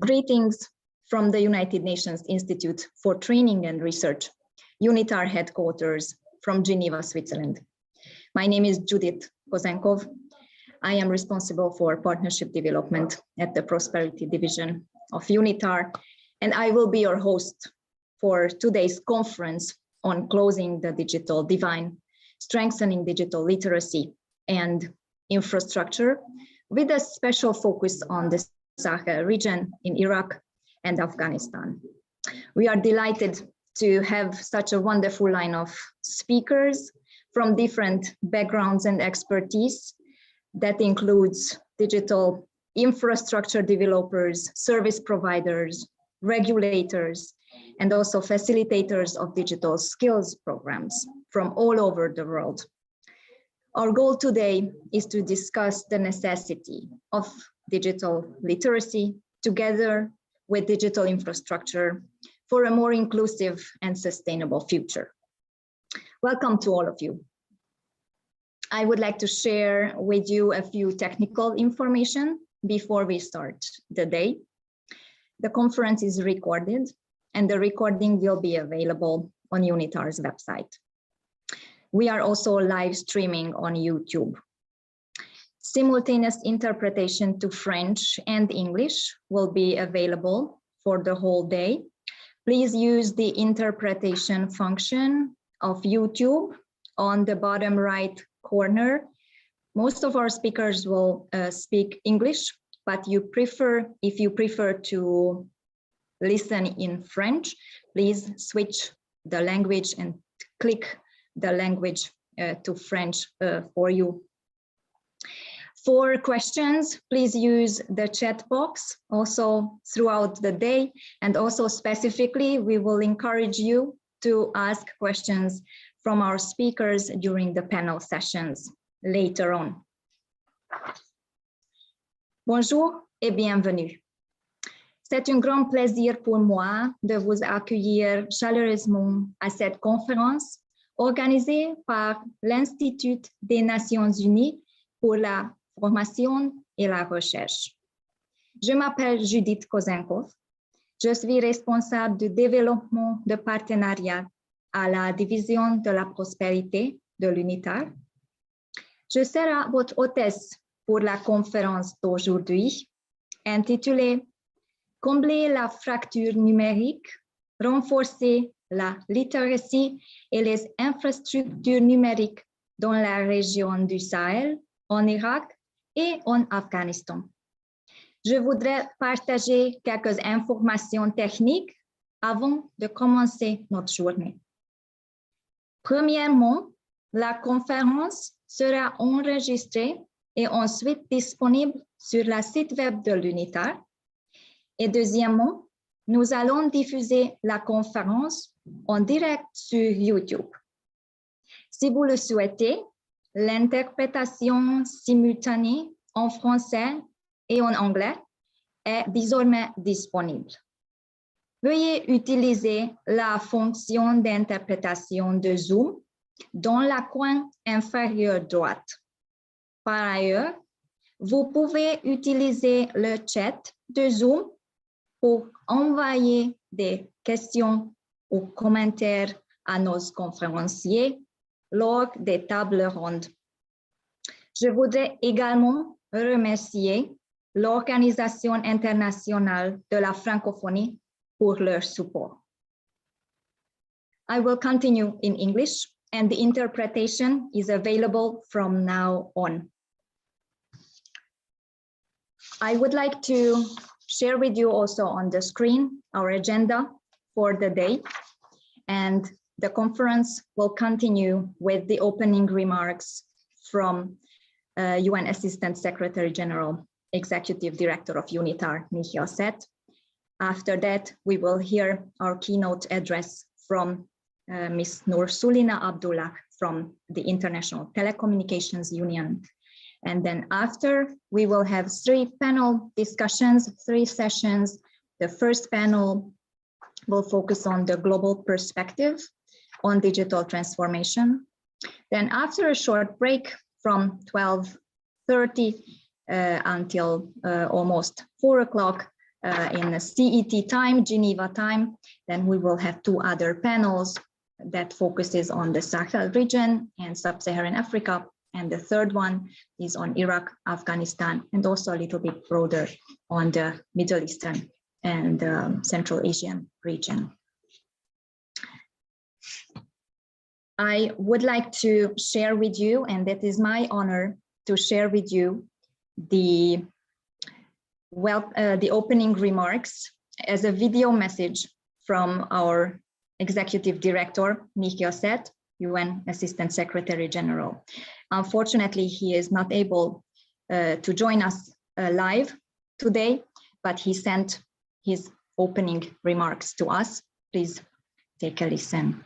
Greetings from the United Nations Institute for Training and Research, UNITAR headquarters from Geneva, Switzerland. My name is Judith Kozenkov. I am responsible for partnership development at the Prosperity Division of UNITAR, and I will be your host for today's conference on closing the digital divide, strengthening digital literacy and infrastructure, with a special focus on the Sahel region in Iraq and Afghanistan. We are delighted to have such a wonderful line of speakers from different backgrounds and expertise that includes digital infrastructure developers, service providers, regulators, and also facilitators of digital skills programs from all over the world. Our goal today is to discuss the necessity of digital literacy together with digital infrastructure for a more inclusive and sustainable future. Welcome to all of you. I would like to share with you a few technical information before we start the day. The conference is recorded and the recording will be available on UNITAR's website. We are also live streaming on YouTube. Simultaneous interpretation to French and English will be available for the whole day. Please use the interpretation function of YouTube on the bottom right corner. Most of our speakers will speak English, but if you prefer to listen in French, please switch the language and click the language to French for you. For questions, please use the chat box also throughout the day, and also specifically, we will encourage you to ask questions from our speakers during the panel sessions later on. Bonjour et bienvenue. C'est un grand plaisir pour moi de vous accueillir chaleureusement à cette conférence organisée par l'Institut des Nations Unies pour la formation et la recherche. Je m'appelle Judith Kozenkov. Je suis responsable du développement de partenariat à la division de la prospérité de l'UNITAR. Je serai votre hôtesse pour la conférence d'aujourd'hui, intitulée « Combler la fracture numérique, renforcer la littératie et les infrastructures numériques dans la région du Sahel, en Irak et en Afghanistan ». Je voudrais partager quelques informations techniques avant de commencer notre journée. Premièrement, la conférence sera enregistrée et ensuite disponible sur le site web de l'UNITAR. Et deuxièmement, nous allons diffuser la conférence en direct sur YouTube. Si vous le souhaitez, l'interprétation simultanée en français et en anglais est désormais disponible. Veuillez utiliser la fonction d'interprétation de Zoom dans le coin inférieur droite. Par ailleurs, vous pouvez utiliser le chat de Zoom pour envoyer des questions ou commentaires à nos conférenciers lors des tables rondes. Je voudrais également remercier l'Organisation internationale de la francophonie pour leur support. I will continue in English, and the interpretation is available from now on. I would like to share with you also on the screen our agenda for the day, and the conference will continue with the opening remarks from UN Assistant Secretary General, Executive Director of UNITAR, Michiel Set. After that, we will hear our keynote address from Ms. Noor Sulina Abdullah from the International Telecommunications Union. And then after, we will have 3 panel discussions, 3 sessions. The first panel will focus on the global perspective on digital transformation. Then after a short break from 12:30 until almost 4 o'clock, in CET time, Geneva time. Then we will have 2 other panels that focuses on the Sahel region and Sub-Saharan Africa. And the third one is on Iraq, Afghanistan, and also a little bit broader on the Middle Eastern and Central Asian region. I would like to share with you, and that is my honor to share with you the opening remarks as a video message from our Executive Director, Michiel Set, UN Assistant Secretary General. Unfortunately, he is not able to join us live today, but he sent his opening remarks to us. Please take a listen.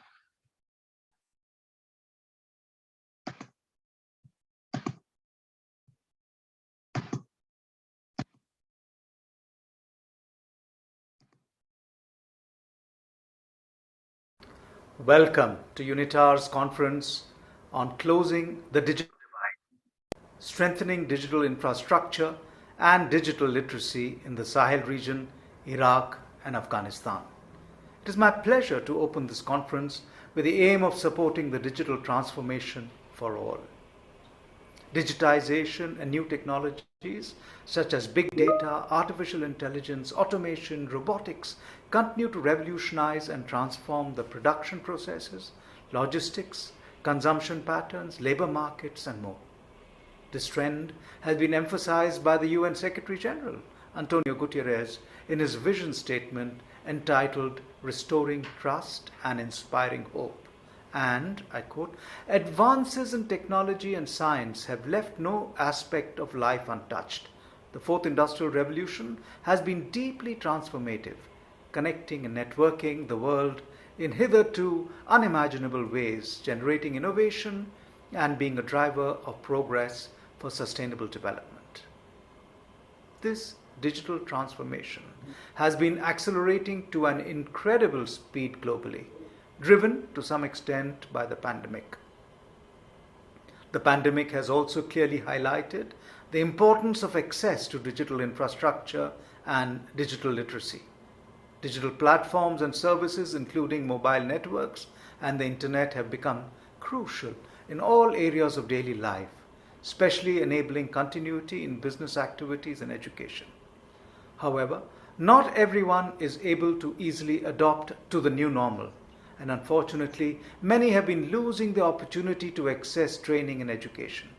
Welcome to UNITAR's conference on closing the digital divide, strengthening digital infrastructure and digital literacy in the Sahel region, Iraq and Afghanistan. It is my pleasure to open this conference with the aim of supporting the digital transformation for all. Digitization and new technologies such as big data, artificial intelligence, automation, robotics continue to revolutionize and transform the production processes, logistics, consumption patterns, labor markets, and more. This trend has been emphasized by the UN Secretary General, Antonio Guterres, in his vision statement entitled Restoring Trust and Inspiring Hope. And, I quote, advances in technology and science have left no aspect of life untouched. The fourth industrial revolution has been deeply transformative, connecting and networking the world in hitherto unimaginable ways, generating innovation and being a driver of progress for sustainable development. This digital transformation has been accelerating to an incredible speed globally, driven to some extent by the pandemic. The pandemic has also clearly highlighted the importance of access to digital infrastructure and digital literacy. Digital platforms and services, including mobile networks and the internet, have become crucial in all areas of daily life, especially enabling continuity in business activities and education. However, not everyone is able to easily adopt to the new normal, and unfortunately, many have been losing the opportunity to access training and education.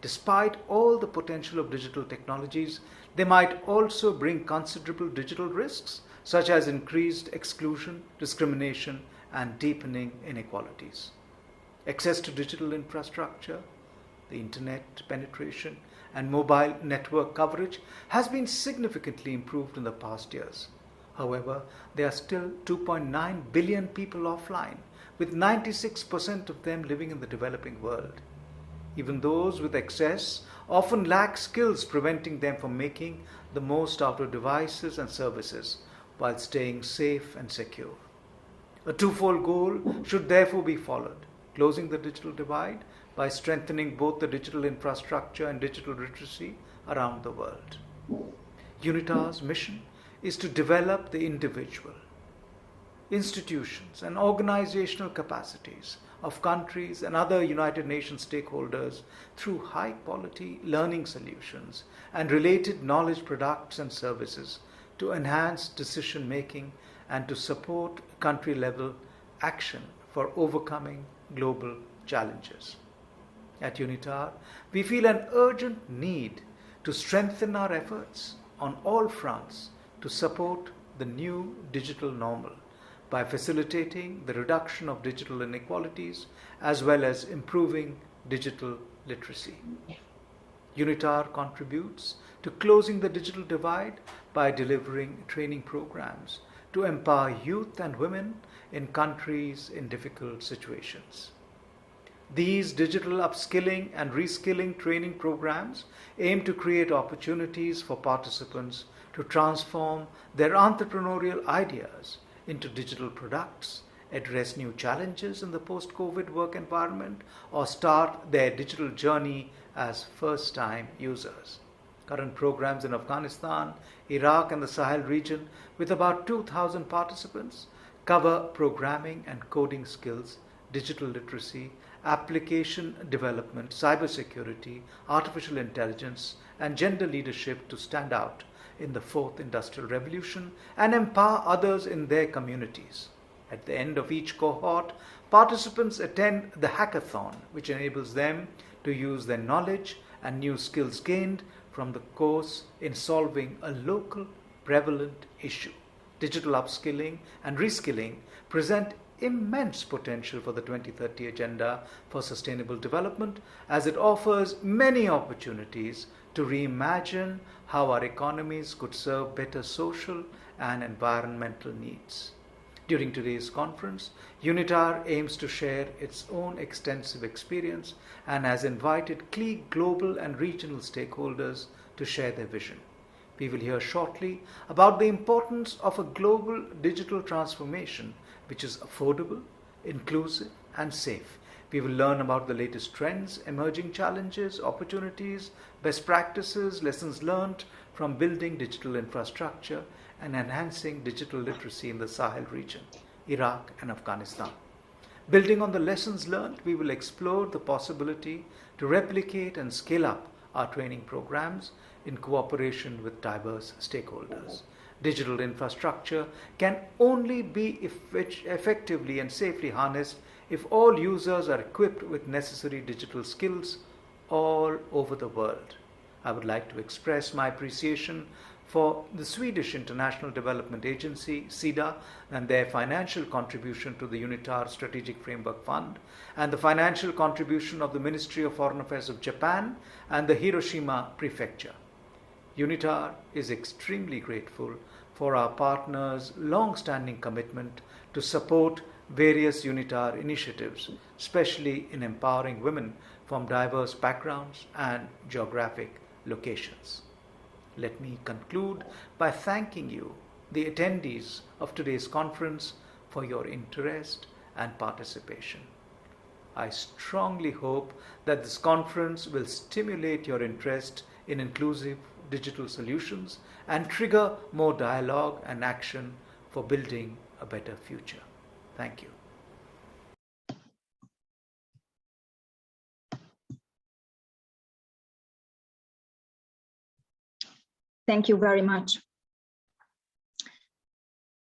Despite all the potential of digital technologies, they might also bring considerable digital risks, such as increased exclusion, discrimination, and deepening inequalities. Access to digital infrastructure, the internet penetration, and mobile network coverage has been significantly improved in the past years. However, there are still 2.9 billion people offline, with 96% of them living in the developing world. Even those with access often lack skills, preventing them from making the most out of devices and services while staying safe and secure. A twofold goal should therefore be followed: closing the digital divide by strengthening both the digital infrastructure and digital literacy around the world. UNITAR's mission is to develop the individual, institutions, and organizational capacities of countries and other United Nations stakeholders through high-quality learning solutions and related knowledge products and services to enhance decision-making and to support country-level action for overcoming global challenges. At UNITAR, we feel an urgent need to strengthen our efforts on all fronts to support the new digital normal by facilitating the reduction of digital inequalities as well as improving digital literacy. UNITAR contributes to closing the digital divide by delivering training programs to empower youth and women in countries in difficult situations. These digital upskilling and reskilling training programs aim to create opportunities for participants to transform their entrepreneurial ideas into digital products, address new challenges in the post-COVID work environment, or start their digital journey as first-time users. Current programs in Afghanistan, Iraq, and the Sahel region, with about 2,000 participants, cover programming and coding skills, digital literacy, application development, cybersecurity, artificial intelligence, and gender leadership to stand out in the fourth industrial revolution and empower others in their communities. At the end of each cohort, participants attend the hackathon, which enables them to use their knowledge and new skills gained from the course in solving a local prevalent issue. Digital upskilling and reskilling present immense potential for the 2030 Agenda for Sustainable Development, as it offers many opportunities to reimagine how our economies could serve better social and environmental needs. During today's conference, UNITAR aims to share its own extensive experience and has invited key global and regional stakeholders to share their vision. We will hear shortly about the importance of a global digital transformation which is affordable, inclusive, and safe. We will learn about the latest trends, emerging challenges, opportunities, best practices, lessons learned from building digital infrastructure and enhancing digital literacy in the Sahel region, Iraq, and Afghanistan. Building on the lessons learned, we will explore the possibility to replicate and scale up our training programs in cooperation with diverse stakeholders. Digital infrastructure can only be effectively and safely harnessed if all users are equipped with necessary digital skills all over the world. I would like to express my appreciation for the Swedish International Development Agency, SIDA, and their financial contribution to the UNITAR Strategic Framework Fund, and the financial contribution of the Ministry of Foreign Affairs of Japan and the Hiroshima Prefecture. UNITAR is extremely grateful for our partners' long-standing commitment to support various UNITAR initiatives, especially in empowering women from diverse backgrounds and geographic locations. Let me conclude by thanking you, the attendees of today's conference, for your interest and participation. I strongly hope that this conference will stimulate your interest in inclusive digital solutions and trigger more dialogue and action for building a better future. Thank you. Thank you very much.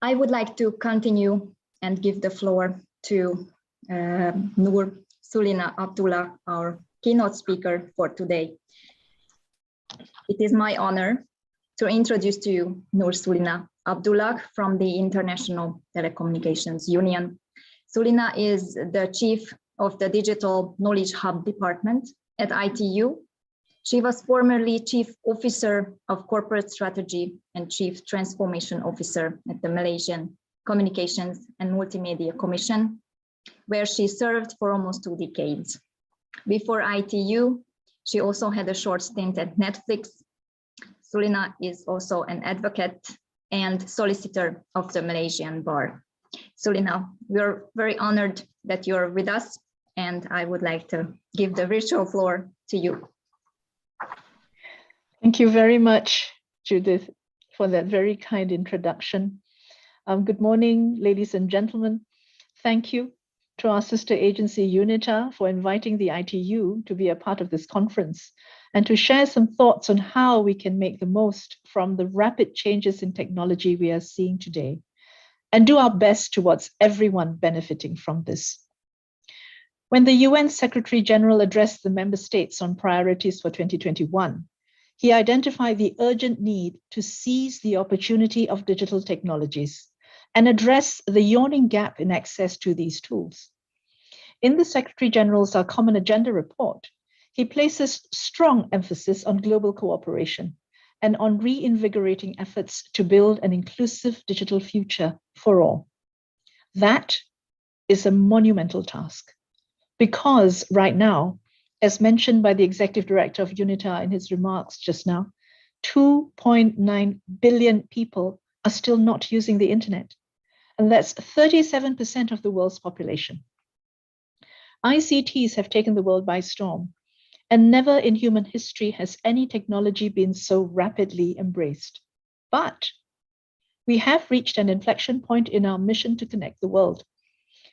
I would like to continue and give the floor to Noor Sulina Abdullah, our keynote speaker for today. It is my honor to introduce to you Noor Sulina Abdullah from the International Telecommunications Union. Sulina is the chief of the Digital Knowledge Hub department at ITU. She was formerly Chief Officer of Corporate Strategy and Chief Transformation Officer at the Malaysian Communications and Multimedia Commission, where she served for almost 2 decades. Before ITU, she also had a short stint at Netflix. Sulina is also an advocate and solicitor of the Malaysian Bar. Sulina, we're very honored that you're with us, and I would like to give the virtual floor to you. Thank you very much, Judith, for that very kind introduction. Good morning, ladies and gentlemen. Thank you to our sister agency UNITAR for inviting the ITU to be a part of this conference and to share some thoughts on how we can make the most from the rapid changes in technology we are seeing today and do our best towards everyone benefiting from this. When the UN Secretary General addressed the member states on priorities for 2021, he identified the urgent need to seize the opportunity of digital technologies and address the yawning gap in access to these tools. In the Secretary General's Our Common Agenda report, he places strong emphasis on global cooperation and on reinvigorating efforts to build an inclusive digital future for all. That is a monumental task because right now, as mentioned by the Executive Director of UNITAR in his remarks just now, 2.9 billion people are still not using the internet, and that's 37% of the world's population. ICTs have taken the world by storm, And never in human history has any technology been so rapidly embraced. But we have reached an inflection point in our mission to connect the world.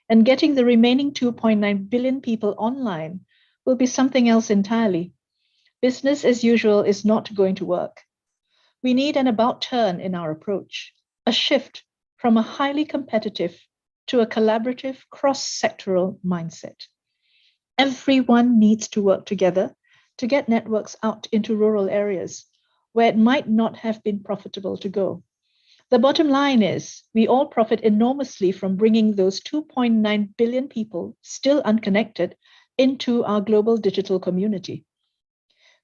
And getting the remaining 2.9 billion people online will be something else entirely. Business as usual is not going to work. We need an about turn in our approach, a shift from a highly competitive to a collaborative, cross-sectoral mindset. Everyone needs to work together to get networks out into rural areas where it might not have been profitable to go. The bottom line is we all profit enormously from bringing those 2.9 billion people still unconnected into our global digital community.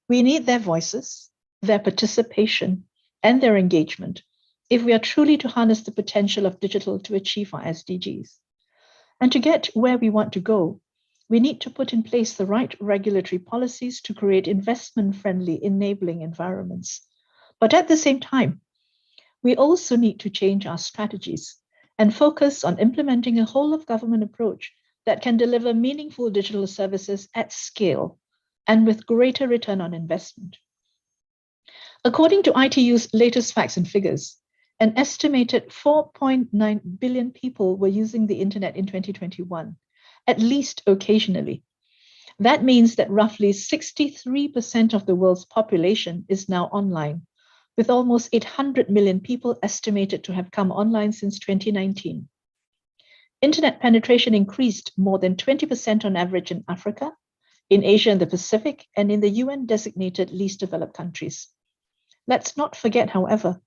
We need their voices, their participation, and their engagement if we are truly to harness the potential of digital to achieve our SDGs. And to get where we want to go, we need to put in place the right regulatory policies to create investment-friendly enabling environments. But at the same time, we also need to change our strategies and focus on implementing a whole-of-government approach that can deliver meaningful digital services at scale and with greater return on investment. According to ITU's latest facts and figures, an estimated 4.9 billion people were using the internet in 2021, at least occasionally. That means that roughly 63% of the world's population is now online, with almost 800 million people estimated to have come online since 2019. Internet penetration increased more than 20% on average in Africa, in Asia and the Pacific, and in the UN-designated least developed countries. Let's not forget, however,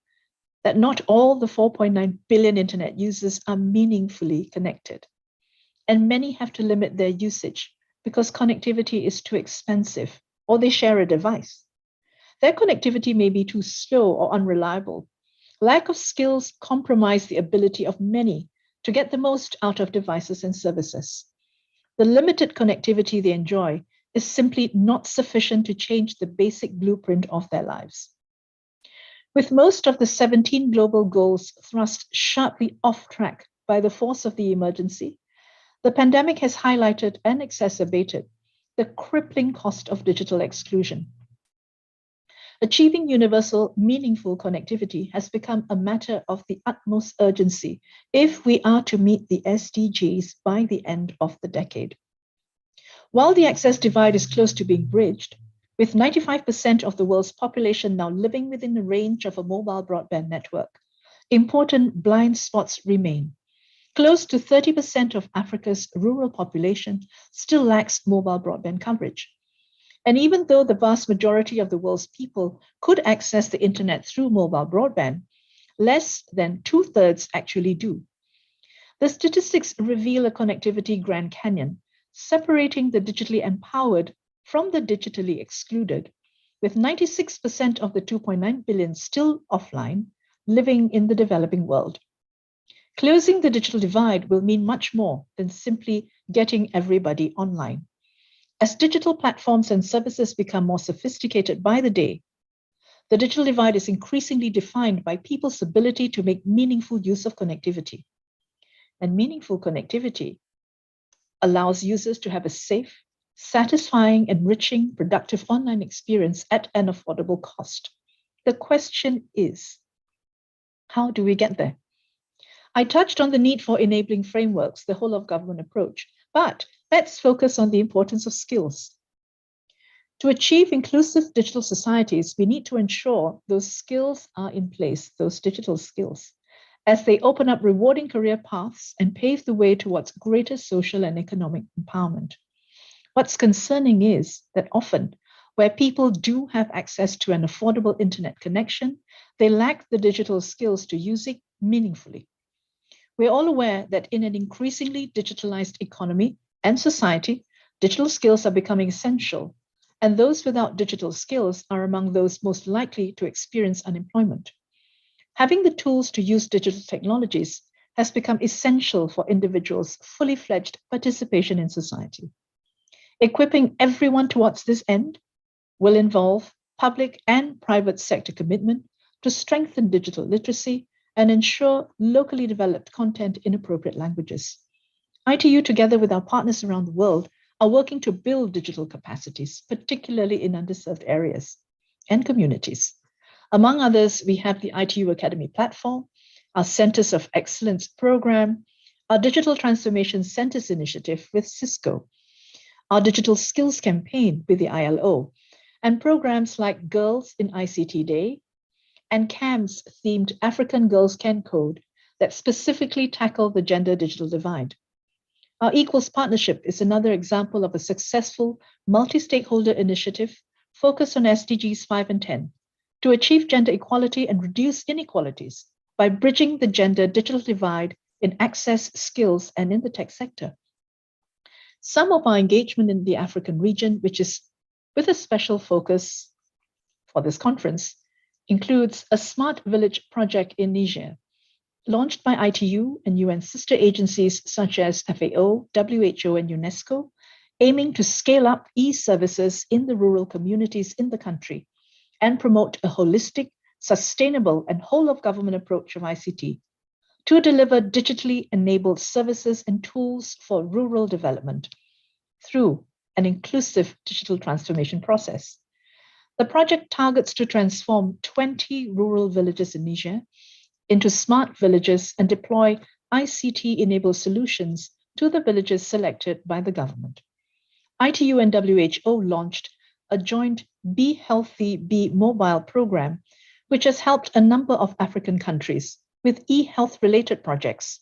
that not all the 4.9 billion internet users are meaningfully connected, and many have to limit their usage because connectivity is too expensive or they share a device. Their connectivity may be too slow or unreliable. Lack of skills compromise the ability of many to get the most out of devices and services. The limited connectivity they enjoy is simply not sufficient to change the basic blueprint of their lives. With most of the 17 global goals thrust sharply off track by the force of the emergency, the pandemic has highlighted and exacerbated the crippling cost of digital exclusion. Achieving universal, meaningful connectivity has become a matter of the utmost urgency if we are to meet the SDGs by the end of the decade. While the access divide is close to being bridged, with 95% of the world's population now living within the range of a mobile broadband network, important blind spots remain. Close to 30% of Africa's rural population still lacks mobile broadband coverage. And even though the vast majority of the world's people could access the internet through mobile broadband, less than 2/3 actually do. The statistics reveal a connectivity Grand Canyon, separating the digitally empowered from the digitally excluded, with 96% of the 2.9 billion still offline, living in the developing world. Closing the digital divide will mean much more than simply getting everybody online. As digital platforms and services become more sophisticated by the day, the digital divide is increasingly defined by people's ability to make meaningful use of connectivity. And meaningful connectivity allows users to have a safe, satisfying, enriching, productive online experience at an affordable cost. The question is, how do we get there? I touched on the need for enabling frameworks, the whole of government approach, but let's focus on the importance of skills. To achieve inclusive digital societies, we need to ensure those skills are in place, those digital skills, as they open up rewarding career paths and pave the way towards greater social and economic empowerment. What's concerning is that often, where people do have access to an affordable internet connection, they lack the digital skills to use it meaningfully. We're all aware that in an increasingly digitalized economy and society, digital skills are becoming essential, and those without digital skills are among those most likely to experience unemployment. Having the tools to use digital technologies has become essential for individuals' fully fledged participation in society. Equipping everyone towards this end will involve public and private sector commitment to strengthen digital literacy and ensure locally developed content in appropriate languages. ITU, together with our partners around the world, are working to build digital capacities, particularly in underserved areas and communities. Among others, we have the ITU Academy platform, our Centers of Excellence program, our Digital Transformation Centers initiative with Cisco, our Digital Skills campaign with the ILO, and programs like Girls in ICT Day and CAM's themed African Girls Can Code that specifically tackle the gender digital divide. Our Equals Partnership is another example of a successful multi-stakeholder initiative focused on SDGs 5 and 10 to achieve gender equality and reduce inequalities by bridging the gender digital divide in access, skills, and in the tech sector. Some of our engagement in the African region, which is with a special focus for this conference, includes a smart village project in Niger, launched by ITU and UN sister agencies such as FAO, WHO, and UNESCO, aiming to scale up e-services in the rural communities in the country and promote a holistic, sustainable, and whole-of-government approach of ICT to deliver digitally enabled services and tools for rural development through an inclusive digital transformation process. The project targets to transform 20 rural villages in Niger into smart villages and deploy ICT-enabled solutions to the villages selected by the government. ITU and WHO launched a joint Be Healthy, Be Mobile program, which has helped a number of African countries with e-health related projects,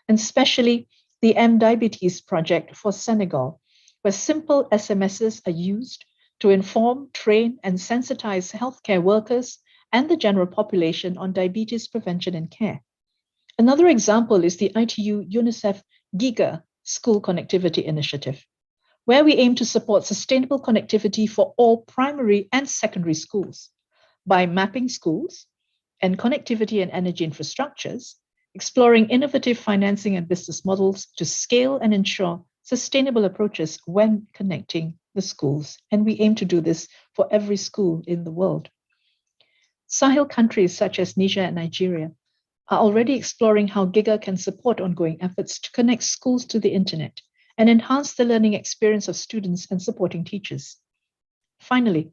and especially the M-Diabetes project for Senegal, where simple SMSs are used to inform, train, and sensitize healthcare workers and the general population on diabetes prevention and care. Another example is the ITU UNICEF GIGA School Connectivity Initiative, where we aim to support sustainable connectivity for all primary and secondary schools by mapping schools and connectivity and energy infrastructures, exploring innovative financing and business models to scale and ensure sustainable approaches when connecting the schools. And we aim to do this for every school in the world. Sahel countries such as Niger and Nigeria are already exploring how GIGA can support ongoing efforts to connect schools to the internet and enhance the learning experience of students and supporting teachers. Finally,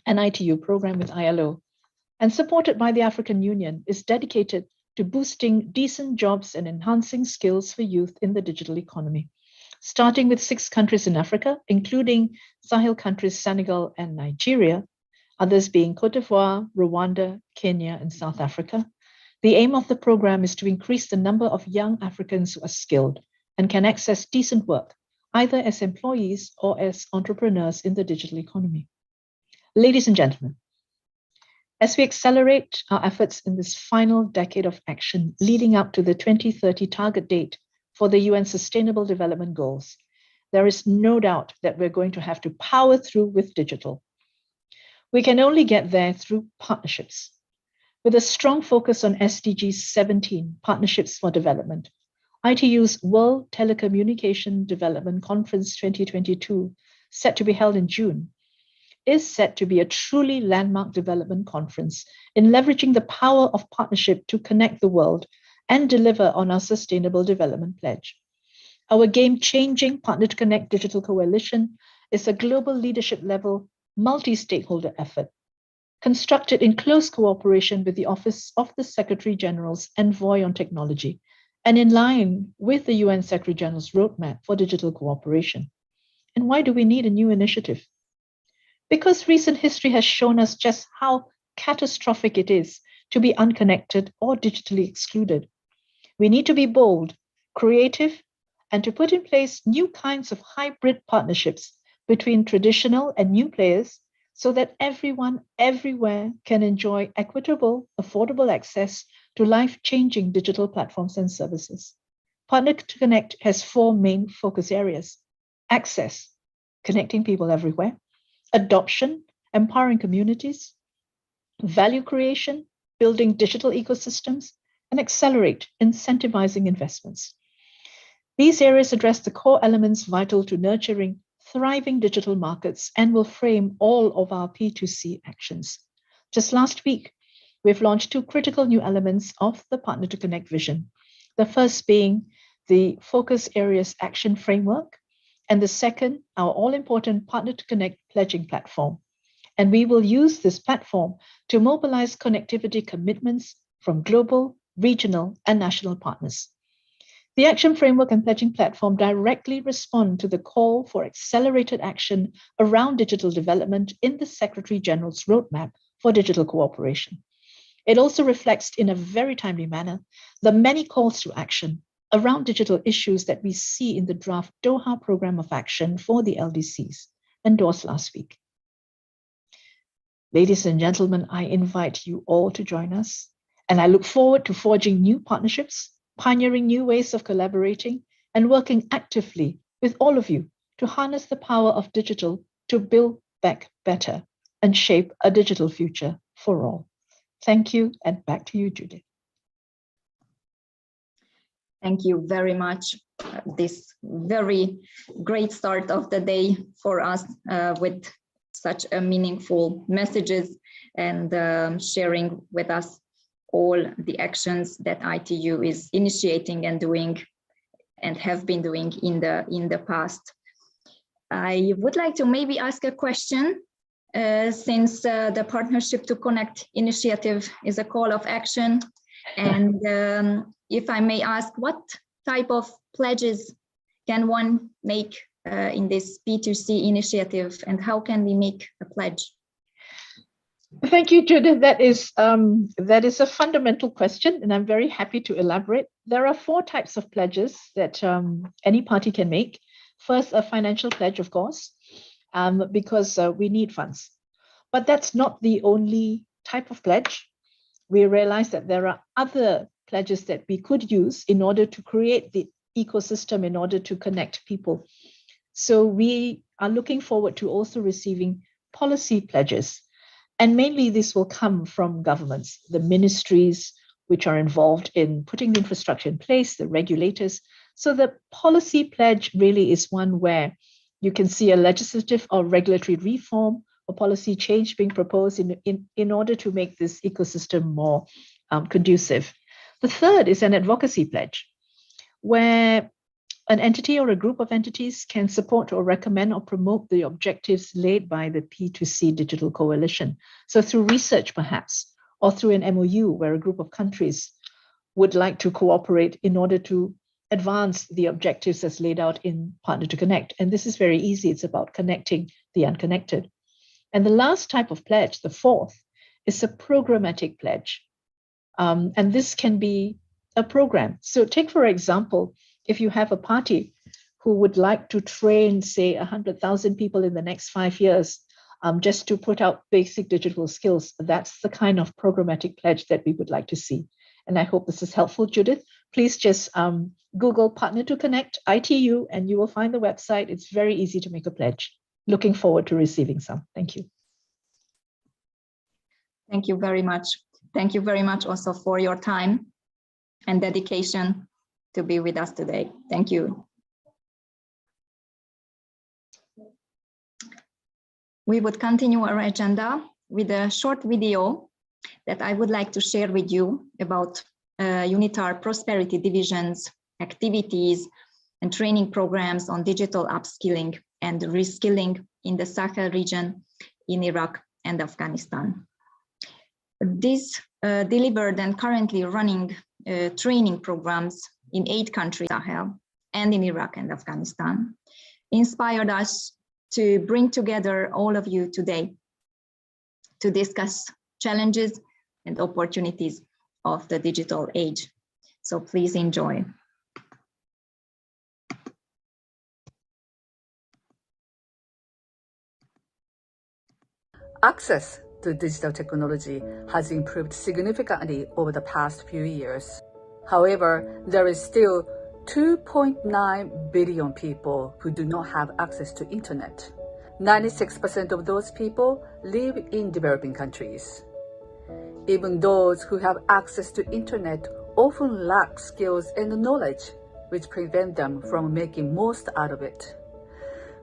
an ITU program with ILO and supported by the African Union is dedicated to boosting decent jobs and enhancing skills for youth in the digital economy, starting with 6 countries in Africa, including Sahel countries Senegal and Nigeria, others being Cote d'Ivoire, Rwanda, Kenya, and South Africa. The aim of the program is to increase the number of young Africans who are skilled and can access decent work, either as employees or as entrepreneurs in the digital economy. Ladies and gentlemen, as we accelerate our efforts in this final decade of action leading up to the 2030 target date for the UN Sustainable Development Goals, there is no doubt that we're going to have to power through with digital. We can only get there through partnerships. With a strong focus on SDG 17, Partnerships for Development, ITU's World Telecommunication Development Conference 2022, set to be held in June, is set to be a truly landmark development conference in leveraging the power of partnership to connect the world and deliver on our Sustainable Development Pledge. Our game-changing Partner to Connect Digital Coalition is a global leadership-level, multi-stakeholder effort, constructed in close cooperation with the Office of the Secretary General's Envoy on Technology, and in line with the UN Secretary General's roadmap for digital cooperation. And why do we need a new initiative? Because recent history has shown us just how catastrophic it is to be unconnected or digitally excluded. We need to be bold, creative, and to put in place new kinds of hybrid partnerships between traditional and new players so that everyone, everywhere can enjoy equitable, affordable access to life-changing digital platforms and services. Partner to Connect has 4 main focus areas: access, connecting people everywhere; adoption, empowering communities; value creation, building digital ecosystems; and accelerate, incentivizing investments. These areas address the core elements vital to nurturing thriving digital markets and will frame all of our P2C actions. Just last week, we've launched 2 critical new elements of the Partner to Connect vision. The first being the Focus Areas Action Framework, and the second, our all-important Partner to Connect pledging platform. And we will use this platform to mobilize connectivity commitments from global, regional, and national partners. The action framework and pledging platform directly respond to the call for accelerated action around digital development in the Secretary General's roadmap for digital cooperation. It also reflects in a very timely manner the many calls to action around digital issues that we see in the draft Doha Program of Action for the LDCs, endorsed last week. Ladies and gentlemen, I invite you all to join us, and I look forward to forging new partnerships, pioneering new ways of collaborating, and working actively with all of you to harness the power of digital to build back better and shape a digital future for all. Thank you, and back to you, Judith. Thank you very much. This very great start of the day for us with such a meaningful messages and sharing with us all the actions that ITU is initiating and doing and have been doing in the past. I would like to maybe ask a question since the Partnership to Connect initiative is a call of action. And if I may ask, what type of pledges can one make in this P2C initiative, and how can we make a pledge? Thank you, Judith. That is a fundamental question, and I'm very happy to elaborate. There are 4 types of pledges that any party can make. First, a financial pledge, of course, because we need funds. But that's not the only type of pledge. We realize that there are other pledges that we could use in order to create the ecosystem, in order to connect people. So we are looking forward to also receiving policy pledges. And mainly this will come from governments, the ministries which are involved in putting the infrastructure in place, the regulators. So the policy pledge really is one where you can see a legislative or regulatory reform or policy change being proposed in order to make this ecosystem more conducive. The third is an advocacy pledge, where an entity or a group of entities can support or recommend or promote the objectives laid by the P2C Digital Coalition. So through research, perhaps, or through an MOU where a group of countries would like to cooperate in order to advance the objectives as laid out in Partner to Connect. And this is very easy. It's about connecting the unconnected. And the last type of pledge, the fourth, is a programmatic pledge. And this can be a program. So take, for example, if you have a party who would like to train, say, 100,000 people in the next 5 years, just to put out basic digital skills, that's the kind of programmatic pledge that we would like to see. And I hope this is helpful, Judith. Please just Google Partner to Connect, ITU, and you will find the website. It's very easy to make a pledge. Looking forward to receiving some. Thank you. Thank you very much. Thank you very much also for your time and dedication to be with us today. Thank you. We would continue our agenda with a short video that I would like to share with you about UNITAR Prosperity Division's activities and training programs on digital upskilling and reskilling in the Sahel region, in Iraq and Afghanistan. These delivered and currently running training programs in 8 countries, Sahel, and in Iraq and Afghanistan, inspired us to bring together all of you today to discuss challenges and opportunities of the digital age. So please enjoy. Access to digital technology has improved significantly over the past few years. However, there is still 2.9 billion people who do not have access to internet. 96% of those people live in developing countries. Even those who have access to internet often lack skills and knowledge, which prevent them from making most out of it.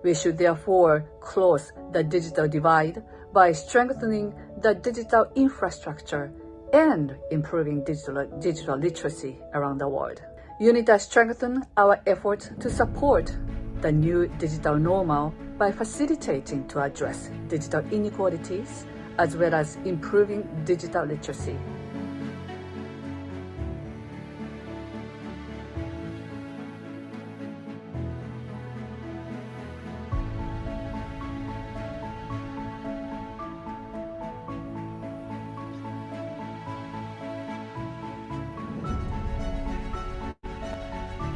We should therefore close the digital divide by strengthening the digital infrastructure and improving digital literacy around the world. UNITAR strengthens our efforts to support the new digital normal by facilitating to address digital inequalities as well as improving digital literacy.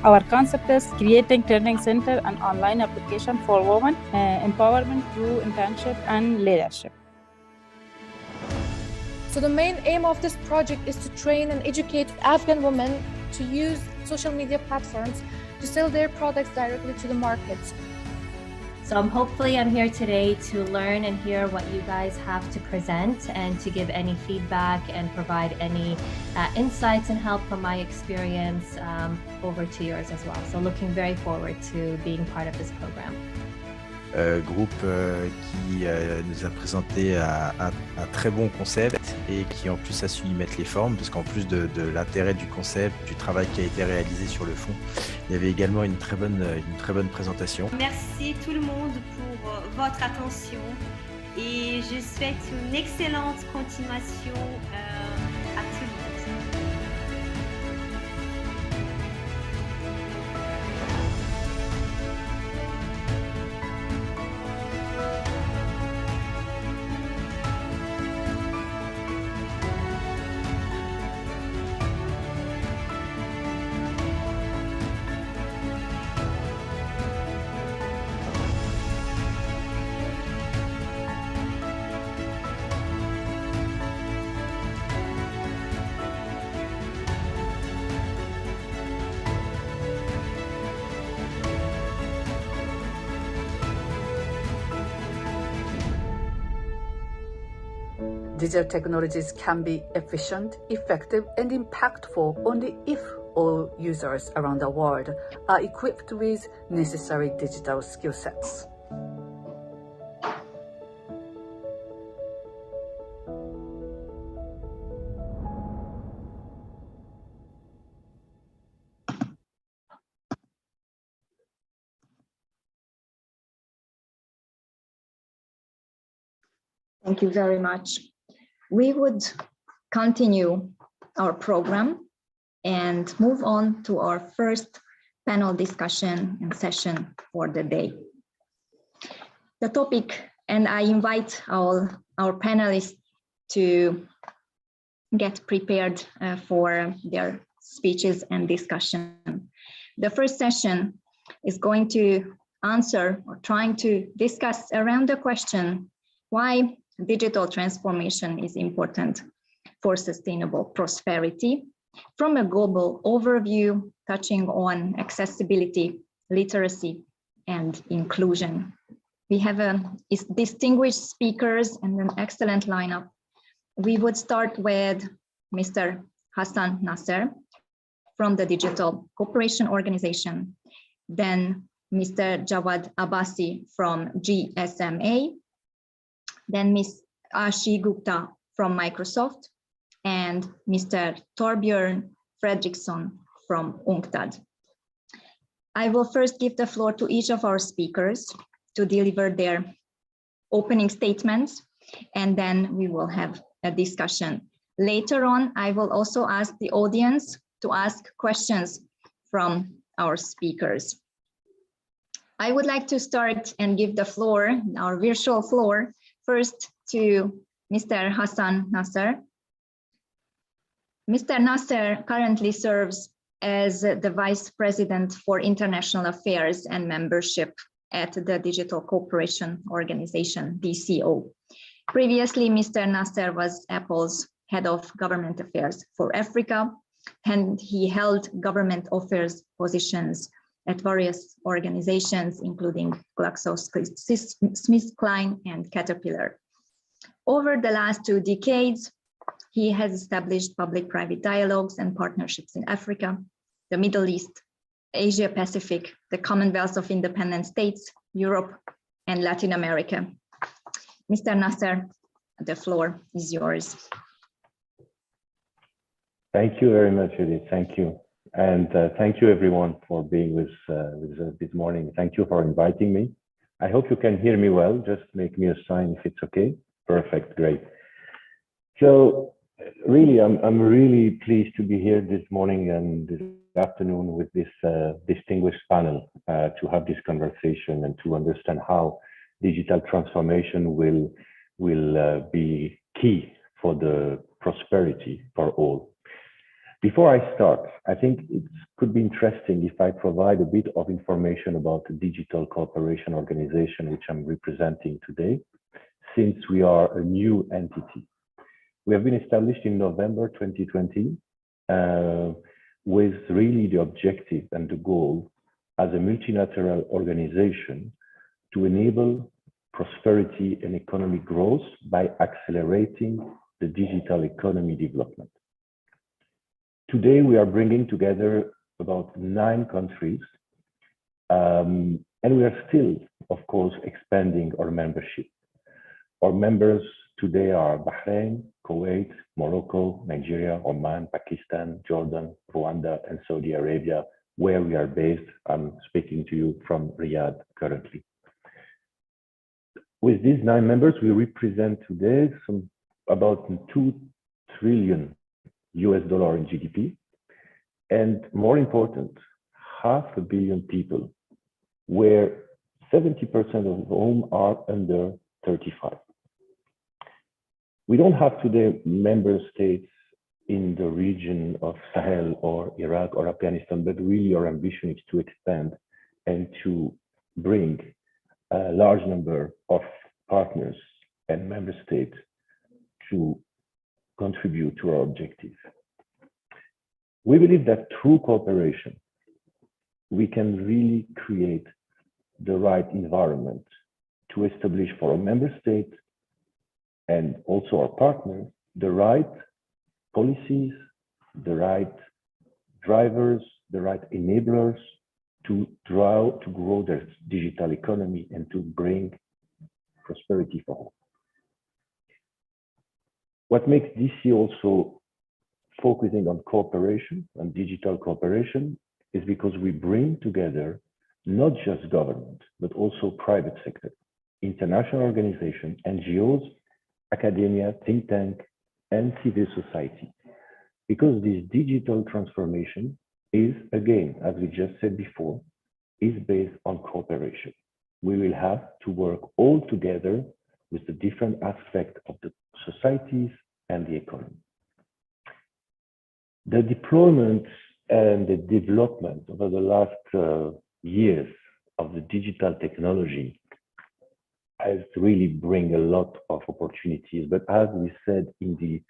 Our concept is creating training center and online application for women empowerment through internship and leadership. So the main aim of this project is to train and educate Afghan women to use social media platforms to sell their products directly to the markets. So hopefully I'm here today to learn and hear what you guys have to present and to give any feedback and provide any insights and help from my experience over to yours as well. So looking very forward to being part of this program. Groupe qui nous a présenté un très bon concept et qui en plus a su y mettre les formes, parce qu'en plus de l'intérêt du concept, du travail qui a été réalisé sur le fond, il y avait également une très bonne présentation. Merci tout le monde pour votre attention et je souhaite une excellente continuation à tout le monde. Digital technologies can be efficient, effective, and impactful only if all users around the world are equipped with necessary digital skill sets. Thank you very much. We would continue our program and move on to our first panel discussion and session for the day. The topic, and I invite our panelists to get prepared for their speeches and discussion. The first session is going to answer or trying to discuss around the question why digital transformation is important for sustainable prosperity from a global overview touching on accessibility, literacy, and inclusion. We have distinguished speakers and an excellent lineup. We would start with Mr. Hassan Nasser from the Digital Cooperation Organization, then Mr. Jawad Abbasi from GSMA, then Ms. Ashi Gupta from Microsoft, and Mr. Torbjörn Fredriksson from UNCTAD. I will first give the floor to each of our speakers to deliver their opening statements, and then we will have a discussion. Later on, I will also ask the audience to ask questions from our speakers. I would like to start and give the floor, our virtual floor, first to Mr. Hassan Nasser. Mr. Nasser currently serves as the Vice President for International Affairs and Membership at the Digital Cooperation Organization, DCO. Previously, Mr. Nasser was Apple's Head of Government Affairs for Africa, and he held government affairs positions at various organizations, including GlaxoSmithKline and Caterpillar. Over the last 2 decades, he has established public-private dialogues and partnerships in Africa, the Middle East, Asia Pacific, the Commonwealth of Independent States, Europe, and Latin America. Mr. Nasser, the floor is yours. Thank you very much, Judith. Thank you. And thank you everyone for being with us this morning. Thank you for inviting me. I hope you can hear me well. Just make me a sign if it's okay. Perfect, great. So really, I'm really pleased to be here this morning and this afternoon with this distinguished panel to have this conversation and to understand how digital transformation will be key for the prosperity for all. Before I start, I think it could be interesting if I provide a bit of information about the Digital Cooperation Organization, which I'm representing today, since we are a new entity. We have been established in November 2020 with really the objective and the goal as a multilateral organization to enable prosperity and economic growth by accelerating the digital economy development. Today, we are bringing together about 9 countries, and we are still, of course, expanding our membership. Our members today are Bahrain, Kuwait, Morocco, Nigeria, Oman, Pakistan, Jordan, Rwanda, and Saudi Arabia, where we are based. I'm speaking to you from Riyadh currently. With these 9 members, we represent today about $2 trillion in GDP, and more important, 500 million people, where 70% of whom are under 35. We don't have today member states in the region of Sahel or Iraq or Afghanistan, but really our ambition is to expand and to bring a large number of partners and member states to contribute to our objective. We believe that through cooperation, we can really create the right environment to establish for our member states and also our partners the right policies, the right drivers, the right enablers to grow their digital economy and to bring prosperity for all. What makes DC also focusing on cooperation and digital cooperation is because we bring together not just government, but also private sector, international organizations, NGOs, academia, think tank, and civil society. Because this digital transformation is, again, as we just said before, is based on cooperation. We will have to work all together with the different aspects of the societies and the economy. The deployment and the development over the last years of the digital technology has really bring a lot of opportunities. But as we said in the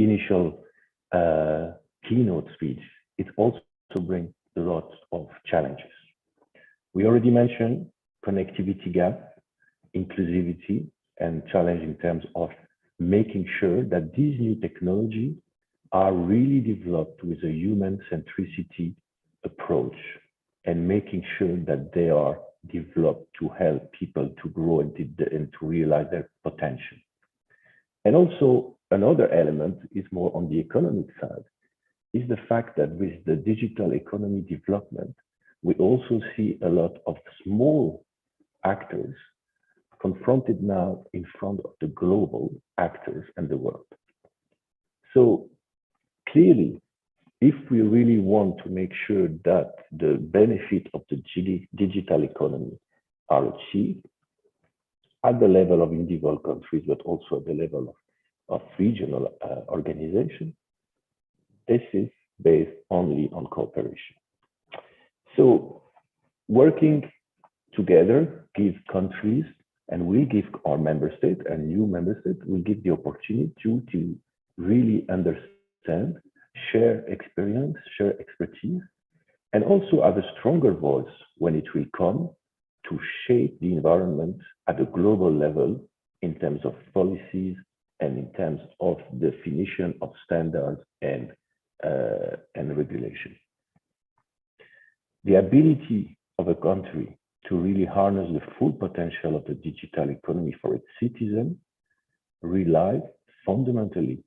initial keynote speech, it also brings a lot of challenges. We already mentioned connectivity gap, inclusivity, and challenge in terms of making sure that these new technologies are really developed with a human centricity approach and making sure that they are developed to help people to grow and to realize their potential. And also another element is more on the economic side, is the fact that with the digital economy development, we also see a lot of small actors confronted now in front of the global actors and the world. So clearly, if we really want to make sure that the benefit of the digital economy are achieved at the level of individual countries, but also at the level of regional organizations, this is based only on cooperation. So working together gives countries, and we give our member states and new member states, we give the opportunity to really understand, share experience, share expertise, and also have a stronger voice when it will come to shape the environment at a global level in terms of policies and in terms of definition of standards and regulation. The ability of a country to really harness the full potential of the digital economy for its citizens relies fundamentally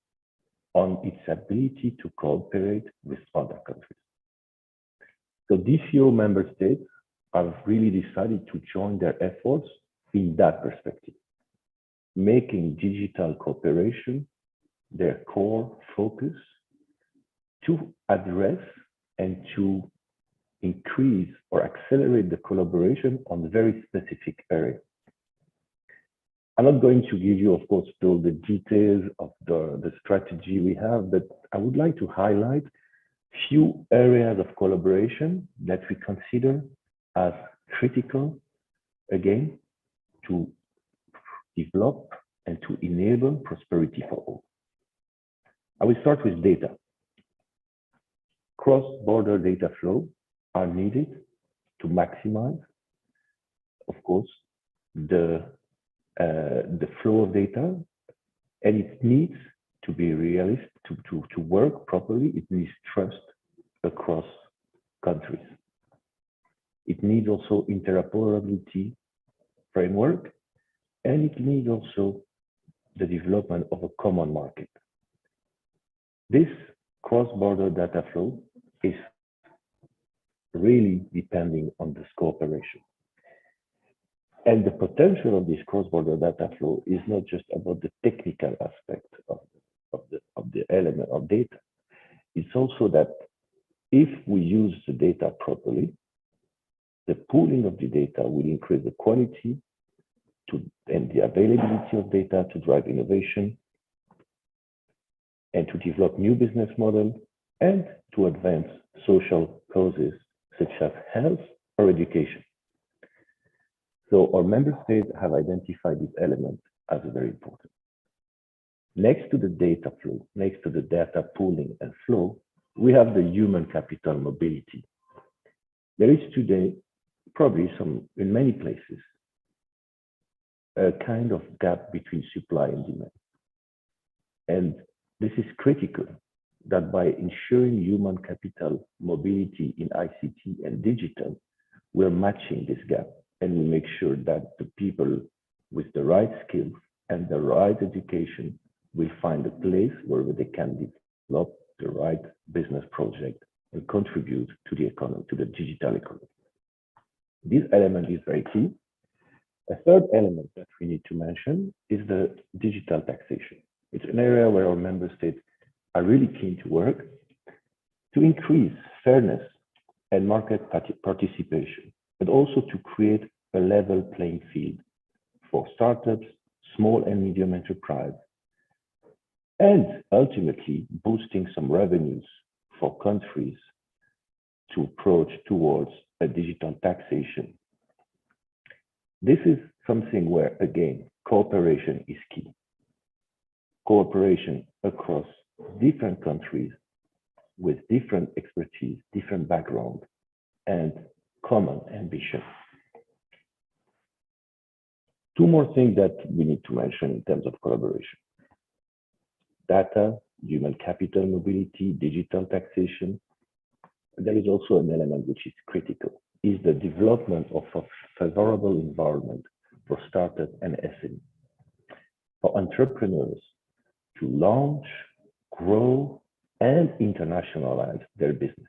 on its ability to cooperate with other countries. these few member states have really decided to join their efforts in that perspective, making digital cooperation their core focus to address and to increase or accelerate the collaboration on very specific areas. I'm not going to give you, of course, all the details of the strategy we have, but I would like to highlight few areas of collaboration that we consider as critical, again, to develop and to enable prosperity for all. I will start with data. Cross-border data flow are needed to maximize, of course, the flow of data, and it needs to be realistic, to work properly. It needs trust across countries. It needs also interoperability framework, and it needs also the development of a common market. This cross-border data flow is really depending on this cooperation. And the potential of this cross-border data flow is not just about the technical aspect of the element of data. It's also that if we use the data properly, the pooling of the data will increase the quality and the availability of data to drive innovation and to develop new business models and to advance social causes such as health or education. So our member states have identified this element as very important. Next to the data flow, next to the data pooling and flow, we have the human capital mobility. There is today probably in many places, a kind of gap between supply and demand. And this is critical that by ensuring human capital mobility in ICT and digital, we're matching this gap and we make sure that the people with the right skills and the right education will find a place where they can develop the right business project and contribute to the economy, to the digital economy. This element is very key. A third element that we need to mention is the digital taxation. It's an area where our member states are really keen to work to increase fairness and market participation, but also to create a level playing field for startups, small and medium enterprise, and ultimately boosting some revenues for countries to approach towards a digital taxation. This is something where, again, cooperation is key. Cooperation across different countries with different expertise, different background, and common ambition. Two more things that we need to mention in terms of collaboration. Data, human capital mobility, digital taxation. There is also an element which is critical, is the development of a favorable environment for startups and SME, for entrepreneurs to launch, grow, and internationalize their business.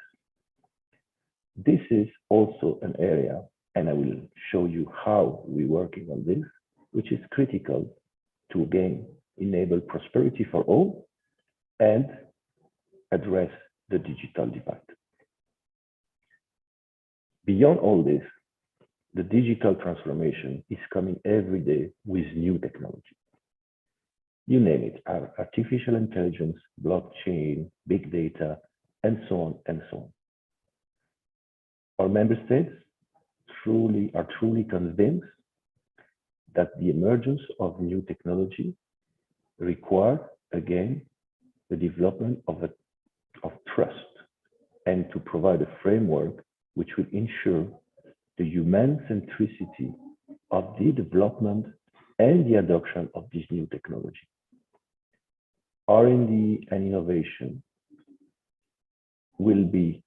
This is also an area, and I will show you how we're working on this, which is critical to again enable prosperity for all and address the digital divide. Beyond all this, the digital transformation is coming every day with new technology. You name it, artificial intelligence, blockchain, big data, and so on and so on. Our member states are truly convinced that the emergence of new technology requires, again, the development of trust and to provide a framework which will ensure the human centricity of the development and the adoption of this new technology. R&D and innovation will be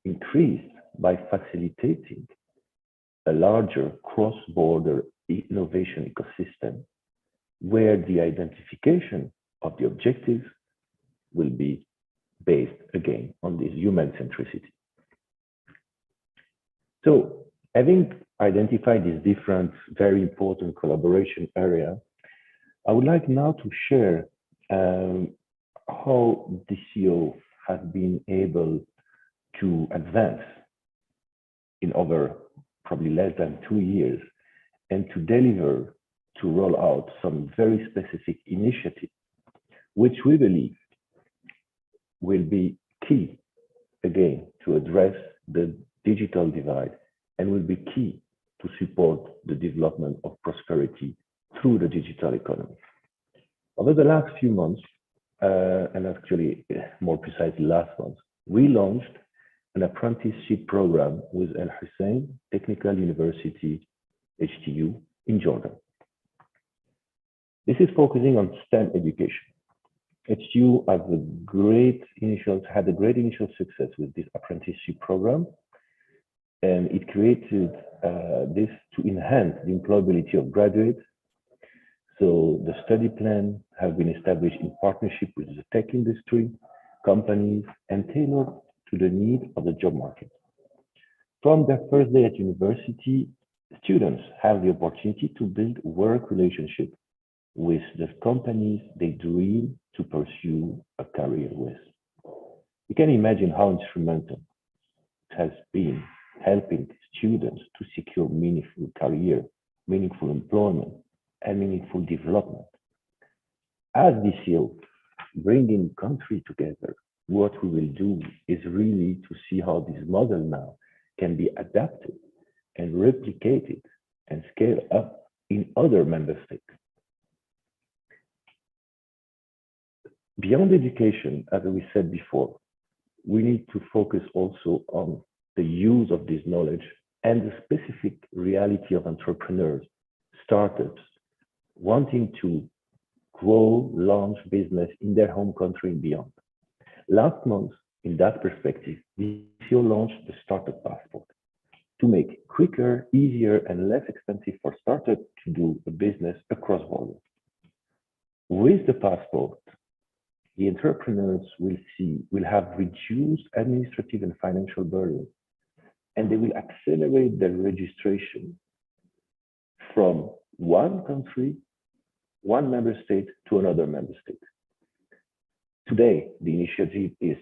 increased by facilitating a larger cross-border innovation ecosystem where the identification of the objectives will be based again on this human centricity. So having identified these different, very important collaboration areas, I would like now to share how DCO has been able to advance in over probably less than 2 years and to deliver, to roll out some very specific initiatives, which we believe will be key, again, to address the digital divide and will be key to support the development of prosperity through the digital economy. Over the last few months, and actually more precisely last month, we launched an apprenticeship program with Al Hussein Technical University, HTU, in Jordan. This is focusing on STEM education. HTU had a great initial success with this apprenticeship program, and it created this to enhance the employability of graduates. So the study plan has been established in partnership with the tech industry, companies, and tailored to the need of the job market. From their first day at university, students have the opportunity to build work relationships with the companies they dream to pursue a career with. You can imagine how instrumental it has been helping students to secure meaningful career, meaningful employment, and meaningful development. As DCO, bringing country together, what we will do is really to see how this model now can be adapted and replicated and scaled up in other member states. Beyond education, as we said before, we need to focus also on the use of this knowledge and the specific reality of entrepreneurs, startups, wanting to grow, launch business in their home country and beyond. Last month, in that perspective, DCO launched the Startup Passport to make quicker, easier, and less expensive for startups to do a business across borders. With the passport, the entrepreneurs will have reduced administrative and financial burden, and they will accelerate their registration from one country, one member state to another member state. Today, the initiative is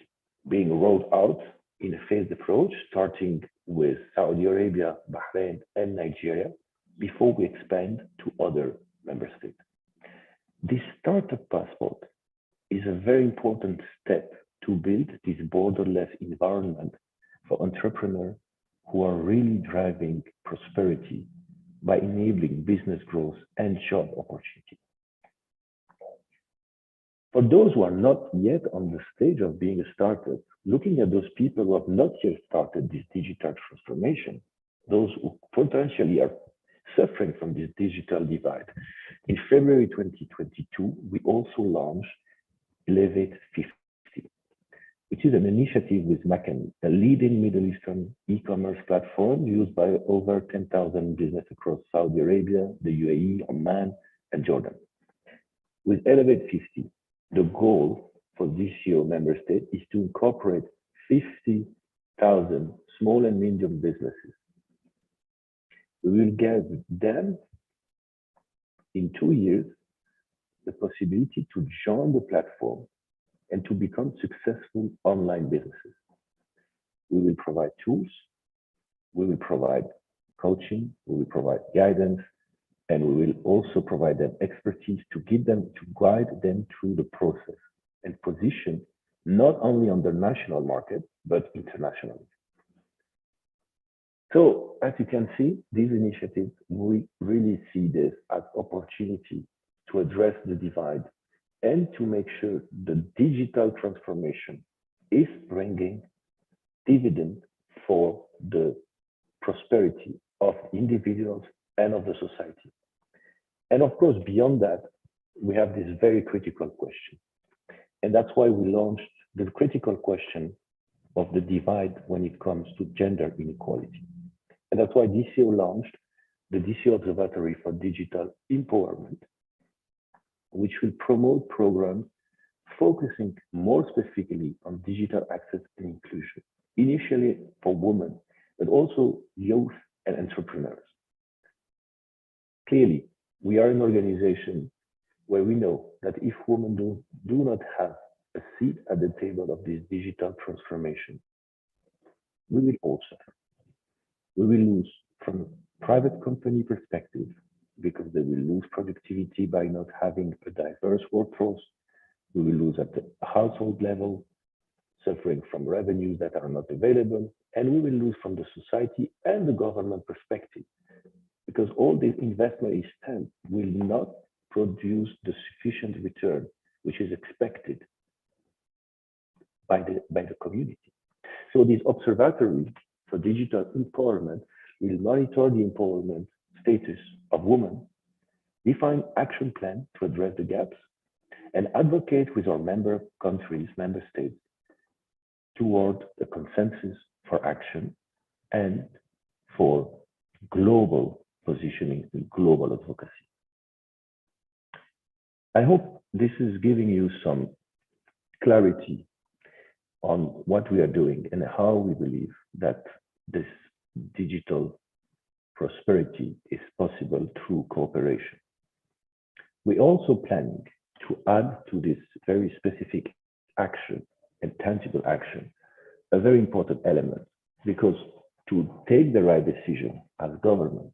being rolled out in a phased approach, starting with Saudi Arabia, Bahrain, and Nigeria, before we expand to other member states. This Startup Passport is a very important step to build this borderless environment for entrepreneurs who are really driving prosperity by enabling business growth and job opportunity. For those who are not yet on the stage of being a startup, looking at those people who have not yet started this digital transformation, those who potentially are suffering from this digital divide, in February 2022, we also launched Elevate 50, which is an initiative with Macan, a leading Middle Eastern e-commerce platform used by over 10,000 businesses across Saudi Arabia, the UAE, Oman, and Jordan. With Elevate 50, the goal for DCO member state is to incorporate 50,000 small and medium businesses. We will give them, in 2 years, the possibility to join the platform and to become successful online businesses. We will provide tools, we will provide coaching, we will provide guidance, and we will also provide them expertise to guide them through the process and position not only on the national market, but internationally. So as you can see, these initiatives, we really see this as opportunity to address the divide and to make sure the digital transformation is bringing dividend for the prosperity of individuals and of the society. And of course, beyond that, we have this very critical question. And that's why we launched the critical question of the divide when it comes to gender inequality. And that's why DCO launched the DCO Observatory for Digital Empowerment, which will promote programs focusing more specifically on digital access and inclusion, initially for women, but also youth and entrepreneurs. Clearly, we are an organization where we know that if women do not have a seat at the table of this digital transformation, we will all suffer. We will lose from a private company perspective because they will lose productivity by not having a diverse workforce. We will lose at the household level, suffering from revenues that are not available, and we will lose from the society and the government perspective because all this investment is spent will not produce the sufficient return which is expected by the community. So this observatory for digital empowerment will monitor the empowerment status of women, define action plan to address the gaps, and advocate with our member countries, member states, toward a consensus for action and for global positioning and global advocacy. I hope this is giving you some clarity on what we are doing and how we believe that this digital prosperity is possible through cooperation. We're also planning to add to this very specific action and tangible action a very important element, because to take the right decision as government,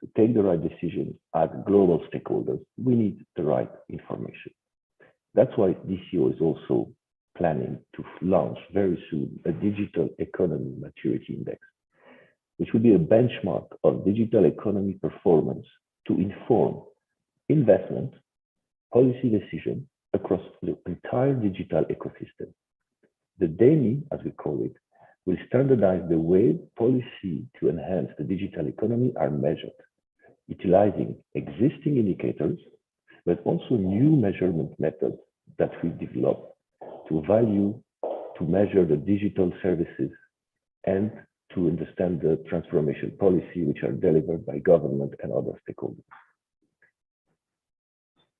to take the right decision as global stakeholders, we need the right information. That's why DCO is also planning to launch very soon a digital economy maturity index, which will be a benchmark of digital economy performance to inform investment, policy decision across the entire digital ecosystem. The DEMI, as we call it, will standardize the way policy to enhance the digital economy are measured, utilizing existing indicators, but also new measurement methods that we develop to measure the digital services and to understand the transformation policy which are delivered by government and other stakeholders.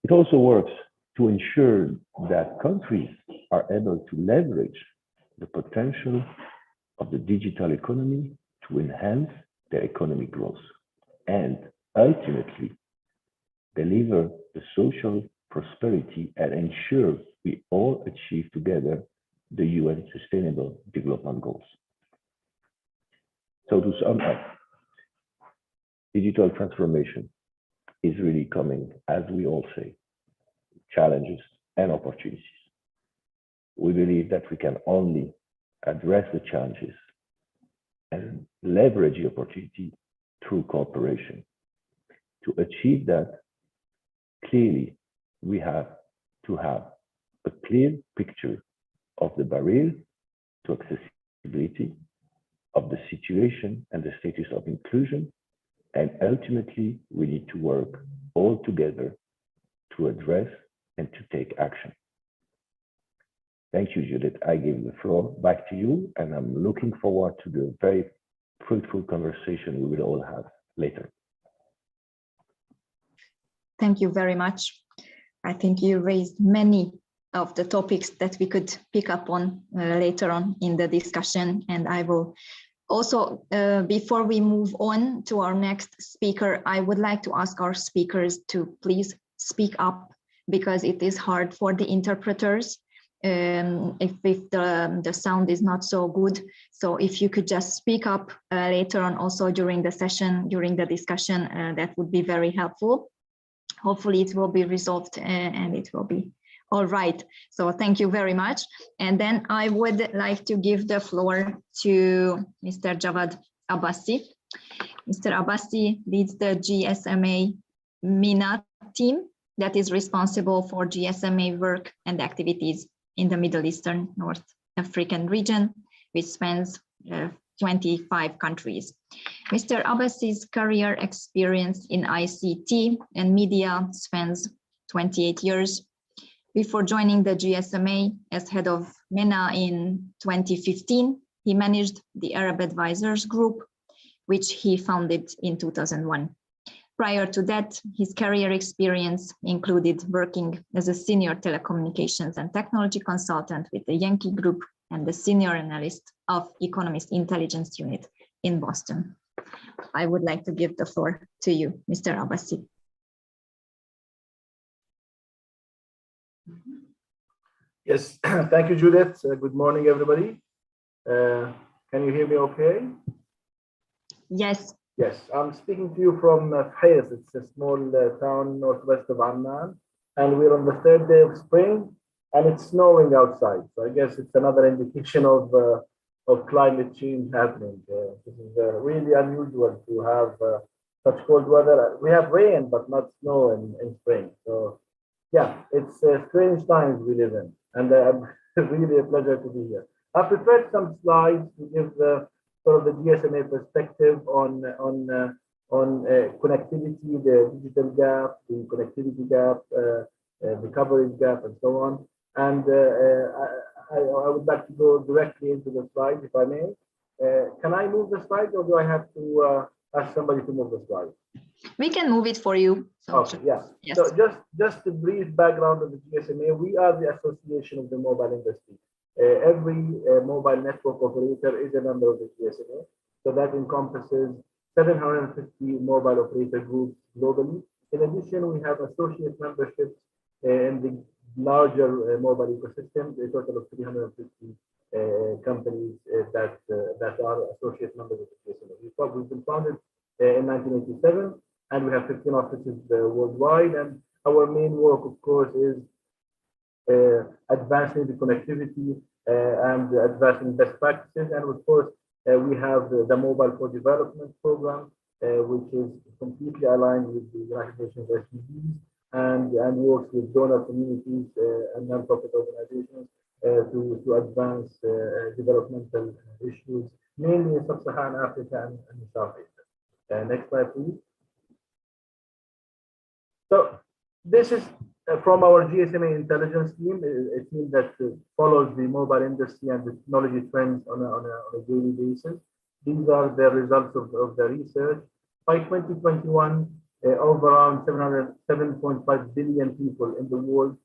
It also works to ensure that countries are able to leverage the potential of the digital economy to enhance their economic growth and ultimately deliver the social prosperity and ensure we all achieve together the UN Sustainable Development Goals. So to sum up, digital transformation is really coming, as we all say, challenges and opportunities. We believe that we can only address the challenges and leverage the opportunity through cooperation. To achieve that, clearly, we have to have a clear picture of the barriers to accessibility, of the situation and the status of inclusion, and ultimately, we need to work all together to address and to take action. Thank you, Judith. I give the floor back to you, and I'm looking forward to the very fruitful conversation we will all have later. Thank you very much. I think you raised many of the topics that we could pick up on later on in the discussion. And I will also, before we move on to our next speaker, I would like to ask our speakers to please speak up, because it is hard for the interpreters if the sound is not so good. So if you could just speak up later on also during the session, during the discussion, that would be very helpful. Hopefully it will be resolved and it will be all right. So thank you very much. And then I would like to give the floor to Mr. Javad Abbasi. Mr. Abbasi leads the GSMA MENA team that is responsible for GSMA work and activities in the Middle Eastern North African region, which spans 25 countries. Mr. Abbasi's career experience in ICT and media spans 28 years. Before joining the GSMA as head of MENA in 2015, he managed the Arab Advisors Group, which he founded in 2001. Prior to that, his career experience included working as a senior telecommunications and technology consultant with the Yankee Group and the senior analyst of Economist Intelligence Unit in Boston. I would like to give the floor to you, Mr. Abbasi. Yes, thank you, Judith. Good morning, everybody. Can you hear me okay? Yes. Yes, I'm speaking to you from Fez. It's a small town northwest of Amman, and we're on the third day of spring, and it's snowing outside. So I guess it's another indication of climate change happening. This is really unusual to have such cold weather. We have rain, but not snow in spring. So yeah, it's strange times we live in, and really a pleasure to be here. I prepared some slides to give sort of the GSMA perspective on connectivity, the digital gap, the connectivity gap, the coverage gap, and so on. And I would like to go directly into the slides, if I may. Can I move the slides, or do I have to ask somebody to move the slides? We can move it for you. Okay, yeah. Yes. So just a brief background of the GSMA. We are the association of the mobile industry. Every mobile network operator is a member of the GSMA. So that encompasses 750 mobile operator groups globally. In addition, we have associate memberships in the larger mobile ecosystem, a total of 350 companies that are associate members of the GSMA. We've been founded in 1987, and we have 15 offices worldwide. And our main work, of course, is advancing the connectivity and advancing best practices. And of course, we have the Mobile for Development program, which is completely aligned with the United Nations SDGs and works with donor communities and non-profit organizations to advance developmental issues, mainly in Sub-Saharan Africa and South Asia. Next slide, please. So this is from our GSMA intelligence team, a team that follows the mobile industry and the technology trends on a daily basis. These are the results of the research. By 2021, of around 7.5 billion people in the world,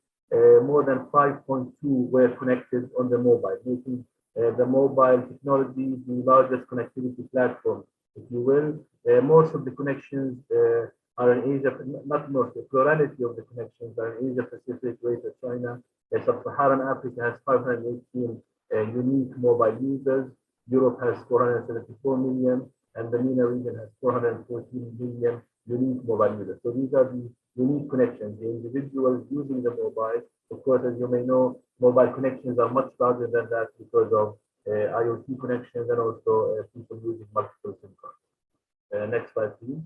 more than 5.2 were connected on the mobile, making the mobile technology the largest connectivity platform, if you will. Most of the connections are in Asia, not most, the plurality of the connections are in Asia Pacific, Greater China. Sub-Saharan Africa has 518 unique mobile users. Europe has 474 million, and the MENA region has 414 million unique mobile users. So these are the unique connections, the individuals using the mobile. Of course, as you may know, mobile connections are much larger than that because of IoT connections and also people using multiple SIM cards. Next slide, please.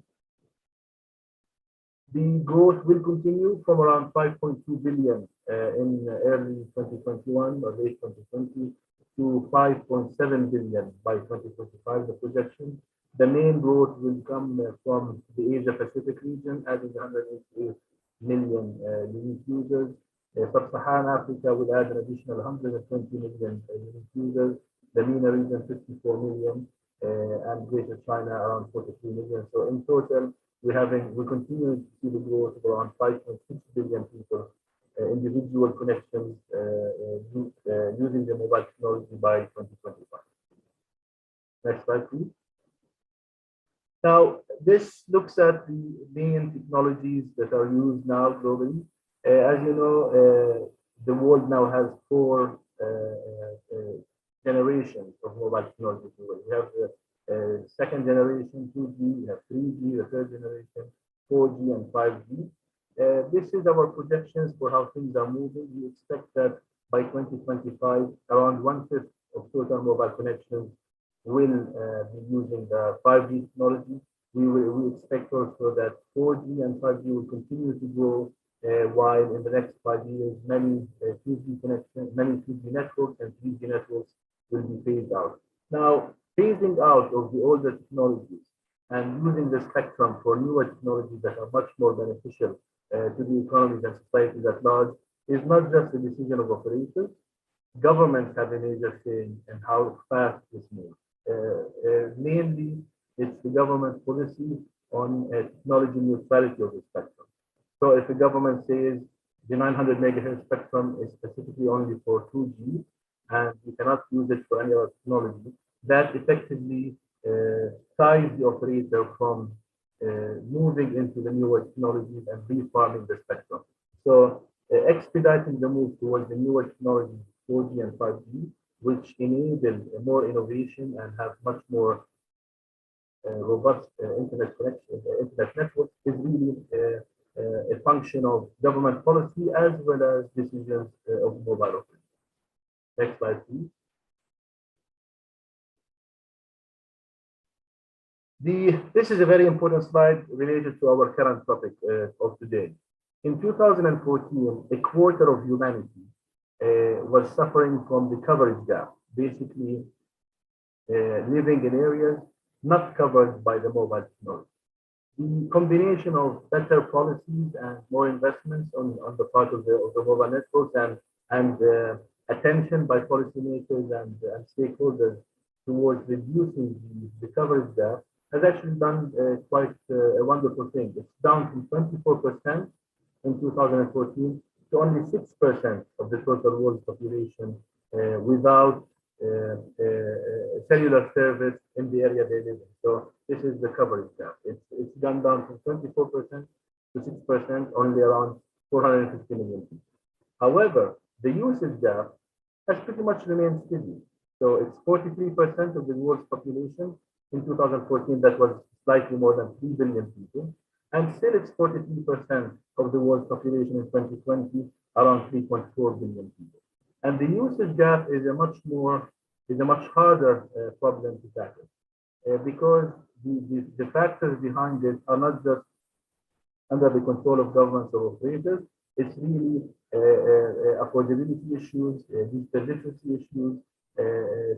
The growth will continue from around 5.2 billion in early 2021 or late 2020 to 5.7 billion by 2025, the projection. The main growth will come from the Asia Pacific region, adding 188 million unique users. Sub-Saharan Africa will add an additional 120 million unique users. The MENA region, 54 million, and Greater China around 43 million. So in total, we continue to see the growth of around 5.6 billion people, individual connections using the mobile technology by 2025. Next slide, please. Now, this looks at the main technologies that are used now globally. As you know, the world now has four generations of mobile technology. We have the second generation, 2G, we have 3G, the third generation, 4G, and 5G. This is our projections for how things are moving. We expect that by 2025, around 1/5 of total mobile connections will be using the 5G technology. We expect also that 4G and 5G will continue to grow, while in the next 5 years, many 2G connections, many 2G networks and 3G networks will be phased out. Now, phasing out of the older technologies and using the spectrum for newer technologies that are much more beneficial to the economies and societies at large is not just a decision of operators. Governments have a major say in how fast this moves. Mainly, it's the government policy on technology neutrality of the spectrum. So if the government says the 900 megahertz spectrum is specifically only for 2G and you cannot use it for any other technology, that effectively ties the operator from moving into the newer technologies and refarming the spectrum. So expediting the move towards the newer technologies, 4G and 5G, which enable more innovation and have much more robust internet connection, internet network, is really a function of government policy as well as decisions of mobile operators. Next slide, please. This is a very important slide related to our current topic of today. In 2014, a quarter of humanity was suffering from the coverage gap, basically living in areas not covered by the mobile technology. The combination of better policies and more investments on the part of the mobile networks and attention by policymakers and stakeholders towards reducing the coverage gap has actually done quite a wonderful thing. It's down from 24% in 2014 to only 6% of the total world population without cellular service in the area they live in. So this is the coverage gap. It's gone down from 24% to 6%, only around 450 million people. However, the usage gap has pretty much remained steady. So it's 43% of the world's population. In 2014, that was slightly more than 3 billion people. And still it's 43% of the world's population in 2020, around 3.4 billion people. And the usage gap is a much harder problem to tackle because the factors behind it are not just under the control of governments or operators. It's really affordability issues, digital literacy issues,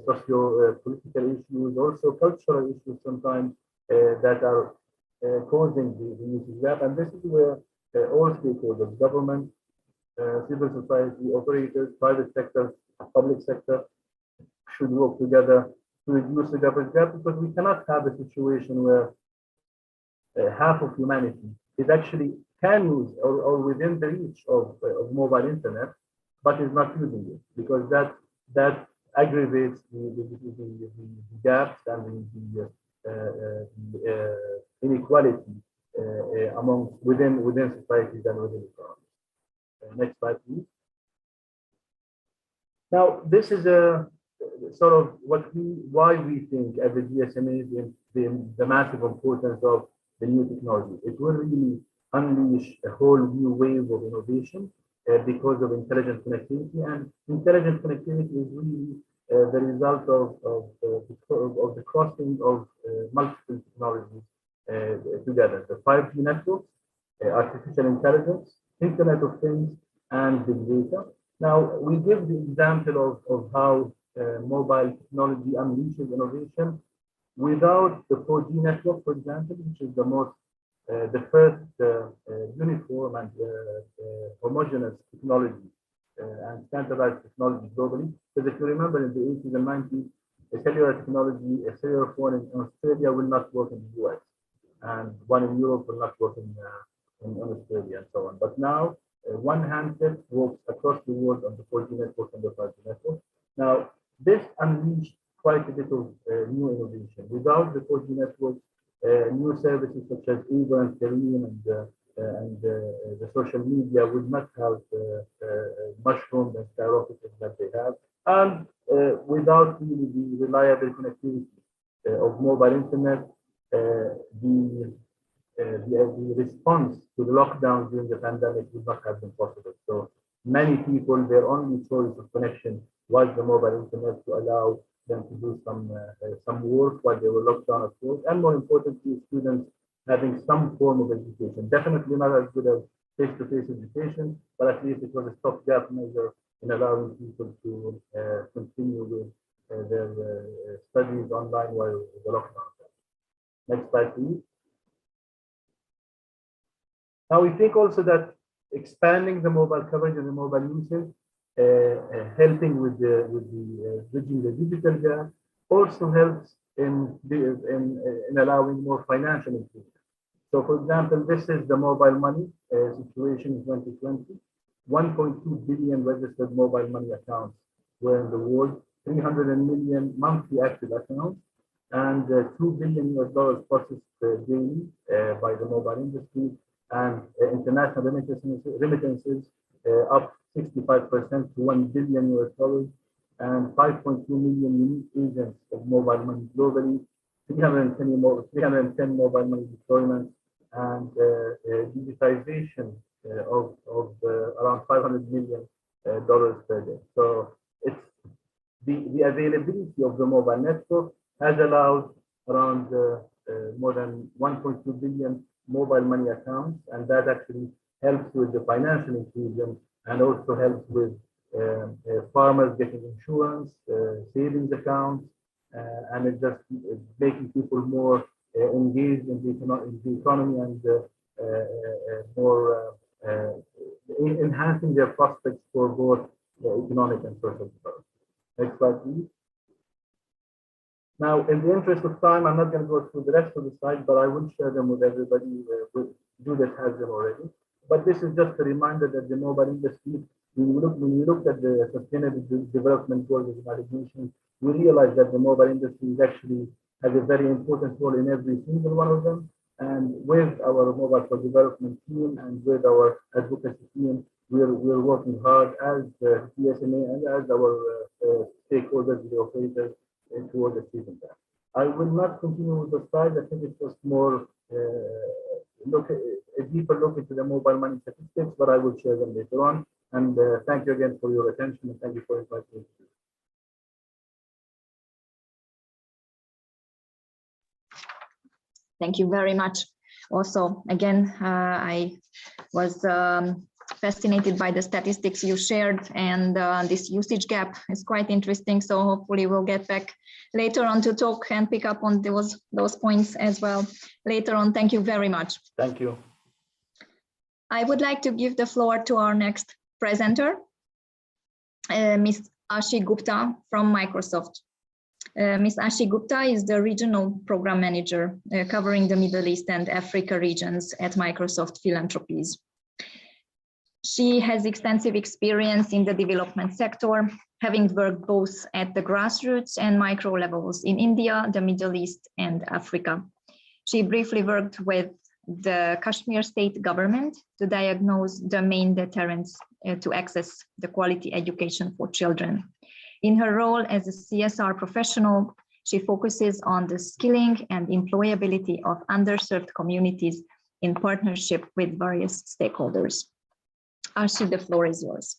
socio-political issues, also cultural issues sometimes that are causing the usage gap. And this is where all stakeholders, government, civil society, operators, private sector, public sector, should work together to reduce the coverage gap, because we cannot have a situation where half of humanity is actually can use or within the reach of mobile internet, but is not using it, because that aggravates the gaps and the inequality within societies and within economies. Next slide, please. Now, this is a sort of why we think at the GSMA the massive importance of the new technology. It will really unleash a whole new wave of innovation because of intelligent connectivity, and intelligent connectivity is really the result of the crossing of multiple technologies together: the 5G networks, artificial intelligence, Internet of Things, and big data. Now, we give the example of how mobile technology unleashes innovation without the 4G network, for example, which is the first uniform and homogeneous technology and standardized technology globally. Because if you remember, in the 80s and 90s, a cellular technology, a cellular phone in Australia will not work in the US, and one in Europe will not work in Australia, and so on. But now, one handset works across the world on the 4G network and the 5G network. Now, this unleashed quite a bit of new innovation. Without the 4G network, new services such as Uber and Careem and the social media would not have mushroomed and skyrocketed that they have. And without really the reliable connectivity of mobile internet, the response to the lockdown during the pandemic would not have been possible. So many people, their only choice of connection was the mobile internet to allow them to do some work while they were locked down at work, and more importantly, students having some form of education. Definitely not as good as face-to-face education, but at least it was a stopgap measure in allowing people to continue with their studies online while the lockdown. Next slide, please. Now, we think also that expanding the mobile coverage and the mobile usage, helping with bridging the digital gap, also helps in allowing more financial inclusion. So, for example, this is the mobile money situation in 2020. 1.2 billion registered mobile money accounts were in the world, 300 million monthly active accounts, and $2 billion processed daily by the mobile industry, and international remittances up 65% to $1 billion, and 5.2 million unique agents of mobile money globally, 310 mobile money deployments, and digitization of around $500 million per day. So it's the availability of the mobile network has allowed around more than 1.2 billion mobile money accounts, and that actually helps with the financial inclusion and also helps with farmers getting insurance, savings accounts, and it just making people more engaged in the economy and more enhancing their prospects for both economic and social development. Next slide, please. Now, in the interest of time, I'm not going to go through the rest of the slides, but I will share them with everybody. Judith has them already. But this is just a reminder that the mobile industry, when we looked at the Sustainable Development Goals of the United Nations, we realized that the mobile industry actually has a very important role in every single one of them. And with our Mobile for Development team and with our advocacy team, we're working hard as the PSMA and as our stakeholders, the operators, towards achieving that. I will not continue with the slide. I think it's just more a deeper look into the mobile money statistics, but I will share them later on. And thank you again for your attention, and thank you for inviting me. Thank you very much. Also, again, I was fascinated by the statistics you shared, and this usage gap is quite interesting. So hopefully we'll get back later on to talk and pick up on those points as well later on. Thank you very much. Thank you. I would like to give the floor to our next presenter, Ms. Ashi Gupta from Microsoft. Ms. Ashi Gupta is the Regional Program Manager covering the Middle East and Africa regions at Microsoft Philanthropies. She has extensive experience in the development sector, having worked both at the grassroots and micro levels in India, the Middle East, and Africa. She briefly worked with the Kashmir state government to diagnose the main deterrents to access the quality education for children. In her role as a CSR professional, she focuses on the skilling and employability of underserved communities in partnership with various stakeholders. Ashi, the floor is yours.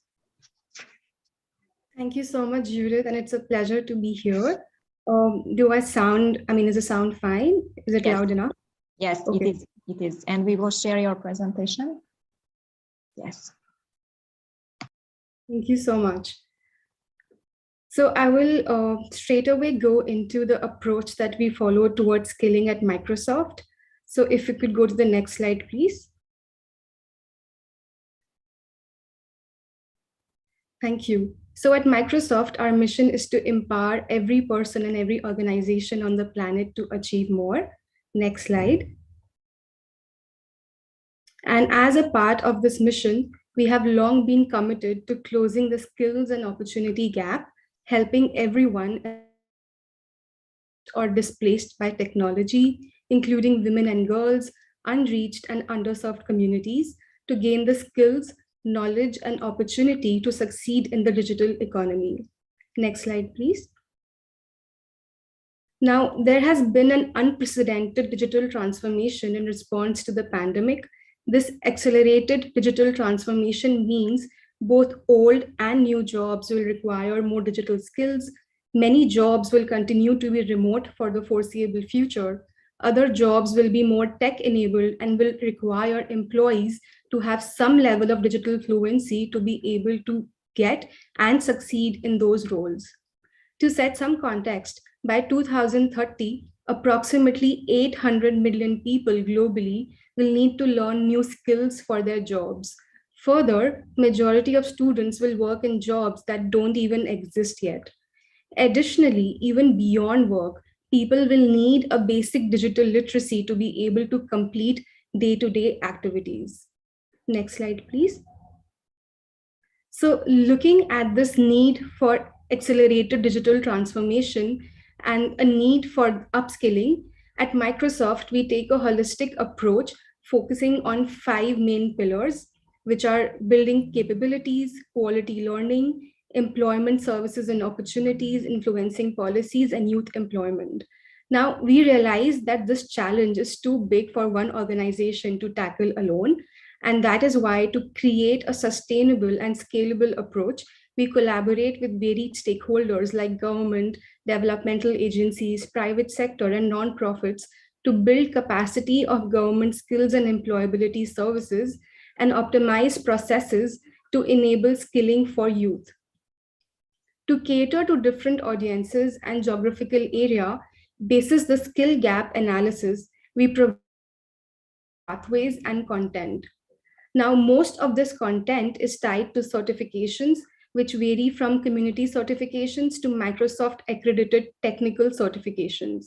Thank you so much, Judith, and it's a pleasure to be here. Do I sound, is the sound fine? Is it loud enough? Yes, okay. It is. And we will share your presentation. Yes. Thank you so much. So I will straight away go into the approach that we follow towards skilling at Microsoft. So if you could go to the next slide, please. Thank you. So at Microsoft, our mission is to empower every person and every organization on the planet to achieve more. Next slide. And as a part of this mission, we have long been committed to closing the skills and opportunity gap, helping everyone or displaced by technology, including women and girls, unreached and underserved communities, to gain the skills, knowledge, and opportunity to succeed in the digital economy. Next slide, please. Now, there has been an unprecedented digital transformation in response to the pandemic. This accelerated digital transformation means both old and new jobs will require more digital skills. Many jobs will continue to be remote for the foreseeable future. Other jobs will be more tech-enabled and will require employees to have some level of digital fluency to be able to get and succeed in those roles. To set some context, by 2030, approximately 800 million people globally will need to learn new skills for their jobs. Further, majority of students will work in jobs that don't even exist yet. Additionally, even beyond work, people will need a basic digital literacy to be able to complete day-to-day activities. Next slide, please. So looking at this need for accelerated digital transformation, and a need for upskilling, at Microsoft, we take a holistic approach focusing on 5 main pillars, which are building capabilities, quality learning, employment services and opportunities, influencing policies, and youth employment. Now, we realize that this challenge is too big for one organization to tackle alone. And that is why, to create a sustainable and scalable approach, we collaborate with varied stakeholders like government, developmental agencies, private sector, and nonprofits to build capacity of government skills and employability services and optimize processes to enable skilling for youth. To cater to different audiences and geographical area, basis the skill gap analysis, we provide pathways and content. Now, most of this content is tied to certifications, which vary from community certifications to Microsoft accredited technical certifications.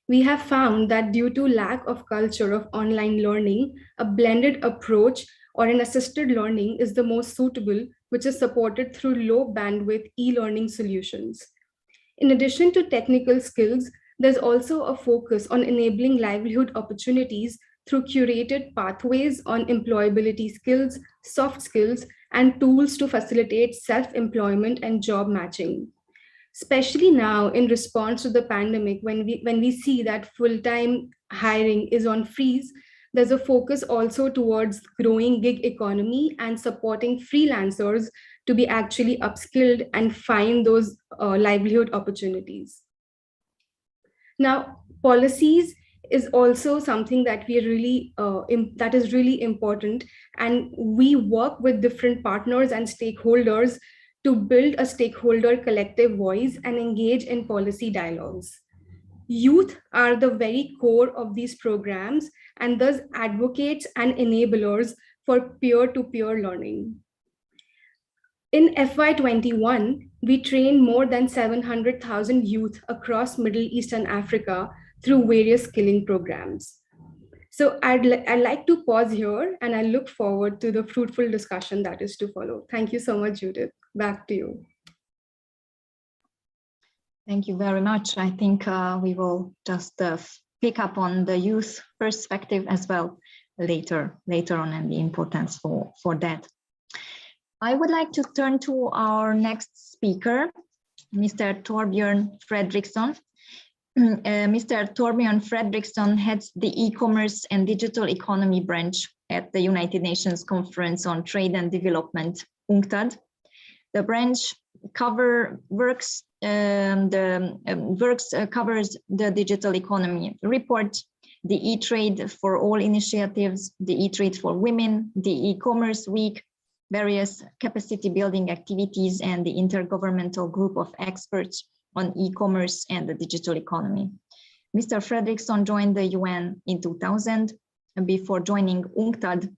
We have found that due to lack of culture of online learning, a blended approach or an assisted learning is the most suitable, which is supported through low bandwidth e-learning solutions. In addition to technical skills, there's also a focus on enabling livelihood opportunities through curated pathways on employability skills, soft skills, and tools to facilitate self-employment and job matching. Especially now in response to the pandemic, when we see that full-time hiring is on freeze, there's a focus also towards growing gig economy and supporting freelancers to be actually upskilled and find those livelihood opportunities. Now, policies is also something that we really that is really important, and we work with different partners and stakeholders to build a stakeholder collective voice and engage in policy dialogues. Youth are the very core of these programs and thus advocates and enablers for peer-to-peer learning. In FY21, we trained more than 700,000 youth across Middle East and Africa through various skilling programs. So I'd like to pause here, and I look forward to the fruitful discussion that is to follow. Thank you so much, Judith. Back to you. Thank you very much. I think we will just pick up on the youth perspective as well later on, and the importance for that. I would like to turn to our next speaker, Mr. Torbjörn Fredriksson. Mr. Torbjörn Fredriksson heads the e-commerce and digital economy branch at the United Conference on Trade and Development, UNCTAD. The branch covers the digital economy report, the e-trade for all initiatives, the e-trade for women, the e-commerce week, various capacity building activities, and the intergovernmental group of experts on e-commerce and the digital economy. Mr. Fredriksson joined the UN in 2000, and before joining UNCTAD,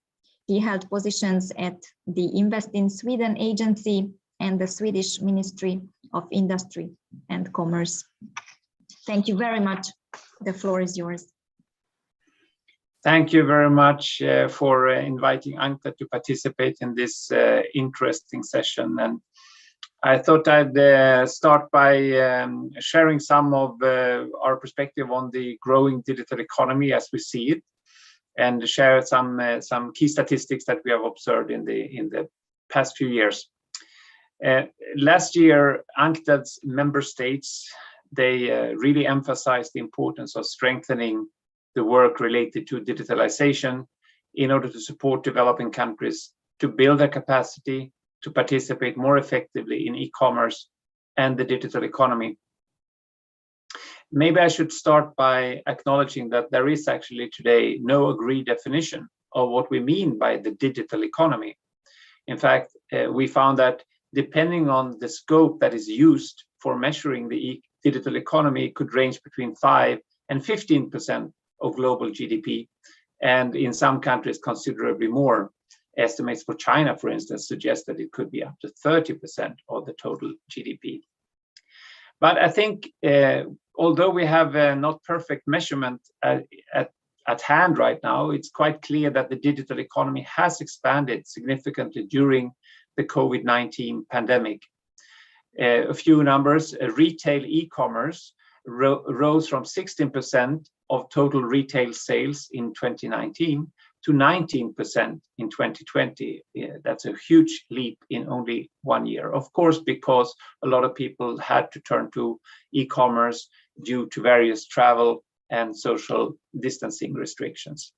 he held positions at the Invest in Sweden agency and the Swedish Ministry of Industry and Commerce. Thank you very much. The floor is yours. Thank you very much for inviting UNCTAD to participate in this interesting session. And I thought I'd start by sharing some of our perspective on the growing digital economy as we see it, and share some key statistics that we have observed in the past few years. Last year, UNCTAD's member states, they really emphasized the importance of strengthening the work related to digitalization in order to support developing countries to build their capacity to participate more effectively in e-commerce and the digital economy. Maybe I should start by acknowledging that there is actually today no agreed definition of what we mean by the digital economy. In fact, we found that depending on the scope that is used for measuring the digital economy, could range between 5 and 15% of global GDP, and in some countries considerably more. Estimates for China, for instance, suggest that it could be up to 30% of the total GDP. But I think, although we have not perfect measurement at hand right now, it's quite clear that the digital economy has expanded significantly during the COVID-19 pandemic. A few numbers: retail e-commerce rose from 16% of total retail sales in 2019 to 19% in 2020. That's a huge leap in only 1 year. Of course, because a lot of people had to turn to e-commerce due to various travel and social distancing restrictions.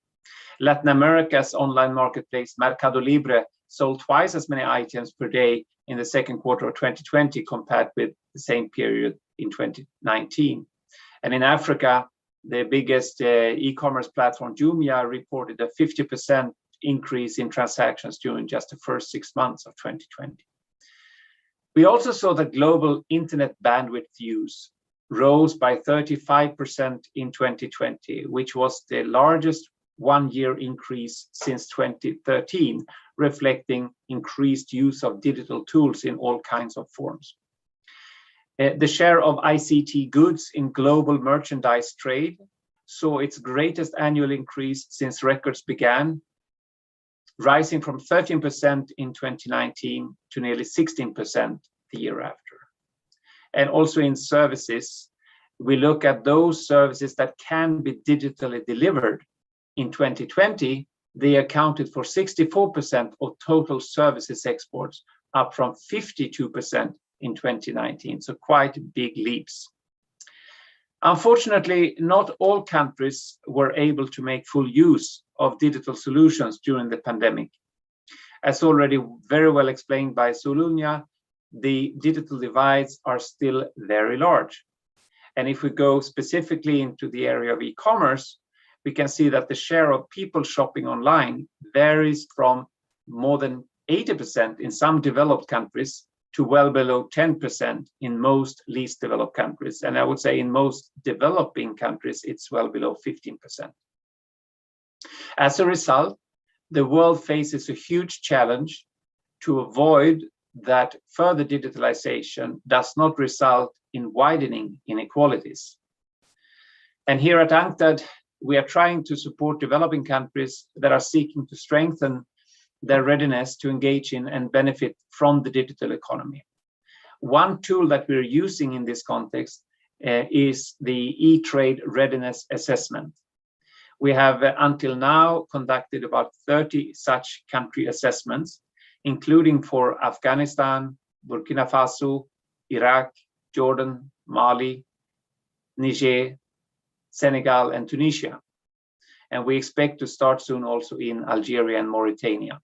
Latin America's online marketplace Mercado Libre sold twice as many items per day in the second quarter of 2020 compared with the same period in 2019. And in Africa, the biggest e-commerce platform Jumia reported a 50% increase in transactions during just the first 6 months of 2020. We also saw that global internet bandwidth use rose by 35% in 2020, which was the largest one-year increase since 2013, reflecting increased use of digital tools in all kinds of forms. The share of ICT goods in global merchandise trade saw its greatest annual increase since records began, rising from 13% in 2019 to nearly 16% the year after. And also in services, we look at those services that can be digitally delivered. In 2020, they accounted for 64% of total services exports, up from 52% in 2019, so quite big leaps. Unfortunately, not all countries were able to make full use of digital solutions during the pandemic. As already very well explained by Solunia, the digital divides are still very large. And if we go specifically into the area of e-commerce, we can see that the share of people shopping online varies from more than 80% in some developed countries to well below 10% in most least developed countries. And I would say in most developing countries, it's well below 15%. As a result, the world faces a huge challenge to avoid that further digitalization does not result in widening inequalities. And here at UNCTAD, we are trying to support developing countries that are seeking to strengthen their readiness to engage in and benefit from the digital economy. One tool that we're using in this context is the e-trade readiness assessment. We have until now conducted about 30 such country assessments, including for Afghanistan, Burkina Faso, Iraq, Jordan, Mali, Niger, Senegal, and Tunisia. And we expect to start soon also in Algeria and Mauritania.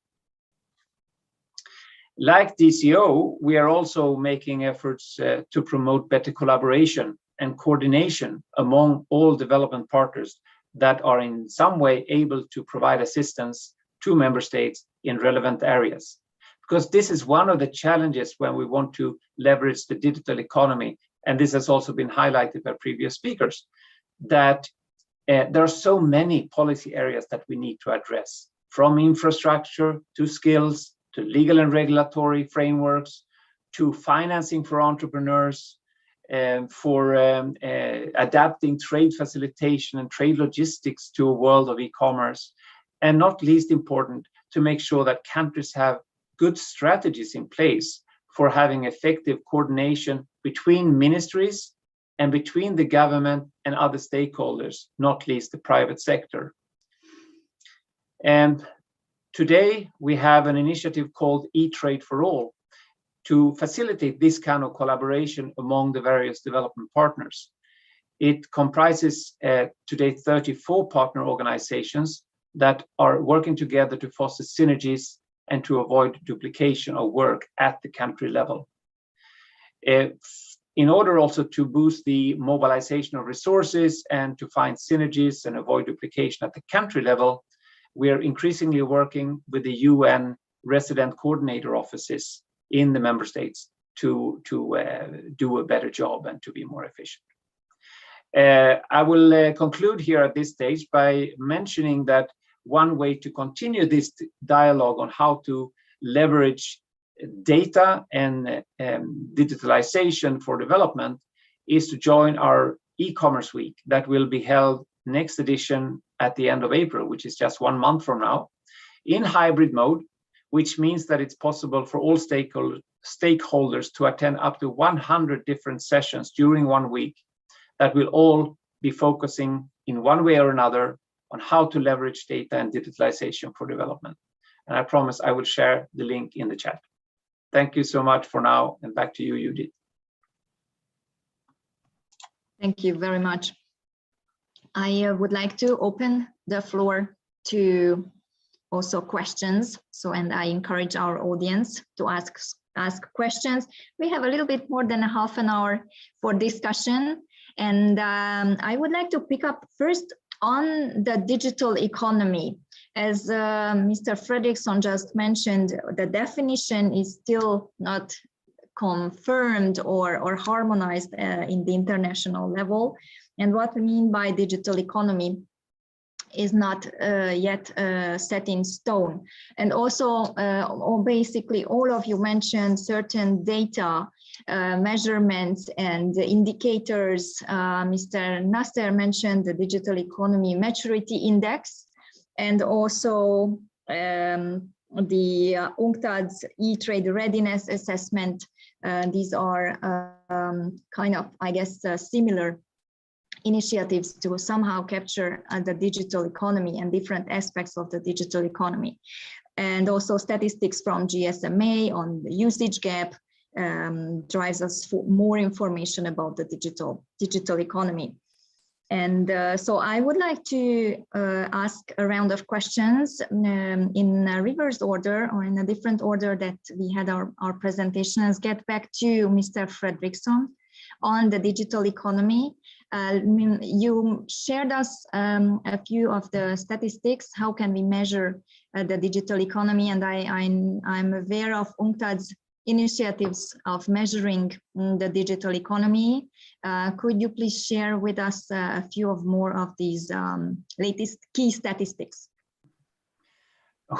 Like DCO, we are also making efforts to promote better collaboration and coordination among all development partners that are in some way able to provide assistance to member states in relevant areas. Because this is one of the challenges when we want to leverage the digital economy, and this has also been highlighted by previous speakers, that there are so many policy areas that we need to address, from infrastructure to skills, to legal and regulatory frameworks, to financing for entrepreneurs, for adapting trade facilitation and trade logistics to a world of e-commerce, and not least important, to make sure that countries have good strategies in place for having effective coordination between ministries and between the government and other stakeholders, not least the private sector. And today we have an initiative called E-Trade for All to facilitate this kind of collaboration among the various development partners. It comprises today 34 partner organizations that are working together to foster synergies and to avoid duplication of work at the country level. In order also to boost the mobilization of resources and to find synergies and avoid duplication at the country level, we are increasingly working with the UN resident coordinator offices in the member states to do a better job and to be more efficient. I will conclude here at this stage by mentioning that one way to continue this dialogue on how to leverage data and digitalization for development is to join our e-commerce week that will be held next edition at the end of April, which is just 1 month from now, in hybrid mode, which means that it's possible for all stakeholders to attend up to 100 different sessions during 1 week that will all be focusing in one way or another on how to leverage data and digitalization for development. And I promise I will share the link in the chat. Thank you so much for now, and back to you, Judith. Thank you very much. I would like to open the floor to also questions. And I encourage our audience to ask questions. We have a little bit more than a half an hour for discussion. And I would like to pick up first on the digital economy. As Mr. Fredriksson just mentioned, the definition is still not confirmed or harmonized in the international level. And what we mean by digital economy is not yet set in stone. And also, basically, all of you mentioned certain data, measurements and indicators. Mr. Nasser mentioned the Digital Economy Maturity Index, and also the UNCTAD's e-trade readiness assessment. These are kind of, I guess, similar initiatives to somehow capture the digital economy and different aspects of the digital economy. And also statistics from GSMA on the usage gap drives us for more information about the digital economy. And so I would like to ask a round of questions in a reverse order or in a different order that we had our presentations. Get back to Mr. Fredriksson on the digital economy. You shared us a few of the statistics. How can we measure the digital economy? And I'm aware of UNCTAD's initiatives of measuring the digital economy. Could you please share with us a few more of these latest key statistics?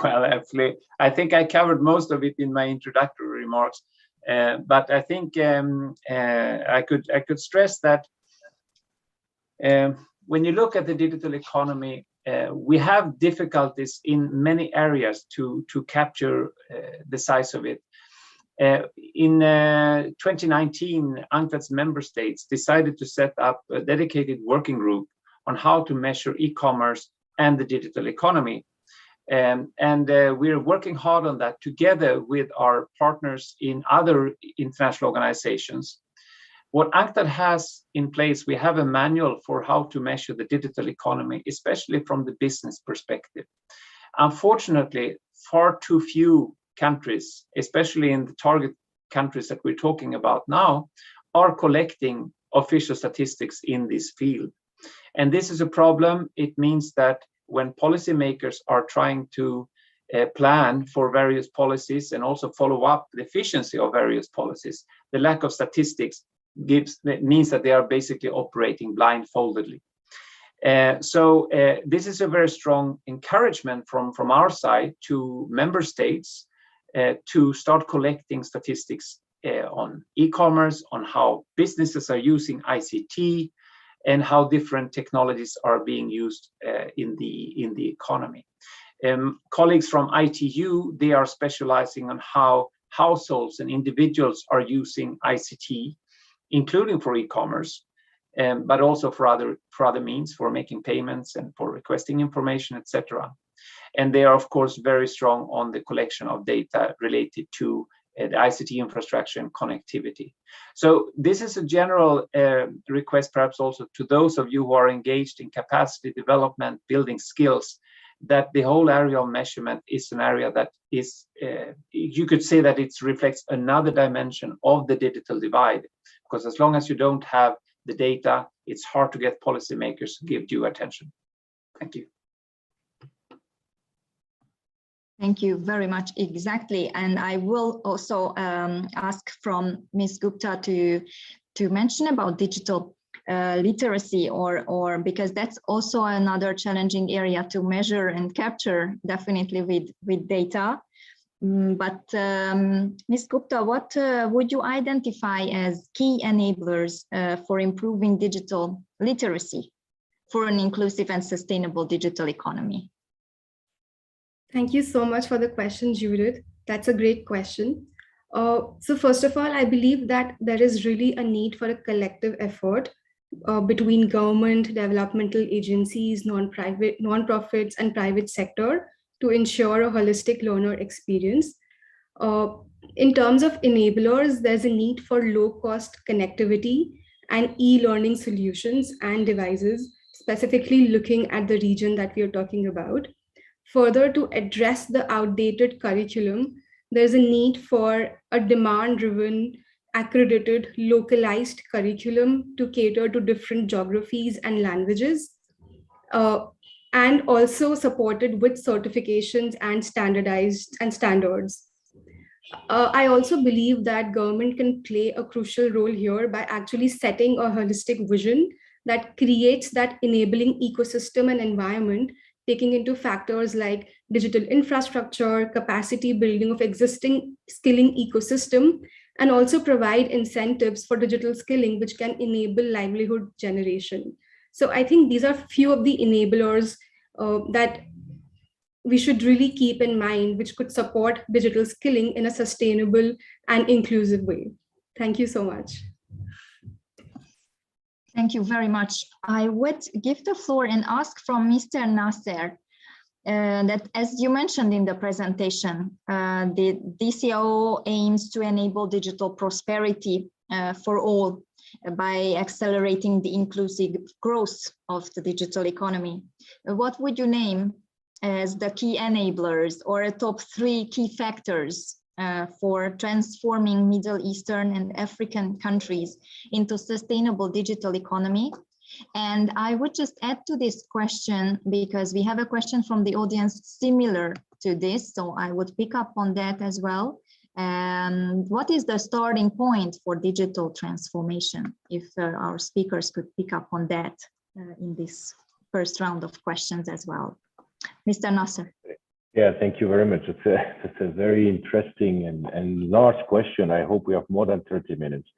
Well, actually, I think I covered most of it in my introductory remarks, but I think I could stress that when you look at the digital economy, we have difficulties in many areas to capture the size of it. In 2019, UNCTAD's member states decided to set up a dedicated working group on how to measure e-commerce and the digital economy. And we're working hard on that together with our partners in other international organizations. What UNCTAD has in place, we have a manual for how to measure the digital economy, especially from the business perspective. Unfortunately, far too few countries, especially in the target countries that we're talking about now, are collecting official statistics in this field. And this is a problem. It means that when policymakers are trying to plan for various policies and also follow up the efficiency of various policies, the lack of statistics means that they are basically operating blindfoldedly. So this is a very strong encouragement from our side to member states to start collecting statistics on e-commerce, on how businesses are using ICT, and how different technologies are being used in the economy. Colleagues from ITU, they are specializing on how households and individuals are using ICT, including for e-commerce, but also for other means, for making payments and for requesting information, etc. And they are, of course, very strong on the collection of data related to the ICT infrastructure and connectivity. So this is a general request, perhaps also to those of you who are engaged in capacity development, building skills, that the whole area of measurement is an area that is, you could say that it reflects another dimension of the digital divide, because as long as you don't have the data, it's hard to get policymakers to give due attention. Thank you. Thank you very much. Exactly. And I will also ask from Ms. Gupta to mention about digital literacy, or because that's also another challenging area to measure and capture, definitely with data. But Ms. Gupta, what would you identify as key enablers for improving digital literacy for an inclusive and sustainable digital economy? Thank you so much for the question, Judith. That's a great question. So first of all, I believe that there is really a need for a collective effort between government, developmental agencies, non-profits, and private sector to ensure a holistic learner experience. In terms of enablers, there's a need for low-cost connectivity and e-learning solutions and devices, specifically looking at the region that we are talking about. Further, to address the outdated curriculum, there's a need for a demand-driven, accredited, localized curriculum to cater to different geographies and languages, and also supported with certifications and standards. I also believe that government can play a crucial role here by actually setting a holistic vision that creates that enabling ecosystem and environment, taking into factors like digital infrastructure, capacity building of existing skilling ecosystem, and also provide incentives for digital skilling, which can enable livelihood generation. So I think these are few of the enablers that we should really keep in mind, which could support digital skilling in a sustainable and inclusive way. Thank you so much. Thank you very much. I would give the floor and ask from Mr. Nasser that, as you mentioned in the presentation, the DCO aims to enable digital prosperity for all by accelerating the inclusive growth of the digital economy. What would you name as the key enablers or a top 3 key factors for transforming Middle Eastern and African countries into sustainable digital economy? And I would just add to this question, because we have a question from the audience similar to this, so I would pick up on that as well. What is the starting point for digital transformation? If our speakers could pick up on that in this first round of questions as well. Mr. Nasser. Yeah, thank you very much. It's a very interesting and large question. I hope we have more than 30 minutes.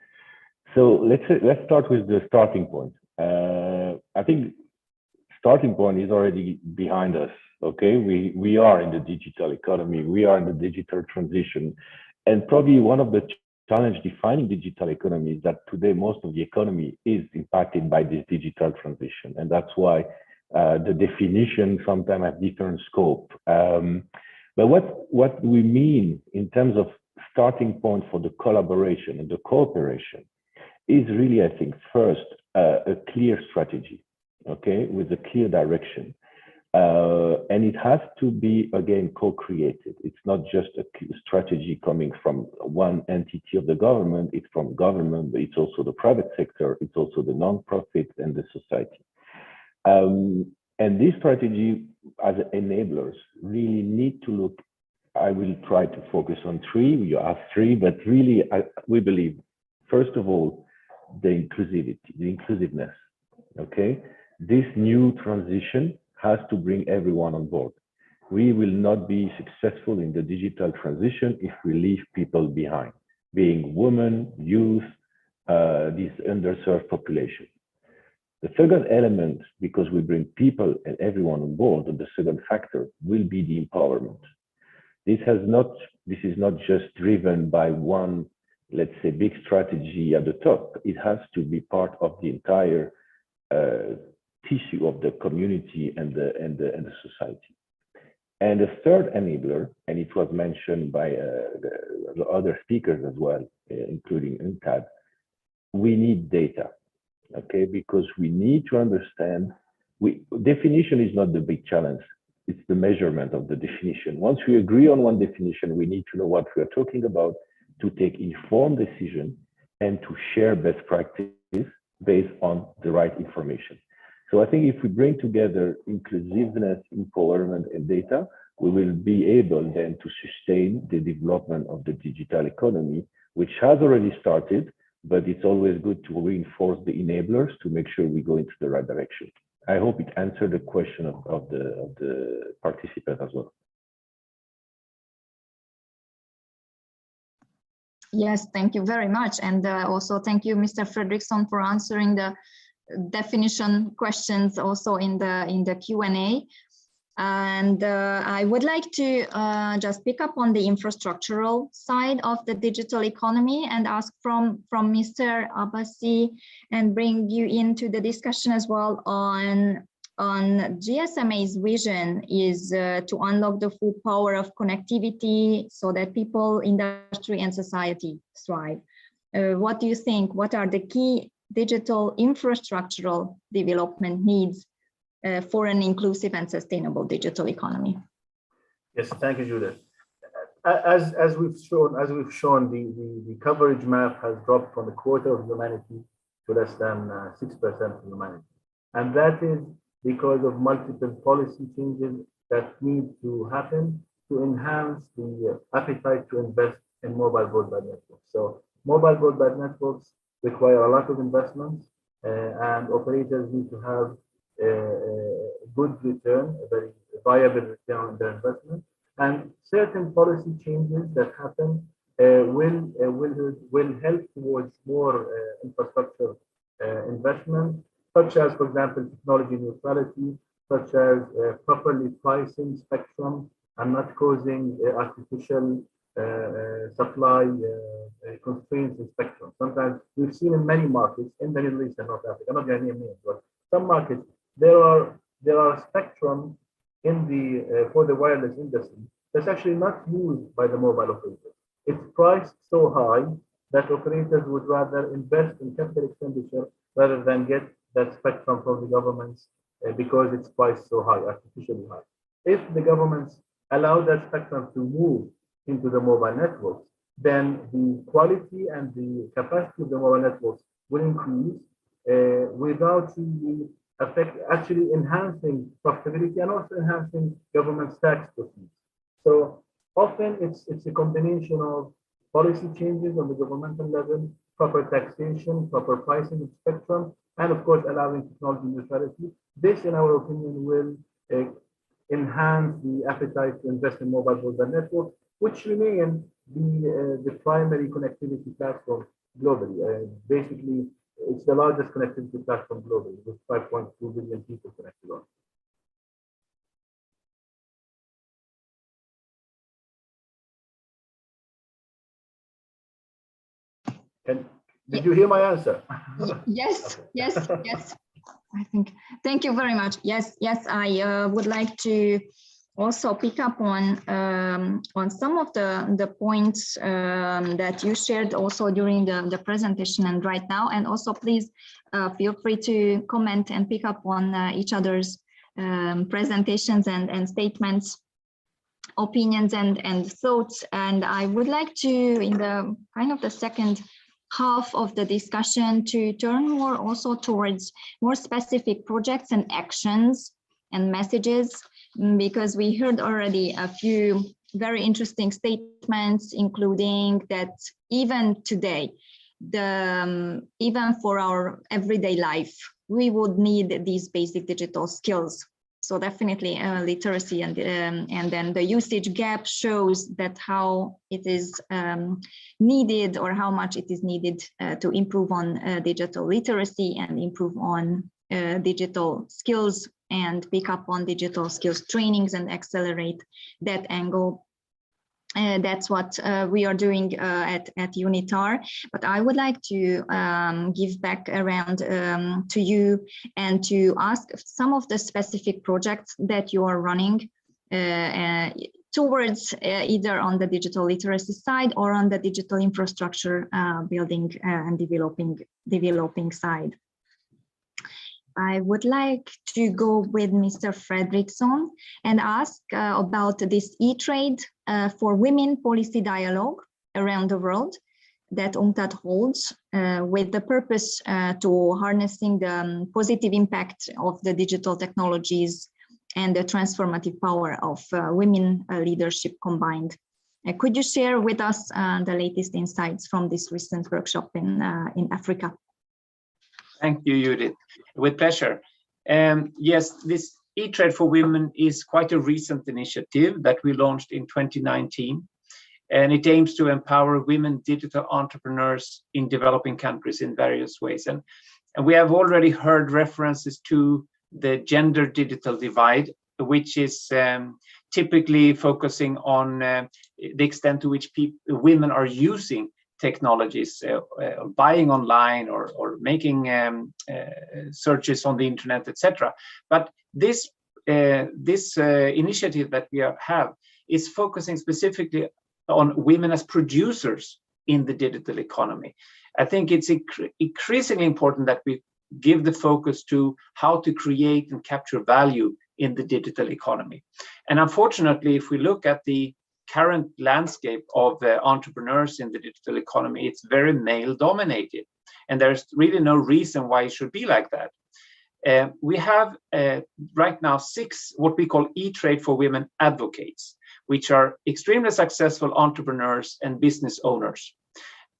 So let's start with the starting point. I think starting point is already behind us. Okay, we are in the digital economy. We are in the digital transition, and probably one of the challenge defining digital economy is that today most of the economy is impacted by this digital transition, and that's why the definition sometimes have different scope. But what we mean in terms of starting point for the collaboration and the cooperation is really, I think, first a clear strategy, okay, with a clear direction. And it has to be, again, co-created. It's not just a strategy coming from one entity of the government, it's from government, but it's also the private sector, it's also the non-profit and the society. And this strategy as enablers really need to look, I will try to focus on 3, you asked 3, but really we believe, first of all, the inclusivity, the inclusiveness, okay? This new transition has to bring everyone on board. We will not be successful in the digital transition if we leave people behind, being women, youth, this underserved population. The second element, because we bring people and everyone on board, and the second factor will be the empowerment. This is not just driven by one, let's say, big strategy at the top. It has to be part of the entire tissue of the community and the society. And the third enabler, and it was mentioned by the other speakers as well, including UNTAD, we need data, okay? Because we need to understand, definition is not the big challenge, it's the measurement of the definition. Once we agree on one definition, we need to know what we are talking about to take informed decision and to share best practices based on the right information. So I think if we bring together inclusiveness, empowerment, and data, we will be able then to sustain the development of the digital economy, which has already started, but it's always good to reinforce the enablers to make sure we go into the right direction. I hope it answered the question of the participant as well. Yes, thank you very much. And also thank you, Mr. Fredriksson, for answering the definition questions also in the Q&A. And I would like to just pick up on the infrastructural side of the digital economy and ask from Mr. Abbasi and bring you into the discussion as well on GSMA's vision is to unlock the full power of connectivity so that people, industry, and society thrive. What do you think? What are the key digital infrastructural development needs for an inclusive and sustainable digital economy? Yes, thank you, Judith. As we've shown, the coverage map has dropped from a quarter of humanity to less than 6% of humanity, and that is because of multiple policy changes that need to happen to enhance the appetite to invest in mobile broadband networks. So mobile broadband networks require a lot of investments, and operators need to have a good return, a very viable return on their investment. And certain policy changes that happen will help towards more infrastructure investment, such as, for example, technology neutrality, such as properly pricing spectrum and not causing artificial supply constraints in spectrum. Sometimes we've seen in many markets in the Middle East and North Africa, I'm not going to name names, but some markets, there are spectrum in the for the wireless industry that's actually not used by the mobile operators. It's priced so high that operators would rather invest in capital expenditure rather than get that spectrum from the governments because it's priced so high, artificially high. If the governments allow that spectrum to move into the mobile networks, then the quality and the capacity of the mobile networks will increase without really actually enhancing profitability and also enhancing government tax proceeds. So often it's a combination of policy changes on the governmental level, proper taxation, proper pricing of spectrum, and of course allowing technology neutrality. This, in our opinion, will enhance the appetite to invest in mobile broadband networks, which remain the primary connectivity platform globally. Basically, it's the largest connectivity platform globally, with 5.2 billion people connected on. Did you hear my answer? Yes, yes, yes. I think. Thank you very much. Yes, yes. I would like to also pick up on some of the points that you shared also during the presentation and right now, and also please feel free to comment and pick up on each other's presentations and statements, opinions and thoughts. And I would like to, in the kind of the second half of the discussion, to turn more also towards more specific projects and actions and messages, because we heard already a few very interesting statements, including that even today, even for our everyday life, we would need these basic digital skills. So definitely literacy and then the usage gap shows that how it is needed, or how much it is needed to improve on digital literacy and improve on digital skills and pick up on digital skills trainings and accelerate that angle. That's what we are doing at UNITAR. But I would like to give back around to you and to ask some of the specific projects that you are running towards either on the digital literacy side or on the digital infrastructure building and developing side. I would like to go with Mr. Fredriksson and ask about this e-trade for women policy dialogue around the world that UNCTAD holds with the purpose to harnessing the positive impact of the digital technologies and the transformative power of women leadership combined. Could you share with us the latest insights from this recent workshop in Africa? Thank you, Judith. With pleasure. Yes, this e-trade for women is quite a recent initiative that we launched in 2019, and it aims to empower women digital entrepreneurs in developing countries in various ways. And we have already heard references to the gender digital divide which is typically focusing on the extent to which women are using technologies, buying online or making searches on the internet, etc. But this initiative that we have is focusing specifically on women as producers in the digital economy. I think it's increasingly important that we give the focus to how to create and capture value in the digital economy. And unfortunately, if we look at the current landscape of entrepreneurs in the digital economy, it's very male dominated. And there's really no reason why it should be like that. We have right now 6 what we call e-trade for women advocates, which are extremely successful entrepreneurs and business owners.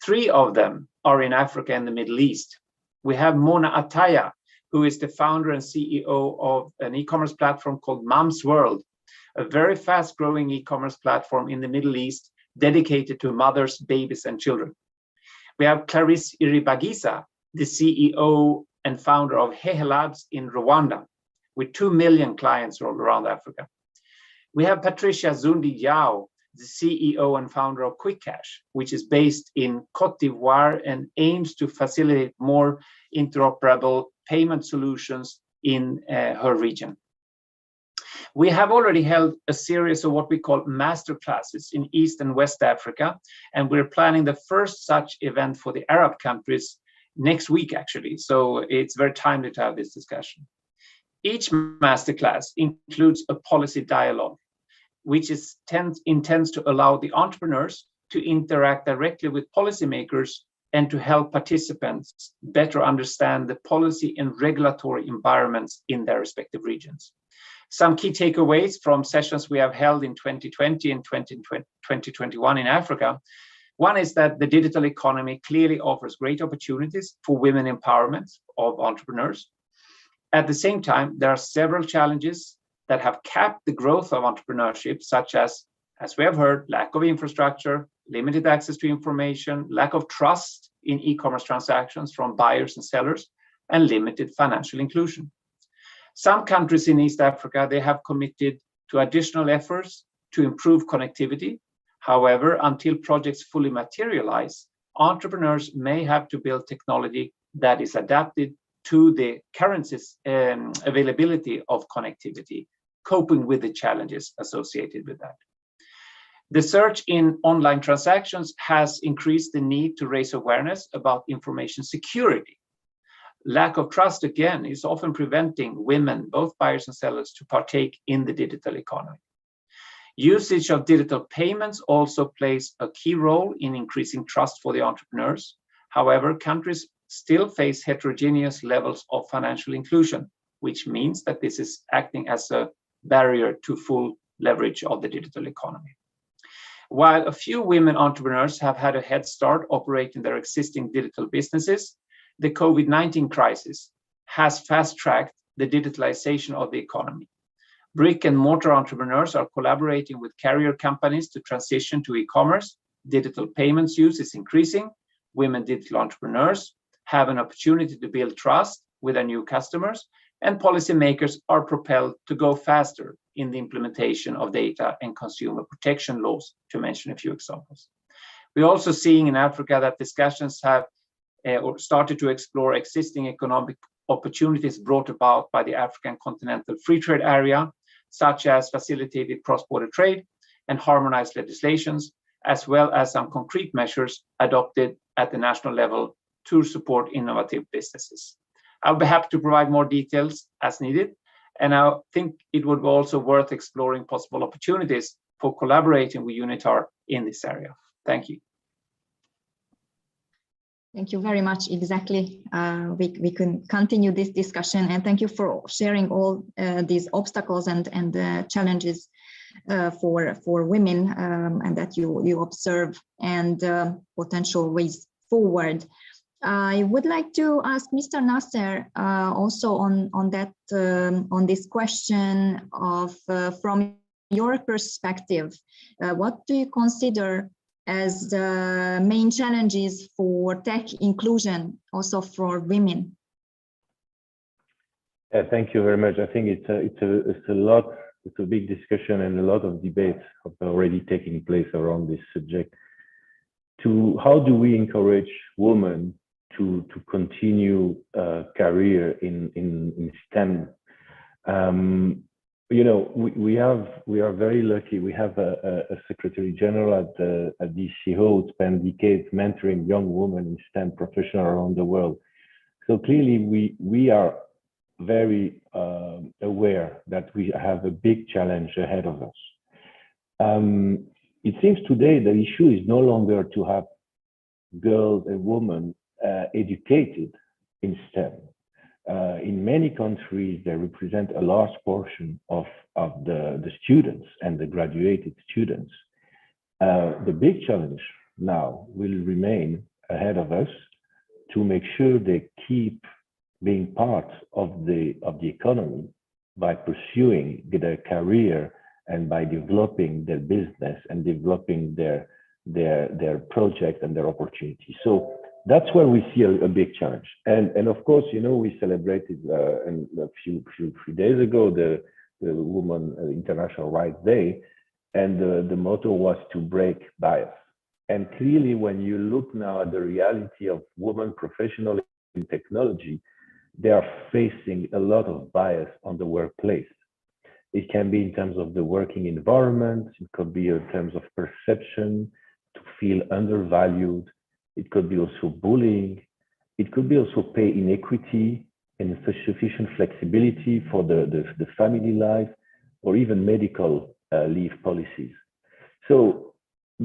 3 of them are in Africa and the Middle East. We have Mona Ataya, who is the founder and CEO of an e-commerce platform called Mom's World, a very fast-growing e-commerce platform in the Middle East dedicated to mothers, babies, and children. We have Clarisse Iribagiza, the CEO and founder of Hehe Labs in Rwanda, with 2 million clients all around Africa. We have Patricia Zundi Yao, the CEO and founder of QuickCash, which is based in Cote d'Ivoire and aims to facilitate more interoperable payment solutions in her region. We have already held a series of what we call master classes in East and West Africa, and we're planning the first such event for the Arab countries next week, actually. So it's very timely to have this discussion. Each masterclass includes a policy dialogue, which intends to allow the entrepreneurs to interact directly with policymakers and to help participants better understand the policy and regulatory environments in their respective regions. Some key takeaways from sessions we have held in 2020 and 2021 in Africa. One is that the digital economy clearly offers great opportunities for women empowerment of entrepreneurs. At the same time, there are several challenges that have capped the growth of entrepreneurship, such as we have heard, lack of infrastructure, limited access to information, lack of trust in e-commerce transactions from buyers and sellers, and limited financial inclusion. Some countries in East Africa, they have committed to additional efforts to improve connectivity. However, until projects fully materialize, entrepreneurs may have to build technology that is adapted to the current availability of connectivity, coping with the challenges associated with that. The surge in online transactions has increased the need to raise awareness about information security. Lack of trust, again, is often preventing women, both buyers and sellers, to partake in the digital economy. Usage of digital payments also plays a key role in increasing trust for the entrepreneurs. However, countries still face heterogeneous levels of financial inclusion, which means that this is acting as a barrier to full leverage of the digital economy. While a few women entrepreneurs have had a head start operating their existing digital businesses, the COVID-19 crisis has fast-tracked the digitalization of the economy. Brick and mortar entrepreneurs are collaborating with carrier companies to transition to e-commerce. Digital payments use is increasing. Women digital entrepreneurs have an opportunity to build trust with their new customers, and policymakers are propelled to go faster in the implementation of data and consumer protection laws, to mention a few examples. We're also seeing in Africa that discussions have started to explore existing economic opportunities brought about by the African Continental Free Trade Area, such as facilitated cross-border trade and harmonized legislations, as well as some concrete measures adopted at the national level to support innovative businesses. I'll be happy to provide more details as needed, and I think it would be also worth exploring possible opportunities for collaborating with UNITAR in this area. Thank you. Thank you very much. Exactly. We can continue this discussion, and thank you for sharing all these obstacles and challenges for women and that you observe, and potential ways forward. I would like to ask Mr. Nasser also on this question of from your perspective, what do you consider as the main challenges for tech inclusion, also for women? Thank you very much. I think it's a lot it's a big discussion and a lot of debates have already taken place around this subject. To how do we encourage women to continue a career in STEM? You know, we are very lucky. We have a Secretary General at DCO who spent decades mentoring young women in STEM professionals around the world. So clearly, we are very aware that we have a big challenge ahead of us. It seems today the issue is no longer to have girls and women educated in STEM. In many countries, they represent a large portion of the students and the graduated students. The big challenge now will remain ahead of us to make sure they keep being part of the economy by pursuing their career and by developing their business and developing their project and their opportunities. So that's where we see a big challenge. And of course, you know, we celebrated a few days ago the Women International Rights Day, and the motto was to break bias. And clearly, when you look now at the reality of women professionals in technology, they are facing a lot of bias on the workplace. It can be in terms of the working environment, it could be in terms of perception, to feel undervalued, it could be also bullying, it could be also pay inequity and insufficient flexibility for the family life, or even medical leave policies. So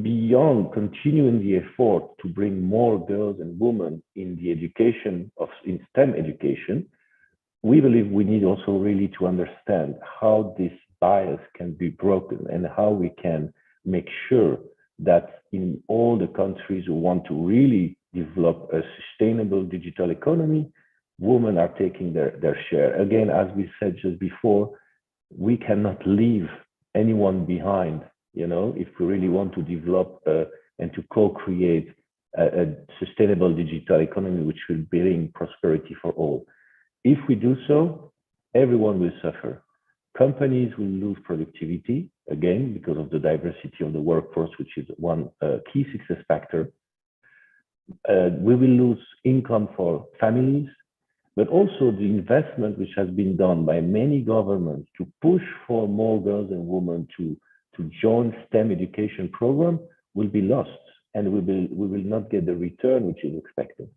beyond continuing the effort to bring more girls and women in the education in STEM education, we believe we need also really to understand how this bias can be broken and how we can make sure that in all the countries who want to really develop a sustainable digital economy, women are taking their share. Again, as we said just before, we cannot leave anyone behind, you know, if we really want to develop and to co-create a sustainable digital economy which will bring prosperity for all. If we do so, everyone will suffer. Companies will lose productivity, again, because of the diversity of the workforce, which is one key success factor. We will lose income for families, but also the investment which has been done by many governments to push for more girls and women to join STEM education program will be lost, and we will not get the return which is expected.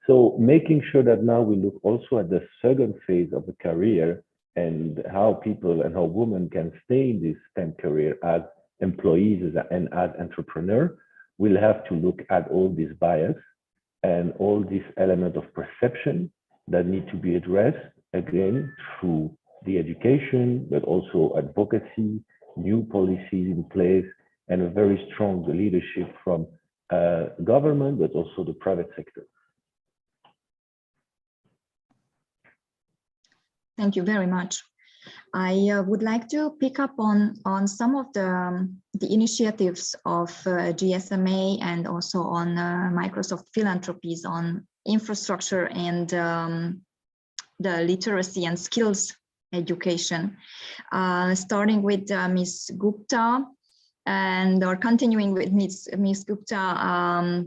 So making sure that now we look also at the second phase of the career and how people and how women can stay in this STEM career as employees and as entrepreneurs, we'll have to look at all this bias and all this element of perception that need to be addressed, again, through the education, but also advocacy, new policies in place, and a very strong leadership from government, but also the private sector. Thank you very much. I would like to pick up on some of the initiatives of GSMA and also on Microsoft philanthropies on infrastructure and the literacy and skills education. Starting with Ms. Gupta or continuing with Ms. Gupta,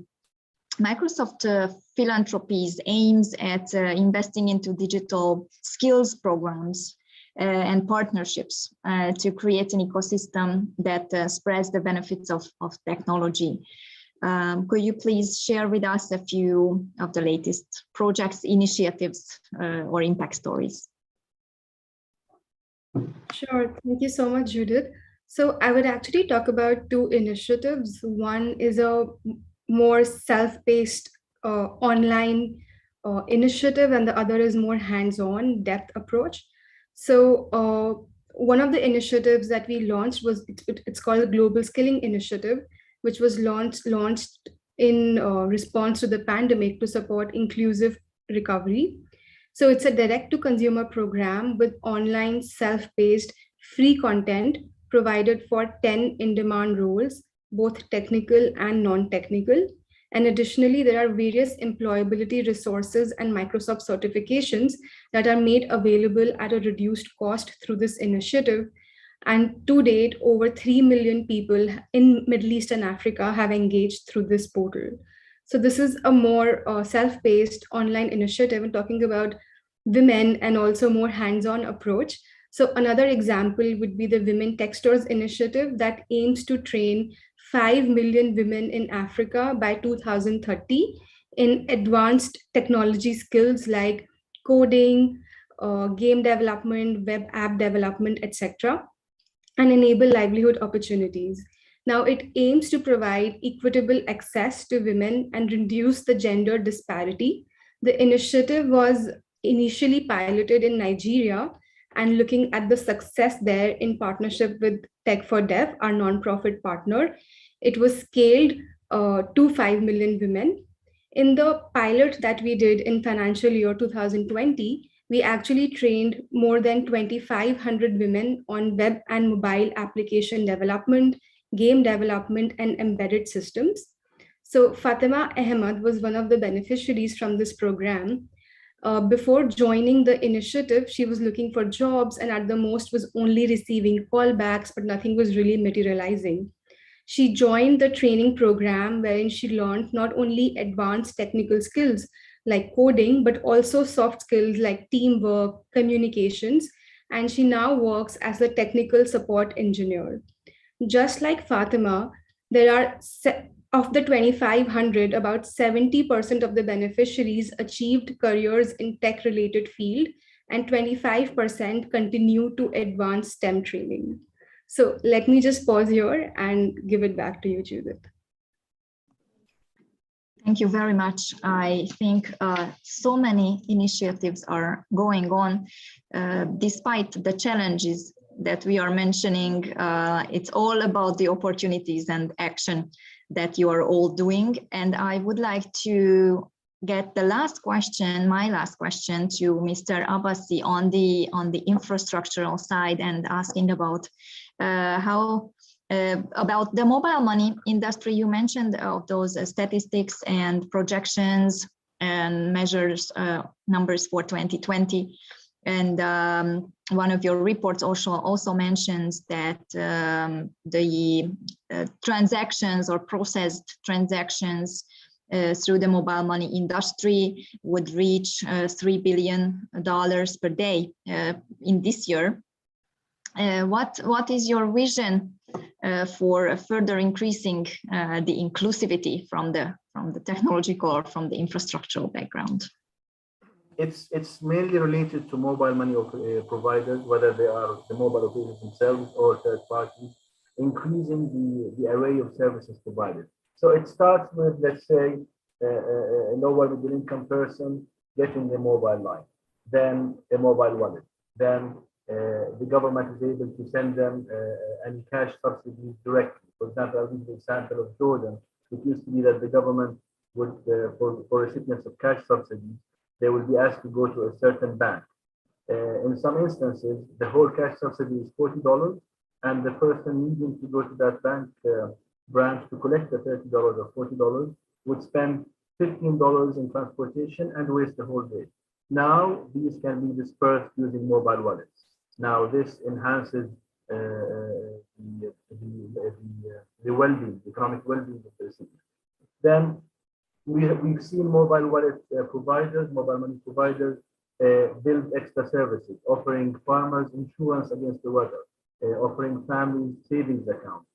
Microsoft philanthropies aims at investing into digital skills programs and partnerships to create an ecosystem that spreads the benefits of technology. Could you please share with us a few of the latest projects, initiatives, or impact stories? Sure, thank you so much, Judith. So I would actually talk about two initiatives. One is a more self-paced online initiative, and the other is more hands-on depth approach. So one of the initiatives that we launched was, it's called the Global Skilling Initiative, which was launched in response to the pandemic to support inclusive recovery. So it's a direct-to-consumer program with online self-paced free content provided for 10 in-demand roles, both technical and non-technical. And additionally, there are various employability resources and Microsoft certifications that are made available at a reduced cost through this initiative. And to date, over 3 million people in Middle East and Africa have engaged through this portal. So this is a more self-paced online initiative and talking about women and also more hands-on approach. So another example would be the Women Texters initiative that aims to train 5 million women in Africa by 2030 in advanced technology skills like coding, game development, web app development, etc., and enable livelihood opportunities. Now, it aims to provide equitable access to women and reduce the gender disparity. The initiative was initially piloted in Nigeria, and looking at the success there in partnership with Tech for Deaf, our nonprofit partner, it was scaled to 5 million women. In the pilot that we did in financial year 2020, we actually trained more than 2,500 women on web and mobile application development, game development, and embedded systems. So Fatima Ahmed was one of the beneficiaries from this program. Before joining the initiative, she was looking for jobs and at the most was only receiving callbacks, but nothing was really materializing. She joined the training program wherein she learned not only advanced technical skills like coding, but also soft skills like teamwork, communications, and she now works as a technical support engineer. Just like Fatima, there are of the 2,500, about 70% of the beneficiaries achieved careers in tech-related field, and 25% continue to advance STEM training. So let me just pause here and give it back to you, Judith. Thank you very much. I think so many initiatives are going on despite the challenges that we are mentioning. It's all about the opportunities and action that you are all doing. And I would like to get the last question, my last question, to Mr. Abbasi on the infrastructural side and asking about about the mobile money industry. You mentioned those statistics and projections and measures numbers for 2020. And one of your reports also mentions that the transactions or processed transactions through the mobile money industry would reach $3 billion per day in this year. What is your vision for further increasing the inclusivity from the technological or from the infrastructural background? It's mainly related to mobile money providers, whether they are the mobile operators themselves or third parties, increasing the array of services provided. So it starts with, let's say, a lower middle income person getting a mobile line, then a mobile wallet, then the government is able to send them any cash subsidies directly. For example, I'll give the example of Jordan. It used to be that the government would, for recipients of cash subsidies, they will be asked to go to a certain bank. In some instances, the whole cash subsidy is $40, and the person needing to go to that bank branch to collect the $30 or $40 would spend $15 in transportation and waste the whole day. Now, these can be dispersed using mobile wallets. Now, this enhances the well-being, the economic well-being of the recipient. Then we've seen mobile wallet providers, mobile money providers build extra services, offering farmers insurance against the weather, offering families savings accounts,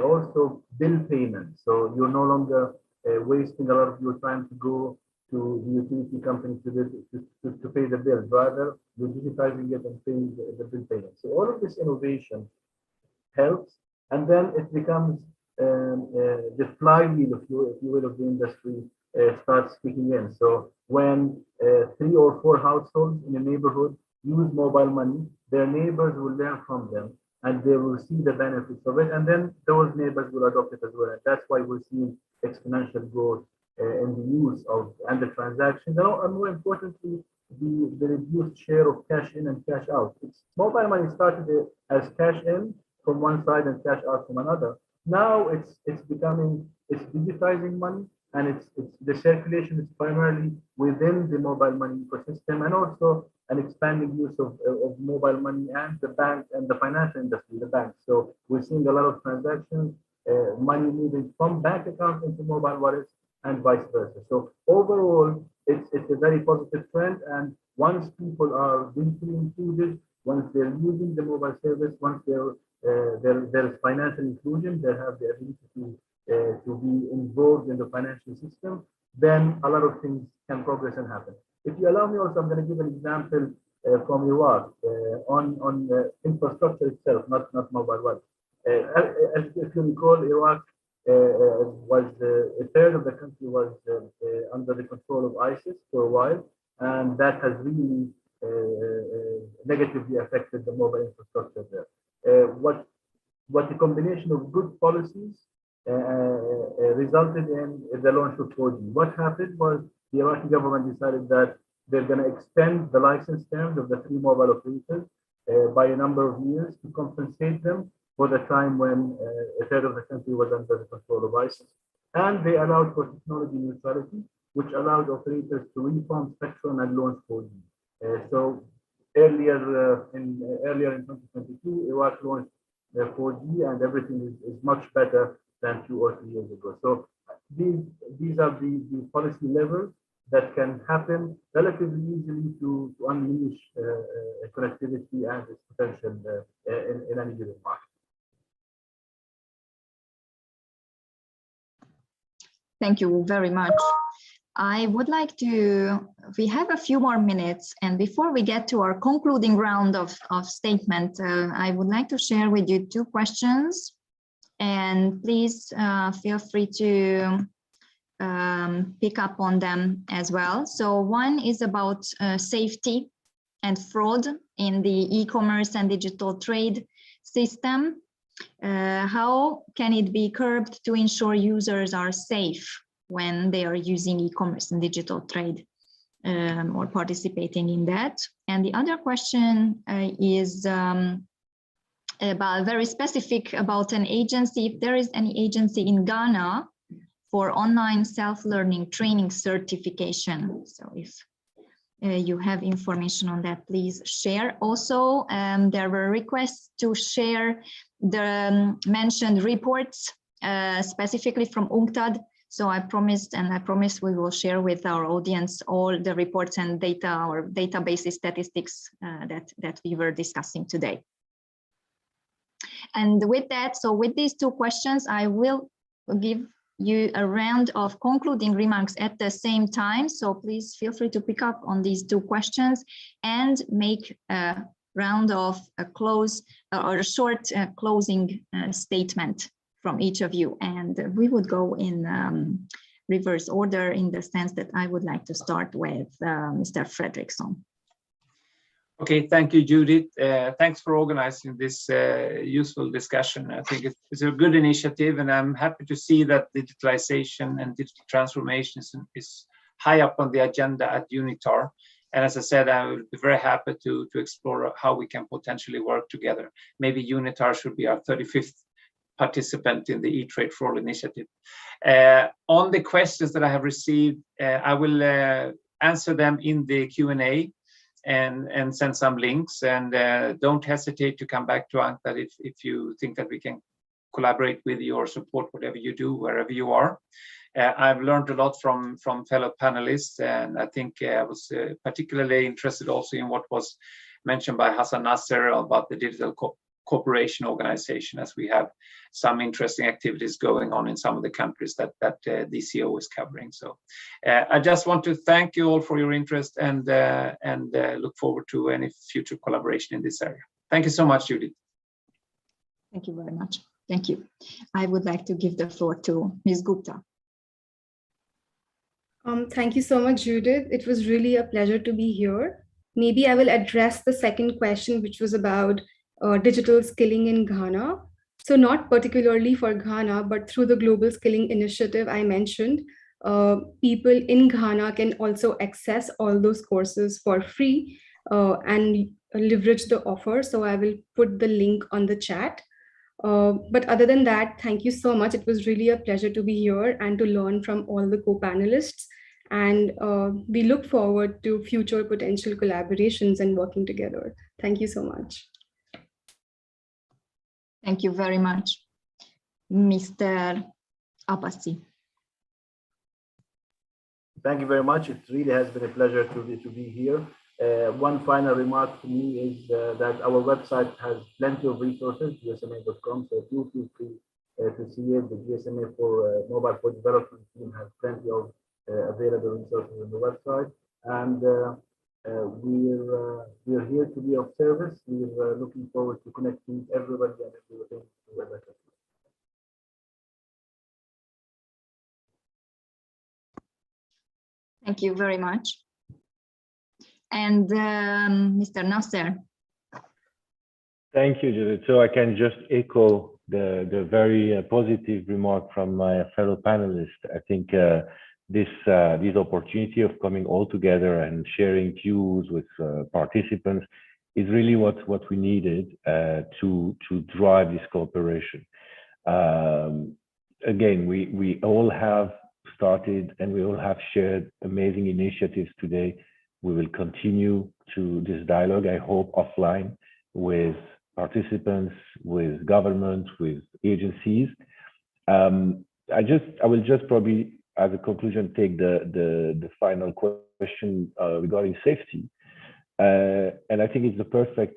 also bill payments. So you're no longer wasting a lot of your time to go to the utility company to pay the bill. Rather, you're digitizing it and paying the bill payment. So all of this innovation helps, and then it becomes the flywheel, if you will, of the industry starts kicking in. So when 3 or 4 households in a neighborhood use mobile money, their neighbors will learn from them and they will see the benefits of it, and then those neighbors will adopt it as well. And that's why we're seeing exponential growth in the use of and the transactions, and more importantly, the reduced share of cash in and cash out. Mobile money started as cash in from one side and cash out from another. Now it's digitizing money, and it's the circulation is primarily within the mobile money ecosystem, and also an expanding use of mobile money and the bank and the financial industry, the banks. So we're seeing a lot of transactions, money moving from bank accounts into mobile wallets and vice versa. So overall, it's a very positive trend. And once people are digitally included, once they're using the mobile service, once there's financial inclusion, they have the ability to be involved in the financial system, then a lot of things can progress and happen. If you allow me also, I'm going to give an example from Iraq on infrastructure itself, not mobile wallets. If you recall, Iraq was a third of the country was under the control of ISIS for a while, and that has really negatively affected the mobile infrastructure there. What the combination of good policies resulted in the launch of 4G. What happened was the Iraqi government decided that they're going to extend the license terms of the 3 mobile operators by a number of years to compensate them for the time when a third of the country was under the control of ISIS. And they allowed for technology neutrality, which allowed operators to reform spectrum and launch 4G. So earlier in 2022, Iraq launched 4G, and everything is much better than 2 or 3 years ago. So these are the policy levers that can happen relatively easily to unleash connectivity and its potential in any given market. Thank you very much. I would like we have a few more minutes, and before we get to our concluding round of statement, I would like to share with you 2 questions, and please feel free to pick up on them as well. So one is about safety and fraud in the e-commerce and digital trade system. How can it be curbed to ensure users are safe when they are using e-commerce and digital trade or participating in that? And the other question is about very specific about an agency, if there is any agency in Ghana for online self-learning training certification. So if you have information on that, please share. Also, there were requests to share the mentioned reports specifically from UNCTAD. So I promised we will share with our audience all the reports and data or databases statistics that we were discussing today. And with that, so with these 2 questions, I will give you a round of concluding remarks at the same time. So please feel free to pick up on these 2 questions and make a round of a close or a short closing statement from each of you. And we would go in reverse order in the sense that I would like to start with Mr. Fredriksson. Okay, thank you, Judith. Thanks for organizing this useful discussion. I think it's a good initiative, and I'm happy to see that digitalization and digital transformation is high up on the agenda at UNITAR. And as I said, I would be very happy to explore how we can potentially work together. Maybe UNITAR should be our 35th participant in the E-Trade for All initiative. On the questions that I have received, I will answer them in the Q&A. And send some links, and don't hesitate to come back to UNCTAD if you think that we can collaborate with you or support whatever you do, wherever you are. I've learned a lot from fellow panelists, and I think I was particularly interested also in what was mentioned by Hassan Nasser about the Digital Cooperation Organization, as we have some interesting activities going on in some of the countries that DCO is covering. So I just want to thank you all for your interest and look forward to any future collaboration in this area. Thank you so much, Judith. Thank you very much. Thank you. I would like to give the floor to Ms. Gupta. Thank you so much, Judith. It was really a pleasure to be here. Maybe I will address the second question, which was about digital skilling in Ghana. So not particularly for Ghana, but through the Global Skilling Initiative I mentioned, people in Ghana can also access all those courses for free and leverage the offer. So I will put the link on the chat. But other than that, thank you so much. It was really a pleasure to be here and to learn from all the co-panelists. And we look forward to future potential collaborations and working together. Thank you so much. Thank you very much, Mr. Abbasi. Thank you very much. It really has been a pleasure to be here. One final remark to me is that our website has plenty of resources, gsma.com, so do feel free to see it. The GSMA for Mobile for Development team has plenty of available resources on the website, and we're here to be of service. We're looking forward to connecting everybody and everything together. Thank you very much. And Mr. Nasser. Thank you, Judith. So I can just echo the very positive remark from my fellow panelists. I think this opportunity of coming all together and sharing views with participants is really what we needed to drive this cooperation. Again, we all have started and we all have shared amazing initiatives today. We will continue to this dialogue, I hope, offline with participants, with governments, with agencies. I will just probably, as a conclusion, take the final question regarding safety. And I think it's the perfect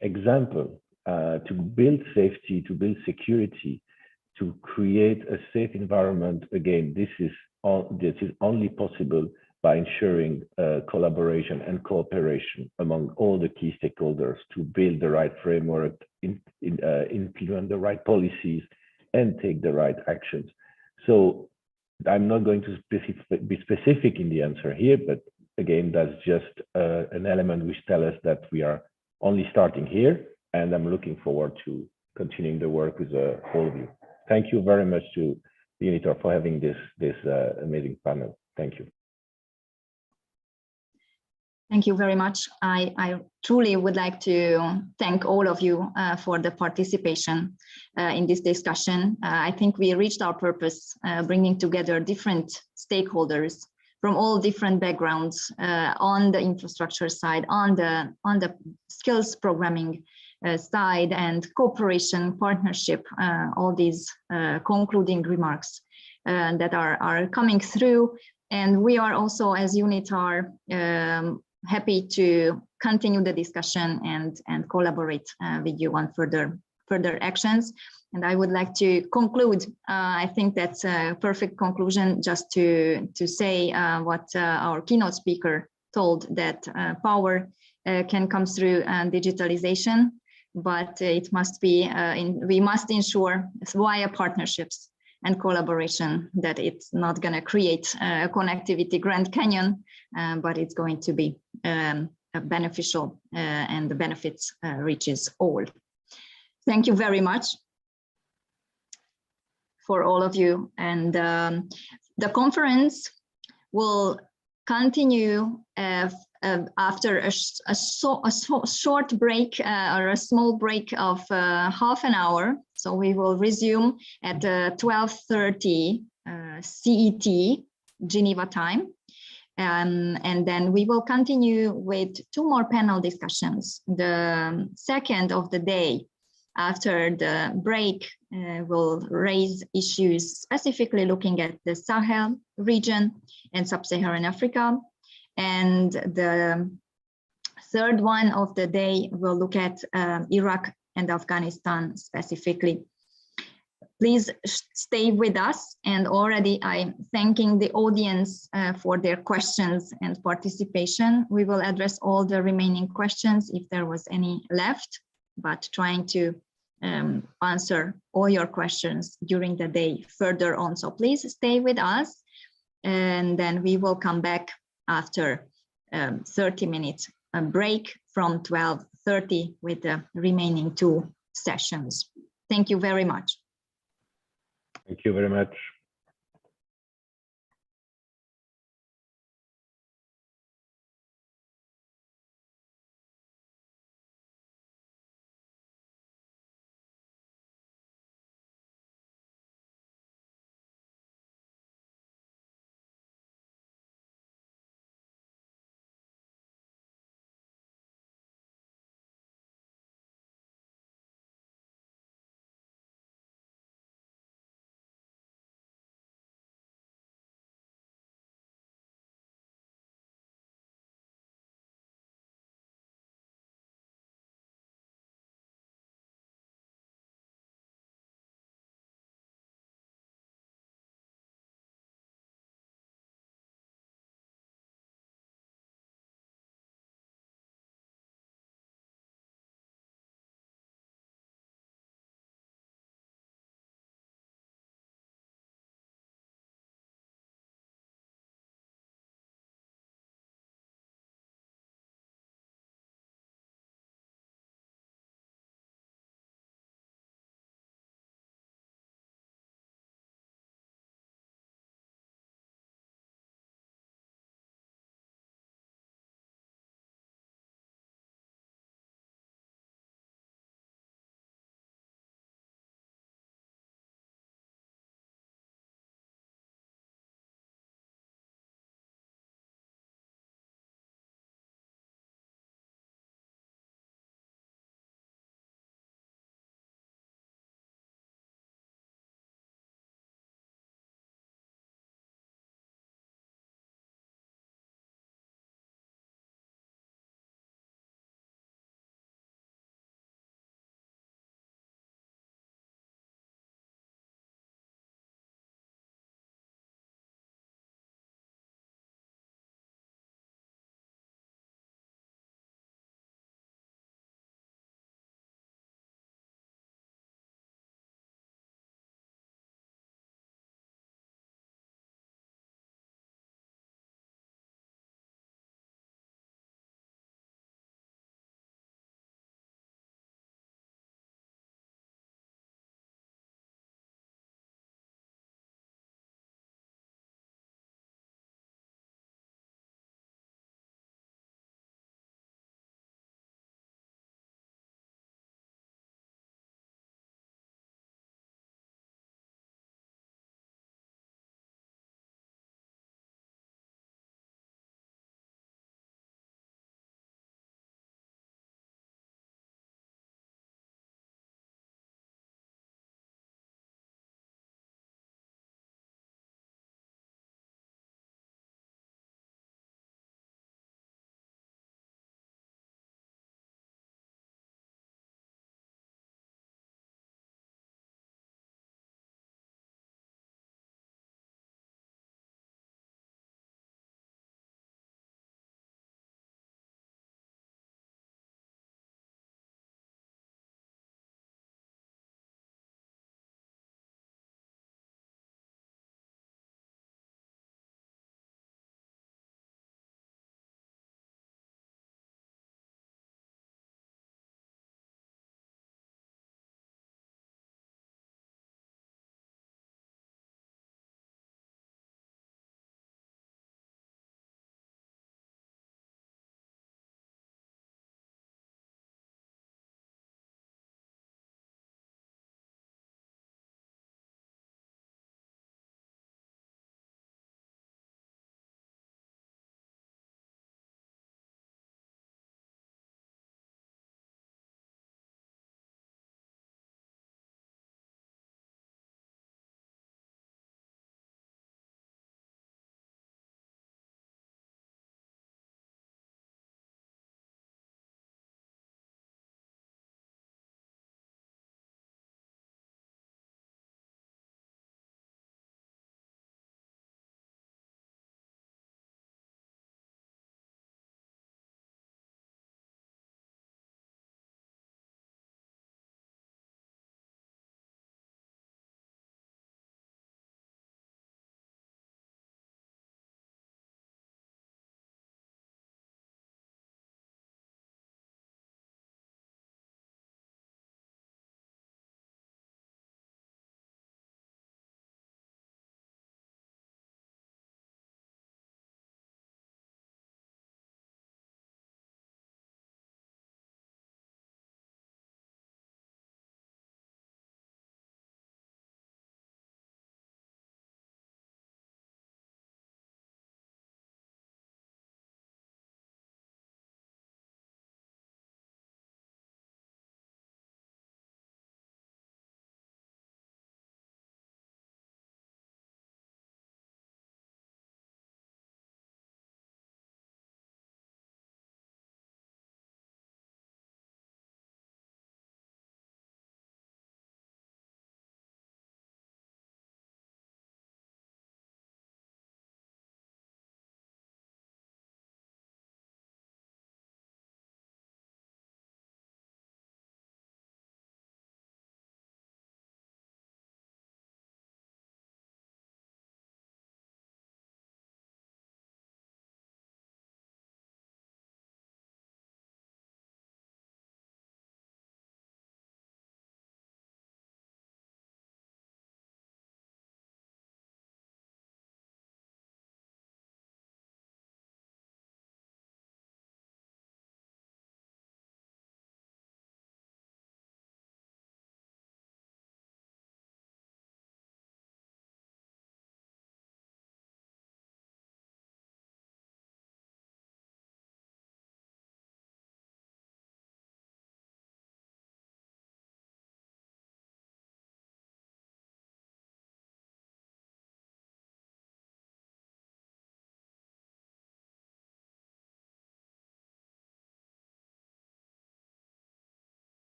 example to build safety, to build security, to create a safe environment. Again, this is only possible by ensuring collaboration and cooperation among all the key stakeholders to build the right framework, implement the right policies, and take the right actions. So I'm not going to be specific in the answer here, but again, that's just an element which tells us that we are only starting here, and I'm looking forward to continuing the work with all of you. Thank you very much to UNITAR for having this amazing panel. Thank you. Thank you very much. I truly would like to thank all of you for the participation in this discussion. I think we reached our purpose, bringing together different stakeholders from all different backgrounds on the infrastructure side, on the skills programming side, and cooperation, partnership, all these concluding remarks that are coming through. And we are also, as UNITAR, happy to continue the discussion and collaborate with you on further actions. And I would like to conclude. I think that's a perfect conclusion, just to say what our keynote speaker told, that power can come through digitalization, but it must be we must ensure via partnerships and collaboration that it's not going to create a connectivity Grand Canyon, but it's going to be beneficial and the benefits reaches all. Thank you very much for all of you. And the conference will continue after a short break or a small break of half an hour. So we will resume at 12:30 CET, Geneva time. And then we will continue with 2 more panel discussions. The second of the day after the break will raise issues specifically looking at the Sahel region and Sub-Saharan Africa. And the third one of the day will look at Iraq and Afghanistan specifically. Please stay with us, and already I'm thanking the audience for their questions and participation. We will address all the remaining questions if there was any left, but trying to answer all your questions during the day further on. So please stay with us, and then we will come back after 30 minutes break from 12:30 with the remaining 2 sessions. Thank you very much. Thank you very much.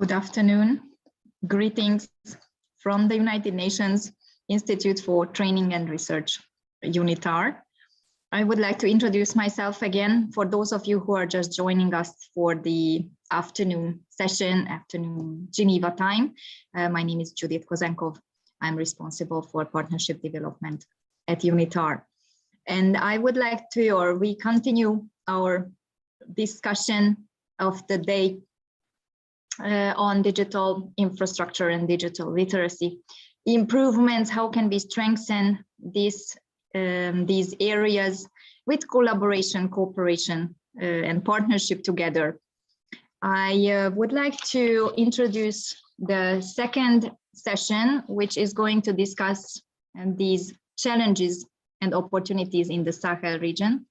Good afternoon. Greetings from the United Nations Institute for Training and Research, UNITAR. I would like to introduce myself again for those of you who are just joining us for the afternoon session, afternoon Geneva time. My name is Judith Kozenkov. I'm responsible for partnership development at UNITAR. And I would like to, or we continue our discussion of the day on digital infrastructure and digital literacy improvements. How can we strengthen these areas with collaboration, cooperation, and partnership together? I would like to introduce the second session, which is going to discuss these challenges and opportunities in the Sahel region.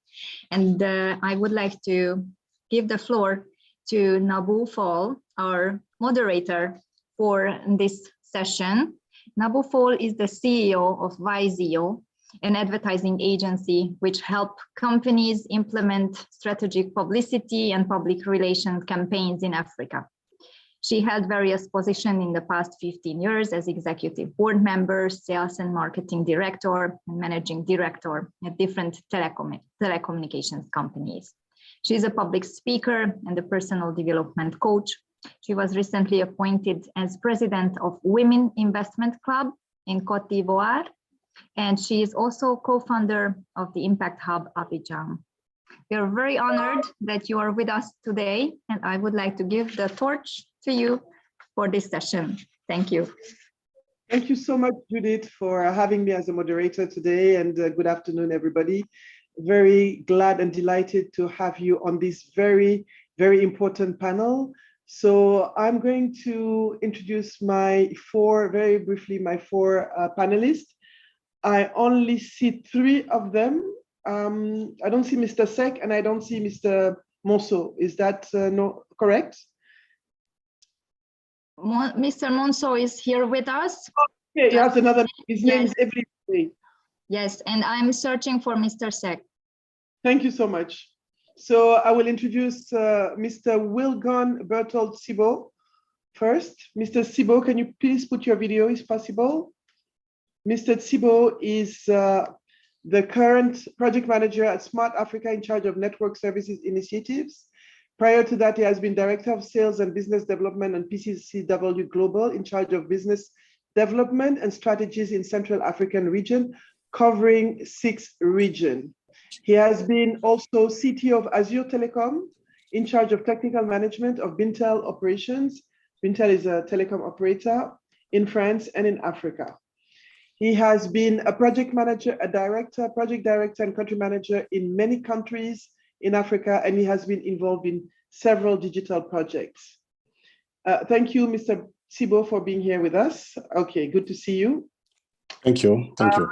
And I would like to give the floor to Nabu Fall, our moderator for this session. Nabu Fall is the CEO of Visio, an advertising agency which help companies implement strategic publicity and public relations campaigns in Africa. She held various positions in the past 15 years as executive board member, sales and marketing director, and managing director at different telecommunications companies. She's a public speaker and a personal development coach. She was recently appointed as president of Women Investment Club in Côte d'Ivoire, and she is also co-founder of the Impact Hub Abidjan. We are very honored that you are with us today, and I would like to give the torch to you for this session. Thank you. Thank you so much, Judith, for having me as a moderator today, and good afternoon, everybody. Very glad and delighted to have you on this very, very important panel. So I'm going to introduce very briefly, my four panelists. I only see three of them. I don't see Mr. Sek and I don't see Mr. Monceau. Is that no correct? Mr. Monceau is here with us. Okay, he has another. His name is Evelyn. Yes, and I'm searching for Mr. Sek. Thank you so much. So I will introduce Mr. Wilgon Bertold Sibo first. Mr. Sibo, can you please put your video if possible? Mr. Sibo is the current project manager at Smart Africa in charge of network services initiatives. Prior to that, he has been director of sales and business development and PCCW Global in charge of business development and strategies in Central African region, covering 6 regions. He has been also CTO of Azure Telecom in charge of technical management of Bintel operations. Bintel is a telecom operator in France and in Africa. He has been a project manager, a director, project director, and country manager in many countries in Africa, and he has been involved in several digital projects. Thank you, Mr. Sibo, for being here with us. Okay, good to see you. Thank you. Thank you.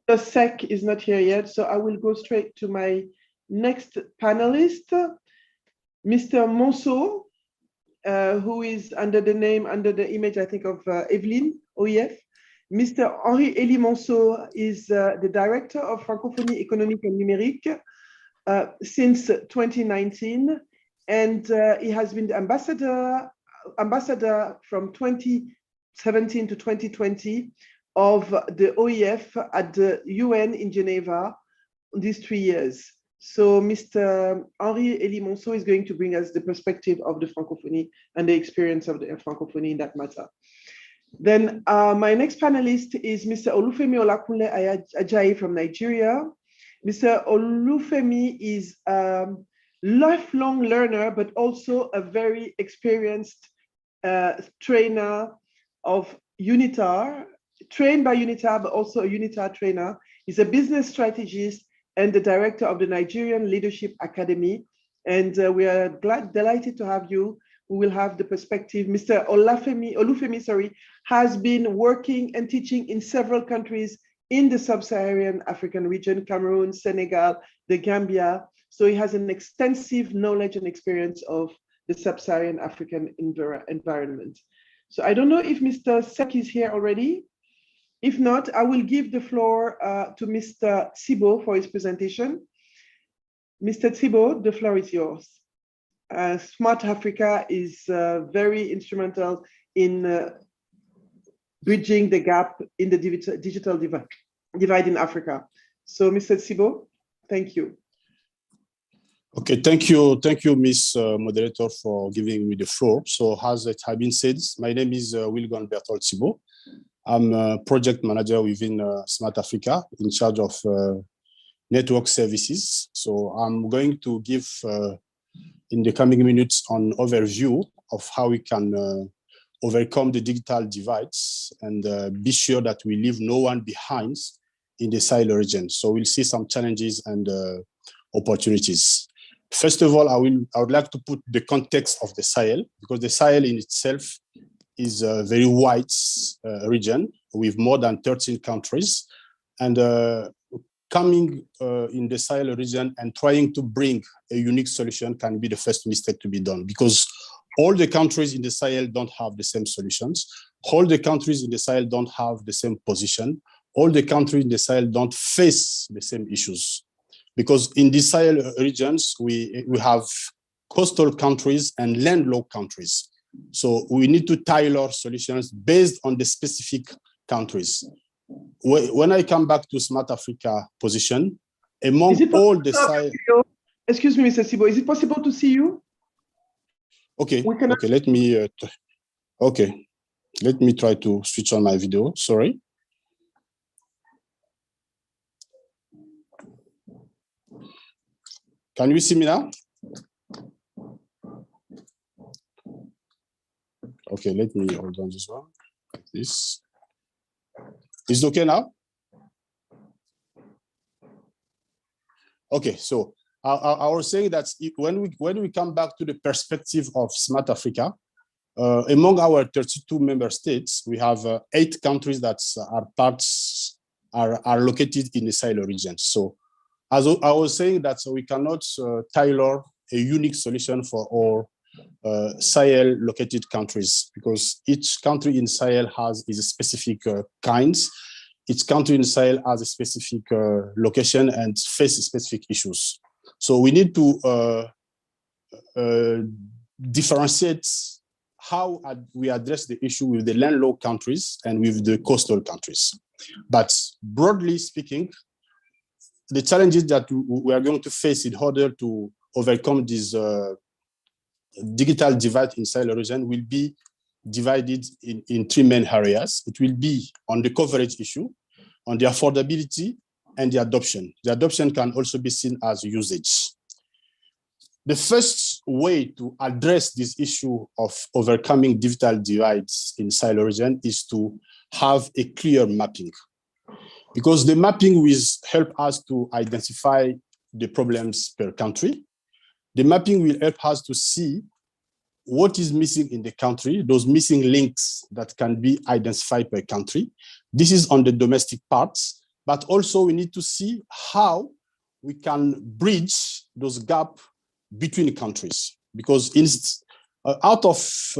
The SEC is not here yet, so I will go straight to my next panelist, Mr. Monceau, who is under the image, I think, of Evelyn OEF. Mr. Henri-Élie Monceau is the director of Francophonie économique et numérique since 2019, and he has been the ambassador from 2017 to 2020 of the OEF at the UN in Geneva these 3 years. So Mr. Henri-Élie Monceau is going to bring us the perspective of the Francophonie and the experience of the Francophonie in that matter. Then my next panelist is Mr. Olufemi Olakunle Ajayi from Nigeria. Mr. Olufemi is a lifelong learner, but also a very experienced trainer of UNITAR, trained by UNITAR, but also a UNITAR trainer. He's a business strategist and the director of the Nigerian Leadership Academy. And we are delighted to have you. We will have the perspective. Mr. Olufemi, has been working and teaching in several countries in the sub-Saharan African region, Cameroon, Senegal, the Gambia. So he has an extensive knowledge and experience of the sub-Saharan African environment. So I don't know if Mr. Sek is here already. If not, I will give the floor to Mr. Sibo for his presentation. Mr. Sibo, the floor is yours. Smart Africa is very instrumental in bridging the gap in the digital divide in Africa. So, Mr. Tsibo, thank you. Okay, thank you, Ms. Moderator, for giving me the floor. So, as it has been said, my name is Wilgon Berthold Tsibo. I'm a project manager within Smart Africa in charge of network services. So, I'm going to give in the coming minutes an overview of how we can overcome the digital divides and be sure that we leave no one behind in the Sahel region. So we'll see some challenges and opportunities. First of all, I would like to put the context of the Sahel, because the Sahel in itself is a very wide region with more than 13 countries. And coming in the Sahel region and trying to bring a unique solution can be the first mistake to be done, because all the countries in the Sahel don't have the same solutions. All the countries in the Sahel don't have the same position. All the countries in the Sahel don't face the same issues. Because in the Sahel regions, we have coastal countries and landlocked countries. So we need to tailor solutions based on the specific countries. When I come back to Smart Africa position, among all the Sahel... Excuse me, Mr. Tsibo, is it possible to see you? Okay, okay, let me try to switch on my video, sorry. Can you see me now? Okay, let me hold on this one, like this. Is it okay now? Okay, so I was saying that when we come back to the perspective of Smart Africa, among our 32 member states, we have 8 countries that are located in the Sahel region. So, as I was saying, that we cannot tailor a unique solution for all Sahel located countries, because each country in Sahel is a specific kinds. Each country in Sahel has a specific location and faces specific issues. So we need to differentiate how we address the issue with the landlocked countries and with the coastal countries. But broadly speaking, the challenges that we are going to face in order to overcome this digital divide in Sahel region will be divided in 3 main areas. It will be on the coverage issue, on the affordability, and the adoption. The adoption can also be seen as usage. The first way to address this issue of overcoming digital divides in Sahel region is to have a clear mapping, because the mapping will help us to identify the problems per country. The mapping will help us to see what is missing in the country, those missing links that can be identified per country. This is on the domestic parts, but also we need to see how we can bridge those gaps between countries, because out of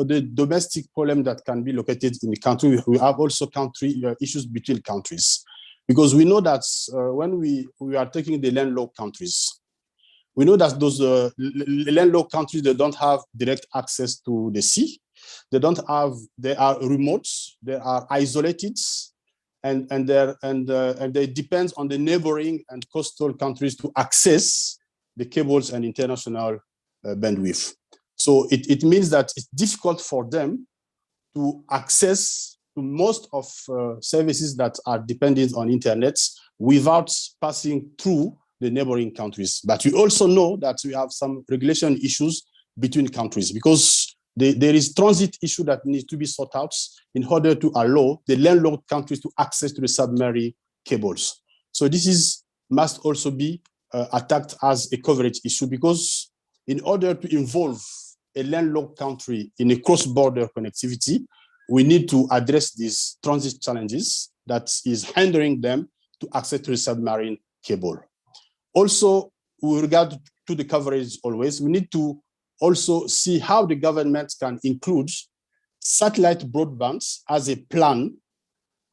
the domestic problem that can be located in the country, we have also country issues between countries, because we know that when we are taking the landlocked countries, we know that those landlocked countries, they don't have direct access to the sea. They are remote, they are isolated, and they depend on the neighboring and coastal countries to access the cables and international bandwidth. So it means that it's difficult for them to access to most of services that are dependent on internet without passing through the neighboring countries. But we also know that we have some regulation issues between countries, because there is transit issue that needs to be sorted out in order to allow the landlocked countries to access to the submarine cables. So this must also be attacked as a coverage issue, because in order to involve a landlocked country in a cross-border connectivity, we need to address these transit challenges that is hindering them to access to the submarine cable. Also, with regard to the coverage always, we need to also see how the government can include satellite broadband as a plan,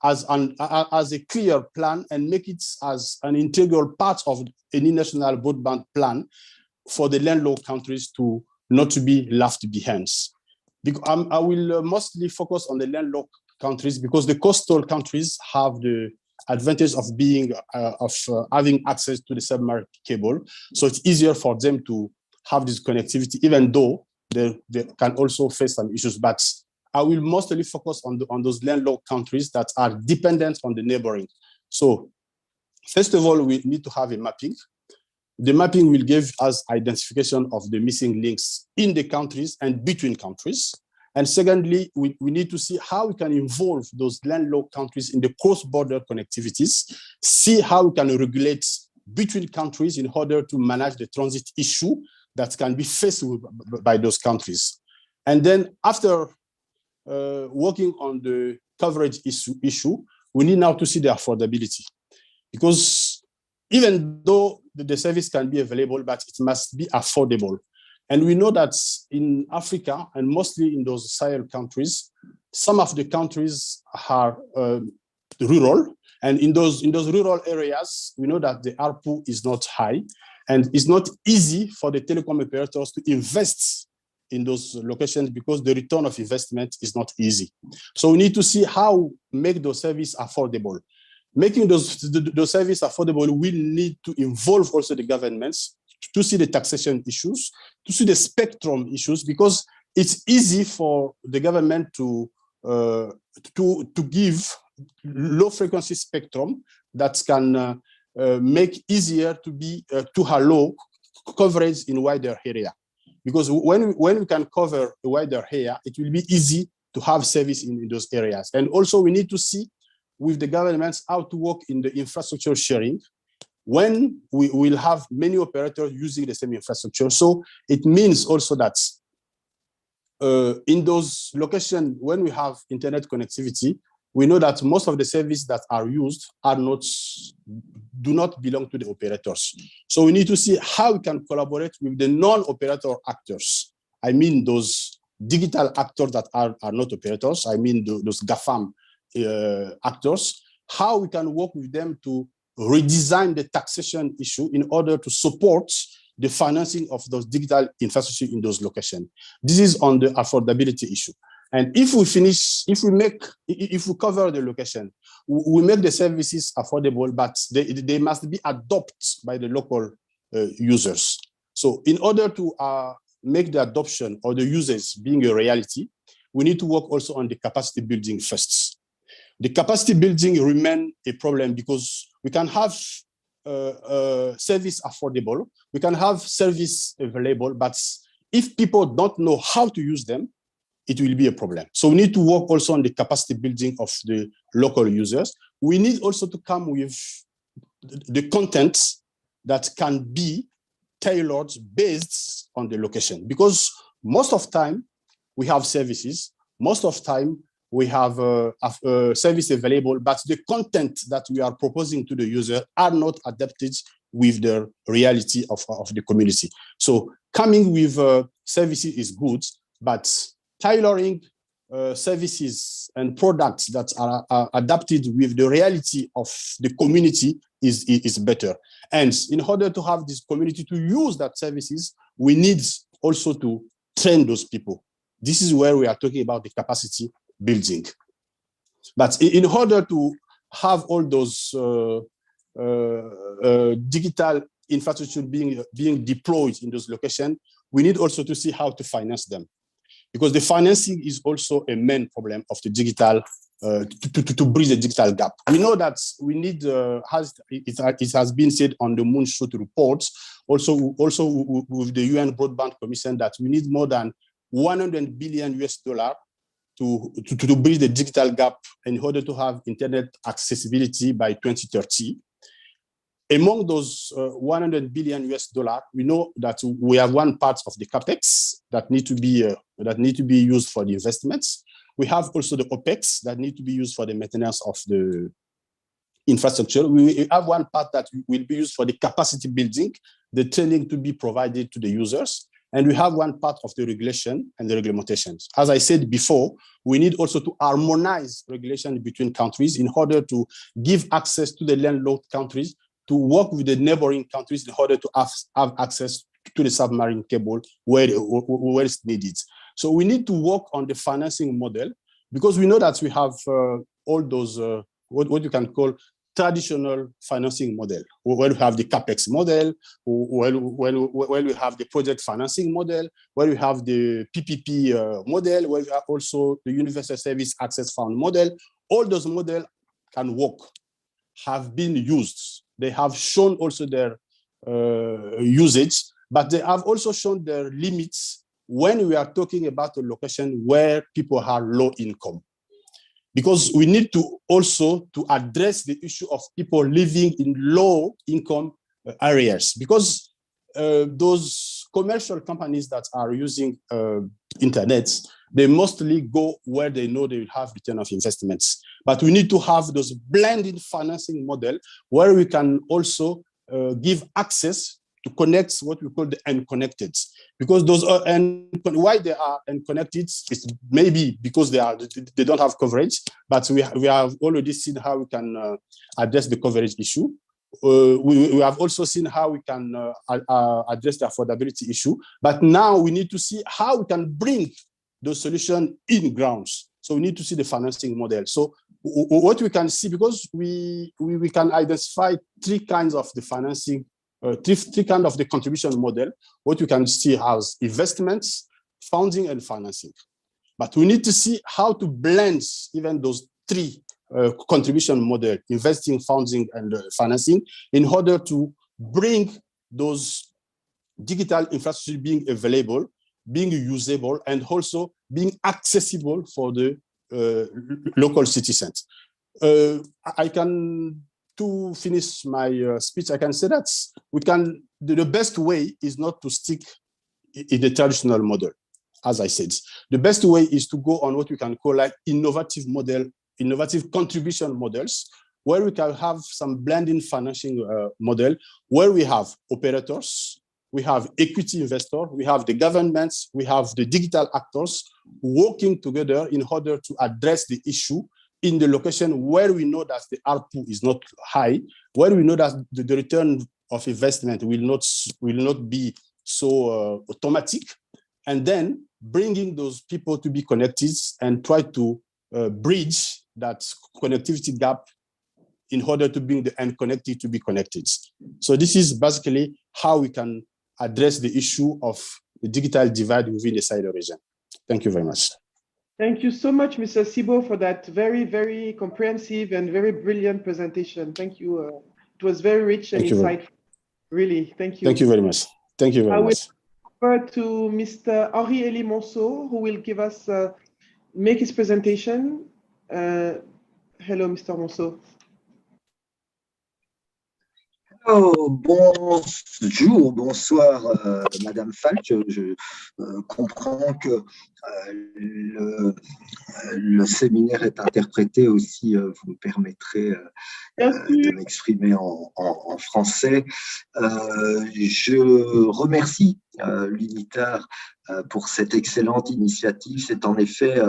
as a clear plan, and make it as an integral part of any national broadband plan for the landlocked countries to not to be left behind. I will mostly focus on the landlocked countries because the coastal countries have the advantage of being having access to the submarine cable, so it's easier for them to have this connectivity, even though they can also face some issues. But I will mostly focus on those landlocked countries that are dependent on the neighboring. So first of all, we need to have a mapping. The mapping will give us identification of the missing links in the countries and between countries. And secondly, we need to see how we can involve those landlocked countries in the cross-border connectivities, see how we can regulate between countries in order to manage the transit issue that can be faced by those countries. And then after working on the coverage issue, we need now to see the affordability. Because even though the service can be available, but it must be affordable. And we know that in Africa, and mostly in those Sahel countries, some of the countries are rural. And in those rural areas, we know that the ARPU is not high. And it's not easy for the telecom operators to invest in those locations because the return of investment is not easy. So we need to see how make those services affordable. Making those services affordable will need to involve also the governments to see the taxation issues, to see the spectrum issues, because it's easy for the government to give low frequency spectrum that can make easier to allow coverage in wider area. Because when we can cover a wider area, it will be easy to have service in those areas. And also we need to see with the governments how to work in the infrastructure sharing when we will have many operators using the same infrastructure. So it means also that in those locations, when we have internet connectivity, we know that most of the services that are used do not belong to the operators. So we need to see how we can collaborate with the non-operator actors. I mean those digital actors that are not operators. I mean those GAFAM actors, how we can work with them to redesign the taxation issue in order to support the financing of those digital infrastructure in those locations. This is on the affordability issue. And if we cover the location, we make the services affordable, but they must be adopted by the local users. So in order to make the adoption or the users being a reality, we need to work also on the capacity building first. The capacity building remains a problem because we can have service affordable, we can have service available, but if people don't know how to use them, it will be a problem. So we need to work also on the capacity building of the local users. We need also to come with the content that can be tailored based on the location, because most of the time we have services, most of the time we have service available, but the content that we are proposing to the user are not adapted with the reality of the community. So coming with services is good, but tailoring services and products that are adapted with the reality of the community is better. And in order to have this community to use that services, we need also to train those people. This is where we are talking about the capacity building. But in order to have all those digital infrastructure being deployed in those locations, we need also to see how to finance them. Because the financing is also a main problem of the digital, to bridge the digital gap. We know that we need, it has been said on the Moonshot report, also with the UN Broadband Commission, that we need more than $100 billion to bridge the digital gap in order to have internet accessibility by 2030. Among those $100 billion, we know that we have one part of the capex that need to be used for the investments. We have also the opex that need to be used for the maintenance of the infrastructure. We have one part that will be used for the capacity building, the training to be provided to the users, and we have one part of the regulation and the regulations. As I said before, we need also to harmonize regulation between countries in order to give access to the landlocked countries, to work with the neighboring countries in order to have access to the submarine cable where it's needed. So we need to work on the financing model, because we know that we have all those, what you can call traditional financing model, where we have the CapEx model, where we have the project financing model, where we have the PPP model, where we have also the Universal Service Access Fund model. All those models can work, have been used. They have shown also their usage, but they have also shown their limits when we are talking about a location where people are low income. Because we need to also to address the issue of people living in low income areas, because those commercial companies that are using internet, they mostly go where they know they will have return of investments. But we need to have those blended financing model where we can also give access to connect what we call the unconnected, because those are, and why they are unconnected is maybe because they don't have coverage, but we have already seen how we can address the coverage issue. We have also seen how we can address the affordability issue, but now we need to see how we can bring the solution in grounds. So we need to see the financing model. So what we can see, because we can identify three kinds of the financing, three kinds of the contribution model. What you can see as investments, funding, and financing. But we need to see how to blend even those three contribution model, investing, funding, and financing, in order to bring those digital infrastructure being available, being usable, and also being accessible for the local citizens. I can, to finish my speech, I can say that we can, the best way is not to stick in the traditional model, as I said. The best way is to go on what we can call like innovative model, innovative contribution models, where we can have some blending financing model, where we have operators, we have equity investors, we have the governments, we have the digital actors working together in order to address the issue in the location where we know that the ARPU is not high, where we know that the return of investment will not be so automatic, and then bringing those people to be connected and try to bridge that connectivity gap in order to bring the unconnected to be connected. So this is basically how we can address the issue of the digital divide within the Sahel region. Thank you very much. Thank you so much, Mr. Sibo, for that very, very comprehensive and very brilliant presentation. Thank you. It was very rich and insightful. Really, thank you. Thank you very much. Thank you very much. I will refer to Mr. Henri-Élie Monceau, who will give us, make his presentation. Hello, Mr. Monceau. Oh, bonjour, bonsoir, Madame Falk. Je comprends que le séminaire est interprété aussi, vous me permettrez de m'exprimer en français. Je remercie l'UNITAR pour cette excellente initiative. C'est en effet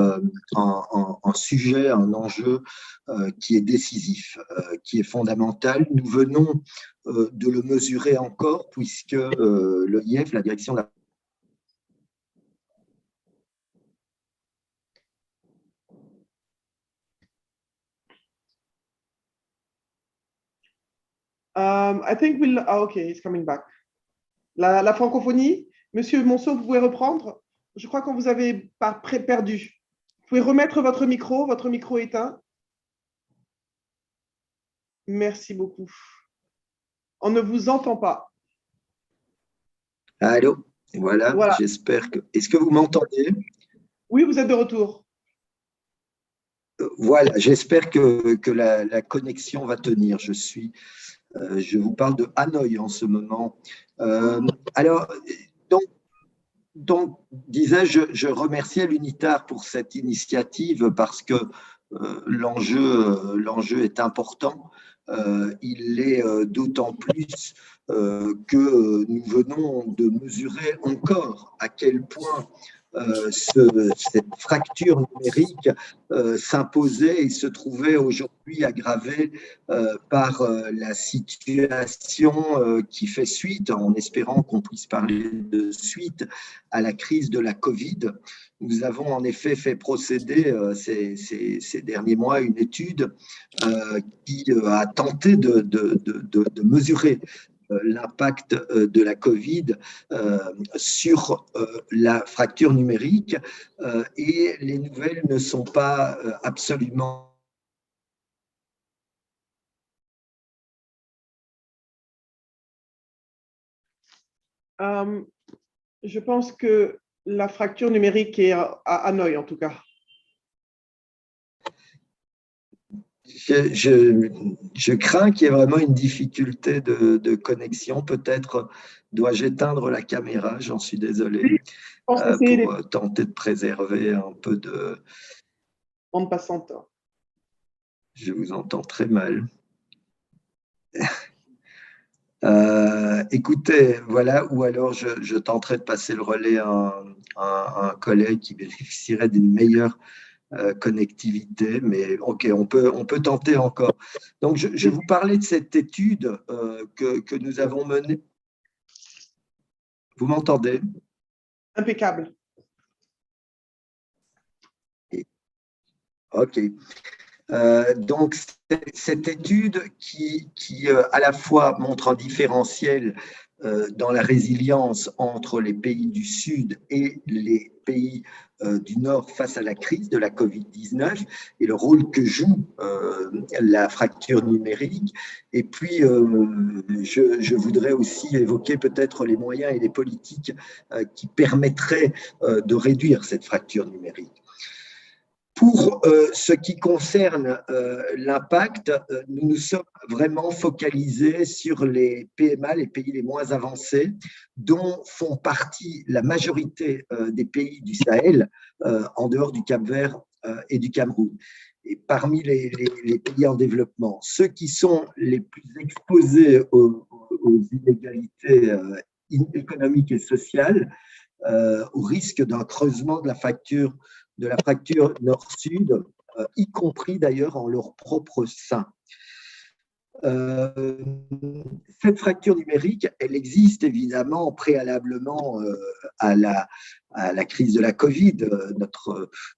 un sujet, un enjeu qui est décisif, qui est fondamental. Nous venons de le mesurer encore, puisque l'OIF, la direction de la I think we'll. Okay, he's coming back. La francophonie, Monsieur Monceau, vous pouvez reprendre. Je crois qu'on vous avait perdu. Vous pouvez remettre votre micro éteint. Merci beaucoup. On ne vous entend pas. Allô, voilà. J'espère que. Est-ce que vous m'entendez? Oui, vous êtes de retour. Voilà, j'espère que la connexion va tenir. Je vous parle de Hanoï en ce moment. Alors, donc disais-je, je remerciais l'UNITAR pour cette initiative parce que l'enjeu est important. Il l'est d'autant plus que nous venons de mesurer encore à quel point cette fracture numérique s'imposait et se trouvait aujourd'hui aggravée par la situation qui fait suite, en espérant qu'on puisse parler de suite, à la crise de la Covid. Nous avons en effet fait procéder ces derniers mois une étude qui a tenté de mesurer l'impact de la Covid sur la fracture numérique et les nouvelles ne sont pas absolument je pense que la fracture numérique est à Hanoï, en tout cas. Je crains qu'il y ait vraiment une difficulté de connexion. Peut-être dois-je éteindre la caméra, j'en suis désolé, pour tenter de préserver un peu de… Bande passante. Je vous entends très mal. Écoutez, voilà, ou alors je tenterai de passer le relais à un collègue qui bénéficierait d'une meilleure connectivité, mais ok, on peut tenter encore. Donc, je vous parlais de cette étude que nous avons menée. Vous m'entendez? Impeccable. Ok. Donc, cette étude qui à la fois montre un différentiel dans la résilience entre les pays du Sud et les pays du Nord face à la crise de la Covid-19 et le rôle que joue la fracture numérique. Et puis, je voudrais aussi évoquer peut-être les moyens et les politiques qui permettraient de réduire cette fracture numérique. Pour ce qui concerne l'impact, nous nous sommes vraiment focalisés sur les PMA, les pays les moins avancés, dont font partie la majorité des pays du Sahel, en dehors du Cap-Vert et du Cameroun. Et parmi les pays en développement, ceux qui sont les plus exposés aux inégalités économiques et sociales, au risque d'un creusement de la fracture nord-sud, y compris d'ailleurs en leur propre sein. Cette fracture numérique, elle existe évidemment préalablement à la crise de la Covid.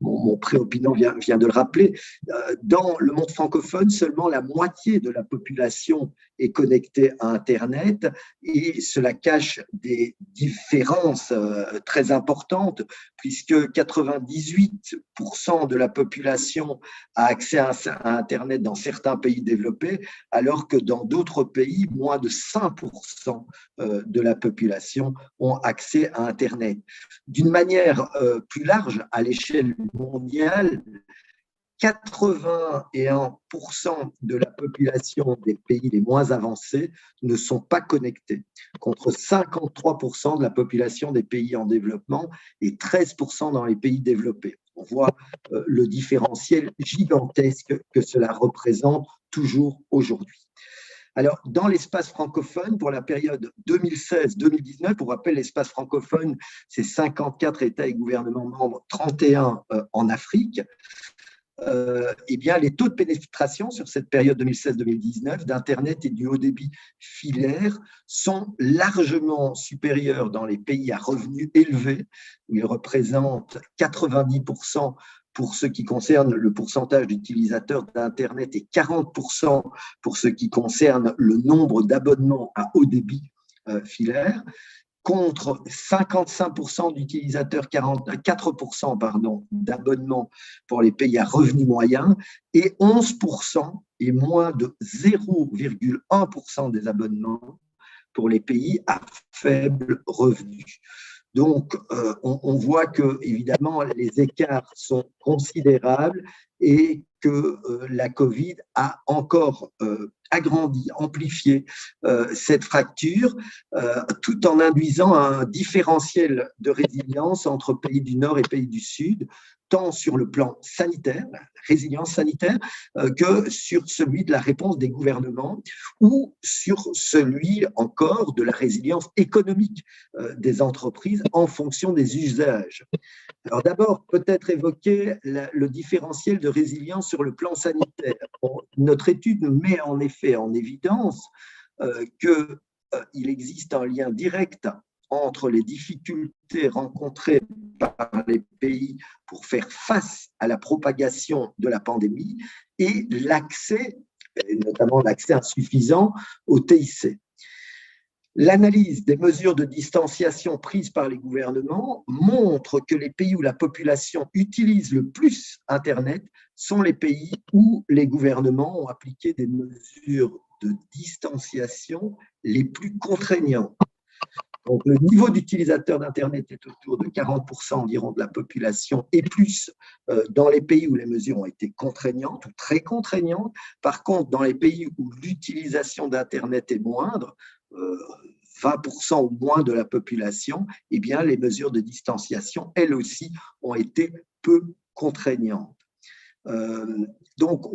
Mon préopinant vient de le rappeler. Dans le monde francophone, seulement la moitié de la population est connectée à Internet et cela cache des différences très importantes puisque 98% de la population a accès à Internet dans certains pays développés, alors que dans d'autres pays, moins de 5% de la population ont accès à Internet. D'une manière plus large, à l'échelle mondiale, 81% de la population des pays les moins avancés ne sont pas connectés, contre 53% de la population des pays en développement et 13% dans les pays développés. On voit le différentiel gigantesque que cela représente toujours aujourd'hui. Alors, dans l'espace francophone, pour la période 2016-2019, pour rappel, l'espace francophone, c'est 54 États et gouvernements membres, 31 en Afrique. Eh bien, les taux de pénétration sur cette période 2016-2019 d'Internet et du haut débit filaire sont largement supérieurs dans les pays à revenus élevés. Ils représentent 90% pour ce qui concerne le pourcentage d'utilisateurs d'Internet et 40% pour ce qui concerne le nombre d'abonnements à haut débit filaire, contre 55% d'utilisateurs, 4% d'abonnements pour les pays à revenus moyens et 11% et moins de 0,1% des abonnements pour les pays à faible revenu. Donc, on voit que, évidemment, les écarts sont considérables et que la Covid a encore agrandi, amplifié cette fracture, tout en induisant un différentiel de résilience entre pays du Nord et pays du Sud. tant sur le plan sanitaire, la résilience sanitaire, que sur celui de la réponse des gouvernements ou sur celui encore de la résilience économique des entreprises en fonction des usages. Alors d'abord, peut-être évoquer le différentiel de résilience sur le plan sanitaire. Bon, notre étude met en effet en évidence qu'il existe un lien direct entre les difficultés rencontrées par les pays pour faire face à la propagation de la pandémie et l'accès, notamment l'accès insuffisant au TIC. L'analyse des mesures de distanciation prises par les gouvernements montre que les pays où la population utilise le plus Internet sont les pays où les gouvernements ont appliqué des mesures de distanciation les plus contraignantes. Donc, le niveau d'utilisateurs d'Internet est autour de 40% environ de la population et plus dans les pays où les mesures ont été contraignantes ou très contraignantes. Par contre, dans les pays où l'utilisation d'Internet est moindre, 20% ou moins de la population, eh bien, les mesures de distanciation, elles aussi, ont été peu contraignantes. Donc,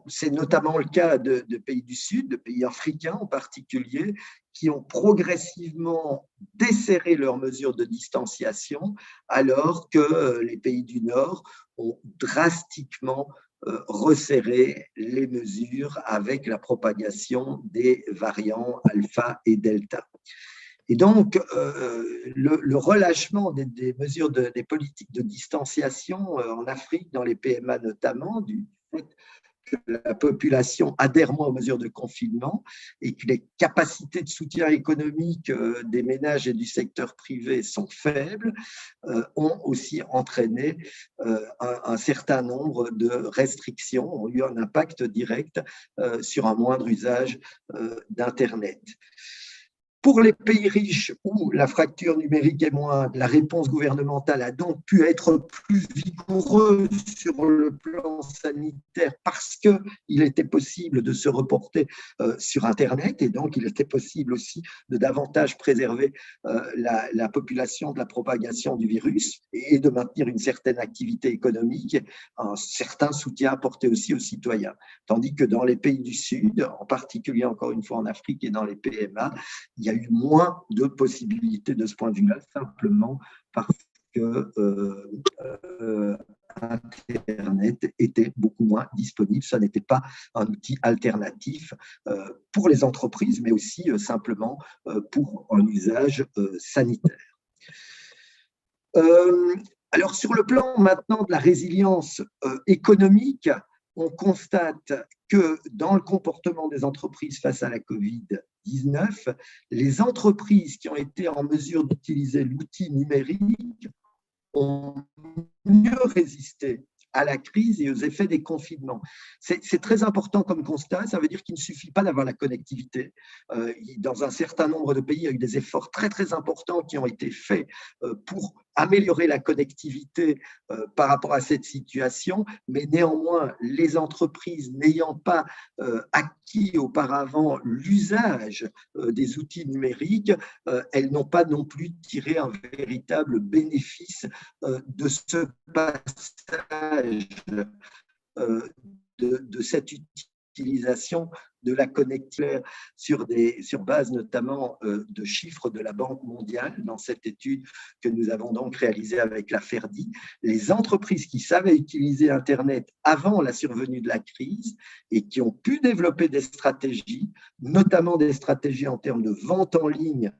c'est notamment le cas de pays du Sud, de pays africains en particulier, qui ont progressivement desserré leurs mesures de distanciation, alors que les pays du Nord ont drastiquement resserré les mesures avec la propagation des variants alpha et delta. Et donc, le relâchement des mesures des politiques de distanciation en Afrique, dans les PMA notamment, du fait que la population adhère moins aux mesures de confinement et que les capacités de soutien économique des ménages et du secteur privé sont faibles, ont aussi entraîné un certain nombre de restrictions, ont eu un impact direct sur un moindre usage d'Internet. Pour les pays riches où la fracture numérique est moindre, la réponse gouvernementale a donc pu être plus vigoureuse sur le plan sanitaire parce qu'il était possible de se reporter sur Internet et donc il était possible aussi de davantage préserver la population de la propagation du virus et de maintenir une certaine activité économique, un certain soutien apporté aussi aux citoyens. Tandis que dans les pays du Sud, en particulier encore une fois en Afrique et dans les PMA, il y a eu moins de possibilités de ce point de vue-là, simplement parce que Internet était beaucoup moins disponible. Ça n'était pas un outil alternatif pour les entreprises, mais aussi simplement pour un usage sanitaire. Alors, sur le plan maintenant de la résilience économique, on constate que dans le comportement des entreprises face à la Covid-19, les entreprises qui ont été en mesure d'utiliser l'outil numérique ont mieux résisté à la crise et aux effets des confinements. C'est très important comme constat, ça veut dire qu'il ne suffit pas d'avoir la connectivité. Dans un certain nombre de pays, il y a eu des efforts très très importants qui ont été faits pour améliorer la connectivité par rapport à cette situation, mais néanmoins, les entreprises n'ayant pas acquis auparavant l'usage des outils numériques, elles n'ont pas non plus tiré un véritable bénéfice de ce passage de cette utilisation de la connectivité sur base notamment de chiffres de la Banque mondiale dans cette étude que nous avons donc réalisée avec la FERDI. Les entreprises qui savaient utiliser Internet avant la survenue de la crise et qui ont pu développer des stratégies, notamment des stratégies en termes de vente en ligne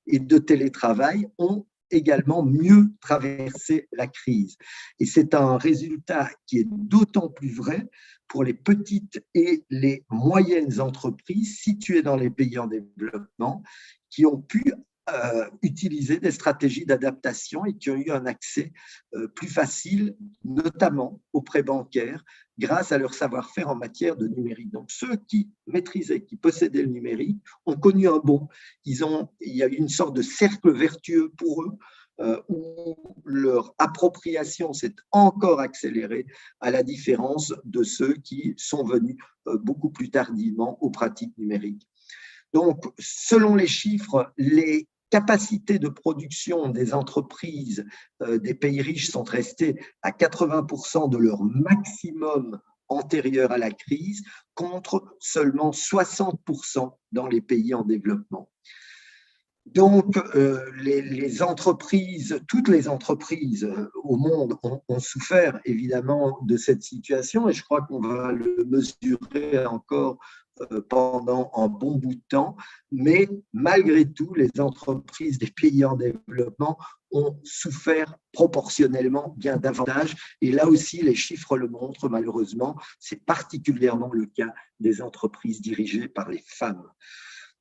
et de télétravail, ont également mieux traverser la crise. Et c'est un résultat qui est d'autant plus vrai pour les petites et les moyennes entreprises situées dans les pays en développement qui ont pu utiliser des stratégies d'adaptation et qui ont eu un accès plus facile, notamment aux prêts bancaires, grâce à leur savoir-faire en matière de numérique. Donc, ceux qui maîtrisaient, qui possédaient le numérique, ont connu un bond. Il y a eu une sorte de cercle vertueux pour eux, où leur appropriation s'est encore accélérée, à la différence de ceux qui sont venus beaucoup plus tardivement aux pratiques numériques. Donc, selon les chiffres, les capacités de production des entreprises des pays riches sont restées à 80% de leur maximum antérieur à la crise, contre seulement 60% dans les pays en développement. Donc, les entreprises, toutes les entreprises au monde ont souffert évidemment de cette situation, et je crois qu'on va le mesurer encore pendant un bon bout de temps, mais malgré tout, les entreprises des pays en développement ont souffert proportionnellement bien davantage, et là aussi les chiffres le montrent malheureusement, c'est particulièrement le cas des entreprises dirigées par les femmes.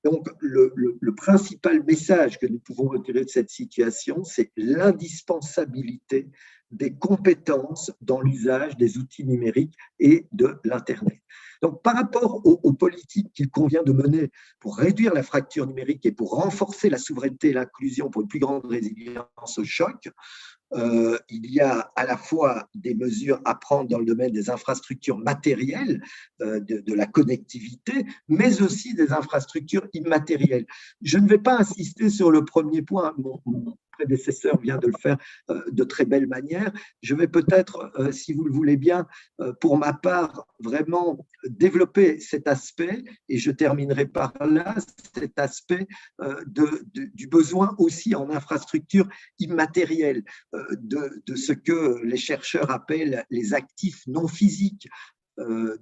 Donc, le principal message que nous pouvons retirer de cette situation, c'est l'indispensabilité des compétences dans l'usage des outils numériques et de l'Internet. Donc, par rapport aux politiques qu'il convient de mener pour réduire la fracture numérique et pour renforcer la souveraineté et l'inclusion pour une plus grande résilience au choc, il y a à la fois des mesures à prendre dans le domaine des infrastructures matérielles, de la connectivité, mais aussi des infrastructures immatérielles. Je ne vais pas insister sur le premier point, mon prédécesseur vient de le faire de très belle manière. Je vais peut-être, si vous le voulez bien, pour ma part, vraiment développer cet aspect, et je terminerai par là, cet aspect du besoin aussi en infrastructures immatérielles, de ce que les chercheurs appellent les actifs non physiques,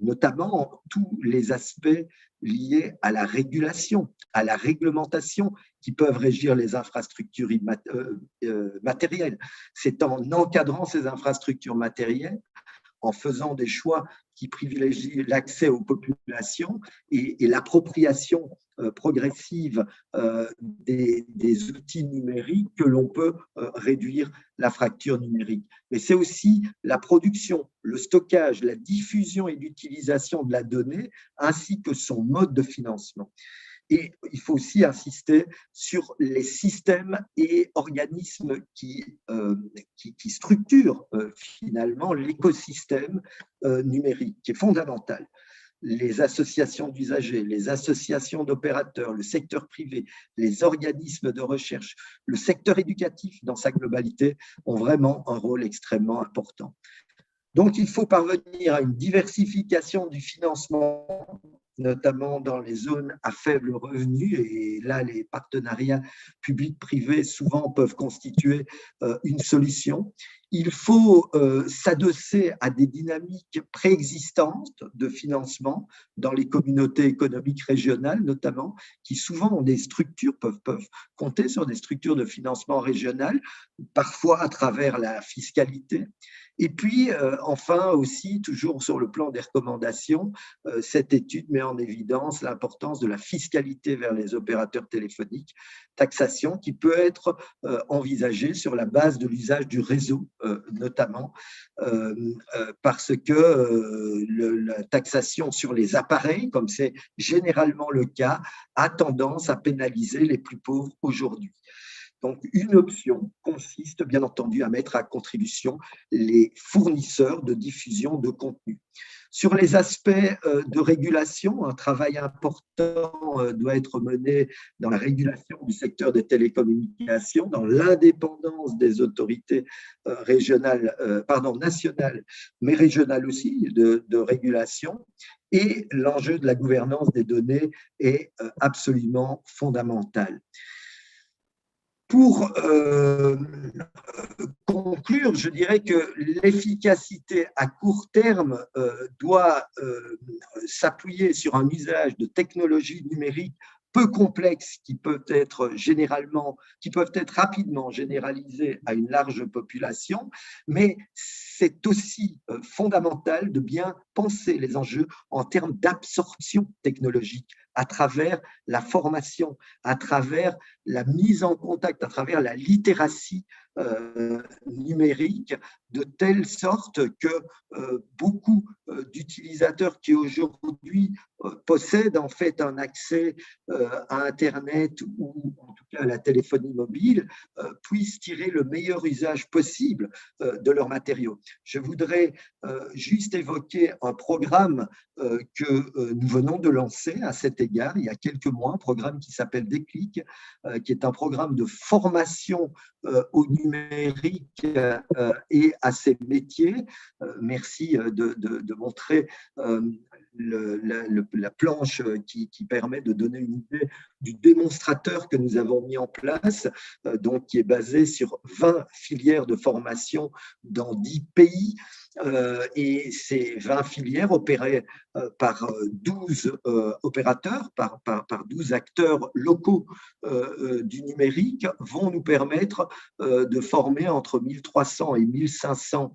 notamment tous les aspects liés à la régulation, à la réglementation qui peuvent régir les infrastructures matérielles. C'est en encadrant ces infrastructures matérielles, en faisant des choix qui privilégient l'accès aux populations et l'appropriation progressive des outils numériques, que l'on peut réduire la fracture numérique. Mais c'est aussi la production, le stockage, la diffusion et l'utilisation de la donnée, ainsi que son mode de financement. Et il faut aussi insister sur les systèmes et organismes qui structurent finalement l'écosystème numérique, qui est fondamental. Les associations d'usagers, les associations d'opérateurs, le secteur privé, les organismes de recherche, le secteur éducatif dans sa globalité ont vraiment un rôle extrêmement important. Donc, il faut parvenir à une diversification du financement, notamment dans les zones à faible revenu, et là, les partenariats publics-privés souvent peuvent constituer une solution. Il faut s'adosser à des dynamiques préexistantes de financement dans les communautés économiques régionales, notamment, qui souvent ont des structures, peuvent compter sur des structures de financement régionales, parfois à travers la fiscalité. Et puis, enfin aussi, toujours sur le plan des recommandations, cette étude met en évidence l'importance de la fiscalité vers les opérateurs téléphoniques, taxation qui peut être envisagée sur la base de l'usage du réseau, notamment, parce que la taxation sur les appareils, comme c'est généralement le cas, a tendance à pénaliser les plus pauvres aujourd'hui. Donc, une option consiste, bien entendu, à mettre à contribution les fournisseurs de diffusion de contenu. Sur les aspects de régulation, un travail important doit être mené dans la régulation du secteur des télécommunications, dans l'indépendance des autorités nationales, mais régionales aussi, de régulation. Et l'enjeu de la gouvernance des données est absolument fondamental. Pour conclure, je dirais que l'efficacité à court terme doit s'appuyer sur un usage de technologies numériques peu complexes qui peuvent être rapidement généralisées à une large population, mais c'est aussi fondamental de bien penser les enjeux en termes d'absorption technologique à travers la formation, à travers la mise en contact, à travers la littératie numérique, de telle sorte que beaucoup d'utilisateurs qui aujourd'hui possèdent en fait un accès à Internet ou en tout cas à la téléphonie mobile puissent tirer le meilleur usage possible de leurs matériaux. Je voudrais juste évoquer un programme que nous venons de lancer à cet égard il y a quelques mois, un programme qui s'appelle Déclic, qui est un programme de formation au numérique et à ces métiers. Merci de montrer la planche qui permet de donner une idée du démonstrateur que nous avons mis en place, donc qui est basé sur 20 filières de formation dans 10 pays. Et ces 20 filières opérées par 12 opérateurs, par 12 acteurs locaux du numérique vont nous permettre de former entre 1300 et 1500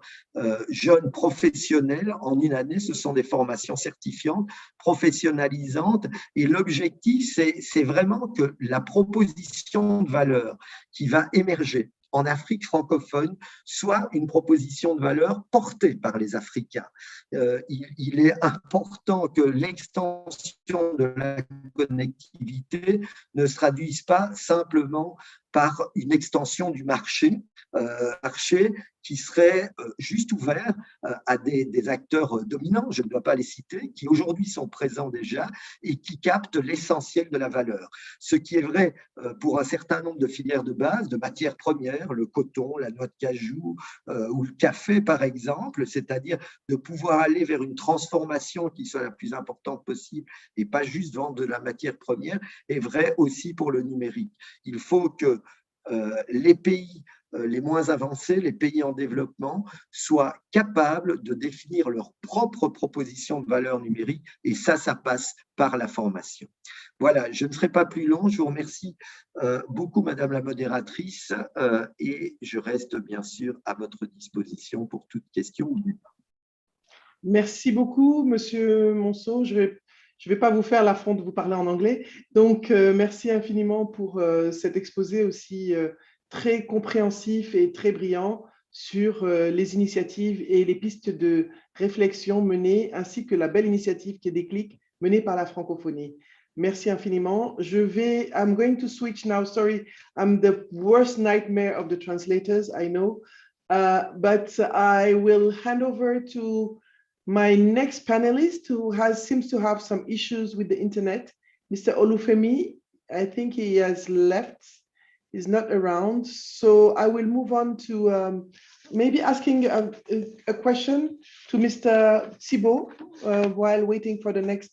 jeunes professionnels en une année. Ce sont des formations certifiantes, professionnalisantes, et l'objectif, c'est vraiment que la proposition de valeur qui va émerger en Afrique francophone soit une proposition de valeur portée par les Africains. Il est important que l'extension de la connectivité ne se traduise pas simplement par une extension du marché qui serait juste ouvert à des acteurs dominants, je ne dois pas les citer, qui aujourd'hui sont présents déjà et qui captent l'essentiel de la valeur. Ce qui est vrai pour un certain nombre de filières de base, de matières premières, le coton, la noix de cajou ou le café par exemple, c'est-à-dire de pouvoir aller vers une transformation qui soit la plus importante possible et pas juste vendre de la matière première, est vrai aussi pour le numérique. Il faut que les pays les moins avancés, les pays en développement, soient capables de définir leur propre proposition de valeur numérique, et ça passe par la formation. Voilà, je ne serai pas plus long, je vous remercie beaucoup Madame la modératrice et je reste bien sûr à votre disposition pour toute question. Merci beaucoup Monsieur Monceau, je vais pas vous faire l'affront de vous parler en anglais, donc merci infiniment pour cet exposé aussi très compréhensif et très brillant sur les initiatives et les pistes de réflexion menées, ainsi que la belle initiative qui est Déclic, menée par la francophonie. Merci infiniment. I'm going to switch now. Sorry, I'm the worst nightmare of the translators, I know. But I will hand over to my next panelist who seems to have some issues with the internet, Mr. Olufemi. I think he has left. Is not around, so I will move on to maybe asking a question to Mr. Thibault while waiting for the next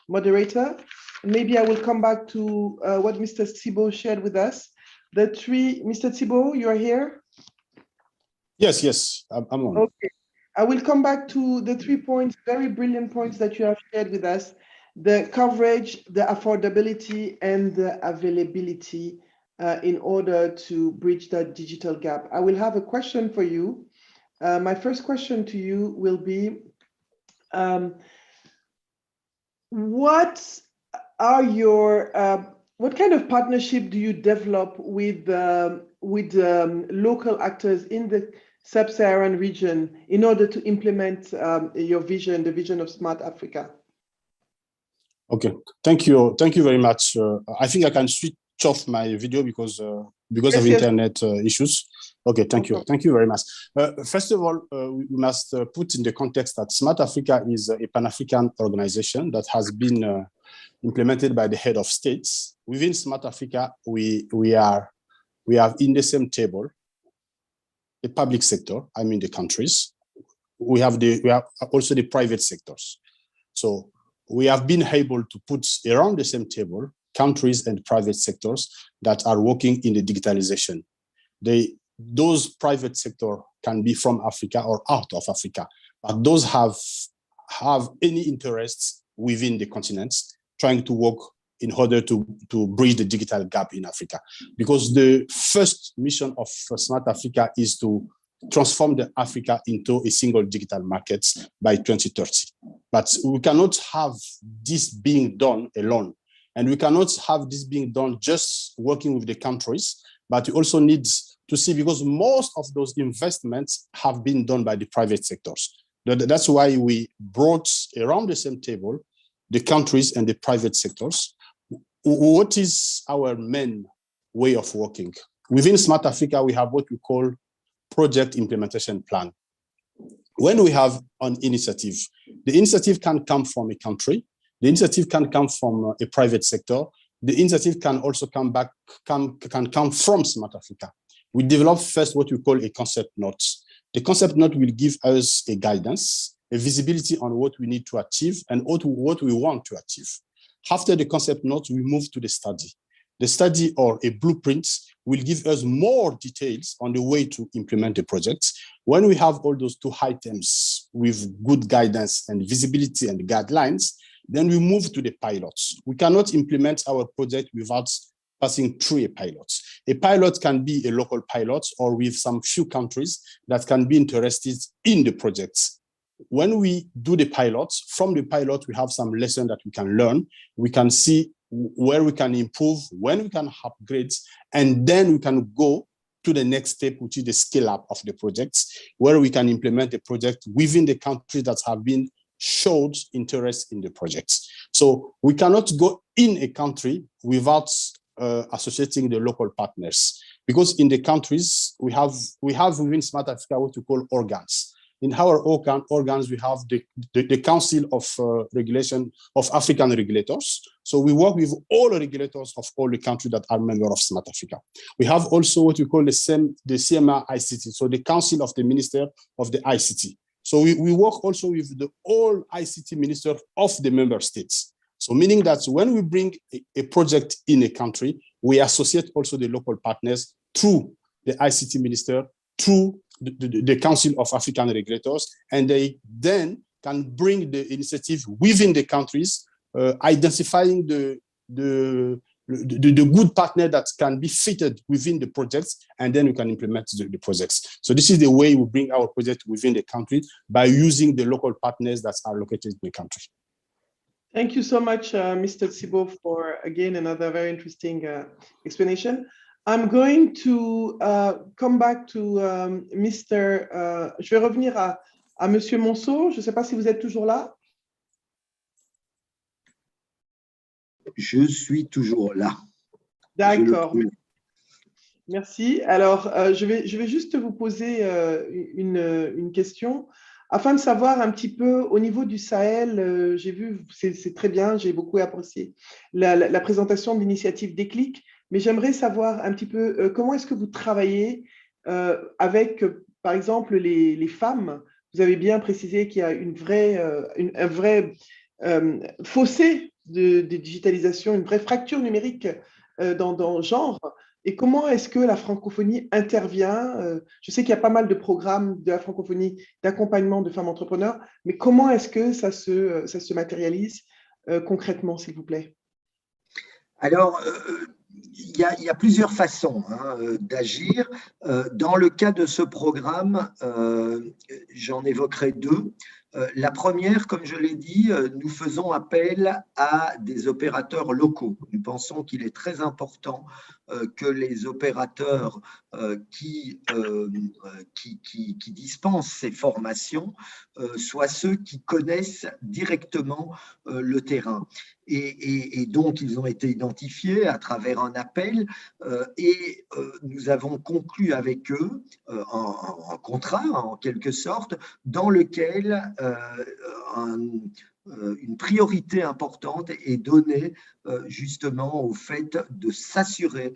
moderator. Maybe I will come back to what Mr. Thibault shared with us. Mr. Thibault, you are here? Yes, I'm on. Okay, I will come back to the 3 points, very brilliant points that you have shared with us: the coverage, the affordability, and the availability in order to bridge that digital gap. I will have a question for you. My first question to you will be, what kind of partnership do you develop with local actors in the sub-Saharan region in order to implement your vision, the vision of Smart Africa? Okay, thank you very much. I think I can switch off my video because of internet issues. Okay, thank you very much. First of all, we must put in the context that Smart Africa is a Pan-African organization that has been implemented by the head of states. Within Smart Africa, we have in the same table the public sector, I mean the countries. We have also the private sectors. So we have been able to put around the same table countries and private sectors that are working in the digitalization. Those private sector can be from Africa or out of Africa, but those have any interests within the continents trying to work in order to bridge the digital gap in Africa. Because the first mission of Smart Africa is to transform the Africa into a single digital market by 2030. But we cannot have this being done alone. And we cannot have this being done just working with the countries, but we also need to see, because most of those investments have been done by the private sectors. That's why we brought around the same table the countries and the private sectors. What is our main way of working? Within Smart Africa, we have what we call project implementation plan. When we have an initiative, the initiative can come from a country, the initiative can come from a private sector, the initiative can also come from Smart Africa. We develop first what we call a concept note. The concept note will give us a guidance, a visibility on what we need to achieve and what we want to achieve. After the concept note, we move to the study. The study or a blueprint will give us more details on the way to implement the project. When we have all those two items with good guidance and visibility and guidelines, then we move to the pilots. We cannot implement our project without passing through a pilot. A pilot can be a local pilot or with some few countries that can be interested in the projects. When we do the pilots, from the pilot, we have some lessons that we can learn. We can see where we can improve, when we can upgrade, and then we can go to the next step, which is the scale up of the projects, where we can implement the project within the countries that have been showed interest in the projects. So we cannot go in a country without associating the local partners, because in the countries we have within Smart Africa what we call organs. In our organs, we have the Council of Regulation of African Regulators. So we work with all the regulators of all the countries that are members of Smart Africa. We have also what we call the CMA ICT, so the Council of the Minister of the ICT. So we work also with the all ICT ministers of the member states. So meaning that when we bring a project in a country, we associate also the local partners through the ICT minister, through the Council of African Regulators, and they then can bring the initiative within the countries, identifying the good partner that can be fitted within the projects, and then we can implement the projects. So this is the way we bring our project within the country, by using the local partners that are located in the country. Thank you so much, Mr. Tsibo, for, again, another very interesting explanation. I'm going to come back to Mr. Je vais revenir à Monsieur Monceau. Je ne sais pas si vous êtes toujours là. Je suis toujours là. D'accord. Merci. Alors, je vais juste vous poser une question afin de savoir un petit peu au niveau du Sahel. J'ai vu, c'est très bien, j'ai beaucoup apprécié la présentation de l'initiative Déclic. Mais j'aimerais savoir un petit peu comment est-ce que vous travaillez avec, par exemple, les femmes. Vous avez bien précisé qu'il y a un vrai fossé de digitalisation, une vraie fracture numérique dans le genre. Et comment est-ce que la francophonie intervient? Je sais qu'il y a pas mal de programmes de la francophonie d'accompagnement de femmes entrepreneurs, mais comment est-ce que ça se matérialise concrètement, s'il vous plaît? Alors, il y a plusieurs façons d'agir. Dans le cas de ce programme, j'en évoquerai deux. La première, comme je l'ai dit, nous faisons appel à des opérateurs locaux. Nous pensons qu'il est très important que les opérateurs qui dispensent ces formations soient ceux qui connaissent directement le terrain. Et donc, ils ont été identifiés à travers un appel et nous avons conclu avec eux un contrat, en quelque sorte, dans lequel une priorité importante est donnée justement au fait de s'assurer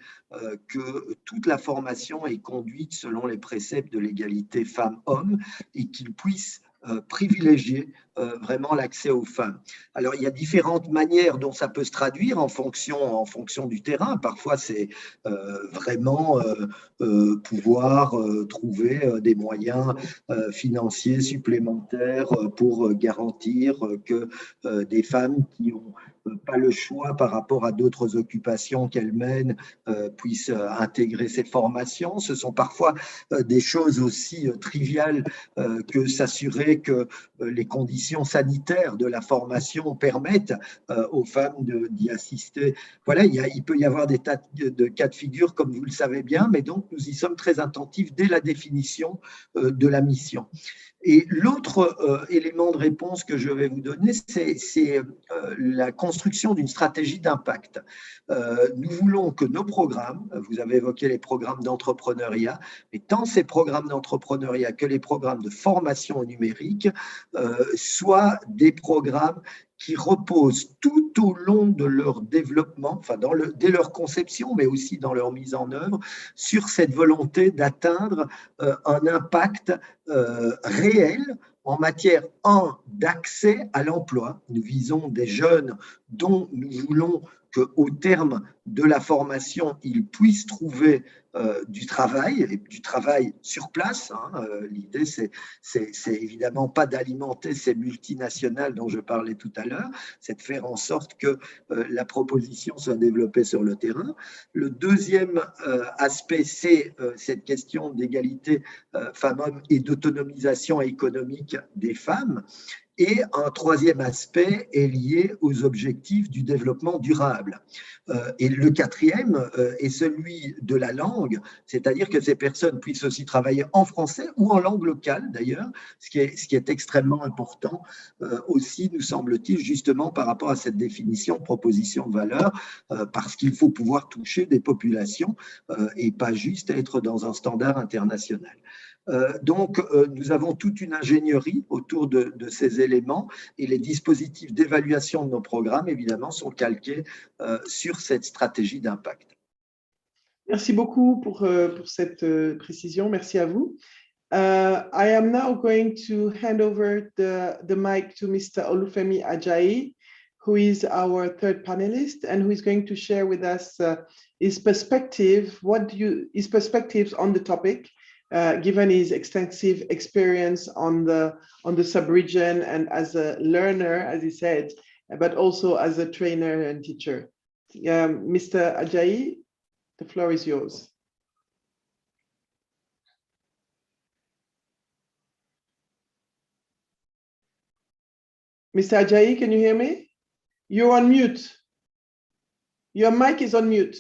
que toute la formation est conduite selon les préceptes de l'égalité femmes-hommes et qu'ils puissent privilégier vraiment l'accès aux femmes. Alors, il y a différentes manières dont ça peut se traduire en fonction du terrain. Parfois, c'est vraiment pouvoir trouver des moyens financiers supplémentaires pour garantir que des femmes qui ont pas le choix par rapport à d'autres occupations qu'elles mènent puissent intégrer ces formations. Ce sont parfois des choses aussi triviales que s'assurer que les conditions sanitaires de la formation permettent aux femmes d'y assister. Voilà, il peut y avoir des tas de cas de figure, comme vous le savez bien, mais donc nous y sommes très attentifs dès la définition de la mission. Et l'autre élément de réponse que je vais vous donner, c'est la construction d'une stratégie d'impact. Nous voulons que nos programmes, vous avez évoqué les programmes d'entrepreneuriat, mais tant ces programmes d'entrepreneuriat que les programmes de formation au numérique soient des programmes qui reposent tout au long de leur développement, enfin dès leur conception, mais aussi dans leur mise en œuvre, sur cette volonté d'atteindre un impact réel en matière, d'accès à l'emploi. Nous visons des jeunes dont nous voulons qu'au terme de la formation, ils puissent trouver du travail, et du travail sur place. L'idée, c'est évidemment pas d'alimenter ces multinationales dont je parlais tout à l'heure, c'est de faire en sorte que la proposition soit développée sur le terrain. Le deuxième aspect, c'est cette question d'égalité femmes-hommes et d'autonomisation économique des femmes. Et un troisième aspect est lié aux objectifs du développement durable. Et le quatrième est celui de la langue, c'est-à-dire que ces personnes puissent aussi travailler en français ou en langue locale d'ailleurs, ce qui est extrêmement important aussi, nous semble-t-il, justement par rapport à cette définition de proposition de valeur, parce qu'il faut pouvoir toucher des populations et pas juste être dans un standard international. Donc, nous avons toute une ingénierie autour de ces éléments et les dispositifs d'évaluation de nos programmes, évidemment, sont calqués sur cette stratégie d'impact. Merci beaucoup pour cette précision. Merci à vous. I am now going to hand over the mic to Mr. Olufemi Ajayi, who is our third panelist and who is going to share with us his perspectives on the topic. Given his extensive experience on the sub-region and as a learner, as he said, but also as a trainer and teacher. Mr. Ajayi, the floor is yours. Mr. Ajayi, can you hear me? You're on mute. Your mic is on mute.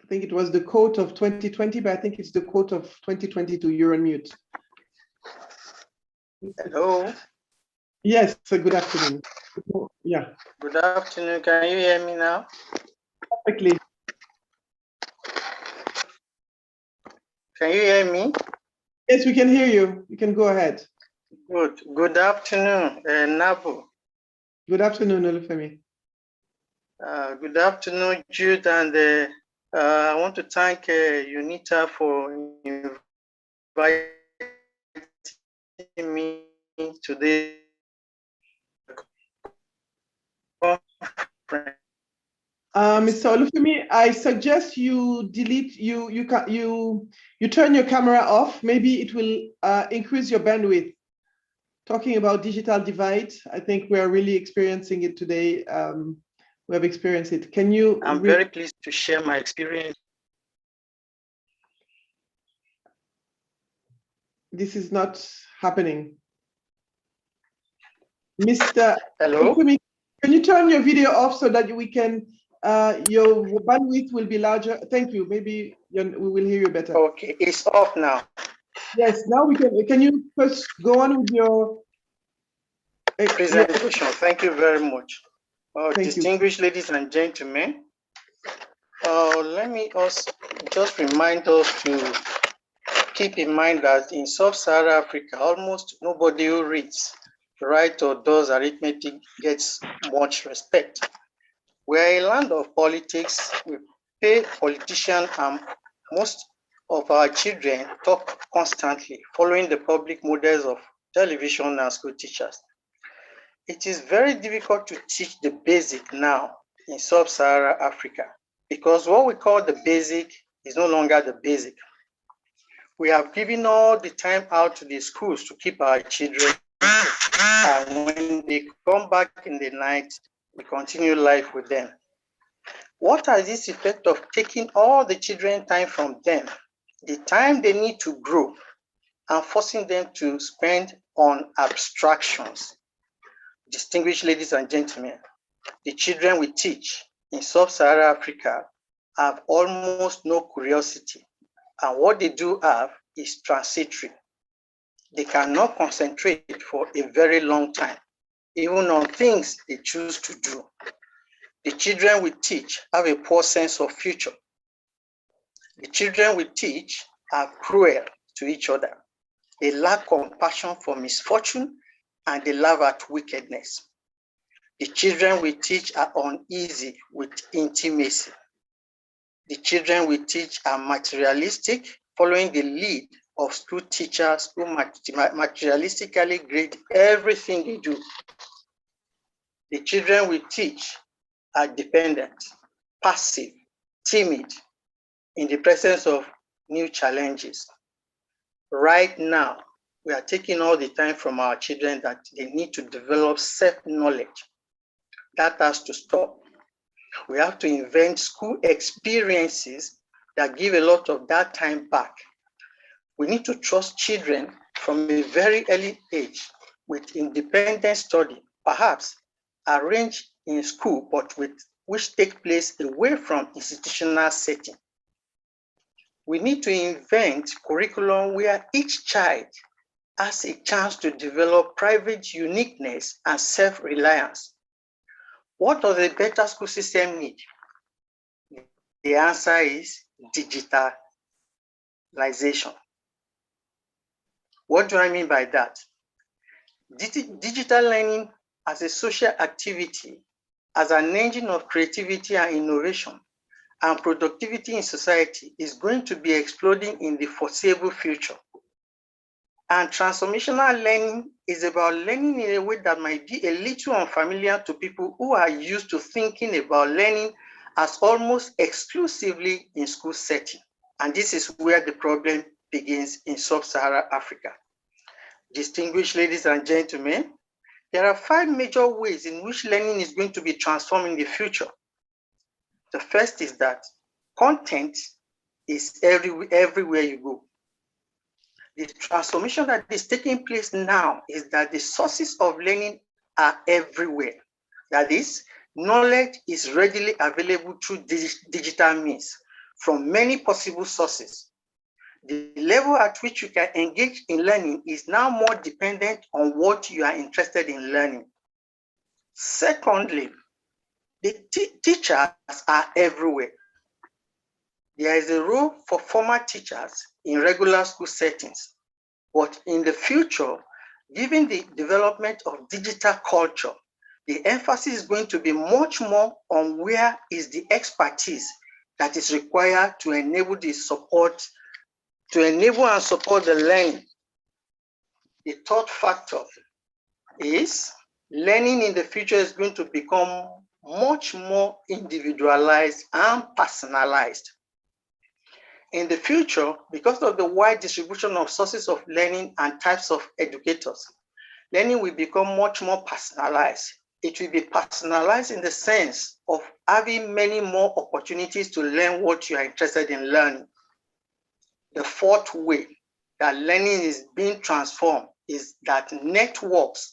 I think it was the quote of 2020, but I think it's the quote of 2022. You're on mute. Hello. Yes, good afternoon. Yeah. Good afternoon. Can you hear me now? Perfectly. Can you hear me? Yes, we can hear you. You can go ahead. Good. Good afternoon, Nabu. Good afternoon, Olufemi. Good afternoon, Jude, and I want to thank UNITAR for inviting me to this conference. Mr. Olufemi, I suggest you delete you turn your camera off. Maybe it will increase your bandwidth. Talking about digital divide, I think we are really experiencing it today. We have experienced it. Can you? I'm very pleased to share my experience. This is not happening. Mr. Hello? Olufemi, can you turn your video off so that we can, your bandwidth will be larger? Thank you. Maybe we will hear you better. Okay, it's off now. Yes, now we can. Can you first go on with your presentation? Thank you very much. Distinguished you. Ladies and gentlemen, let me also just remind us to keep in mind that in sub-Saharan Africa, almost nobody who reads, writes, or does arithmetic gets much respect. We are a land of politics. We pay politicians, and most of our children talk constantly, following the public models of television and school teachers. It is very difficult to teach the basic now in sub-Saharan Africa because what we call the basic is no longer the basic. We have given all the time out to the schools to keep our children, and when they come back in the night, we continue life with them. What are this effect of taking all the children time from them, the time they need to grow, and forcing them to spend on abstractions? Distinguished ladies and gentlemen, the children we teach in sub-Saharan Africa have almost no curiosity And what they do have is transitory. They cannot concentrate for a very long time, even on things they choose to do. The children we teach have a poor sense of future. The children we teach are cruel to each other. They lack compassion for misfortune and they laugh at wickedness. The children we teach are uneasy with intimacy. The children we teach are materialistic, following the lead of school teachers who materialistically grade everything they do. The children we teach are dependent, passive, timid in the presence of new challenges. Right now, we are taking all the time from our children that they need to develop self-knowledge. That has to stop. We have to invent school experiences that give a lot of that time back. We need to trust children from a very early age with independent study, perhaps arranged in school, but which take place away from institutional setting. We need to invent curriculum where each child has a chance to develop private uniqueness and self-reliance. What does a better school system need? The answer is digitalization. What do I mean by that? Digital learning as a social activity, as an engine of creativity and innovation and productivity in society is going to be exploding in the foreseeable future. And transformational learning is about learning in a way that might be a little unfamiliar to people who are used to thinking about learning as almost exclusively in school setting. And this is where the problem begins in sub-Saharan Africa. Distinguished ladies and gentlemen, there are 5 major ways in which learning is going to be transformed in the future. The first is that content is everywhere you go. The transformation that is taking place now is that the sources of learning are everywhere. That is, knowledge is readily available through digital means from many possible sources. The level at which you can engage in learning is now more dependent on what you are interested in learning. Secondly, the teachers are everywhere. There is a role for former teachers in regular school settings, but in the future, given the development of digital culture, the emphasis is going to be much more on where is the expertise that is required to enable the support, to enable and support the learning. The third factor is learning in the future is going to become much more individualized and personalized. In the future, because of the wide distribution of sources of learning and types of educators, learning will become much more personalized. It will be personalized in the sense of having many more opportunities to learn what you are interested in learning. The fourth way that learning is being transformed is that networks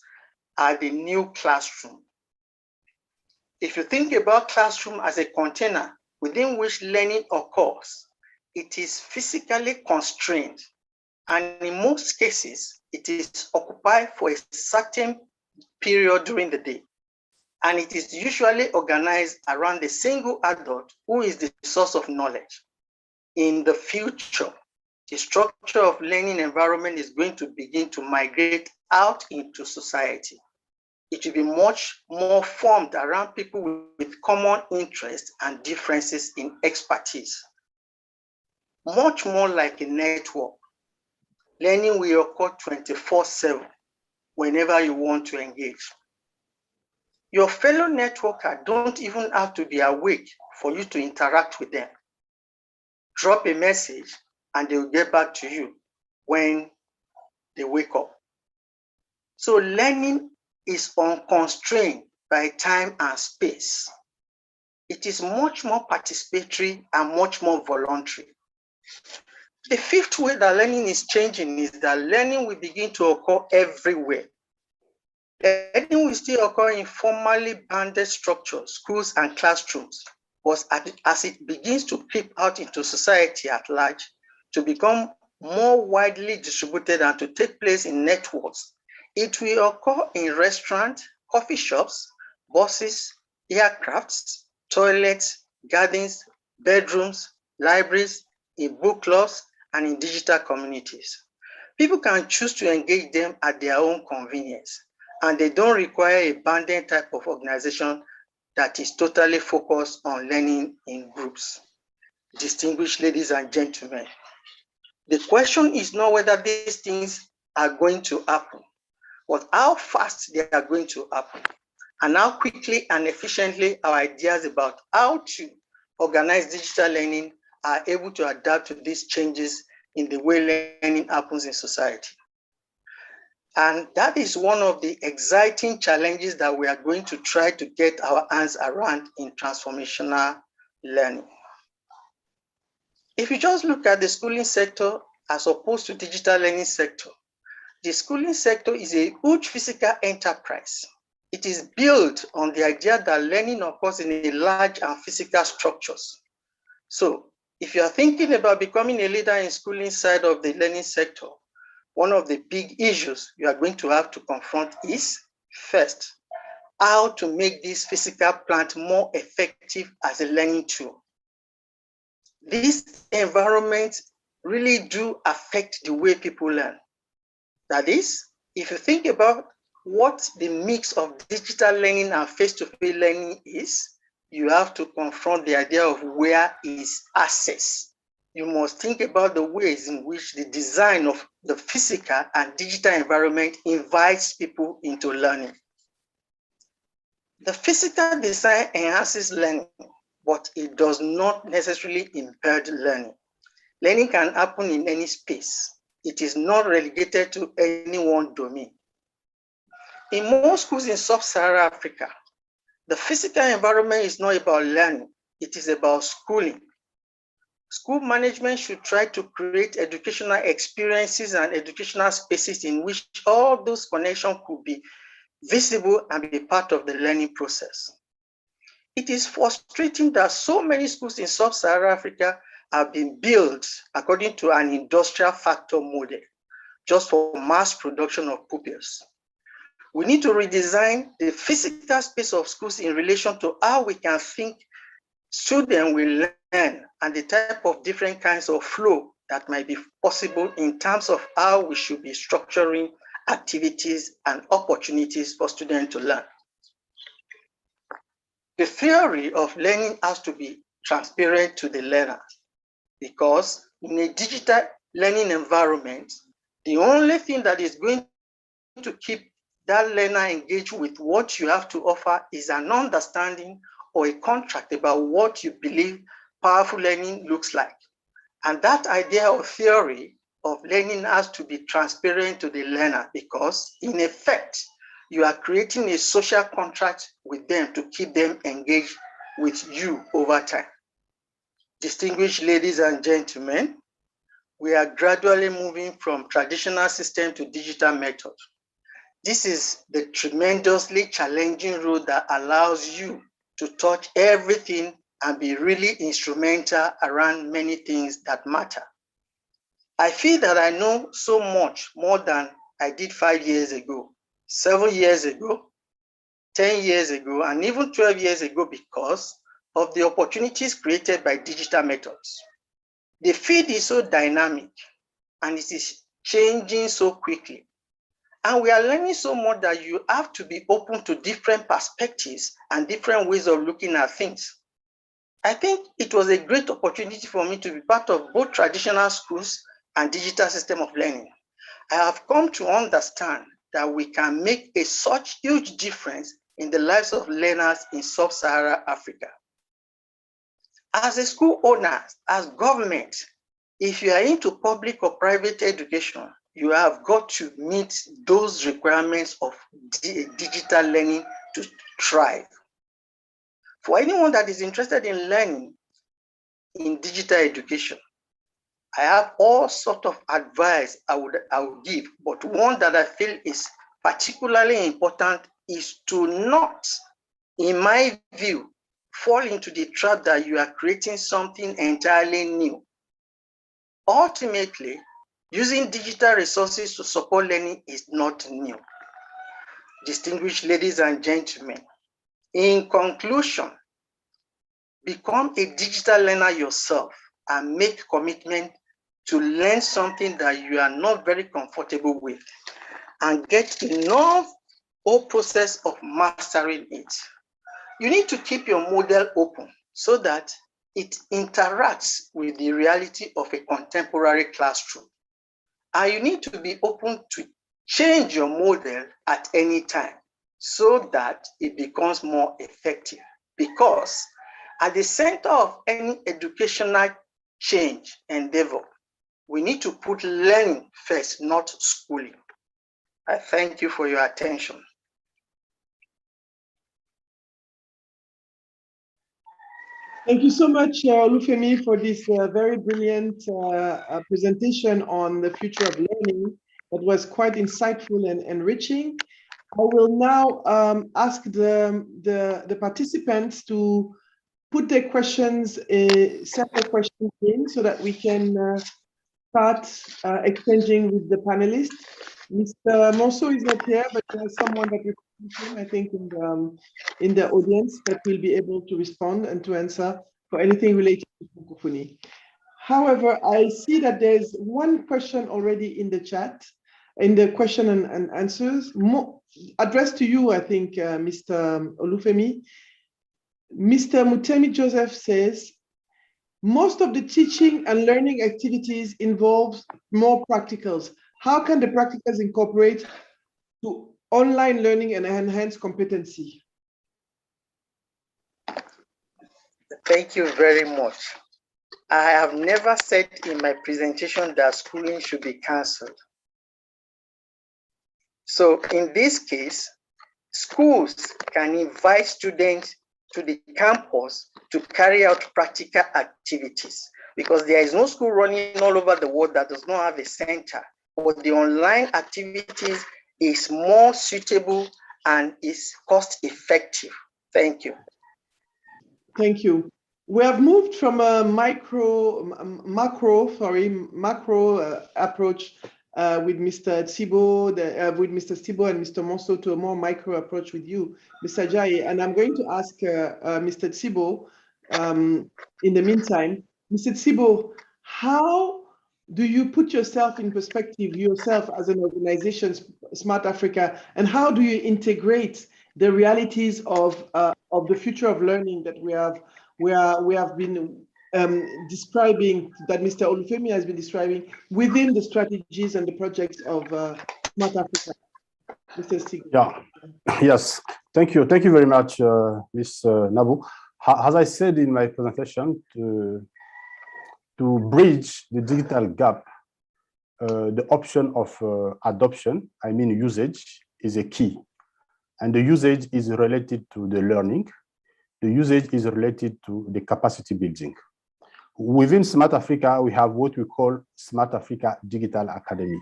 are the new classroom. If you think about classroom as a container within which learning occurs, it is physically constrained, and in most cases, it is occupied for a certain period during the day. And it is usually organized around a single adult who is the source of knowledge. In the future, the structure of learning environment is going to begin to migrate out into society. It will be much more formed around people with common interests and differences in expertise. Much more like a network. Learning will occur 24/7 whenever you want to engage. Your fellow networker don't even have to be awake for you to interact with them. Drop a message and they will get back to you when they wake up. So learning is unconstrained by time and space. It is much more participatory and much more voluntary. The fifth way that learning is changing is that learning will begin to occur everywhere. Learning will still occur in formally bounded structures, schools and classrooms, but as it begins to creep out into society at large, to become more widely distributed and to take place in networks, it will occur in restaurants, coffee shops, buses, aircrafts, toilets, gardens, bedrooms, libraries, in book clubs, and in digital communities. People can choose to engage them at their own convenience, and they don't require a banded type of organization that is totally focused on learning in groups. Distinguished ladies and gentlemen, the question is not whether these things are going to happen, but how fast they are going to happen, and how quickly and efficiently our ideas about how to organize digital learning are able to adapt to these changes in the way learning happens in society. And that is one of the exciting challenges that we are going to try to get our hands around in transformational learning. If you just look at the schooling sector as opposed to digital learning sector, the schooling sector is a huge physical enterprise. It is built on the idea that learning occurs in a large and physical structures. So if you are thinking about becoming a leader in schooling side of the learning sector, one of the big issues you are going to have to confront is, first, how to make this physical plant more effective as a learning tool. These environments really do affect the way people learn. That is, if you think about what the mix of digital learning and face-to-face learning is, you have to confront the idea of where is access. You must think about the ways in which the design of the physical and digital environment invites people into learning. The physical design enhances learning, but it does not necessarily impede learning. Learning can happen in any space. It is not relegated to any one domain. In most schools in sub-Saharan Africa, the physical environment is not about learning, it is about schooling. School management should try to create educational experiences and educational spaces in which all those connections could be visible and be part of the learning process. It is frustrating that so many schools in sub-Saharan Africa have been built according to an industrial factor model, just for mass production of pupils. We need to redesign the physical space of schools in relation to how we can think students will learn and the type of different kinds of flow that might be possible in terms of how we should be structuring activities and opportunities for students to learn. The theory of learning has to be transparent to the learner, because in a digital learning environment, the only thing that is going to keep that learner engaged with what you have to offer is an understanding or a contract about what you believe powerful learning looks like. And that idea or theory of learning has to be transparent to the learner, because in effect, you are creating a social contract with them to keep them engaged with you over time. Distinguished ladies and gentlemen, we are gradually moving from traditional system to digital method. This is the tremendously challenging road that allows you to touch everything and be really instrumental around many things that matter. I feel that I know so much more than I did 5 years ago, 7 years ago, 10 years ago, and even 12 years ago because of the opportunities created by digital methods. The field is so dynamic and it is changing so quickly. And we are learning so much that you have to be open to different perspectives and different ways of looking at things. I think it was a great opportunity for me to be part of both traditional schools and digital system of learning. I have come to understand that we can make a such huge difference in the lives of learners in sub-Saharan Africa. As a school owner, as government, if you are into public or private education, you have got to meet those requirements of digital learning to thrive. For anyone that is interested in learning in digital education, I have all sorts of advice I would give, but one that I feel is particularly important is to not, in my view, fall into the trap that you are creating something entirely new. ultimately, using digital resources to support learning is not new. Distinguished ladies and gentlemen, in conclusion, become a digital learner yourself and make commitment to learn something that you are not very comfortable with and get enough or process of mastering it. You need to keep your model open so that it interacts with the reality of a contemporary classroom. And you need to be open to change your model at any time so that it becomes more effective. Because at the center of any educational change endeavor, we need to put learning first, not schooling. I thank you for your attention. Thank you so much, Olufemi, for this very brilliant presentation on the future of learning. That was quite insightful and enriching. I will now ask the participants to put their questions, separate questions in so that we can start exchanging with the panelists. Mr. Monso is not here, but there's someone that represents him, I think, in the audience that will be able to respond and to answer for anything related to Francophonie. However, I see that there's one question already in the chat, in the question and answers, addressed to you, I think, Mr. Olufemi. Mr. Mutemi Joseph says, most of the teaching and learning activities involve more practicals. How can the practicals incorporate to online learning and enhance competency? Thank you very much. I have never said in my presentation that schooling should be cancelled. So in this case, schools can invite students to the campus to carry out practical activities because there is no school running all over the world that does not have a center. But the online activities is more suitable and is cost effective. Thank you. Thank you. We have moved from a macro approach with Mr. Tsibo, and Mr. Monso to a more micro approach with you, Mr. Jai. And I'm going to ask Mr. Tsibo in the meantime. Mr. Tsibo, how do you put yourself in perspective, yourself as an organization, Smart Africa, and how do you integrate the realities of the future of learning that we have been describing, that Mr. Olufemi has been describing within the strategies and the projects of Smart Africa? Mr. Stig. Yeah, yes, thank you. Thank you very much, Ms. Nabu. As I said in my presentation, to bridge the digital gap, the option of adoption, I mean usage, is a key. And the usage is related to the learning. The usage is related to the capacity building. Within Smart Africa, we have what we call Smart Africa Digital Academy.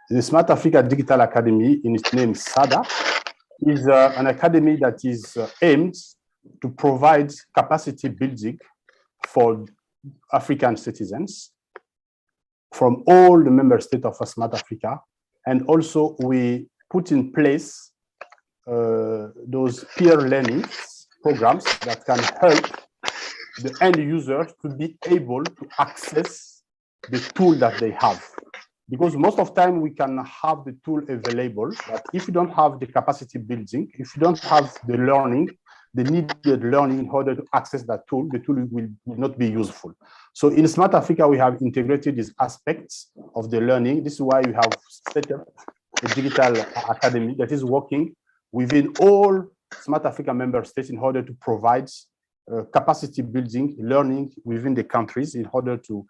The Smart Africa Digital Academy, in its name SADA, is an academy that is aimed to provide capacity building for African citizens from all the member states of Smart Africa. And also we put in place those peer learning programs that can help the end users to be able to access the tool that they have. Because most of the time we can have the tool available, but if you don't have the capacity building, if you don't have the learning, the needed learning in order to access that tool, the tool will not be useful. So in Smart Africa, we have integrated these aspects of the learning. This is why we have set up a digital academy that is working within all Smart Africa member states in order to provide capacity building, learning within the countries in order to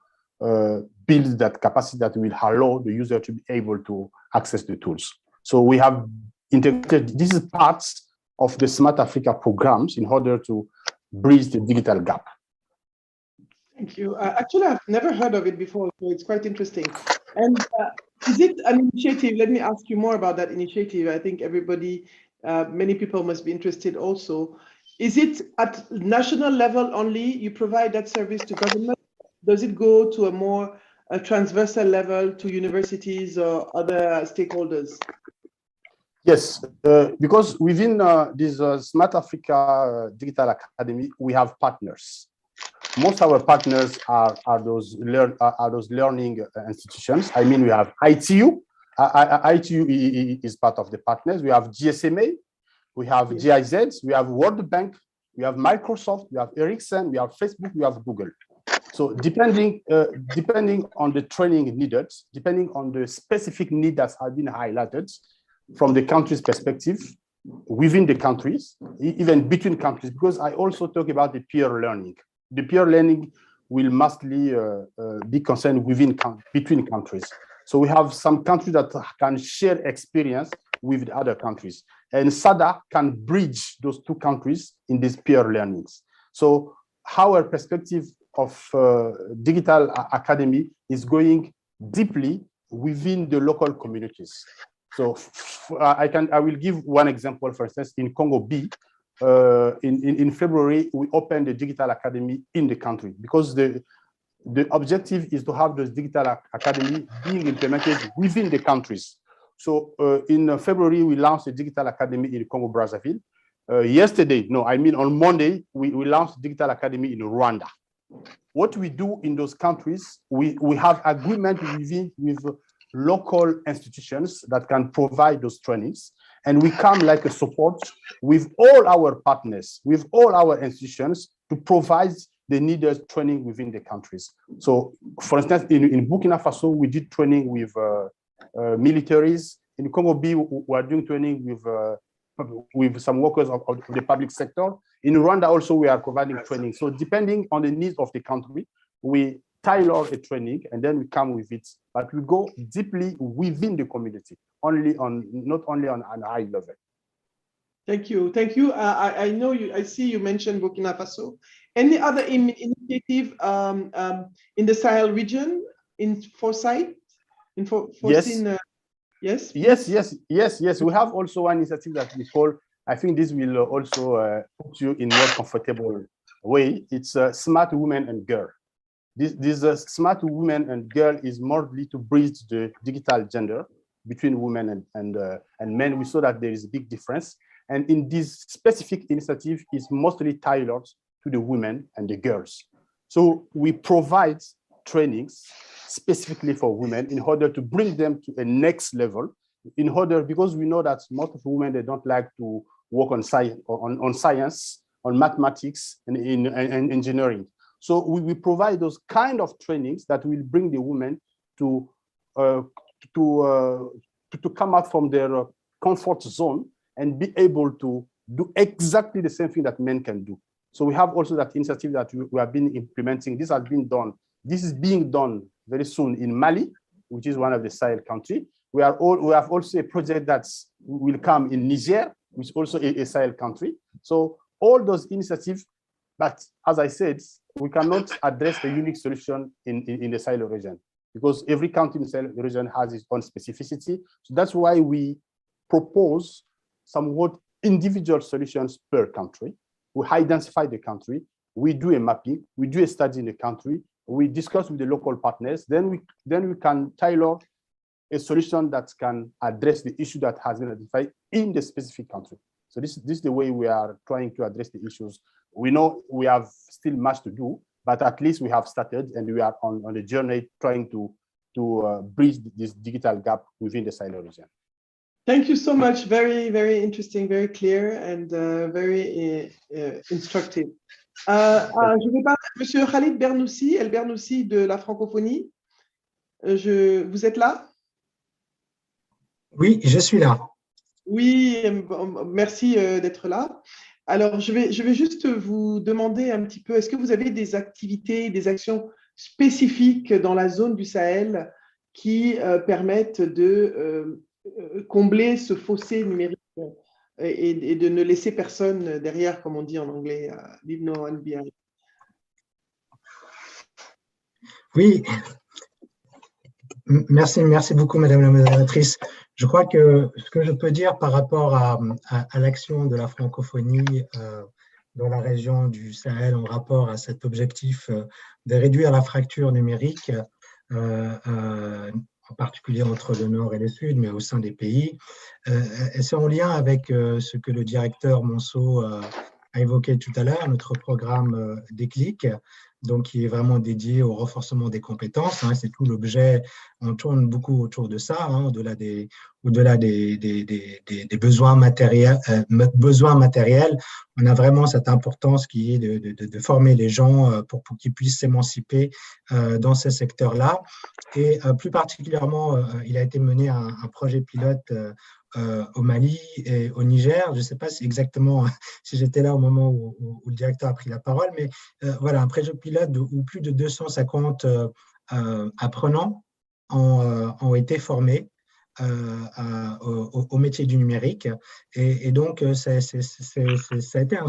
build that capacity that will allow the user to be able to access the tools. So we have integrated, this is part of the Smart Africa programs in order to bridge the digital gap. Thank you. Actually, I've never heard of it before, so it's quite interesting. And is it an initiative? Let me ask you more about that initiative. I think everybody, many people must be interested also. Is it at national level only? You provide that service to government? Does it go to a more a transversal level to universities or other stakeholders? Yes, because within this Smart Africa Digital Academy, we have partners. Most of our partners are those learning institutions. I mean, we have ITU. ITU is part of the partners. We have GSMA, we have GIZ, we have World Bank, we have Microsoft, we have Ericsson, we have Facebook, we have Google. So depending on the training needed, depending on the specific need that have been highlighted from the country's perspective, within the countries, even between countries, because I also talk about the peer learning. The peer learning will mostly be concerned between countries. So we have some countries that can share experience with the other countries, and SADA can bridge those two countries in these peer learnings. So our perspective of digital academy is going deeply within the local communities. So I will give one example. For instance, in Congo B, in February, we opened the digital academy in the country, because the objective is to have those digital academy being implemented within the countries. So in February, we launched a digital academy in Congo Brazzaville. On Monday, we launched digital academy in Rwanda. What we do in those countries, we have agreement with local institutions that can provide those trainings, and we come like a support with all our partners, with all our institutions, to provide the needed training within the countries. So, for instance, in Burkina Faso, we did training with militaries. In Congo B, we are doing training with some workers of the public sector. In Rwanda also, we are providing training. So depending on the needs of the country, we tailor a training and then we come with it, but we go deeply within the community, not only on a high level. Thank you. Thank you. I know you, I see you mentioned Burkina Faso. Any other initiative in the Sahel region in foresight? Yes. Yes. We have also one initiative that we call, I think this will also put you in more comfortable way. It's Smart Women and Girl. This Smart Women and Girl is mostly to bridge the digital gender between women and men. We saw that there is a big difference. And in this specific initiative is mostly tailored to the women and the girls. So we provide trainings specifically for women in order to bring them to a next level, because we know that most of women, they don't like to work on science, on mathematics, and in engineering. So we provide those kind of trainings that will bring the women to come out from their comfort zone and be able to do exactly the same thing that men can do. So we have also that initiative that we have been implementing. This has been done. This is being done very soon in Mali, which is one of the Sahel countries. We have also a project that will come in Niger, which is also a Sahel country. So all those initiatives, but as I said, we cannot address the unique solution in the Sahel region, because every country in the Sahel region has its own specificity. So that's why we propose somewhat individual solutions per country. We identify the country, we do a mapping, we do a study in the country, we discuss with the local partners, then we can tailor a solution that can address the issue that has been identified in the specific country. So this is the way we are trying to address the issues. We know we have still much to do, but at least we have started and we are on a journey trying to bridge this digital gap within the Sahel region. Thank you so much. Very, very interesting, very clear, and very instructive. Je vais parler à Monsieur Khalid Bernoussi, El Bernoussi de la francophonie. Vous êtes là? Oui, je suis là. Oui, merci d'être là. Alors, je vais juste vous demander un petit peu, est-ce que vous avez des activités, des actions spécifiques dans la zone du Sahel qui permettent de combler ce fossé numérique et de ne laisser personne derrière, comme on dit en anglais, leave no one behind? Oui, merci beaucoup, Madame la modératrice. Je crois que ce que je peux dire par rapport à l'action de la francophonie dans la région du Sahel en rapport à cet objectif de réduire la fracture numérique, en particulier entre le Nord et le Sud, mais au sein des pays. Et c'est en lien avec ce que le directeur Monceau a évoqué tout à l'heure, notre programme Déclic, donc qui est vraiment dédié au renforcement des compétences. Hein, c'est tout l'objet, on tourne beaucoup autour de ça, hein, au-delà des besoins matériels, on a vraiment cette importance qui est de former les gens pour qu'ils puissent s'émanciper dans ces secteurs-là. Et plus particulièrement, il a été mené un projet pilote au Mali et au Niger. Je ne sais pas si exactement si j'étais là au moment où le directeur a pris la parole, mais voilà, un projet pilote où plus de 250 apprenants ont été formés au métier du numérique. Et donc, ça a été c'est un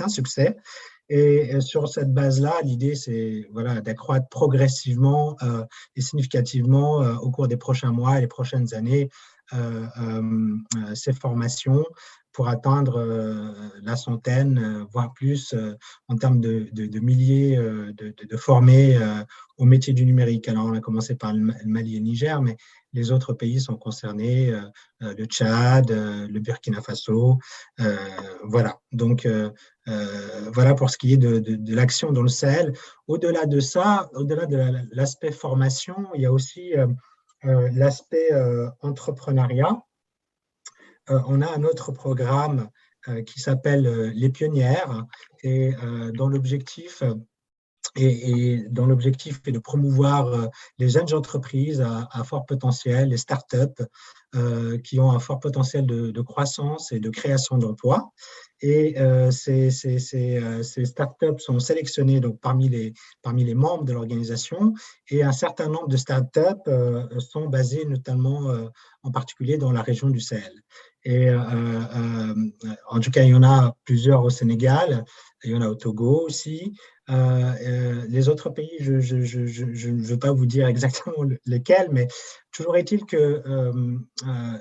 succès. Et sur cette base-là, l'idée, c'est voilà, d'accroître progressivement et significativement au cours des prochains mois et les prochaines années ces formations pour atteindre la centaine, voire plus, en termes de milliers de formés au métier du numérique. Alors, on a commencé par le Mali et le Niger, mais les autres pays sont concernés, le Tchad, le Burkina Faso. Voilà, donc voilà pour ce qui est de l'action dans le Sahel. Au-delà de ça, au-delà de l'aspect formation, il y a aussi l'aspect entrepreneuriat. On a un autre programme qui s'appelle Les Pionnières et dont l'objectif est de promouvoir les jeunes entreprises à fort potentiel, les startups qui ont un fort potentiel de croissance et de création d'emplois. Et ces startups sont sélectionnées donc, parmi les membres de l'organisation et un certain nombre de startups sont basées notamment en particulier dans la région du Sahel. Et en tout cas, il y en a plusieurs au Sénégal, il y en a au Togo aussi. Les autres pays, je ne veux pas vous dire exactement lesquels, mais toujours est-il que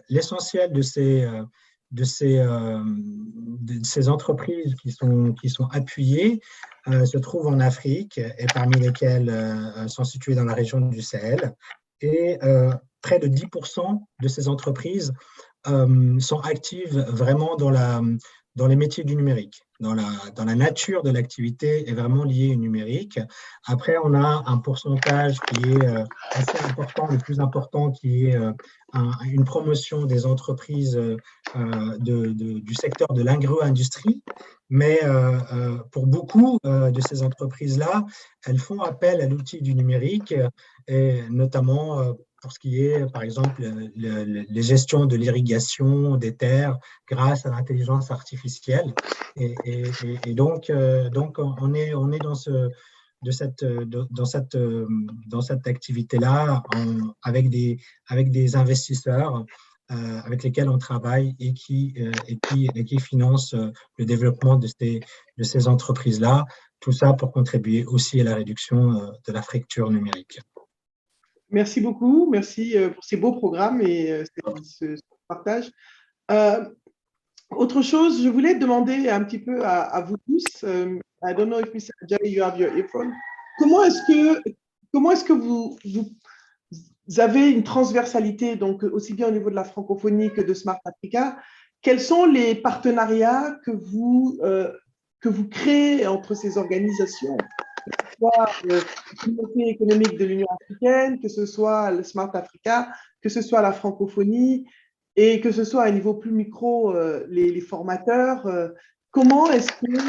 l'essentiel de ces entreprises qui sont appuyées se trouve en Afrique et parmi lesquelles sont situées dans la région du Sahel. Et près de 10% de ces entreprises sont actives vraiment dans les métiers du numérique, dans la nature de l'activité est vraiment liée au numérique. Après, on a un pourcentage qui est assez important, le plus important, qui est une promotion des entreprises du secteur de l'agro-industrie. Mais pour beaucoup de ces entreprises-là, elles font appel à l'outil du numérique, et notamment pour ce qui est, par exemple, les gestions de l'irrigation des terres grâce à l'intelligence artificielle. Et donc, on est dans cette activité-là avec des investisseurs avec lesquels on travaille et qui financent le développement de ces entreprises-là. Tout ça pour contribuer aussi à la réduction de la fracture numérique. Merci beaucoup, merci pour ces beaux programmes et ce partage. Autre chose, je voulais demander un petit peu à vous tous, I don't know if Mr. Ajay, you have your earphone. Comment est-ce que vous avez une transversalité, donc aussi bien au niveau de la francophonie que de Smart Africa? Quels sont les partenariats que vous créez entre ces organisations, que ce soit la communauté économique de l'Union africaine, que ce soit le Smart Africa, que ce soit la francophonie, et que ce soit à un niveau plus micro, les formateurs? Comment est-ce que,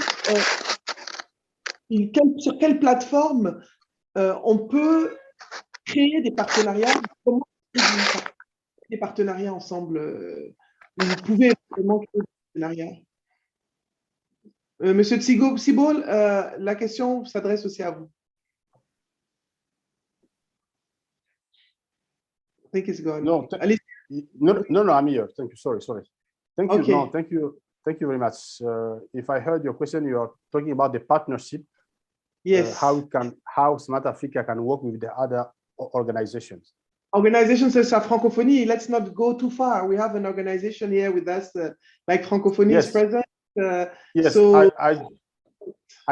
sur quelle plateforme on peut créer des partenariats? Comment des partenariats ensemble? Vous pouvez vraiment créer des partenariats. Monsieur Tsibol, la question s'adresse aussi à vous. I think it's gone. No, no, I'm here. Thank you. Sorry. Thank you. Okay. No, thank you very much. If I heard your question, you are talking about the partnership. Yes. How Smart Africa can work with the other organizations. Organizations such as Francophonie. Let's not go too far. We have an organization here with us, like Francophonie is present. Yes. So I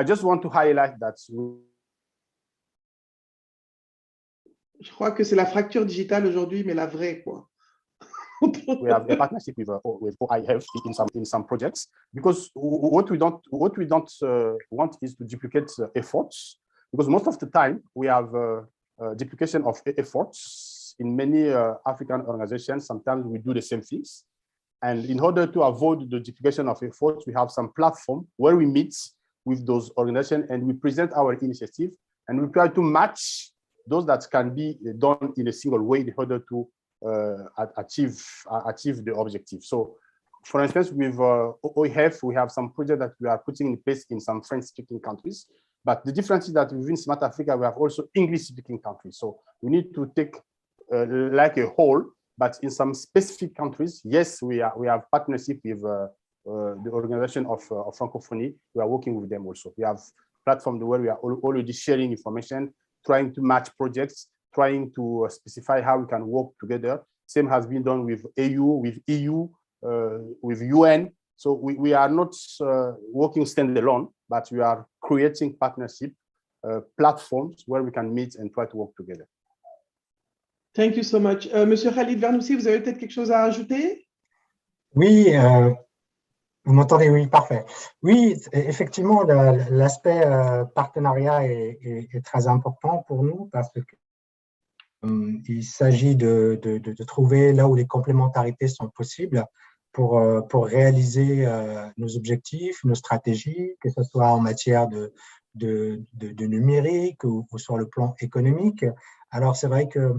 just want to highlight that Je crois que c'est la fracture digitale aujourd'hui, mais la vraie, quoi. We have a partnership with OIF in some projects, because what we don't want is to duplicate efforts, because most of the time we have duplication of efforts in many African organizations. Sometimes we do the same things, and in order to avoid the duplication of efforts, we have some platform where we meet with those organizations and we present our initiative, and we try to match those that can be done in a single way in order to achieve the objective. So, for instance, with OIF, we have some projects that we are putting in place in some French-speaking countries. But the difference is that within Smart Africa, we have also English-speaking countries. So we need to take like a whole. But in some specific countries, yes, we have partnership with the organization of Francophonie. We are working with them also. We have platforms where we are already sharing information, trying to match projects, trying to specify how we can work together. Same has been done with AU, with EU, with UN. So we are not working standalone, but we are creating partnership platforms where we can meet and try to work together. Thank you so much. Monsieur Khalid Vernoussi, vous avez peut-être quelque chose à ajouter? Oui, vous m'entendez? Oui, parfait. Oui, effectivement, l'aspect partenariat est très important pour nous parce que il s'agit de trouver là où les complémentarités sont possibles pour réaliser nos objectifs, nos stratégies, que ce soit en matière de numérique ou sur le plan économique. Alors, c'est vrai que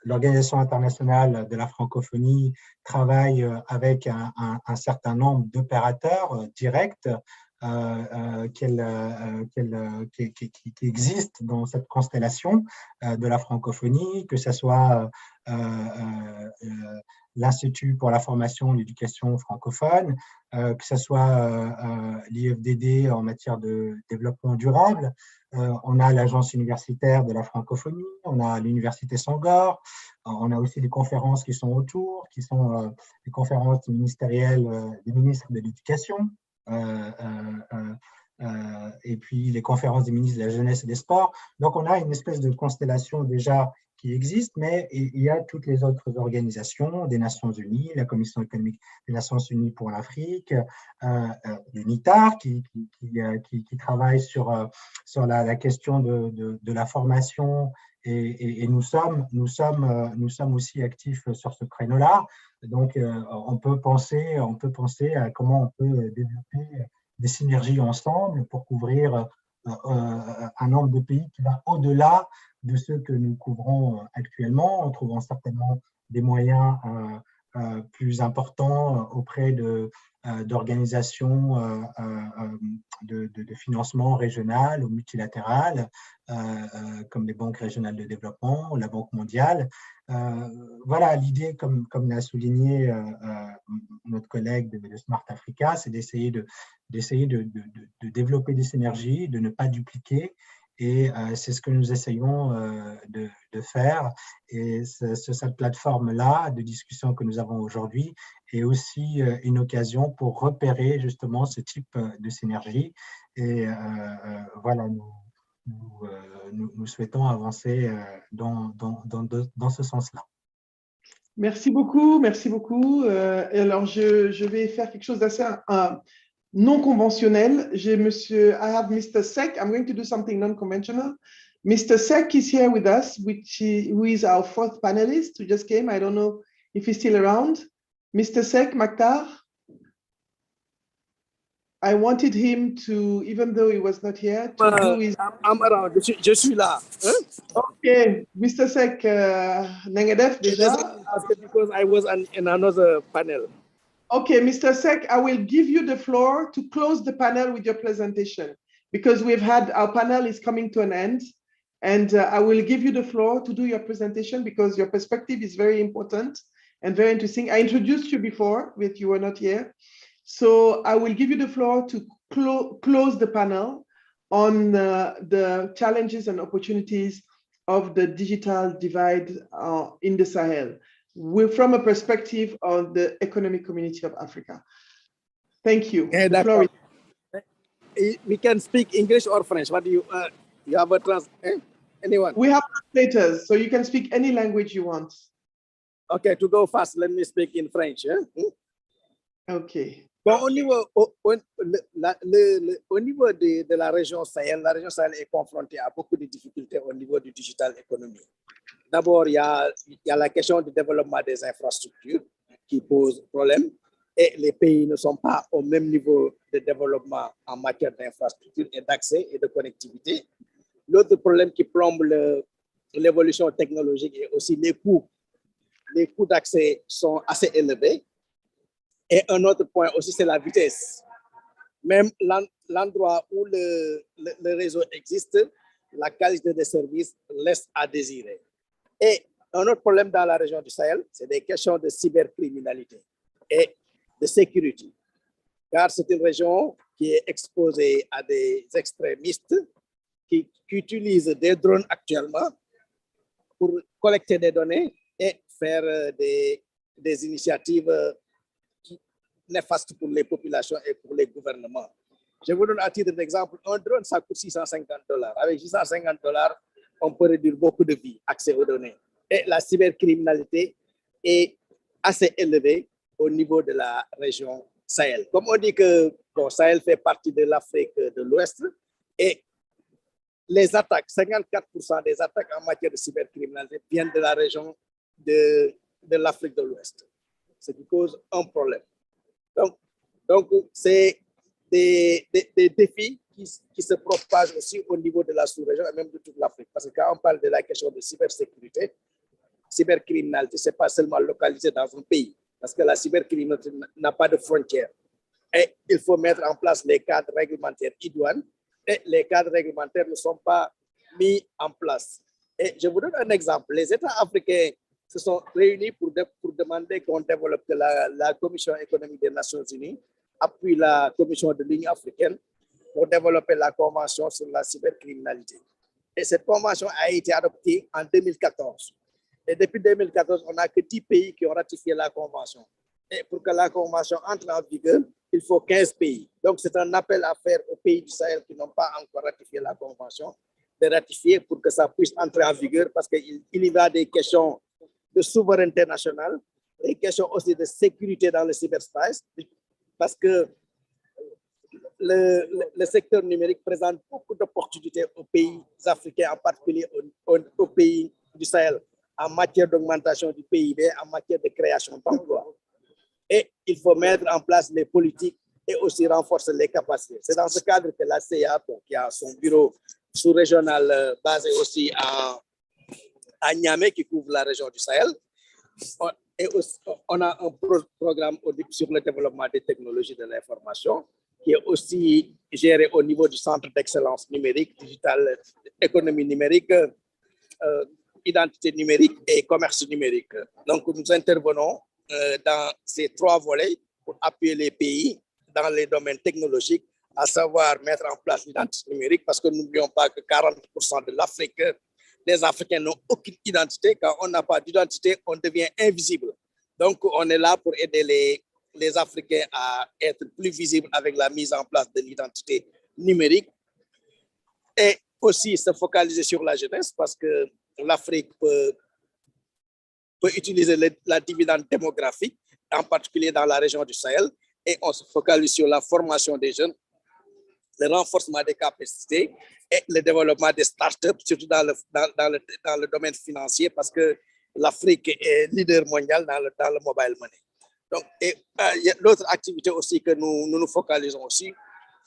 l'Organisation internationale de la francophonie travaille avec un certain nombre d'opérateurs directs qui existent dans cette constellation de la francophonie, que ce soit l'Institut pour la formation et l'éducation francophone, que ce soit l'IFDD en matière de développement durable. On a l'Agence universitaire de la francophonie, on a l'Université Sangor, on a aussi les conférences qui sont autour, qui sont les conférences ministérielles des ministres de l'Éducation, et puis les conférences des ministres de la Jeunesse et des Sports. Donc, on a une espèce de constellation déjà qui existe, mais il y a toutes les autres organisations des Nations Unies, la Commission économique des Nations Unies pour l'Afrique, l'UNITAR qui travaille sur la question de la formation, et nous sommes aussi actifs sur ce créneau-là. Donc, on peut penser à comment on peut développer des synergies ensemble pour couvrir un nombre de pays qui va au-delà de ceux que nous couvrons actuellement, en trouvant certainement des moyens plus importants auprès d'organisations de financement régionales ou multilatérales, comme les banques régionales de développement ou la Banque mondiale. Voilà, l'idée, comme l'a souligné notre collègue de Smart Africa, c'est d'essayer de développer des synergies, de ne pas dupliquer. Et c'est ce que nous essayons de faire. Et cette plateforme-là de discussion que nous avons aujourd'hui est aussi une occasion pour repérer justement ce type de synergie. Et voilà, nous souhaitons avancer dans ce sens-là. Merci beaucoup, merci beaucoup. Et alors, je vais faire quelque chose d'assez non conventionnel. I have Mr. Sek. I'm going to do something non-conventional. Mr. Sek is here with us, who is our fourth panelist who just came. I don't know if he's still around. Mr. Sek Maktar. I wanted him to, even though he was not here, to do his... I'm around. Je suis là. Okay, Mr. Sek, Nengadef déjà. Because I was in another panel. Okay, Mr. Sek, I will give you the floor to close the panel with your presentation, because our panel is coming to an end, and I will give you the floor to do your presentation because your perspective is very important and very interesting. I introduced you before, but you were not here. So I will give you the floor to close the panel on the challenges and opportunities of the digital divide in the Sahel, from a perspective of the economic community of Africa. Thank you. The floor is... We can speak English or French. What do you have a Anyone? We have translators, so you can speak any language you want. Okay, to go fast, let me speak in French. Hein? Okay. Bon, au niveau, au niveau de la région Sahel est confrontée à beaucoup de difficultés au niveau du digital economy. D'abord, il y a la question du développement des infrastructures qui pose problème et les pays ne sont pas au même niveau de développement en matière d'infrastructures et d'accès et de connectivité. L'autre problème qui plombe l'évolution technologique est aussi les coûts. Les coûts d'accès sont assez élevés. Et un autre point aussi, c'est la vitesse. Même l'endroit où le réseau existe, la qualité des services laisse à désirer. Et un autre problème dans la région du Sahel, c'est des questions de cybercriminalité et de sécurité. Car c'est une région qui est exposée à des extrémistes qui utilisent des drones actuellement pour collecter des données et faire des initiatives néfastes pour les populations et pour les gouvernements. Je vous donne à titre d'exemple, un drone, ça coûte $650. Avec $650, on peut réduire beaucoup de vies, accès aux données. Et la cybercriminalité est assez élevée au niveau de la région Sahel. Comme on dit que Sahel fait partie de l'Afrique de l'Ouest et les attaques, 54% des attaques en matière de cybercriminalité viennent de la région de l'Afrique de l'Ouest, ce qui cause un problème. Donc c'est des défis qui se propagent aussi au niveau de la sous-région et même de toute l'Afrique. Parce que quand on parle de la question de cybersécurité, cybercriminalité, ce n'est pas seulement localisé dans un pays, parce que la cybercriminalité n'a pas de frontières. Et il faut mettre en place les cadres réglementaires idoines, et les cadres réglementaires ne sont pas mis en place. Et je vous donne un exemple. Les États africains se sont réunis pour demander qu'on développe la Commission économique des Nations Unies, appuie la Commission de l'Union africaine pour développer la Convention sur la cybercriminalité. Et cette convention a été adoptée en 2014. Et depuis 2014, on n'a que 10 pays qui ont ratifié la convention. Et pour que la convention entre en vigueur, il faut 15 pays. Donc, c'est un appel à faire aux pays du Sahel qui n'ont pas encore ratifié la convention, de ratifier pour que ça puisse entrer en vigueur, parce qu'il y va des questions de souveraineté nationale, des questions aussi de sécurité dans le cyberspace, parce que le secteur numérique présente beaucoup d'opportunités aux pays africains, en particulier aux pays du Sahel, en matière d'augmentation du PIB, en matière de création d'emplois. Et il faut mettre en place les politiques et aussi renforcer les capacités. C'est dans ce cadre que la CA, qui a son bureau sous-régional basé aussi à Niamey, qui couvre la région du Sahel, et aussi, on a un programme sur le développement des technologies de l'information qui est aussi géré au niveau du Centre d'excellence numérique, digital, économie numérique, identité numérique et commerce numérique. Donc, nous intervenons dans ces 3 volets pour appuyer les pays dans les domaines technologiques, à savoir mettre en place l'identité numérique, parce que n'oublions pas que 40% de l'Afrique, les Africains n'ont aucune identité. Quand on n'a pas d'identité, on devient invisible. Donc, on est là pour aider les Africains à être plus visibles avec la mise en place de l'identité numérique et aussi se focaliser sur la jeunesse, parce que l'Afrique peut utiliser la dividende démographique, en particulier dans la région du Sahel, et on se focalise sur la formation des jeunes, le renforcement des capacités et le développement des startups, surtout dans le domaine financier, parce que l'Afrique est leader mondial dans le mobile money. Donc, il y a l'autre activité aussi que nous focalisons aussi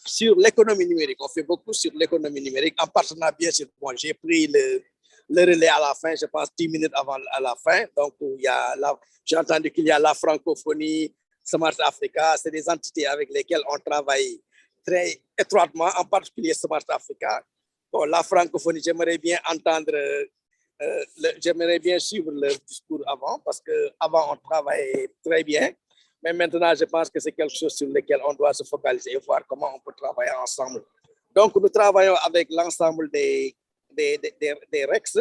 sur l'économie numérique. On fait beaucoup sur l'économie numérique, en partenariat, bien sûr. Bon, j'ai pris le relais à la fin, je pense 10 minutes avant à la fin. Donc, j'ai entendu qu'il y a la francophonie, Smart Africa, c'est des entités avec lesquelles on travaille très étroitement, en particulier Smart Africa. Bon, la francophonie, j'aimerais bien entendre, j'aimerais bien suivre le discours avant, parce qu'avant, on travaillait très bien. Mais maintenant, je pense que c'est quelque chose sur lequel on doit se focaliser et voir comment on peut travailler ensemble. Donc, nous travaillons avec l'ensemble des REX.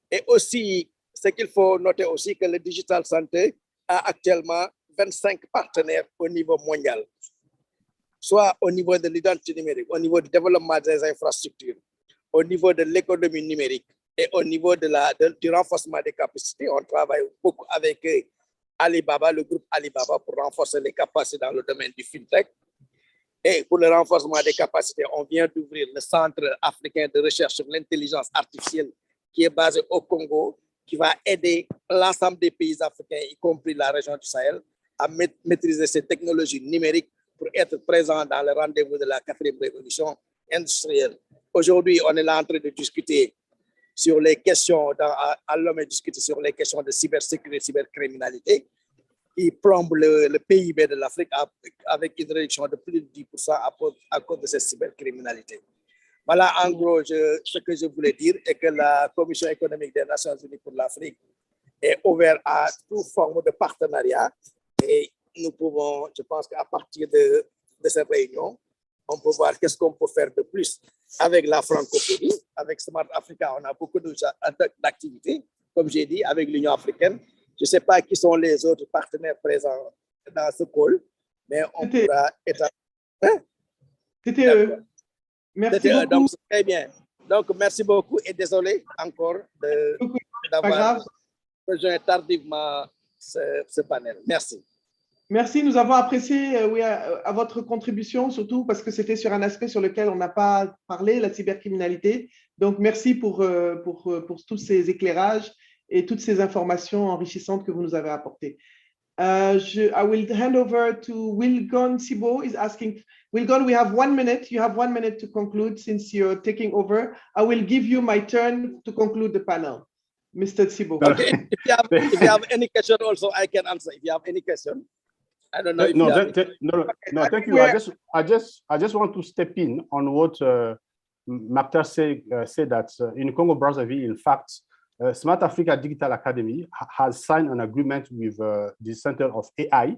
Et aussi, ce qu'il faut noter aussi, que le Digital Santé a actuellement 25 partenaires au niveau mondial, soit au niveau de l'identité numérique, au niveau du développement des infrastructures, au niveau de l'économie numérique Et au niveau du renforcement des capacités, on travaille beaucoup avec Alibaba, le groupe Alibaba, pour renforcer les capacités dans le domaine du fintech. Et pour le renforcement des capacités, on vient d'ouvrir le Centre africain de recherche sur l'intelligence artificielle qui est basé au Congo, qui va aider l'ensemble des pays africains, y compris la région du Sahel, à maîtriser ces technologies numériques pour être présents dans le rendez-vous de la 4e révolution industrielle. Aujourd'hui, on est là en train de discuter sur les questions, à l'homme discuter sur les questions de cybersécurité, cybercriminalité, qui plombe le PIB de l'Afrique avec une réduction de plus de 10% à cause de cette cybercriminalité. Voilà en gros ce que je voulais dire, et que la Commission économique des Nations Unies pour l'Afrique est ouverte à toute forme de partenariat. Et nous pouvons, je pense qu'à partir de cette réunion, on peut voir qu'est-ce qu'on peut faire de plus avec la francophonie. Avec Smart Africa, on a beaucoup d'activités, comme j'ai dit, avec l'Union africaine. Je ne sais pas qui sont les autres partenaires présents dans ce call, mais on pourra établir. Hein? C'était eux. Merci beaucoup. Donc, très bien. Donc, merci beaucoup et désolé encore d'avoir rejoint tardivement ce panel. Merci. Merci, nous avons apprécié à votre contribution, surtout parce que c'était sur un aspect sur lequel on n'a pas parlé, la cybercriminalité. Donc, merci pour tous ces éclairages et toutes ces informations enrichissantes que vous nous avez apportées. I will hand over to Wilgon Sibo is asking, Wilgon, we have 1 minute. You have 1 minute to conclude since you're taking over. I will give you my turn to conclude the panel. Mr. Sibo. Okay. If you have any question also, I can answer. If you have any question. I don't know if no, thank you. I just want to step in on what Martha said that in Congo Brazzaville, in fact, Smart Africa Digital Academy has signed an agreement with the Center of AI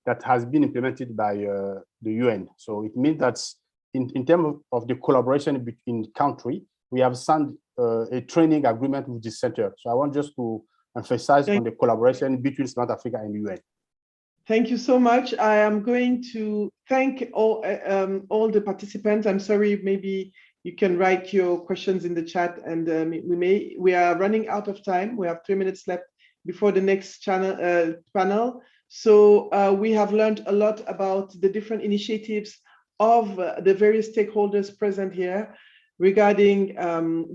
that has been implemented by the UN. So it means that in terms of the collaboration between countries, we have signed a training agreement with the center. So I want just to emphasize on the collaboration between Smart Africa and UN. Thank you so much. I am going to thank all the participants. I'm sorry, maybe you can write your questions in the chat, and we are running out of time. We have 3 minutes left before the next panel. So we have learned a lot about the different initiatives of the various stakeholders present here regarding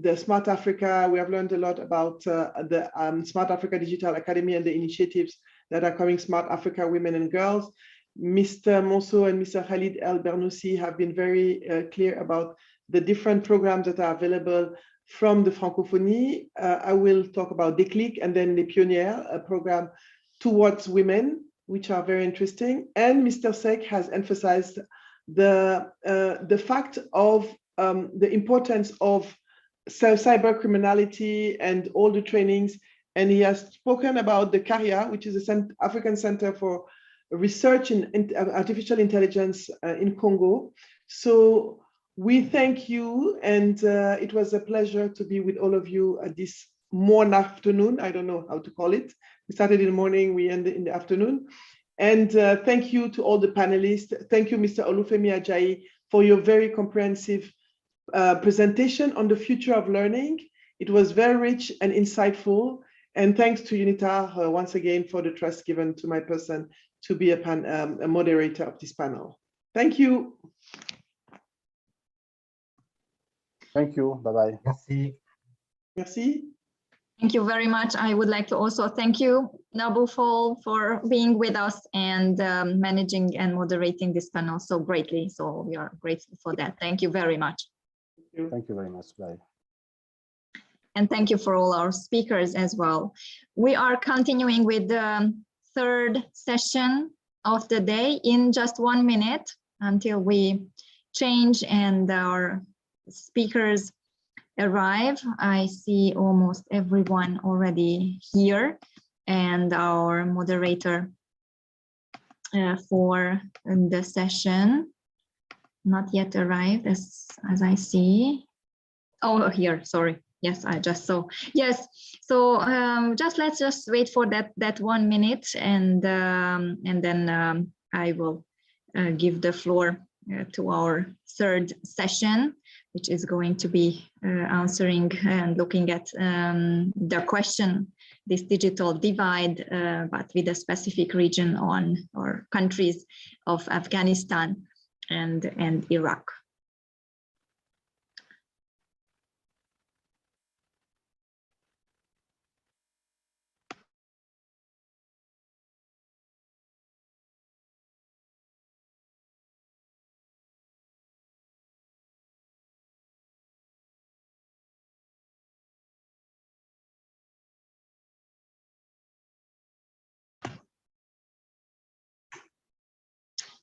the Smart Africa. We have learned a lot about the Smart Africa Digital Academy and the initiatives that are coming, Smart Africa Women and Girls. Mr. Monceau and Mr. Khalid El Bernoussi have been very clear about the different programs that are available from the Francophonie. I will talk about Déclic and then Les Pionnières, a program towards women, which are very interesting. And Mr. Sek has emphasized the fact of the importance of cyber criminality and all the trainings. And he has spoken about the CARIA, which is the African Center for Research in Artificial Intelligence in Congo. So we thank you, and it was a pleasure to be with all of you at this morning, afternoon. I don't know how to call it. We started in the morning, we ended in the afternoon. And thank you to all the panelists. Thank you, Mr. Olufemi Ajayi, for your very comprehensive presentation on the future of learning. It was very rich and insightful. And thanks to UNITAR once again for the trust given to my person to be a moderator of this panel. Thank you. Thank you. Bye-bye. Merci. Merci. Thank you very much. I would like to also thank you, Nabufol, for being with us and managing and moderating this panel so greatly. So we are grateful for that. Thank you very much. Thank you very much. Bye. And thank you for all our speakers as well. We are continuing with the third session of the day in just 1 minute until we change and our speakers arrive. I see almost everyone already here, and our moderator for the session not yet arrived as I see. Oh, here, sorry. Yes, I just saw. Yes, so let's just wait for that 1 minute, and then I will give the floor to our third session, which is going to be answering and looking at the question, this digital divide, but with a specific region on or countries of Afghanistan and Iraq.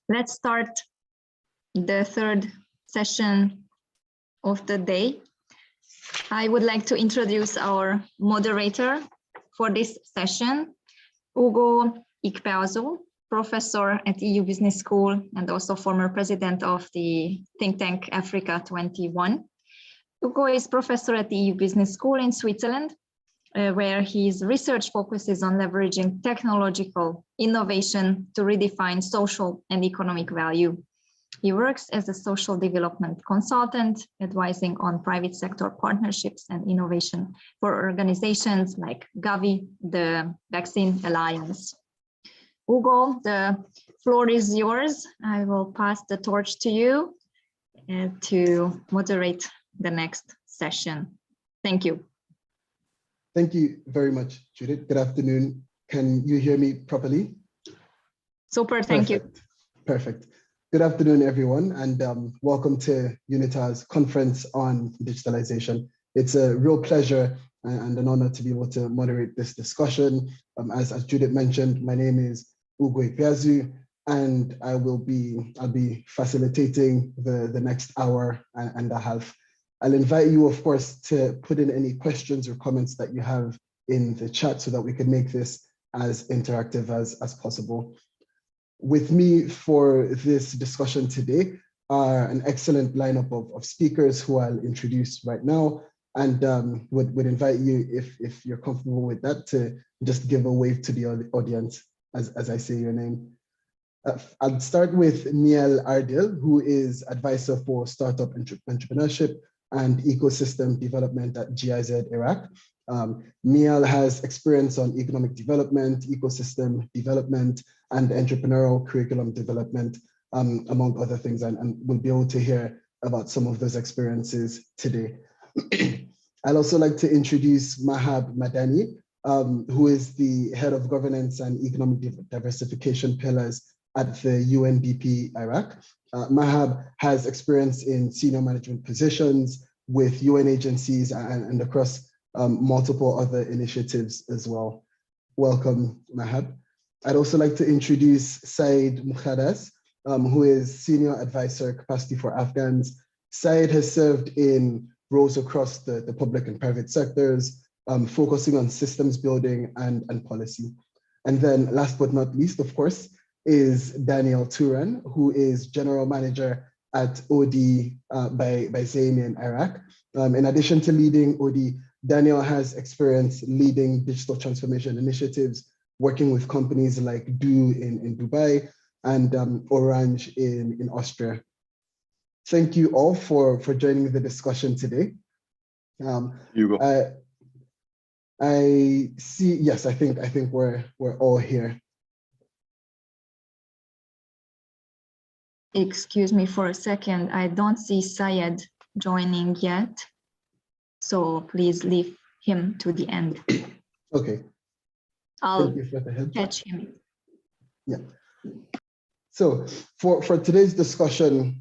Let's start the third session of the day. I would like to introduce our moderator for this session, Ugo Ikpeazu, professor at EU Business School and also former president of the think tank Africa 21. Ugo is professor at the EU Business School in Switzerland, where his research focuses on leveraging technological innovation to redefine social and economic value. He works as a social development consultant, advising on private sector partnerships and innovation for organizations like Gavi, the Vaccine Alliance. Ugo, the floor is yours. I will pass the torch to you to moderate the next session. Thank you. Thank you very much, Judith. Good afternoon. Can you hear me properly? Super, thank you. Perfect. Good afternoon, everyone, and welcome to UNITAR's conference on digitalization. It's a real pleasure and an honor to be able to moderate this discussion. As Judith mentioned, my name is Ugo Ikpeazu, and I'll be facilitating the next hour and a half. I'll invite you, of course, to put in any questions or comments that you have in the chat so that we can make this as interactive as possible. With me for this discussion today are an excellent lineup of speakers who I'll introduce right now, and would invite you, if you're comfortable with that, to just give a wave to the audience as I say your name. I'll start with Niel Ardil, who is advisor for startup entrepreneurship and ecosystem development at GIZ Iraq. Niel has experience on economic development, ecosystem development, and entrepreneurial curriculum development, among other things, and we'll be able to hear about some of those experiences today. I'd also like to introduce Mahab Madani, who is the head of governance and economic diversification pillars at the UNDP Iraq. Mahab has experience in senior management positions with UN agencies and across multiple other initiatives as well. Welcome, Mahab. I'd also like to introduce Said Mukhadas, who is Senior Advisor Capacity for Afghans. Said has served in roles across the public and private sectors, focusing on systems building and policy. And then last but not least, of course, is Daniel Turan, who is General Manager at OD by Zain in Iraq. In addition to leading OD, Daniel has experience leading digital transformation initiatives, working with companies like Do in Dubai and Orange in Austria. Thank you all for joining the discussion today. I see, yes, I think we're all here. Excuse me for a second. I don't see Syed joining yet. So please leave him to the end. Okay. I'll catch him. Yeah. So for today's discussion,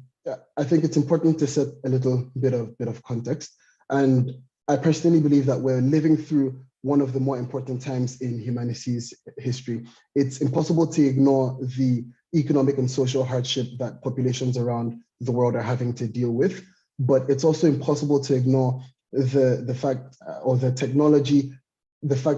I think it's important to set a little bit of context. And I personally believe that we're living through one of the more important times in humanity's history. It's impossible to ignore the economic and social hardship that populations around the world are having to deal with, but it's also impossible to ignore the fact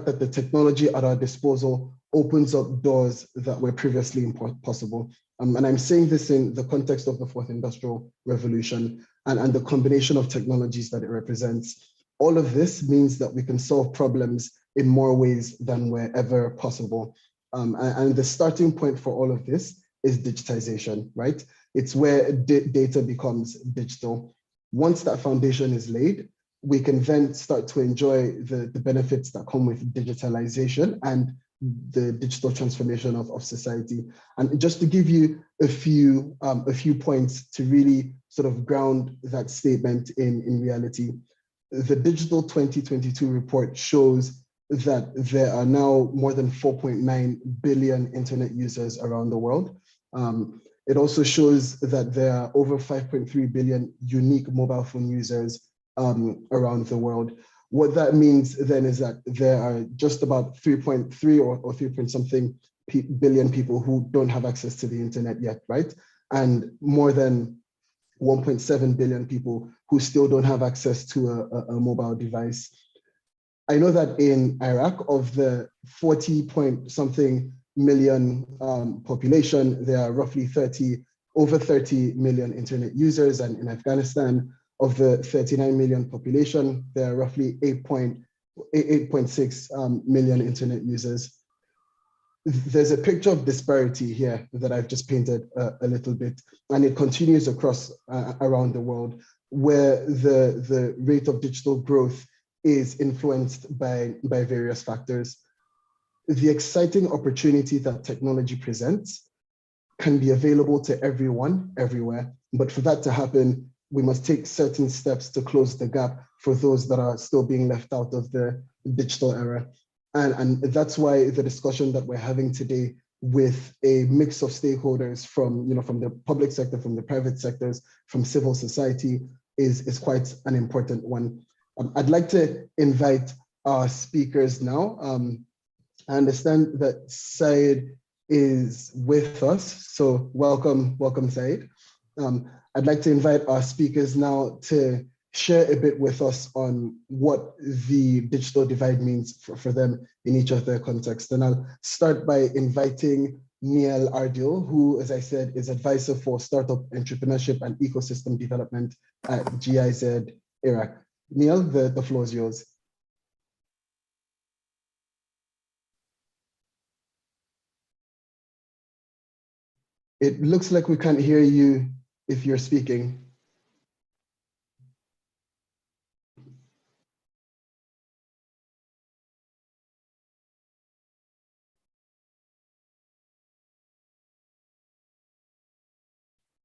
that the technology at our disposal opens up doors that were previously impossible. And I'm saying this in the context of the Fourth Industrial Revolution and the combination of technologies that it represents. All of this means that we can solve problems in more ways than were ever possible. And the starting point for all of this is digitization, right? It's where data becomes digital. Once that foundation is laid, we can then start to enjoy the benefits that come with digitalization and the digital transformation of society. And just to give you a few points to really sort of ground that statement in reality, the Digital 2022 report shows that there are now more than 4.9 billion internet users around the world. It also shows that there are over 5.3 billion unique mobile phone users around the world. What that means then is that there are just about 3.3 or 3 point something billion people who don't have access to the internet yet, right? And more than 1.7 billion people who still don't have access to a mobile device. I know that in Iraq, of the 40 point something million population, there are roughly over 30 million internet users, and in Afghanistan, of the 39 million population, there are roughly 8.6 million internet users. There's a picture of disparity here that I've just painted a little bit, and it continues across around the world, where the rate of digital growth is influenced by various factors. The exciting opportunity that technology presents can be available to everyone, everywhere, but for that to happen, we must take certain steps to close the gap for those that are still being left out of the digital era. And that's why the discussion that we're having today with a mix of stakeholders from the public sector, from the private sectors, from civil society is quite an important one. I'd like to invite our speakers now. I understand that Said is with us, so welcome, Said. I'd like to invite our speakers now to share a bit with us on what the digital divide means for them in each of their contexts. And I'll start by inviting Neil Ardil, who, as I said, is advisor for startup entrepreneurship and ecosystem development at GIZ Iraq. Neil, the floor is yours. It looks like we can't hear you if you're speaking.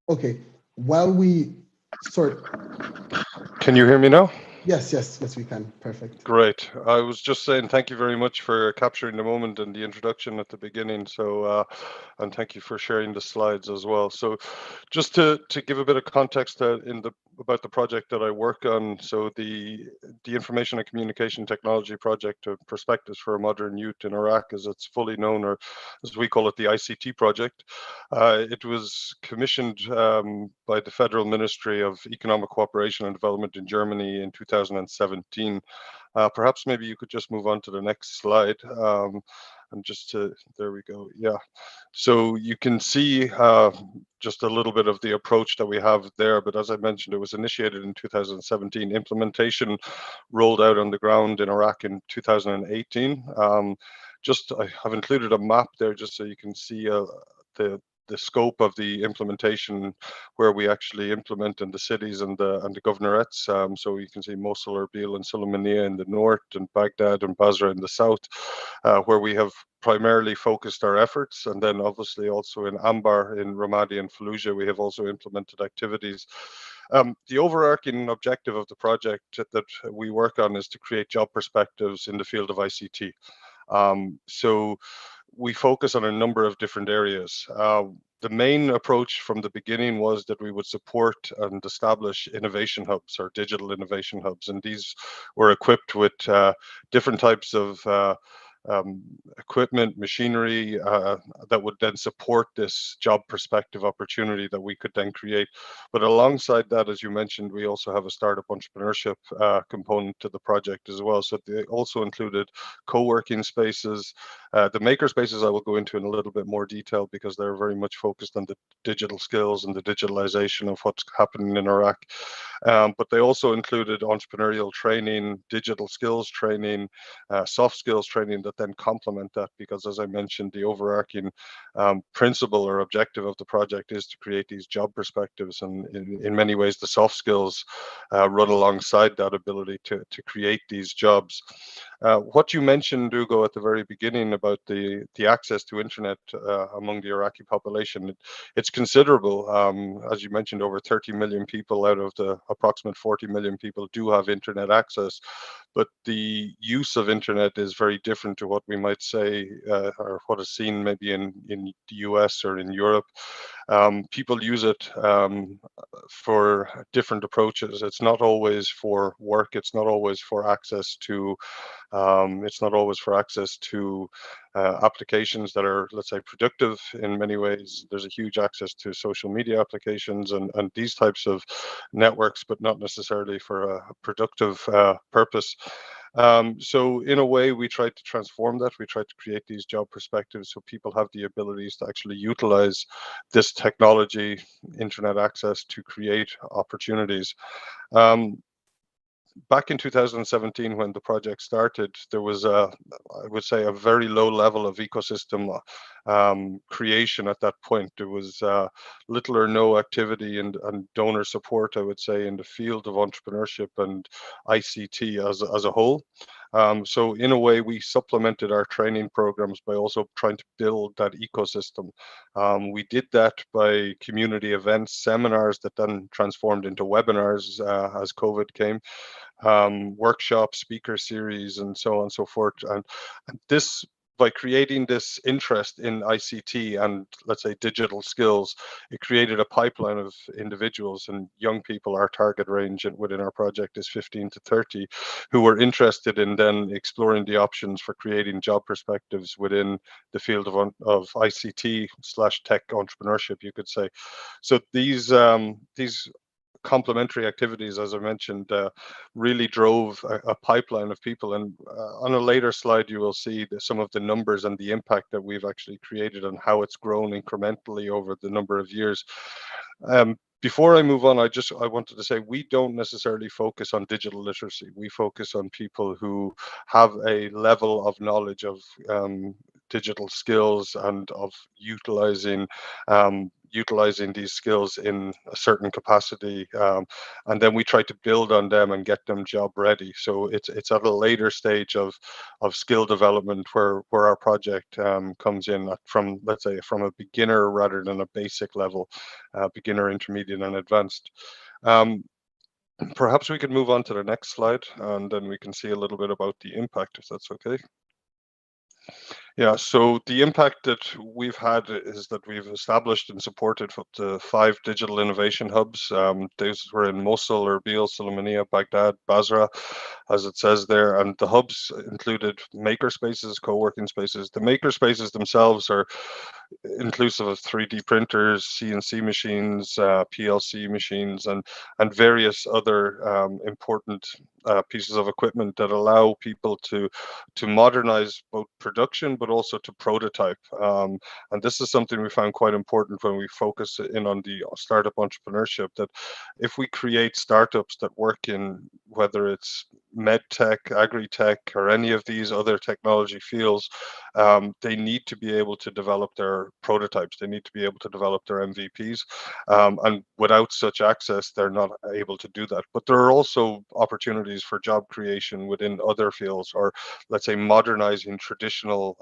Okay, while we sort. Can you hear me now? Yes, we can. Perfect. Great. I was just saying thank you very much for capturing the moment and the introduction at the beginning. So, and thank you for sharing the slides as well. So, just to give a bit of context about the project that I work on. So, the Information and Communication Technology Project, Perspectives for a Modern Youth in Iraq, as it's fully known, or as we call it, the ICT project. It was commissioned by the Federal Ministry of Economic Cooperation and Development in Germany in 2017. Perhaps maybe you could just move on to the next slide. And there we go. Yeah. So you can see just a little bit of the approach that we have there. But as I mentioned, it was initiated in 2017. Implementation rolled out on the ground in Iraq in 2018. I have included a map there just so you can see the scope of the implementation, where we actually implement in the cities and the governorates. So you can see Mosul, Erbil, and Sulaymaniyah in the north, and Baghdad and Basra in the south, where we have primarily focused our efforts. And then obviously also in Anbar, in Ramadi and Fallujah, we have also implemented activities. The overarching objective of the project that we work on is to create job perspectives in the field of ICT. So we focus on a number of different areas. The main approach from the beginning was that we would support and establish innovation hubs, or digital innovation hubs, and these were equipped with different types of equipment, machinery that would then support this job perspective opportunity that we could then create. But alongside that, as you mentioned, we also have a startup entrepreneurship component to the project as well. So they also included co-working spaces. The maker spaces I will go into in a little bit more detail, because they're very much focused on the digital skills and the digitalization of what's happening in Iraq. but they also included entrepreneurial training, digital skills training, soft skills training that then complement that, because as I mentioned, the overarching principle or objective of the project is to create these job perspectives, and in many ways the soft skills run alongside that ability to create these jobs. What you mentioned, Ugo, at the very beginning about the access to internet among the Iraqi population, it's considerable. As you mentioned, over 30 million people out of the approximate 40 million people do have internet access, but the use of internet is very different to what we might say or what is seen maybe in the US or in Europe. People use it for different approaches. It's not always for work. It's not always for access to applications that are, let's say, productive in many ways. There's a huge access to social media applications and these types of networks, but not necessarily for a productive purpose. So in a way, we tried to transform that. We tried to create these job perspectives so people have the abilities to actually utilize this technology, internet access, to create opportunities. Back in 2017, when the project started, there was I would say, a very low level of ecosystem creation at that point. There was little or no activity and donor support, I would say, in the field of entrepreneurship and ICT as a whole. So in a way, we supplemented our training programs by also trying to build that ecosystem. We did that by community events, seminars that then transformed into webinars as COVID came, workshops, speaker series, and so on and so forth. And this, by creating this interest in ICT and, let's say, digital skills, it created a pipeline of individuals and young people. Our target range within our project is 15 to 30, who were interested in then exploring the options for creating job perspectives within the field of ICT/tech entrepreneurship, you could say. So these complementary activities, as I mentioned, really drove a pipeline of people. And on a later slide, you will see some of the numbers and the impact that we've actually created and how it's grown incrementally over the number of years. Before I move on, I wanted to say we don't necessarily focus on digital literacy. We focus on people who have a level of knowledge of digital skills and of utilizing these skills in a certain capacity, and then we try to build on them and get them job ready. So it's at a later stage of skill development where our project comes in from, let's say, from a beginner rather than a basic level, beginner, intermediate, and advanced. Perhaps we could move on to the next slide, and then we can see a little bit about the impact, if that's okay. Yeah, so the impact that we've had is that we've established and supported up to 5 digital innovation hubs. Those were in Mosul, Erbil, Sulaymaniyah, Baghdad, Basra, as it says there. And the hubs included maker spaces, co-working spaces. The maker spaces themselves are inclusive of 3D printers, CNC machines, PLC machines, and various other important pieces of equipment that allow people to modernize both production but also to prototype. And this is something we found quite important when we focus in on the startup entrepreneurship, that if we create startups that work in, whether it's med tech, agri tech, or any of these other technology fields, they need to be able to develop their prototypes. They need to be able to develop their MVPs. And without such access, they're not able to do that. But there are also opportunities for job creation within other fields, or let's say modernizing traditional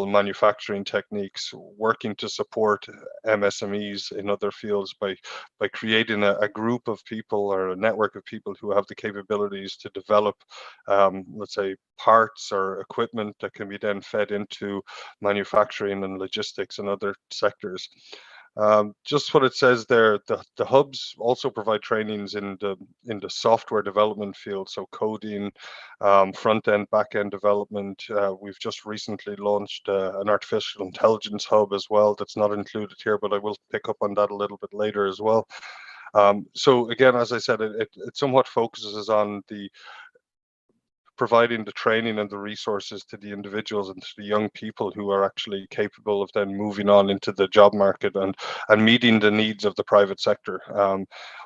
manufacturing techniques, working to support MSMEs in other fields by creating a group of people or a network of people who have the capabilities to develop, let's say, parts or equipment that can be then fed into manufacturing and logistics and other sectors. Just what it says there, the hubs also provide trainings in the software development field, so coding, front end, back end development. We've just recently launched an artificial intelligence hub as well. That's not included here, but I will pick up on that a little bit later as well. So again, as I said, it somewhat focuses on the providing the training and the resources to the individuals and to the young people who are actually capable of then moving on into the job market and meeting the needs of the private sector.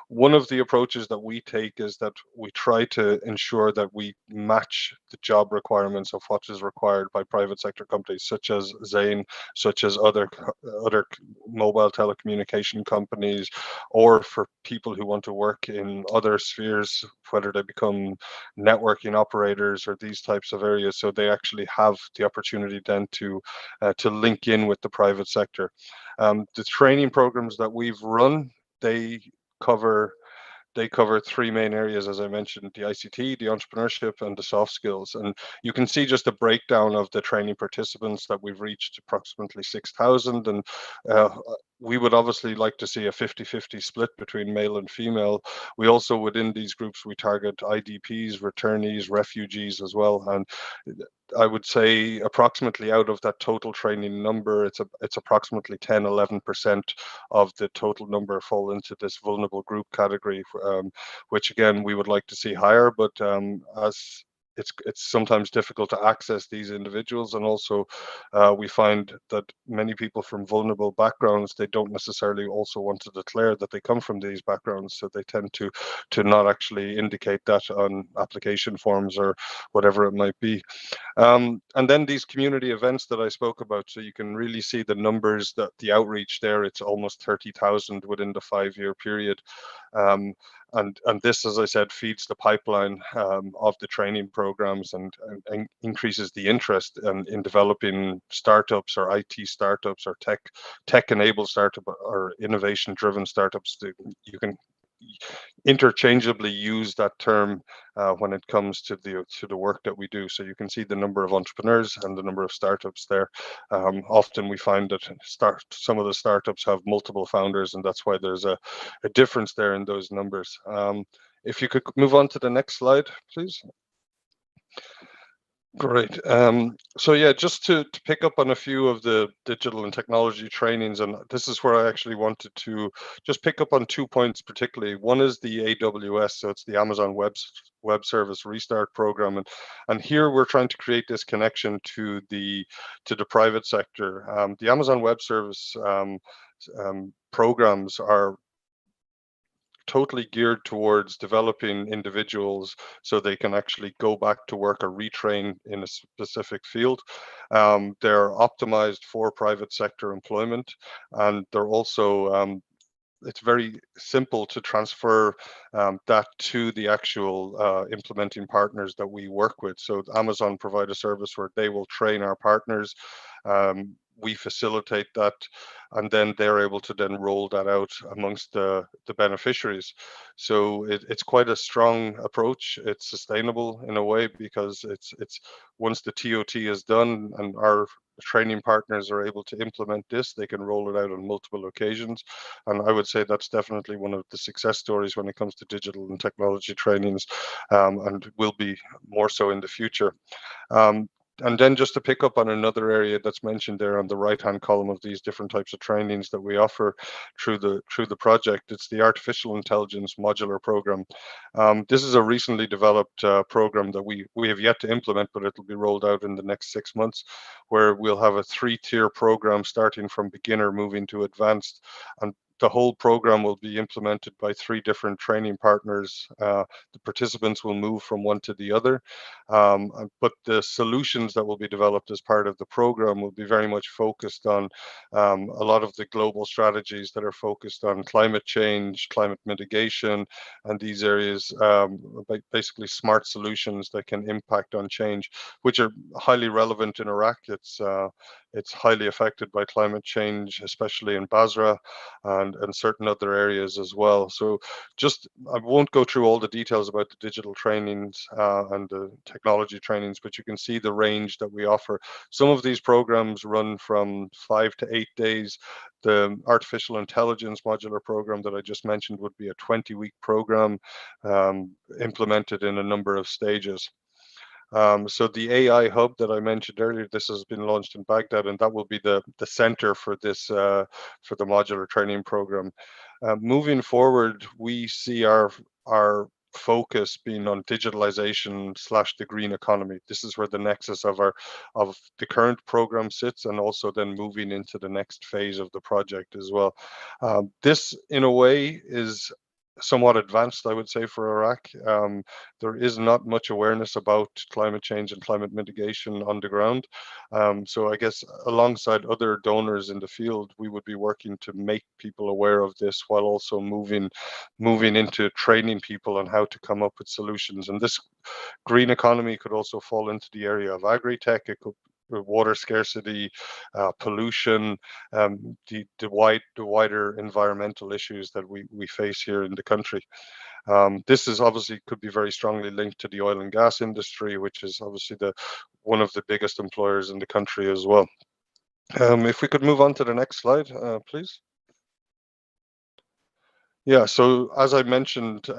One of the approaches that we take is that we try to ensure that we match the job requirements of what is required by private sector companies, such as Zain, such as other mobile telecommunication companies, or for people who want to work in other spheres, whether they become networking operators or these types of areas. So they actually have the opportunity then to link in with the private sector. The training programs that we've run, they cover three main areas, as I mentioned: the ICT, the entrepreneurship, and the soft skills. And you can see just a breakdown of the training participants that we've reached approximately 6,000. And we would obviously like to see a 50-50 split between male and female. We also, within these groups, we target IDPs, returnees, refugees as well. And I would say approximately out of that total training number, it's approximately 10-11% of the total number fall into this vulnerable group category, which again we would like to see higher, but as it's sometimes difficult to access these individuals, and also we find that many people from vulnerable backgrounds, they don't necessarily also want to declare that they come from these backgrounds, so they tend to not actually indicate that on application forms or whatever it might be. And then these community events that I spoke about, so you can really see the numbers, that the outreach there, it's almost 30,000 within the 5-year period. And this, as I said, feeds the pipeline of the training programs and increases the interest in developing startups or IT startups or tech-enabled startup or innovation-driven startups. You can interchangeably use that term when it comes to the work that we do. So you can see the number of entrepreneurs and the number of startups there. Often we find that some of the startups have multiple founders, and that's why there's a difference there in those numbers. If you could move on to the next slide, please. Great. So yeah, just to pick up on a few of the digital and technology trainings, and this is where I actually wanted to just pick up on 2 points particularly. One is the AWS, so it's the Amazon Web Service Restart program, and here we're trying to create this connection to the private sector. The Amazon Web Service programs are totally geared towards developing individuals so they can actually go back to work or retrain in a specific field. They're optimized for private sector employment, and they're also it's very simple to transfer that to the actual implementing partners that we work with. So Amazon provide a service where they will train our partners. We facilitate that, and then they're able to then roll that out amongst the beneficiaries. So it's quite a strong approach. It's sustainable in a way, because it's once the TOT is done and our training partners are able to implement this, they can roll it out on multiple occasions. And I would say that's definitely one of the success stories when it comes to digital and technology trainings, and will be more so in the future. And then just to pick up on another area that's mentioned there on the right-hand column of these different types of trainings that we offer through the project, it's the Artificial Intelligence Modular Program. This is a recently developed program that we have yet to implement, but it'll be rolled out in the next 6 months, where we'll have a 3-tier program starting from beginner, moving to advanced, and the whole program will be implemented by 3 different training partners. The participants will move from one to the other, but the solutions that will be developed as part of the program will be very much focused on a lot of the global strategies that are focused on climate change, climate mitigation, and these areas, basically smart solutions that can impact on change, which are highly relevant in Iraq. It's highly affected by climate change, especially in Basra and certain other areas as well. So I won't go through all the details about the digital trainings and the technology trainings, but you can see the range that we offer. Some of these programs run from 5 to 8 days. The artificial intelligence modular program that I just mentioned would be a 20-week program implemented in a number of stages. So the AI hub that I mentioned earlier, this has been launched in Baghdad, and that will be the center for this for the modular training program. Moving forward, we see our focus being on digitalization / the green economy. This is where the nexus of the current program sits, and also then moving into the next phase of the project as well. This, in a way, is somewhat advanced, I would say, for Iraq. There is not much awareness about climate change and climate mitigation on the ground. So I guess alongside other donors in the field, we would be working to make people aware of this, while also moving into training people on how to come up with solutions. And this green economy could also fall into the area of agri-tech. It could water scarcity, pollution, the wider environmental issues that we face here in the country. This is obviously could be very strongly linked to the oil and gas industry, which is obviously one of the biggest employers in the country as well. If we could move on to the next slide, please. Yeah, so as I mentioned,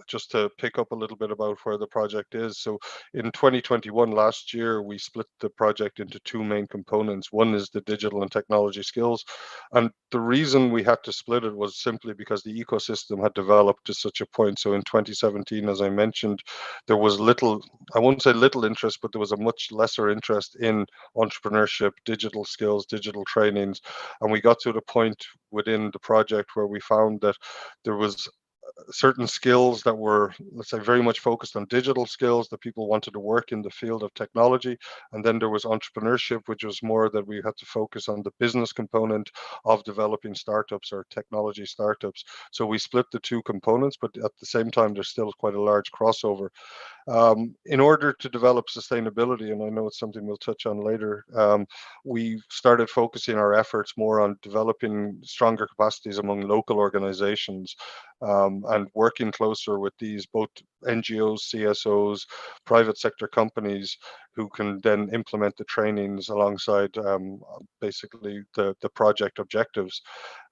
just to pick up a little bit about where the project is. So in 2021, last year, we split the project into two main components. One is the digital and technology skills. And the reason we had to split it was simply because the ecosystem had developed to such a point. So in 2017, as I mentioned, there was I won't say little interest, but there was a much lesser interest in entrepreneurship, digital skills, digital trainings. And we got to the point within the project where we found that there was certain skills that were, let's say, very much focused on digital skills, that people wanted to work in the field of technology. And then there was entrepreneurship, which was more that we had to focus on the business component of developing startups or technology startups. So we split the two components, but at the same time, there's still quite a large crossover. In order to develop sustainability, and I know it's something we'll touch on later, we started focusing our efforts more on developing stronger capacities among local organizations, and working closer with these both NGOs, CSOs, private sector companies, who can then implement the trainings alongside basically the project objectives.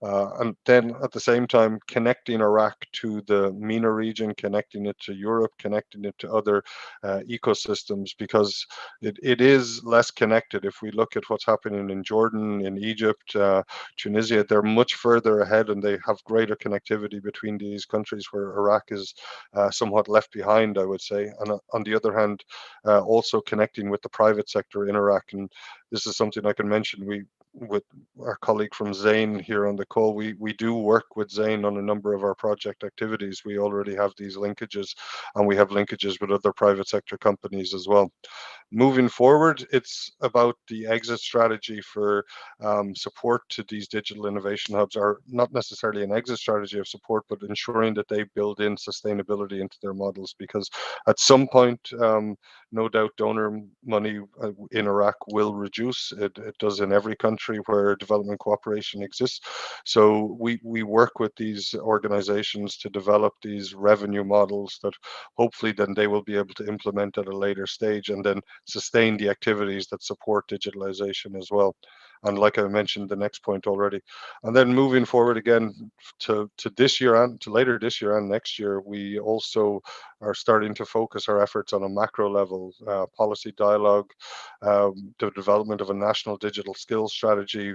And then at the same time, connecting Iraq to the MENA region, connecting it to Europe, connecting it to other ecosystems, because it is less connected. If we look at what's happening in Jordan, in Egypt, Tunisia, they're much further ahead, and they have greater connectivity between these countries, where Iraq is somewhat left behind, I would say. And on the other hand, also connecting with the private sector in Iraq. And this is something I can mention. With our colleague from Zain here on the call, we do work with Zain on a number of our project activities. We already have these linkages, and we have linkages with other private sector companies as well. Moving forward, it's about the exit strategy for support to these digital innovation hubs, are not necessarily an exit strategy of support, but ensuring that they build in sustainability into their models, because at some point, no doubt donor money in Iraq will reduce. It does in every country where development cooperation exists. So we work with these organizations to develop these revenue models that hopefully then they will be able to implement at a later stage, and then sustain the activities that support digitalization as well. And like I mentioned, the next point already. And then moving forward again to this year and to later this year and next year, we also are starting to focus our efforts on a macro level, policy dialogue, the development of a national digital skills strategy.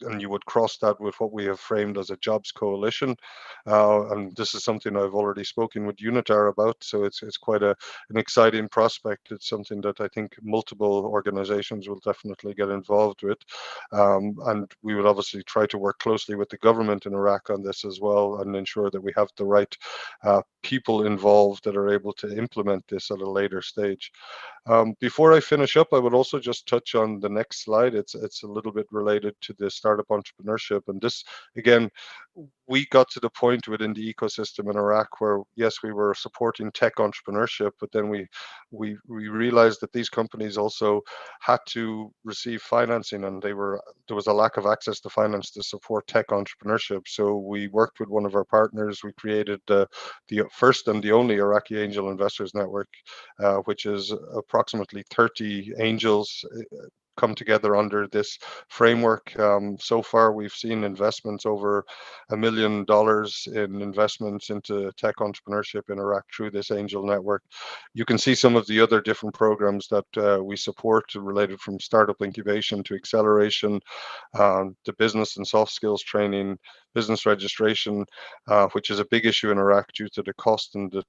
And you would cross that with what we have framed as a jobs coalition. And this is something I've already spoken with UNITAR about, so it's quite an exciting prospect. It's something that I think multiple organizations will definitely get involved with. And we would obviously try to work closely with the government in Iraq on this as well, and ensure that we have the right people involved that are able to implement this at a later stage. Before I finish up, I would also just touch on the next slide. It's a little bit related to the startup entrepreneurship. And this, again, we got to the point within the ecosystem in Iraq where, yes, we were supporting tech entrepreneurship, but then we realized that these companies also had to receive financing, and there was a lack of access to finance to support tech entrepreneurship. So we worked with one of our partners. We created the first and the only Iraqi Angel Investors Network, which is approximately 30 angels come together under this framework. So far, we've seen investments over $1 million in investments into tech entrepreneurship in Iraq through this angel network. You can see some of the other different programs that we support related from startup incubation to acceleration, the business and soft skills training, business registration, which is a big issue in Iraq due to the cost and the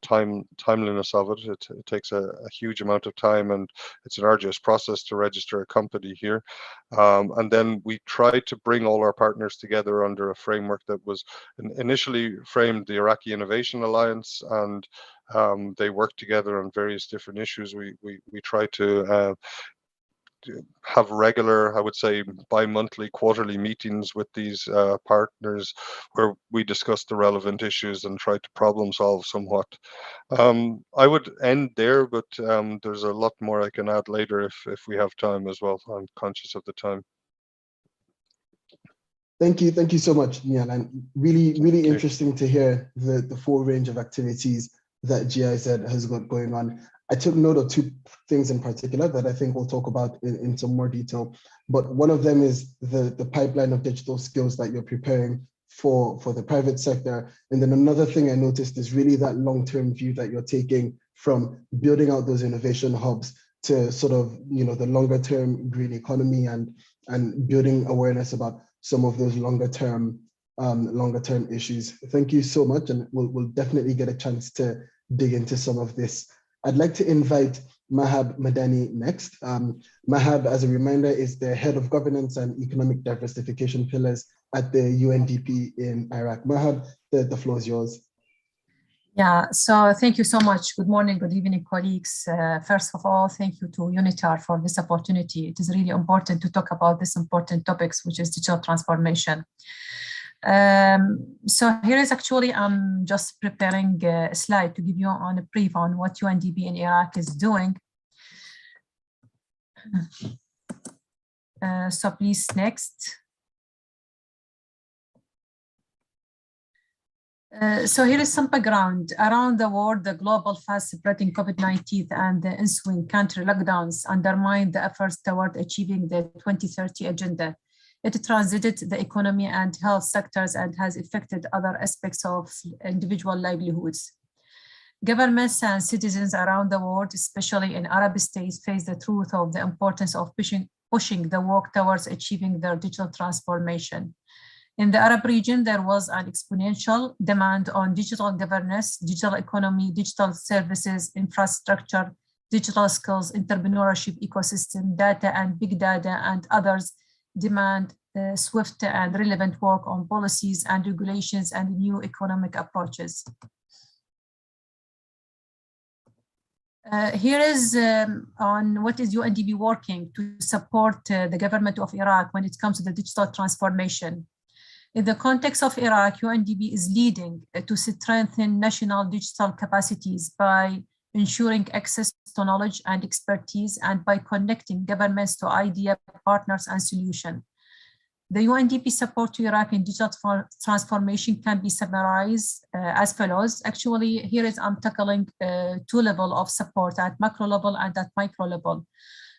timeliness of it. It takes a huge amount of time, and it's an arduous process to register a company here. And then we tried to bring all our partners together under a framework that was initially framed the Iraqi Innovation Alliance, and they work together on various different issues. We try to have regular, I would say, bi-monthly, quarterly meetings with these partners where we discuss the relevant issues and try to problem solve somewhat. I would end there, but there's a lot more I can add later if we have time as well. I'm conscious of the time. Thank you so much, Niall, and really interesting to hear the full range of activities that GIZ has got going on. I took note of two things in particular that I think we'll talk about in some more detail, but one of them is the pipeline of digital skills that you're preparing for the private sector. And then another thing I noticed is really that long-term view that you're taking from building out those innovation hubs to sort of, the longer-term green economy and building awareness about some of those longer-term issues. Thank you so much, and we'll definitely get a chance to dig into some of this. I'd like to invite Mahab Madani next. Mahab, as a reminder, is the head of governance and economic diversification pillars at the UNDP in Iraq. Mahab, the floor is yours. Yeah, so thank you so much. Good morning, good evening, colleagues. First of all, thank you to UNITAR for this opportunity. It is really important to talk about this important topics, which is digital transformation. So here is actually, I'm just preparing a slide to give you on a brief on what UNDP in Iraq is doing. So please, next. So here is some background. Around the world, the global fast-spreading COVID-19 and the ensuing country lockdowns undermined the efforts toward achieving the 2030 agenda. It transited the economy and health sectors and has affected other aspects of individual livelihoods. Governments and citizens around the world, especially in Arab states, face the truth of the importance of pushing the work towards achieving their digital transformation. In the Arab region, there was an exponential demand on digital governance, digital economy, digital services, infrastructure, digital skills, entrepreneurship ecosystem, data and big data, and others demand swift and relevant work on policies and regulations and new economic approaches. Here is on what is UNDP working to support the government of Iraq when it comes to the digital transformation. In the context of Iraq, UNDP is leading to strengthen national digital capacities by ensuring access to knowledge and expertise and by connecting governments to idea, partners, and solutions. The UNDP support to Iraq in digital transformation can be summarized as follows. Actually, here is I'm tackling two levels of support at macro level and at micro level.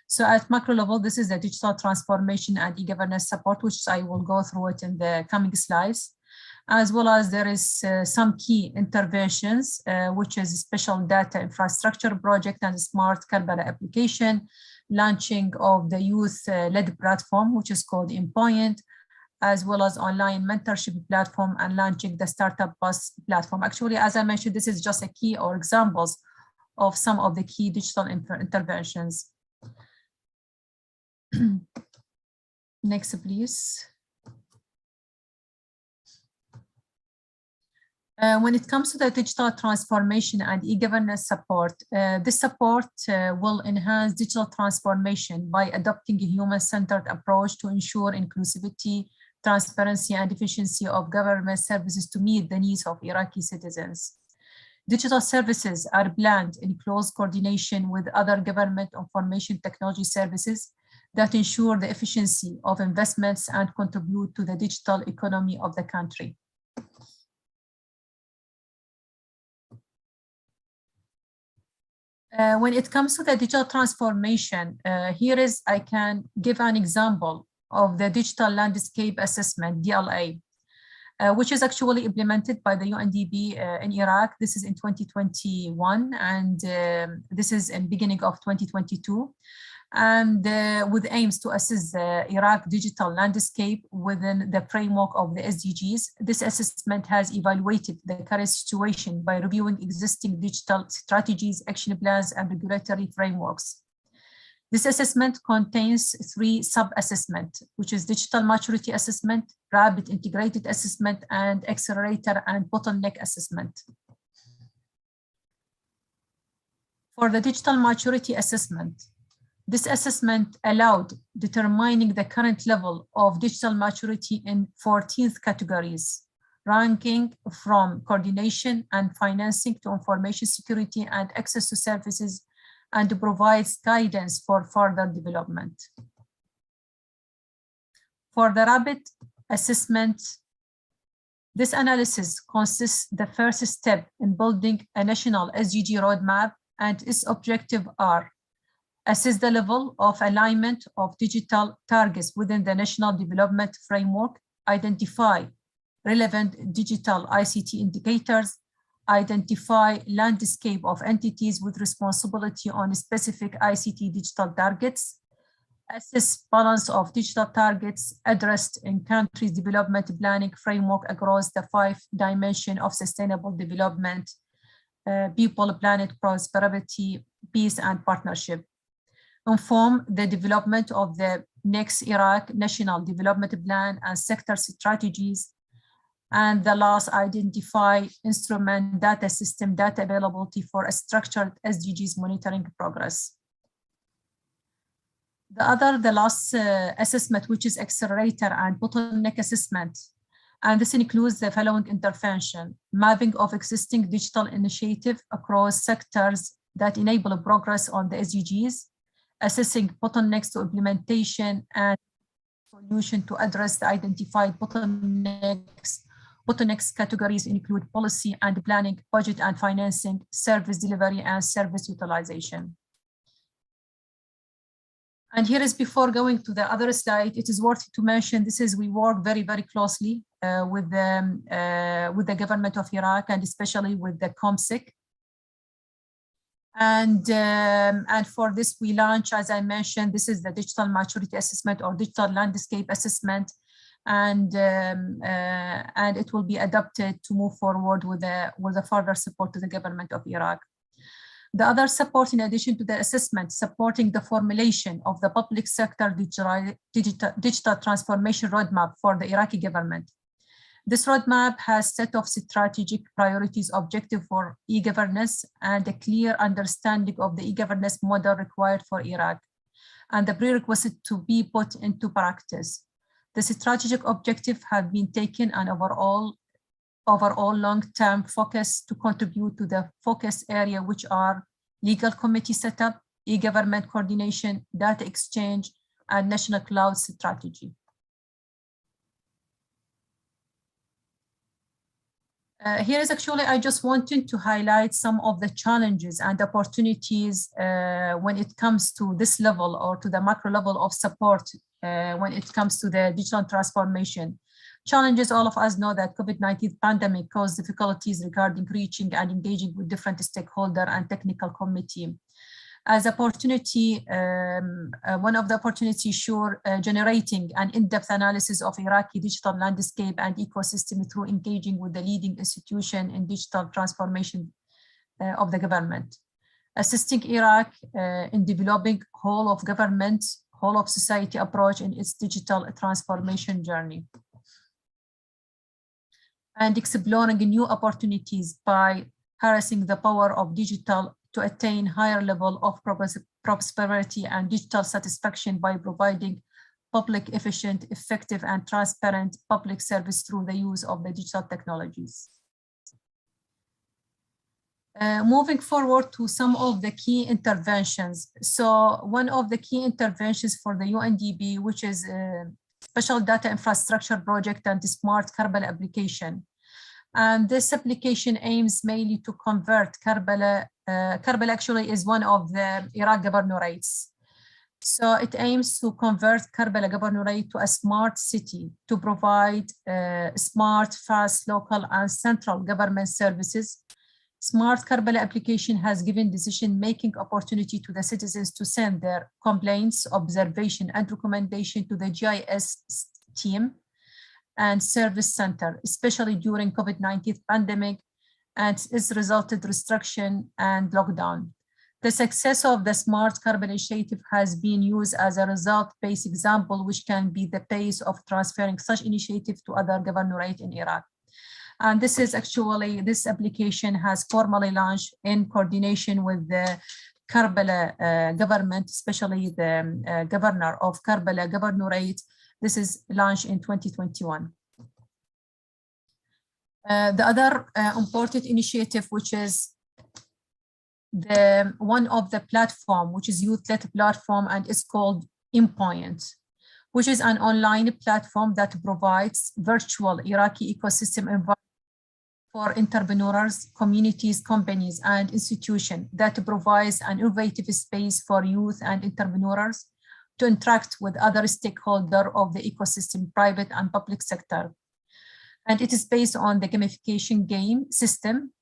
So at macro level, this is the digital transformation and e-governance support, which I will go through it in the coming slides, as well as there is some key interventions, which is special data infrastructure project and smart Karbala application, launching of the youth-led platform, which is called Empoint, as well as online mentorship platform and launching the startup bus platform. Actually, as I mentioned, this is just a key or examples of some of the key digital interventions. Next, please. When it comes to the digital transformation and e-governance support, this support will enhance digital transformation by adopting a human-centered approach to ensure inclusivity, transparency, and efficiency of government services to meet the needs of Iraqi citizens. Digital services are planned in close coordination with other government information technology services that ensure the efficiency of investments and contribute to the digital economy of the country. When it comes to the digital transformation, I can give an example of the digital landscape assessment, DLA, which is actually implemented by the UNDP in Iraq. This is in 2021, and this is in beginning of 2022. and with aims to assess the Iraq digital landscape within the framework of the SDGs. This assessment has evaluated the current situation by reviewing existing digital strategies, action plans, and regulatory frameworks. This assessment contains 3 sub-assessments, which is digital maturity assessment, rapid integrated assessment, and accelerator and bottleneck assessment. For the digital maturity assessment, this assessment allowed determining the current level of digital maturity in 14 categories, ranking from coordination and financing to information security and access to services, and provides guidance for further development. For the rapid assessment, this analysis consists the first step in building a national SDG roadmap, and its objectives are: assess the level of alignment of digital targets within the national development framework, identify relevant digital ICT indicators, identify landscape of entities with responsibility on specific ICT digital targets, assess balance of digital targets addressed in countries' development planning framework across the 5 dimensions of sustainable development: people, planet, prosperity, peace, and partnership. Inform the development of the next Iraq National Development Plan and sector strategies. And the last, identify instrument data system data availability for a structured SDGs monitoring progress. The last assessment, which is accelerator and bottleneck assessment. And this includes the following intervention: mapping of existing digital initiative across sectors that enable progress on the SDGs, assessing bottlenecks to implementation and solution to address the identified bottlenecks. Bottlenecks categories include policy and planning, budget and financing, service delivery, and service utilization. And here is, before going to the other slide, it is worth to mention, we work very, very closely with the government of Iraq, and especially with the COMSIC. And for this, we launch, as I mentioned, this is the digital maturity assessment or digital landscape assessment, and it will be adapted to move forward with the further support to the government of Iraq. The other support, in addition to the assessment, supporting the formulation of the public sector digital transformation roadmap for the Iraqi government. This roadmap has set of strategic priorities, objective for e-governance, and a clear understanding of the e-governance model required for Iraq, and the prerequisite to be put into practice. The strategic objectives have been taken an overall long-term focus to contribute to the focus area, which are legal committee setup, e-government coordination, data exchange, and national cloud strategy. Here is actually, I just wanted to highlight some of the challenges and opportunities when it comes to this level or to the macro level of support when it comes to the digital transformation. Challenges, all of us know that COVID-19 pandemic caused difficulties regarding reaching and engaging with different stakeholder and technical committee. As opportunity, one of the opportunities, sure, generating an in-depth analysis of Iraqi digital landscape and ecosystem through engaging with the leading institution in digital transformation of the government. Assisting Iraq in developing whole of government, whole of society approach in its digital transformation journey. And exploring new opportunities by harnessing the power of digital to attain higher level of prosperity and digital satisfaction by providing public, efficient, effective, and transparent public service through the use of the digital technologies. Moving forward to some of the key interventions. So one of the key interventions for the UNDP, which is a special data infrastructure project and the smart Karbala application. And this application aims mainly to convert Karbala. Karbala actually is one of the Iraq governorates. So it aims to convert Karbala governorate to a smart city to provide smart, fast, local, and central government services, Smart Karbala application has given decision-making opportunity to the citizens to send their complaints, observation, and recommendation to the GIS team and service center, especially during COVID-19 pandemic, and its resulted restriction and lockdown. The success of the Smart Karbala initiative has been used as a result-based example, which can be the base of transferring such initiative to other governorates in Iraq. And this is actually, this application has formally launched in coordination with the Karbala government, especially the governor of Karbala governorate. This is launched in 2021. The other important initiative, which is one of the platform, which is youth-led platform, and is called Impoint, which is an online platform that provides virtual Iraqi ecosystem environment for entrepreneurs, communities, companies, and institutions that provides an innovative space for youth and entrepreneurs to interact with other stakeholders of the ecosystem, private and public sector. And it is based on the gamification game system.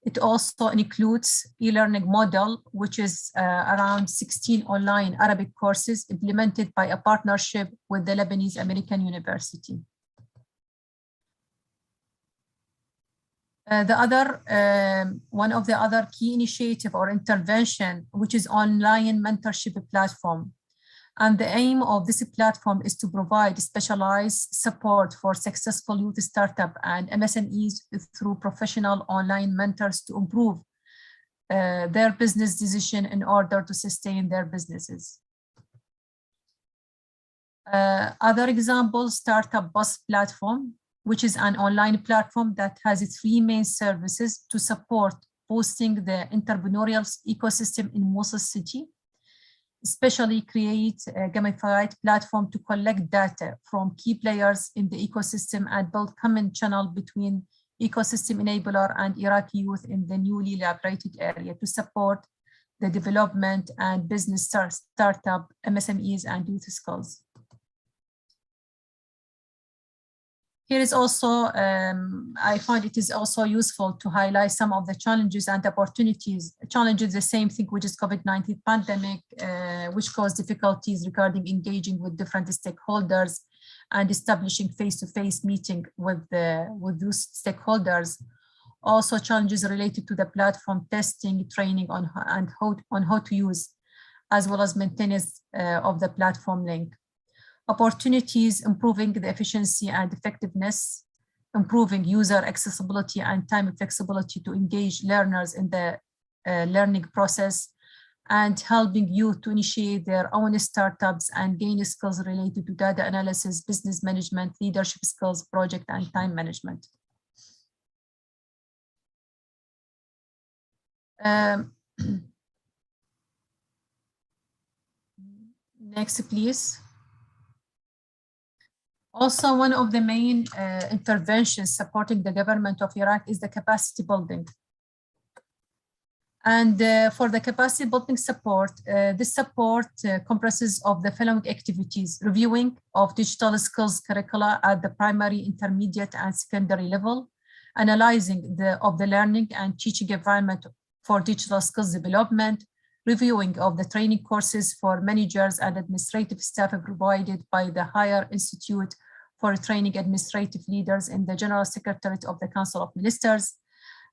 It also includes e-learning model, which is around 16 online Arabic courses implemented by a partnership with the Lebanese American University. One of the other key initiative or intervention, which is online mentorship platform. And the aim of this platform is to provide specialized support for successful youth startup and MSMEs through professional online mentors to improve their business decision in order to sustain their businesses. Other examples, Startup Bus platform, which is an online platform that has 3 main services to support boosting the entrepreneurial ecosystem in Mosul city, especially create a gamified platform to collect data from key players in the ecosystem and build common channel between ecosystem enabler and Iraqi youth in the newly liberated area to support the development and business startup, MSMEs, and youth skills. Here is also, I find it is also useful to highlight some of the challenges and opportunities. Challenges, the same thing, which is COVID-19 pandemic, which caused difficulties regarding engaging with different stakeholders and establishing face-to-face meeting with those stakeholders. Also challenges related to the platform testing, training on how to use, as well as maintenance of the platform link. Opportunities, improving the efficiency and effectiveness, improving user accessibility and time flexibility to engage learners in the learning process, and helping youth to initiate their own startups and gain skills related to data analysis, business management, leadership skills, project and time management. Next, please. Also, one of the main interventions supporting the government of Iraq is the capacity building. And for the capacity building support, this support comprises of the following activities: reviewing of digital skills curricula at the primary, intermediate, and secondary level, analyzing of the learning and teaching environment for digital skills development, reviewing of the training courses for managers and administrative staff provided by the Higher Institute for Training Administrative Leaders in the General Secretariat of the Council of Ministers.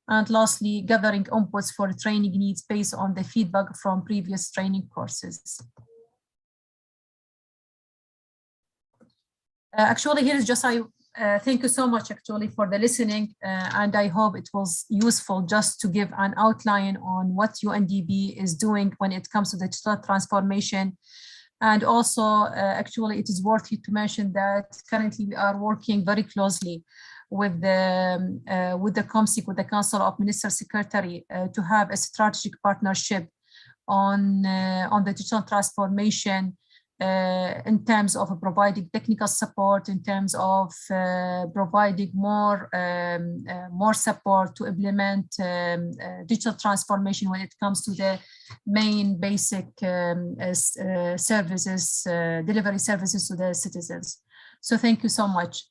And lastly, gathering inputs for training needs based on the feedback from previous training courses. Actually, here is just thank you so much actually for the listening, and I hope it was useful just to give an outline on what UNDP is doing when it comes to digital transformation. And also, actually, it is worthy to mention that currently we are working very closely with the COMSIC, with the Council of Minister Secretary, to have a strategic partnership on the digital transformation. In terms of providing technical support, in terms of providing more support to implement digital transformation when it comes to the main basic services, delivery services to the citizens. So thank you so much.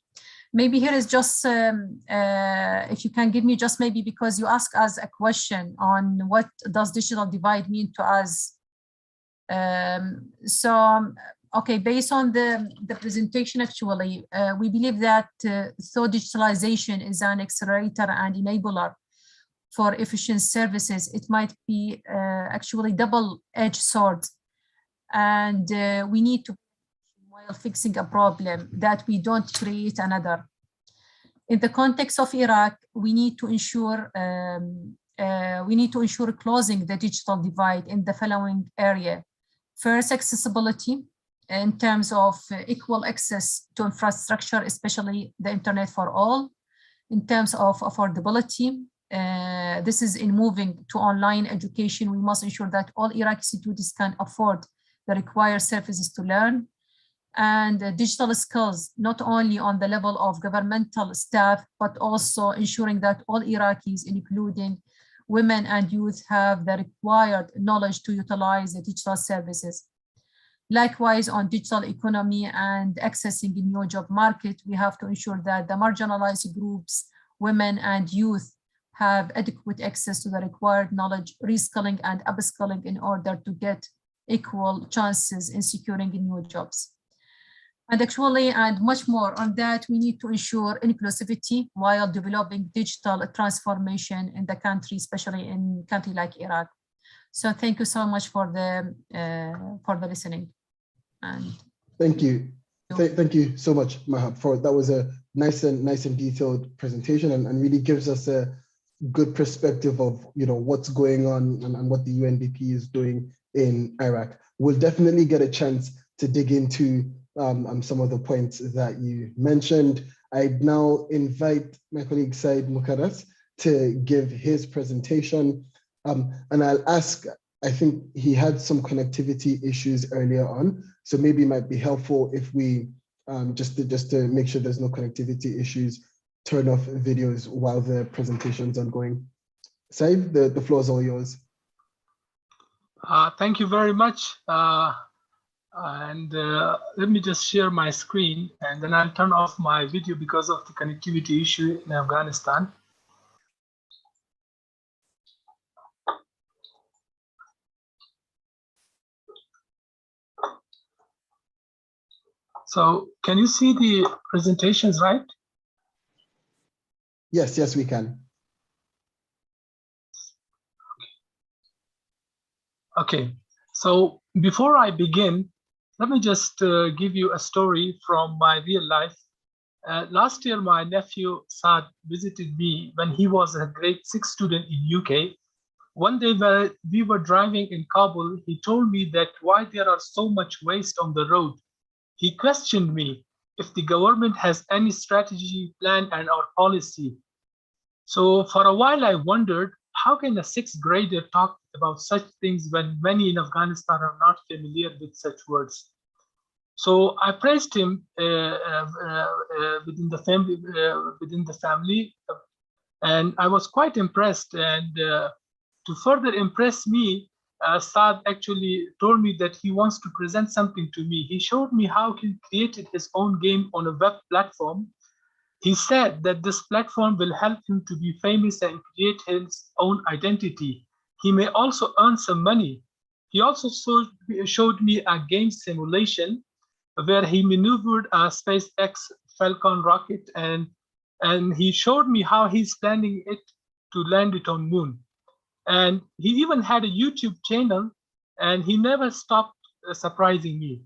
Maybe here is just, if you can give me just maybe, because you asked us a question on what does digital divide mean to us. Okay, based on the presentation, actually, we believe that though digitalization is an accelerator and enabler for efficient services, it might be actually double-edged sword. And we need to, while fixing a problem, that we don't create another. In the context of Iraq, we need to ensure closing the digital divide in the following area. First, accessibility in terms of equal access to infrastructure, especially the internet for all. In terms of affordability, this is in moving to online education. We must ensure that all Iraqi students can afford the required services to learn. And digital skills, not only on the level of governmental staff, but also ensuring that all Iraqis, including women and youth, have the required knowledge to utilize the digital services. Likewise, on digital economy and accessing the new job market, we have to ensure that the marginalized groups, women and youth, have adequate access to the required knowledge, reskilling and upskilling in order to get equal chances in securing new jobs. And actually, and much more on that, we need to ensure inclusivity while developing digital transformation in the country, especially in a country like Iraq. So thank you so much for the listening. And thank you. Thank you so much, Mahab, for that. Was a nice and detailed presentation, and really gives us a good perspective of what's going on and what the UNDP is doing in Iraq. We'll definitely get a chance to dig into some of the points that you mentioned. I now invite my colleague Said Mukaras to give his presentation, and I'll ask. I think he had some connectivity issues earlier on, so maybe it might be helpful if we just to make sure there's no connectivity issues, turn off videos while the presentation's ongoing. Said, the floor is all yours. Thank you very much. Let me just share my screen, and then I'll turn off my video because of the connectivity issue in Afghanistan. So can you see the presentations, right? Yes, we can. Okay, so before I begin, let me just give you a story from my real life. Last year, my nephew Saad visited me when he was a grade 6 student in UK. One day when we were driving in Kabul, he told me that why there are so much waste on the road. He questioned me if the government has any strategy, plan, and or policy. So for a while, I wondered, how can a 6th grader talk about such things when many in Afghanistan are not familiar with such words? So I praised him within the family, and I was quite impressed. And to further impress me, Saad actually told me that he wants to present something to me. He showed me how he created his own game on a web platform. He said that this platform will help him to be famous and create his own identity. He may also earn some money. He also showed me a game simulation where he maneuvered a SpaceX Falcon rocket, and he showed me how he's planning it to land it on Moon. And he even had a YouTube channel, and he never stopped surprising me.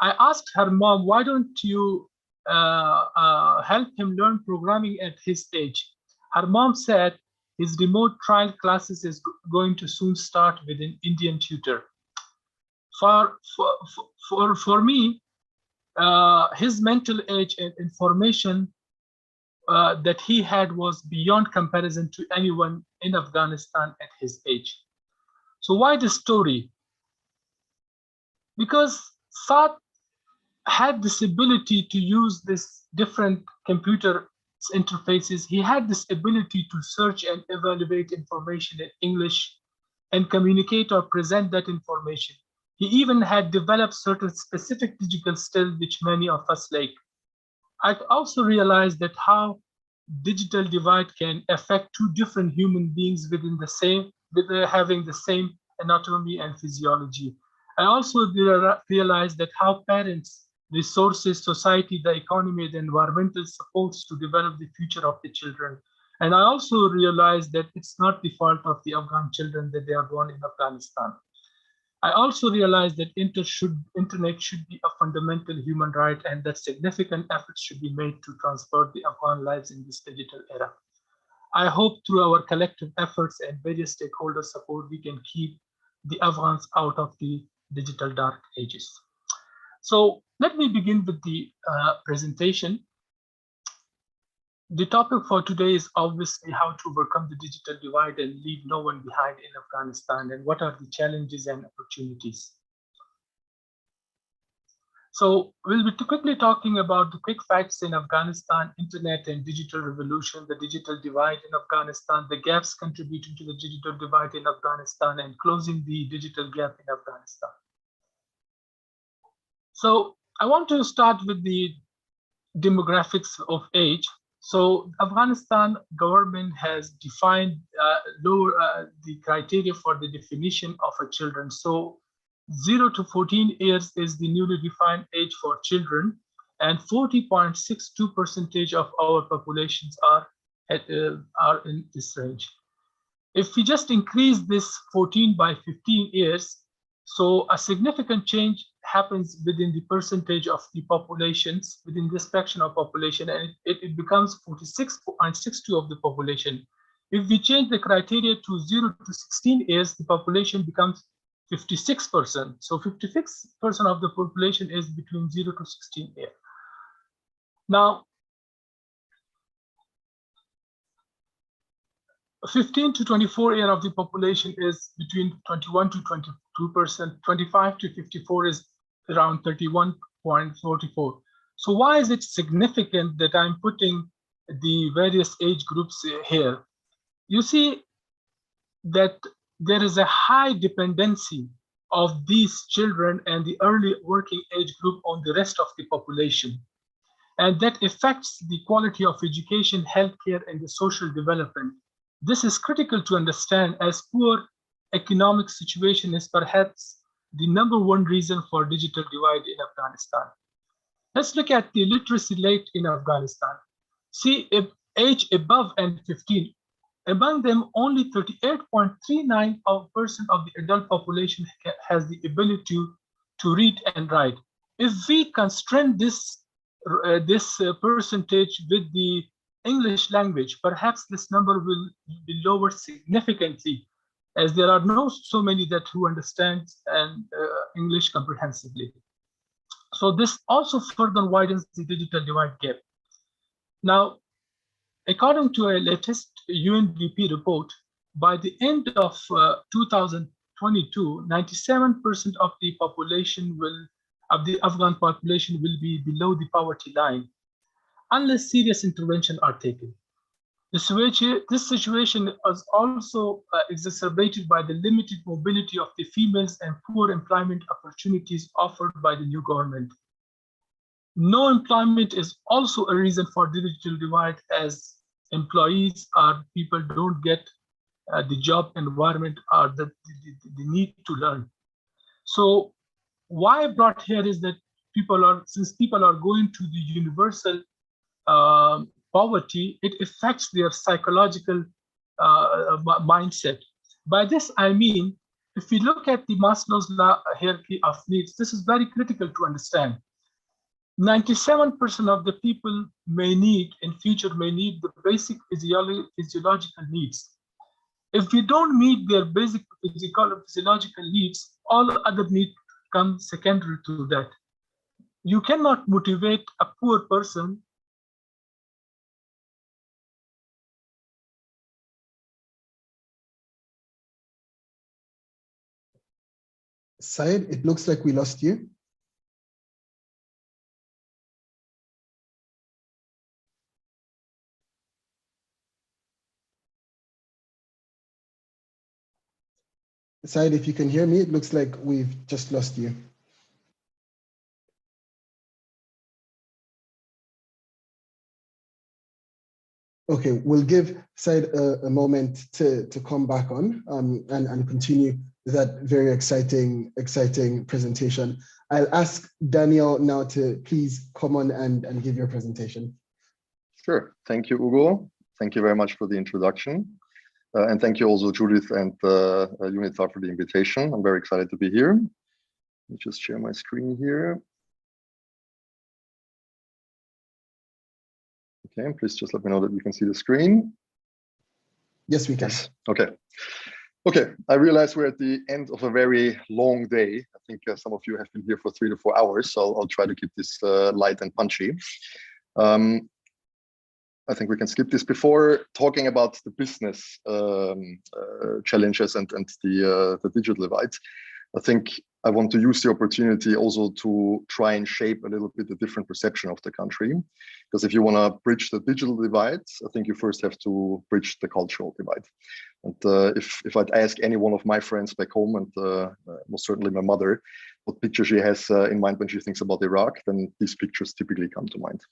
I asked her mom, why don't you help him learn programming at his age? Her mom said his remote trial classes is going to soon start with an Indian tutor. For me, his mental age and information that he had was beyond comparison to anyone in Afghanistan at his age. So why this story? Because Saad had this ability to use this different computer interfaces. He had this ability to search and evaluate information in English and communicate or present that information. He even had developed certain specific digital skills which many of us lack. I also realized that how digital divide can affect two different human beings within the same, having the same anatomy and physiology. I also realized that how parents, resources, society, the economy, the environmental supports to develop the future of the children. And I also realized that it's not the fault of the Afghan children that they are born in Afghanistan. I also realized that internet should be a fundamental human right and that significant efforts should be made to transform the Afghan lives in this digital era. I hope through our collective efforts and various stakeholder support, we can keep the Afghans out of the digital dark ages. So let me begin with the presentation. The topic for today is obviously how to overcome the digital divide and leave no one behind in Afghanistan, and what are the challenges and opportunities. So we'll be quickly talking about the quick facts in Afghanistan, internet and digital revolution, the digital divide in Afghanistan, the gaps contributing to the digital divide in Afghanistan, and closing the digital gap in Afghanistan. So I want to start with the demographics of age. So Afghanistan government has defined the criteria for the definition of a children. So 0 to 14 years is the newly defined age for children, and 40.62% of our populations are in this range. If we just increase this 14 by 15 years, so a significant change happens within the percentage of the populations, within this fraction of population, and it becomes 46.62 of the population. If we change the criteria to 0 to 16 years, the population becomes 56%. So 56% of the population is between 0 to 16 years. Now, 15 to 24 year of the population is between 21 to 22%, 25 to 54 is around 31.44. So why is it significant that I'm putting the various age groups here? You see that there is a high dependency of these children and the early working age group on the rest of the population. And that affects the quality of education, healthcare, and the social development. This is critical to understand, as poor economic situation is perhaps the #1 reason for digital divide in Afghanistan. Let's look at the literacy rate in Afghanistan. See, age above and 15, among them only 38.39% of the adult population has the ability to read and write. If we constrain this percentage with the English language, perhaps this number will be lowered significantly, as there are not so many who understand English comprehensively. So this also further widens the digital divide gap. Now, according to a latest UNDP report, by the end of 2022, 97% of the population of the Afghan population will be below the poverty line, unless serious intervention are taken. This situation is also exacerbated by the limited mobility of the females and poor employment opportunities offered by the new government. No employment is also a reason for digital divide, as employees or people don't get the job environment or the need to learn. So why I brought here is that since people are going to the universal poverty, it affects their psychological mindset. By this, I mean, if we look at the Maslow's hierarchy of needs, this is very critical to understand. 97% of the people in future may need the basic physiological needs. If we don't meet their basic physiological needs, all other needs come secondary to that. You cannot motivate a poor person . Syed, it looks like we lost you. Syed, if you can hear me, it looks like we've just lost you. Okay, we'll give Said a moment to come back on and continue that very exciting presentation. I'll ask Daniel now to please come on and give your presentation. Sure. Thank you, Ugo. Thank you very much for the introduction. And thank you also, Judith and UNITAR, for the invitation. I'm very excited to be here. Let me just share my screen here. Okay, please just let me know that you can see the screen. Yes, we can. Yes. Okay. Okay, I realize we're at the end of a very long day. I think some of you have been here for 3 to 4 hours, so I'll try to keep this light and punchy. I think we can skip this. Before talking about the business challenges and the digital divide, I think I want to use the opportunity also to try and shape a little bit the different perception of the country. Because if you want to bridge the digital divide, I think you first have to bridge the cultural divide. And if I'd ask any one of my friends back home, and most certainly my mother, what picture she has in mind when she thinks about Iraq, then these pictures typically come to mind.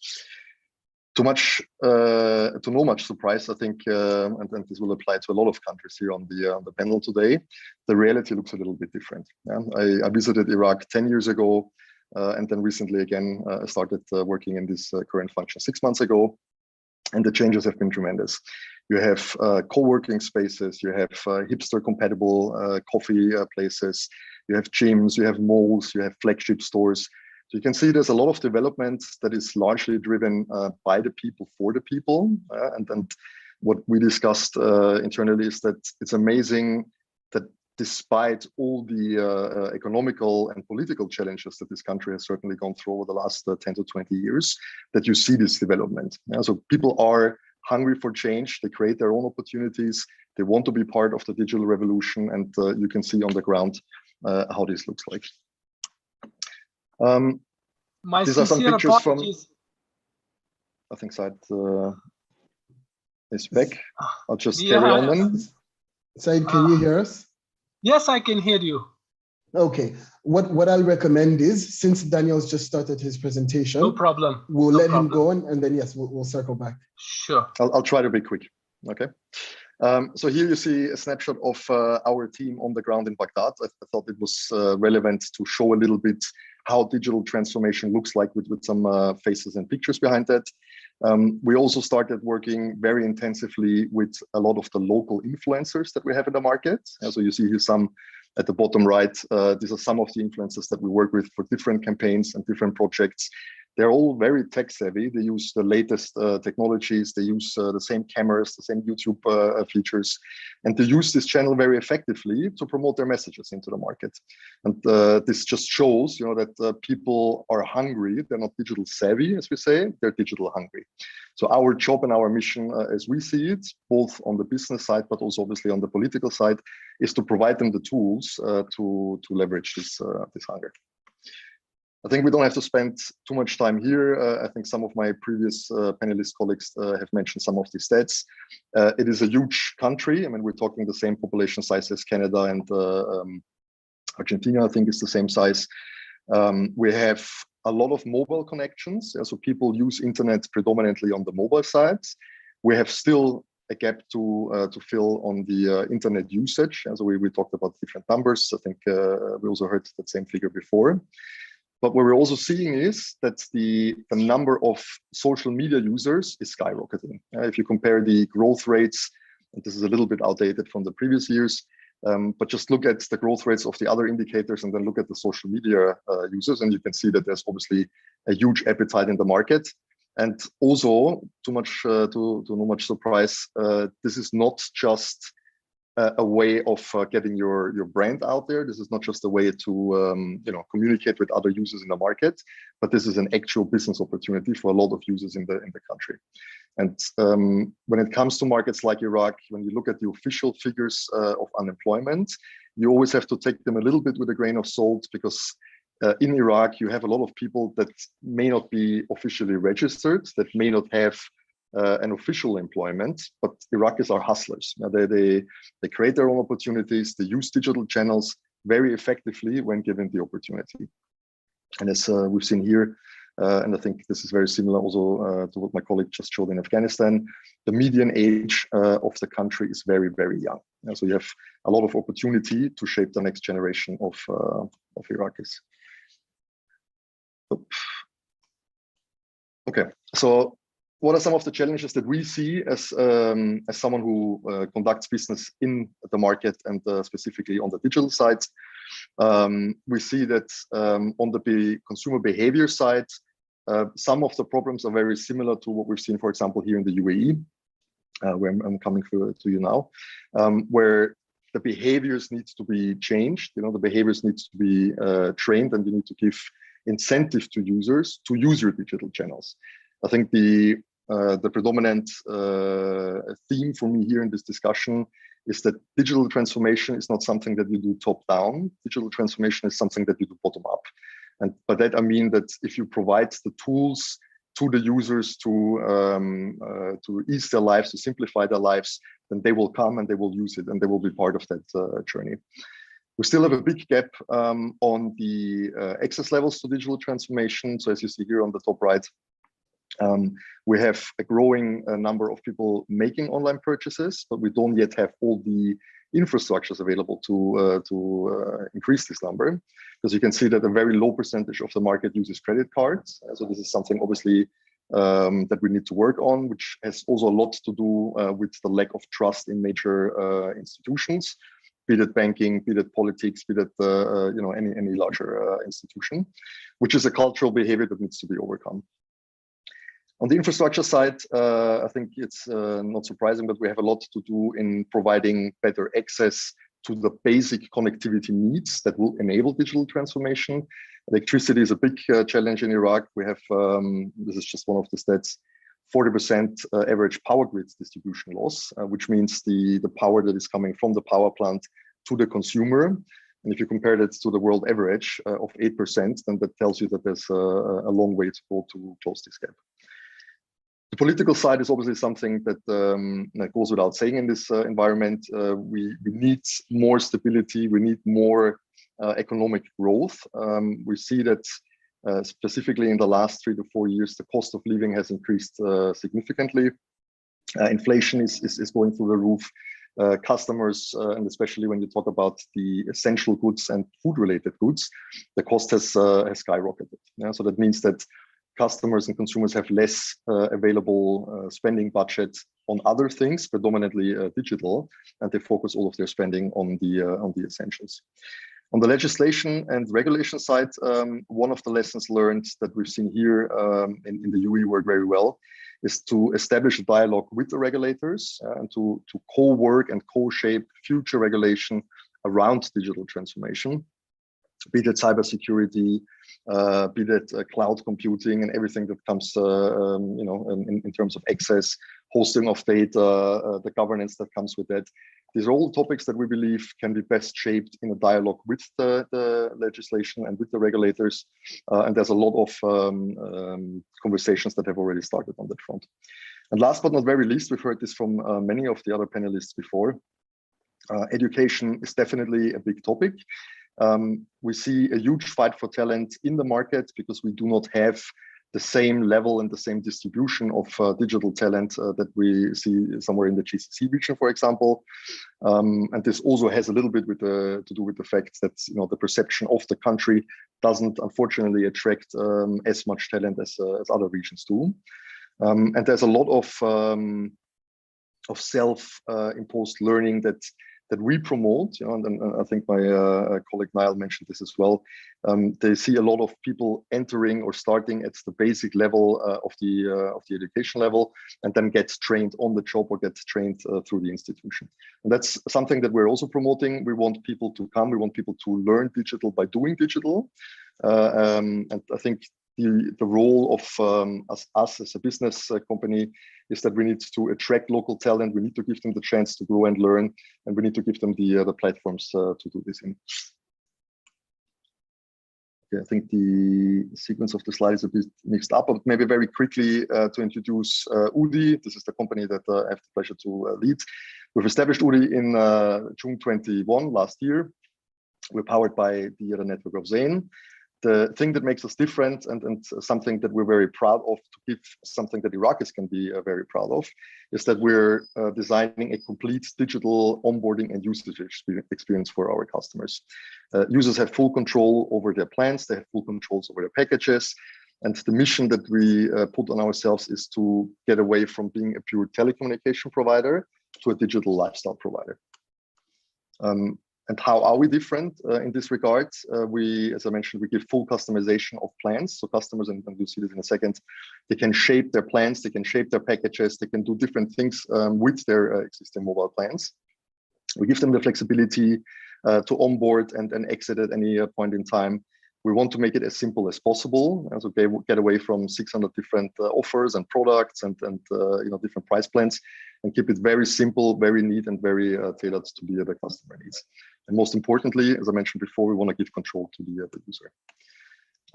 To no much surprise, I think, and this will apply to a lot of countries here on the panel today, the reality looks a little bit different. Yeah? I visited Iraq 10 years ago, and then recently again, I started working in this current function 6 months ago, and the changes have been tremendous. You have co-working spaces, you have hipster-compatible coffee places, you have gyms, you have malls, you have flagship stores. So you can see there's a lot of development that is largely driven by the people for the people. And what we discussed internally is that it's amazing that despite all the economical and political challenges that this country has certainly gone through over the last 10 to 20 years, that you see this development. So people are hungry for change, they create their own opportunities, they want to be part of the digital revolution, and you can see on the ground how this looks like. These are some pictures from. I think Said is back. I'll just carry on then. Said, can you hear us? Yes, I can hear you. Okay. What I'll recommend is, since Daniel's just started his presentation, no problem. We'll let him go on, and then yes, we'll circle back. Sure. I'll try to be quick. Okay. So here you see a snapshot of our team on the ground in Baghdad. I thought it was relevant to show a little bit how digital transformation looks like with some faces and pictures behind that. We also started working very intensively with a lot of the local influencers that we have in the market. So you see here some at the bottom right. These are some of the influencers that we work with for different campaigns and different projects. They're all very tech savvy. They use the latest technologies. They use the same cameras, the same YouTube features, and they use this channel very effectively to promote their messages into the market. And this just shows, that people are hungry. They're not digital savvy, as we say. They're digital hungry. So our job and our mission, as we see it, both on the business side, but also obviously on the political side, is to provide them the tools to leverage this hunger. I think we don't have to spend too much time here. I think some of my previous panelist colleagues have mentioned some of these stats. It is a huge country. I mean, we're talking the same population size as Canada and Argentina, I think is the same size. We have a lot of mobile connections. So people use internet predominantly on the mobile side. We have still a gap to fill on the internet usage. And so we talked about different numbers. I think we also heard that same figure before. But what we're also seeing is that the number of social media users is skyrocketing. If you compare the growth rates, and this is a little bit outdated from the previous years, but just look at the growth rates of the other indicators and then look at the social media users, and you can see that there's obviously a huge appetite in the market. And also, to no much surprise, this is not just a way of getting your brand out there. This is not just a way to communicate with other users in the market, but this is an actual business opportunity for a lot of users in the country. And when it comes to markets like Iraq, when you look at the official figures of unemployment, you always have to take them a little bit with a grain of salt, because in Iraq you have a lot of people that may not be officially registered, that may not have an official employment, but Iraqis are hustlers. They create their own opportunities. They use digital channels very effectively when given the opportunity. And as we've seen here, And I think this is very similar also to what my colleague just showed in Afghanistan. The median age of the country is very, very young. So you have a lot of opportunity to shape the next generation of Iraqis. Okay, so what are some of the challenges that we see as someone who conducts business in the market and specifically on the digital side? We see that on the consumer behavior side, some of the problems are very similar to what we've seen, for example, here in the UAE, where I'm coming to you now, where the behaviors need to be changed. You know, the behaviors need to be trained, and you need to give incentive to users to use your digital channels. I think the predominant theme for me here in this discussion is that digital transformation is not something that you do top down. Digital transformation is something that you do bottom up. And by that, I mean that if you provide the tools to the users to ease their lives, to simplify their lives, then they will come and they will use it and they will be part of that journey. We still have a big gap on the access levels to digital transformation. So as you see here on the top right, we have a growing number of people making online purchases, but we don't yet have all the infrastructures available to increase this number. Because you can see that a very low percentage of the market uses credit cards. So this is something obviously that we need to work on, which has also a lot to do with the lack of trust in major institutions, be it banking, be it politics, be it any larger institution, which is a cultural behavior that needs to be overcome. On the infrastructure side, I think it's not surprising, but we have a lot to do in providing better access to the basic connectivity needs that will enable digital transformation. Electricity is a big challenge in Iraq. We have, this is just one of the stats, 40% average power grid distribution loss, which means the power that is coming from the power plant to the consumer. And if you compare that to the world average of 8%, then that tells you that there's a long way to go to close this gap. The political side is obviously something that goes without saying in this environment. We need more stability. We need more economic growth. We see that specifically in the last 3 to 4 years, the cost of living has increased significantly. Inflation is going through the roof. Customers, and especially when you talk about the essential goods and food-related goods, the cost has skyrocketed. Yeah? So that means that customers and consumers have less available spending budget on other things, predominantly digital, and they focus all of their spending on the essentials. On the legislation and regulation side, one of the lessons learned that we've seen here in the UAE work very well is to establish a dialogue with the regulators and to co-work and co-shape future regulation around digital transformation, be that cybersecurity, be that cloud computing and everything that comes, in terms of access, hosting of data, the governance that comes with that. These are all topics that we believe can be best shaped in a dialogue with the legislation and with the regulators. And there's a lot of conversations that have already started on that front. And last but not very least, we've heard this from many of the other panelists before. Education is definitely a big topic. We see a huge fight for talent in the market because we do not have the same level and the same distribution of digital talent that we see somewhere in the GCC region, for example. And this also has a little bit to do with the fact that the perception of the country doesn't unfortunately attract as much talent as other regions do. And there's a lot of self-imposed learning that we promote, and I think my colleague Niall mentioned this as well. They see a lot of people entering or starting at the basic level of the education level, and then get trained on the job or get trained through the institution. And that's something that we're also promoting. We want people to come. We want people to learn digital by doing digital. And I think the role of us as a business company is that we need to attract local talent. We need to give them the chance to grow and learn, and we need to give them the platforms to do this in. Okay, I think the sequence of the slide is a bit mixed up, but maybe very quickly to introduce UDI. This is the company that I have the pleasure to lead. We've established UDI in June 21 last year. We're powered by the network of Zain. The thing that makes us different and something that we're very proud of, to give something that Iraqis can be very proud of, is that we're designing a complete digital onboarding and usage experience for our customers. Users have full control over their plans, they have full controls over their packages, and the mission that we put on ourselves is to get away from being a pure telecommunication provider to a digital lifestyle provider. And how are we different in this regard? As I mentioned, we give full customization of plans. So customers, and you'll see this in a second, they can shape their plans, they can shape their packages, they can do different things with their existing mobile plans. We give them the flexibility to onboard and exit at any point in time. We want to make it as simple as possible, so they will get away from 600 different offers and products and different price plans, and keep it very simple, very neat, and very tailored to the customer needs. And most importantly, as I mentioned before, we want to give control to the user.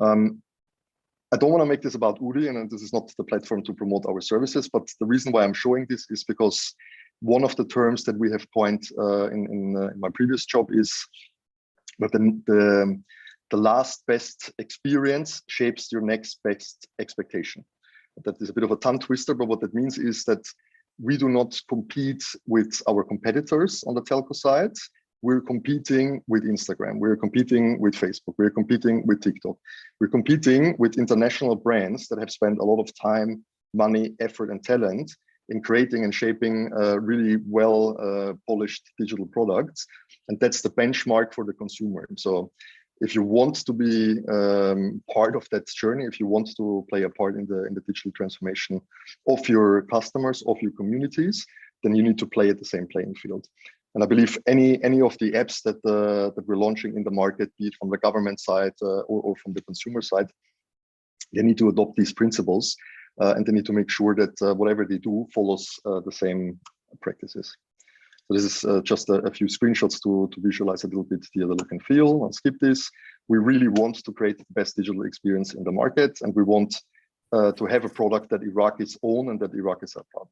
I don't want to make this about Uri, and this is not the platform to promote our services, but the reason why I'm showing this is because one of the terms that we have coined in my previous job is that the last best experience shapes your next best expectation. That is a bit of a tongue twister, but what that means is that we do not compete with our competitors on the telco side. We're competing with Instagram, we're competing with Facebook, we're competing with TikTok. We're competing with international brands that have spent a lot of time, money, effort, and talent in creating and shaping really well polished digital products. And that's the benchmark for the consumer. So if you want to be part of that journey, if you want to play a part in the digital transformation of your customers, of your communities, then you need to play at the same playing field. And I believe any of the apps that we're launching in the market, be it from the government side or from the consumer side, they need to adopt these principles and they need to make sure that whatever they do follows the same practices. So this is just a few screenshots to visualize a little bit the look and feel. I'll skip this. We really want to create the best digital experience in the market, and we want to have a product that Iraqis own and that Iraqis are proud of.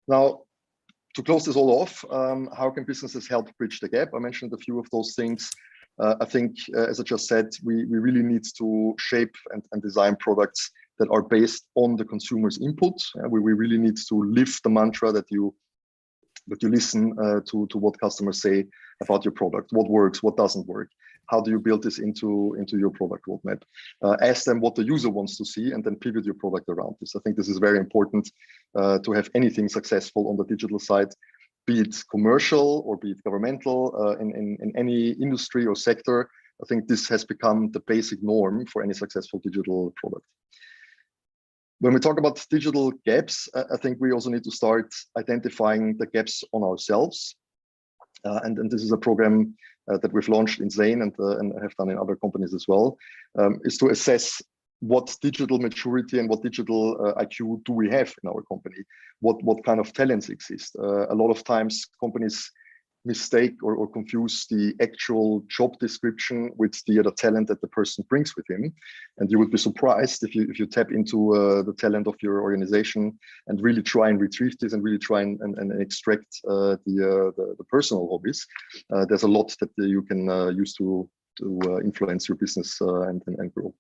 Now, to close this all off, how can businesses help bridge the gap? I mentioned a few of those things. I think, as I just said, we really need to shape and design products that are based on the consumer's input. We really need to live the mantra that you listen to what customers say about your product, what works, what doesn't work. How do you build this into your product roadmap? Ask them what the user wants to see and then pivot your product around this. I think this is very important to have anything successful on the digital side, be it commercial or be it governmental, in any industry or sector. I think this has become the basic norm for any successful digital product. When we talk about digital gaps, I think we also need to start identifying the gaps on ourselves. And this is a program that we've launched in Zain and have done in other companies as well, is to assess what digital maturity and what digital IQ do we have in our company? What kind of talents exist? A lot of times companies mistake or confuse the actual job description with the other talent that the person brings with him. And you would be surprised if you tap into the talent of your organization and really try and retrieve this and really try and extract the personal hobbies. There's a lot that you can use to influence your business and grow.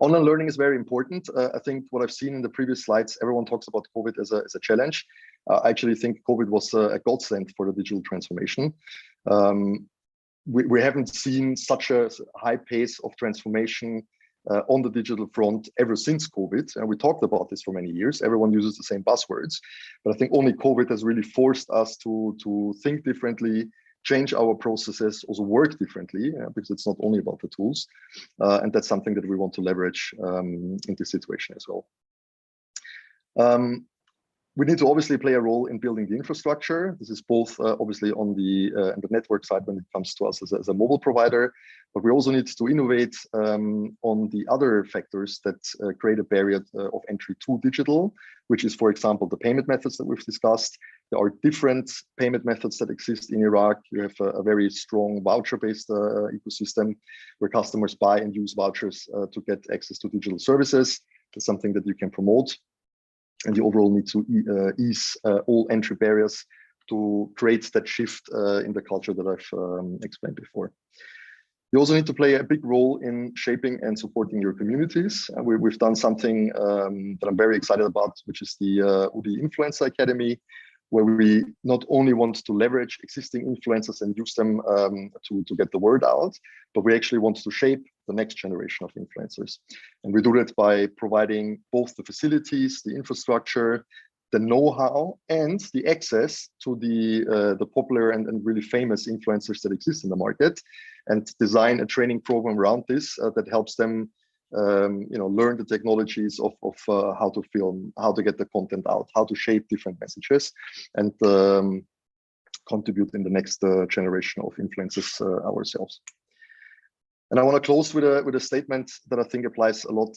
Online learning is very important. I think what I've seen in the previous slides, everyone talks about COVID as a challenge. I actually think COVID was a godsend for the digital transformation. We haven't seen such a high pace of transformation on the digital front ever since COVID. And we talked about this for many years. Everyone uses the same buzzwords. But I think only COVID has really forced us to think differently, change our processes, also work differently, because it's not only about the tools. And that's something that we want to leverage in this situation as well. We need to obviously play a role in building the infrastructure. This is both obviously on the network side when it comes to us as a mobile provider, but we also need to innovate on the other factors that create a barrier of entry to digital, which is, for example, the payment methods that we've discussed. There are different payment methods that exist in Iraq. You have a very strong voucher-based ecosystem where customers buy and use vouchers to get access to digital services. That's something that you can promote. And you overall need to ease all entry barriers to create that shift in the culture that I've explained before. You also need to play a big role in shaping and supporting your communities. And we've done something that I'm very excited about, which is the UDI Influencer Academy, where we not only want to leverage existing influencers and use them to get the word out, but we actually want to shape the next generation of influencers. And we do that by providing both the facilities, the infrastructure, the know-how, and the access to the popular and really famous influencers that exist in the market, and design a training program around this that helps them learn the technologies of how to film, how to get the content out, how to shape different messages, and contribute in the next generation of influencers ourselves. And I want to close with a statement that I think applies a lot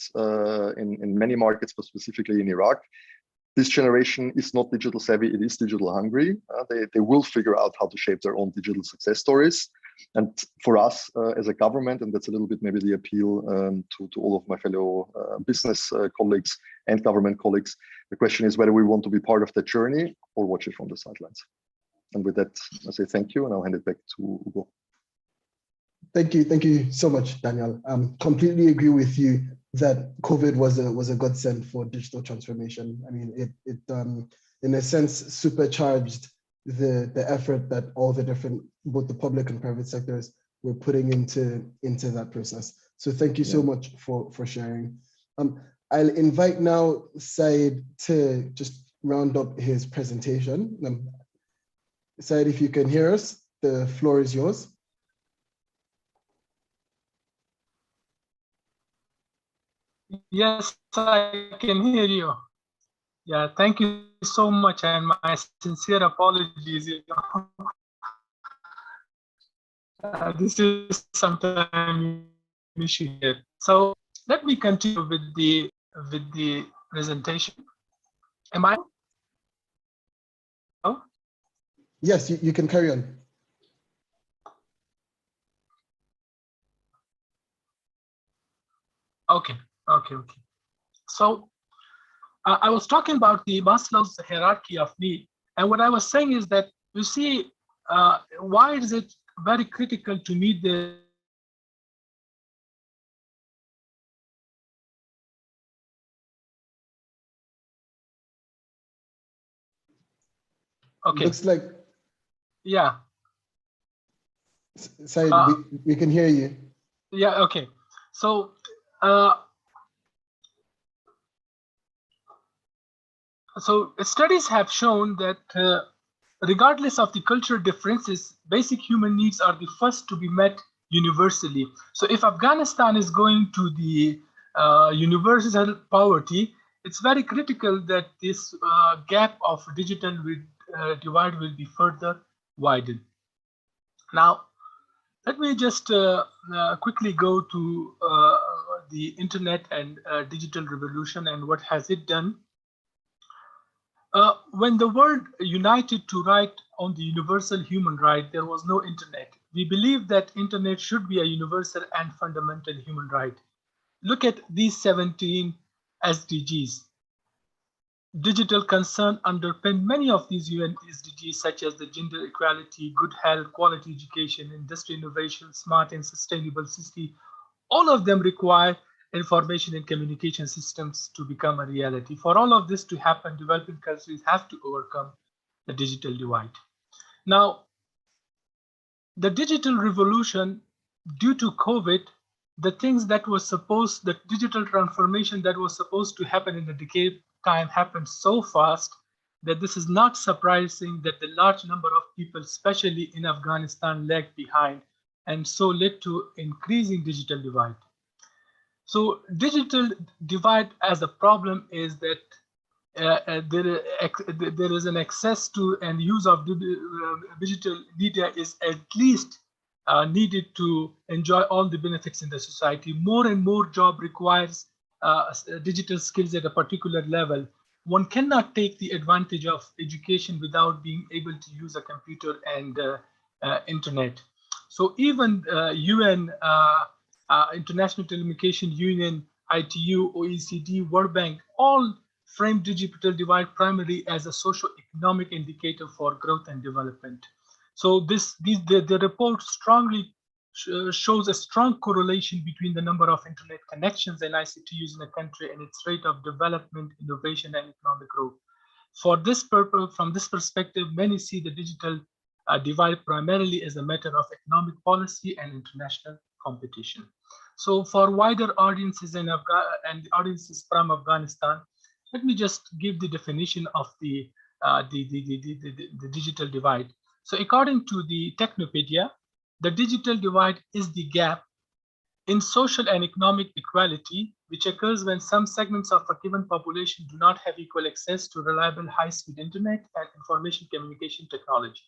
in many markets, but specifically in Iraq. This generation is not digital savvy, it is digital hungry. They will figure out how to shape their own digital success stories. And for us as a government, and that's a little bit maybe the appeal to all of my fellow business colleagues and government colleagues, the question is whether we want to be part of that journey or watch it from the sidelines. And with that, I say thank you, and I'll hand it back to Ugo. Thank you so much, Daniel. Completely agree with you that COVID was a godsend for digital transformation. I mean, it in a sense supercharged the effort that all the different, both the public and private sectors, were putting into that process. So thank you so much for sharing. I'll invite now Said to just round up his presentation. Said, if you can hear us, the floor is yours. Yes, I can hear you. Yeah, thank you so much, and my sincere apologies. This is sometimes issue here. So let me continue with the presentation. Am I? Oh? Yes, you can carry on. Okay. So I was talking about the Maslow's hierarchy of need, and what I was saying is that, you see, why is it very critical to meet the okay. Looks like, yeah. Said, we can hear you. Yeah, okay. So studies have shown that regardless of the cultural differences, basic human needs are the first to be met universally. So if Afghanistan is going to the universal poverty, it's very critical that this gap of digital divide will be further widened. Now, let me just quickly go to the internet and digital revolution and what has it done. When the world united to write on the universal human right, there was no internet. We believe that internet should be a universal and fundamental human right. Look at these 17 SDGs. Digital concern underpin many of these UN SDGs, such as the gender equality, good health, quality education, industry innovation, smart and sustainable city. All of them require information and communication systems to become a reality. For all of this to happen, developing countries have to overcome the digital divide. Now, the digital revolution, due to COVID, the digital transformation that was supposed to happen in a decade time happened so fast that this is not surprising that the large number of people, especially in Afghanistan, lagged behind, and so led to increasing digital divide. So digital divide as a problem is that there is an access to and use of digital media is at least needed to enjoy all the benefits in the society. More and more job requires digital skills at a particular level. One cannot take the advantage of education without being able to use a computer and internet. So even UN, International Telecommunication Union, ITU, OECD, World Bank, all frame digital divide primarily as a socio-economic indicator for growth and development. So the report strongly shows a strong correlation between the number of internet connections and ICT use in a country and its rate of development, innovation, and economic growth. For this purpose, from this perspective, many see the digital divide primarily as a matter of economic policy and international competition. So for wider audiences and audiences from Afghanistan, let me just give the definition of the digital divide. So according to the Technopedia, the digital divide is the gap in social and economic equality, which occurs when some segments of a given population do not have equal access to reliable high-speed internet and information communication technology.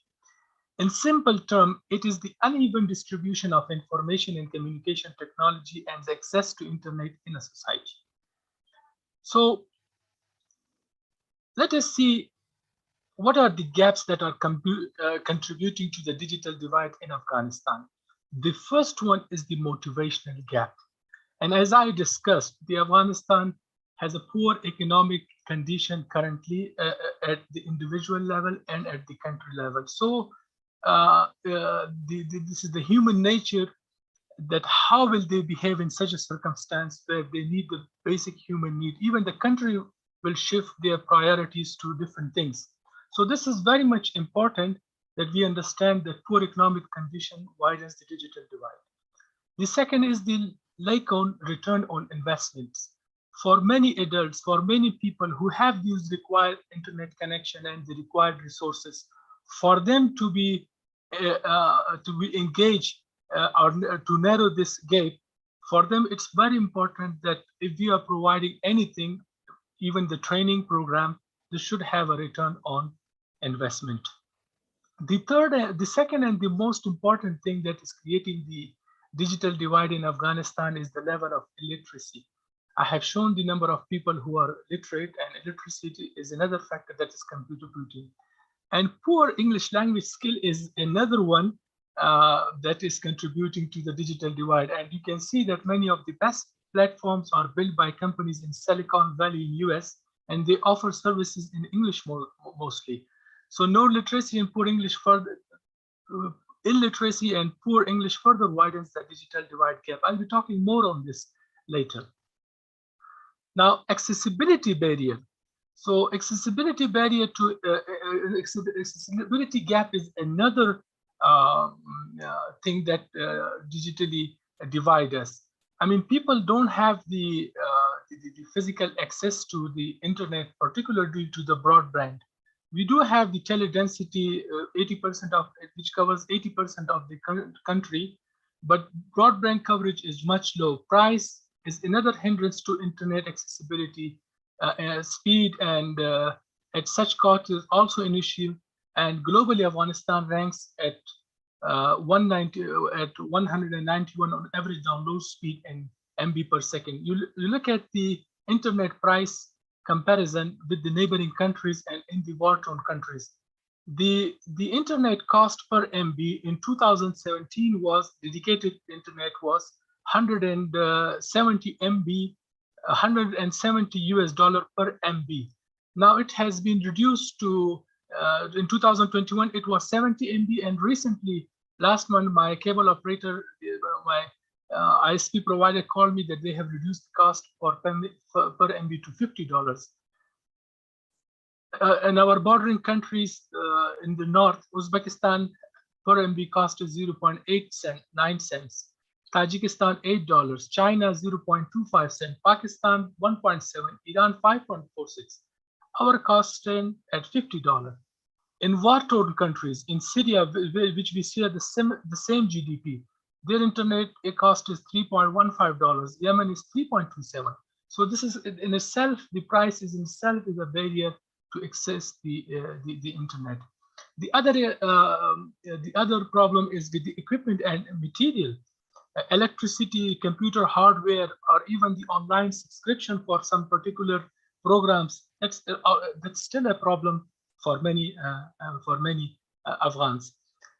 In simple terms, it is the uneven distribution of information and communication technology and the access to internet in a society. So let us see what are the gaps that are contributing to the digital divide in Afghanistan. The first one is the motivational gap. And as I discussed, Afghanistan has a poor economic condition currently at the individual level and at the country level. So this is the human nature, that how will they behave in such a circumstance where they need the basic human need. Even the country will shift their priorities to different things. So this is very much important that we understand that poor economic condition widens the digital divide. The second is the lack on return on investments. For many adults, for many people who have these required internet connection and the required resources, for them to be engaged or to narrow this gap, for them it's very important that if we are providing anything, even the training program, this should have a return on investment. The second and the most important thing that is creating the digital divide in Afghanistan is the level of illiteracy. I have shown the number of people who are literate, and illiteracy is another factor that is contributing. And poor English language skill is another one that is contributing to the digital divide. And you can see that many of the best platforms are built by companies in Silicon Valley in US, and they offer services in English mostly. So no literacy and poor English further, illiteracy and poor English further widens the digital divide gap. I'll be talking more on this later. Now, accessibility barrier. So accessibility barrier to accessibility gap is another thing that digitally divide us. I mean, people don't have the physical access to the internet, particularly to the broadband. We do have the teledensity, 80% of which covers 80% of the country, but broadband coverage is much low. Price is another hindrance to internet accessibility. Speed and at such cost is also an issue. And globally, Afghanistan ranks at 191 on average download speed and MB per second. You look at the internet price comparison with the neighboring countries and in the war-torn countries. The internet cost per MB in 2017 was dedicated internet was 170 MB, 170 US dollar per MB. Now it has been reduced to in 2021 it was 70 MB, and recently last month my cable operator, my ISP provider called me that they have reduced the cost per MB to $50. In our bordering countries in the north, Uzbekistan per MB cost is 0.9 cents, Tajikistan $8, China 0.25 cents, Pakistan 1.7, Iran 5.46. Our cost stand at $50. In war-torn countries, in Syria, which we share the same GDP, their internet cost is $3.15. Yemen is 3.27. So this is in itself, the price is in itself is a barrier to access the internet. The other problem is with the equipment and material, electricity, computer hardware, or even the online subscription for some particular programs. That's still a problem for many Afghans.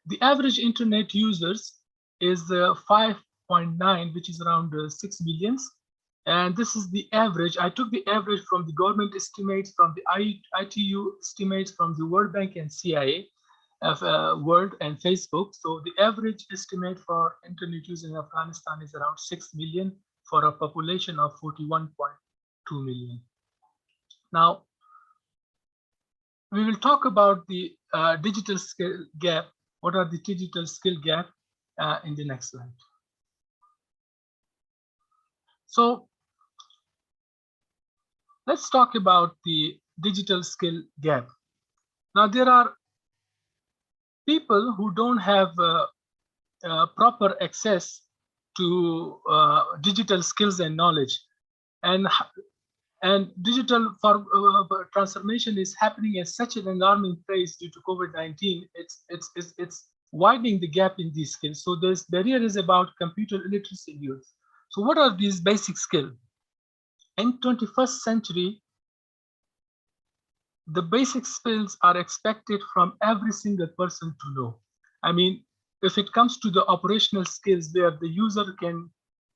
The average internet users is 5.9, which is around 6 million. And this is the average. I took the average from the government estimates, from the ITU estimates, from the World Bank and CIA. world and Facebook. So the average estimate for internet use in Afghanistan is around 6 million for a population of 41.2 million. Now, we will talk about the digital skill gap. What are the digital skill gap in the next slide? So let's talk about the digital skill gap. Now, there are people who don't have proper access to digital skills and knowledge, and digital transformation is happening at such an alarming pace due to COVID-19. It's widening the gap in these skills. So this barrier is about computer illiteracy in youth. So what are these basic skills? In 21st century, the basic skills are expected from every single person to know. I mean, if it comes to the operational skills where the user can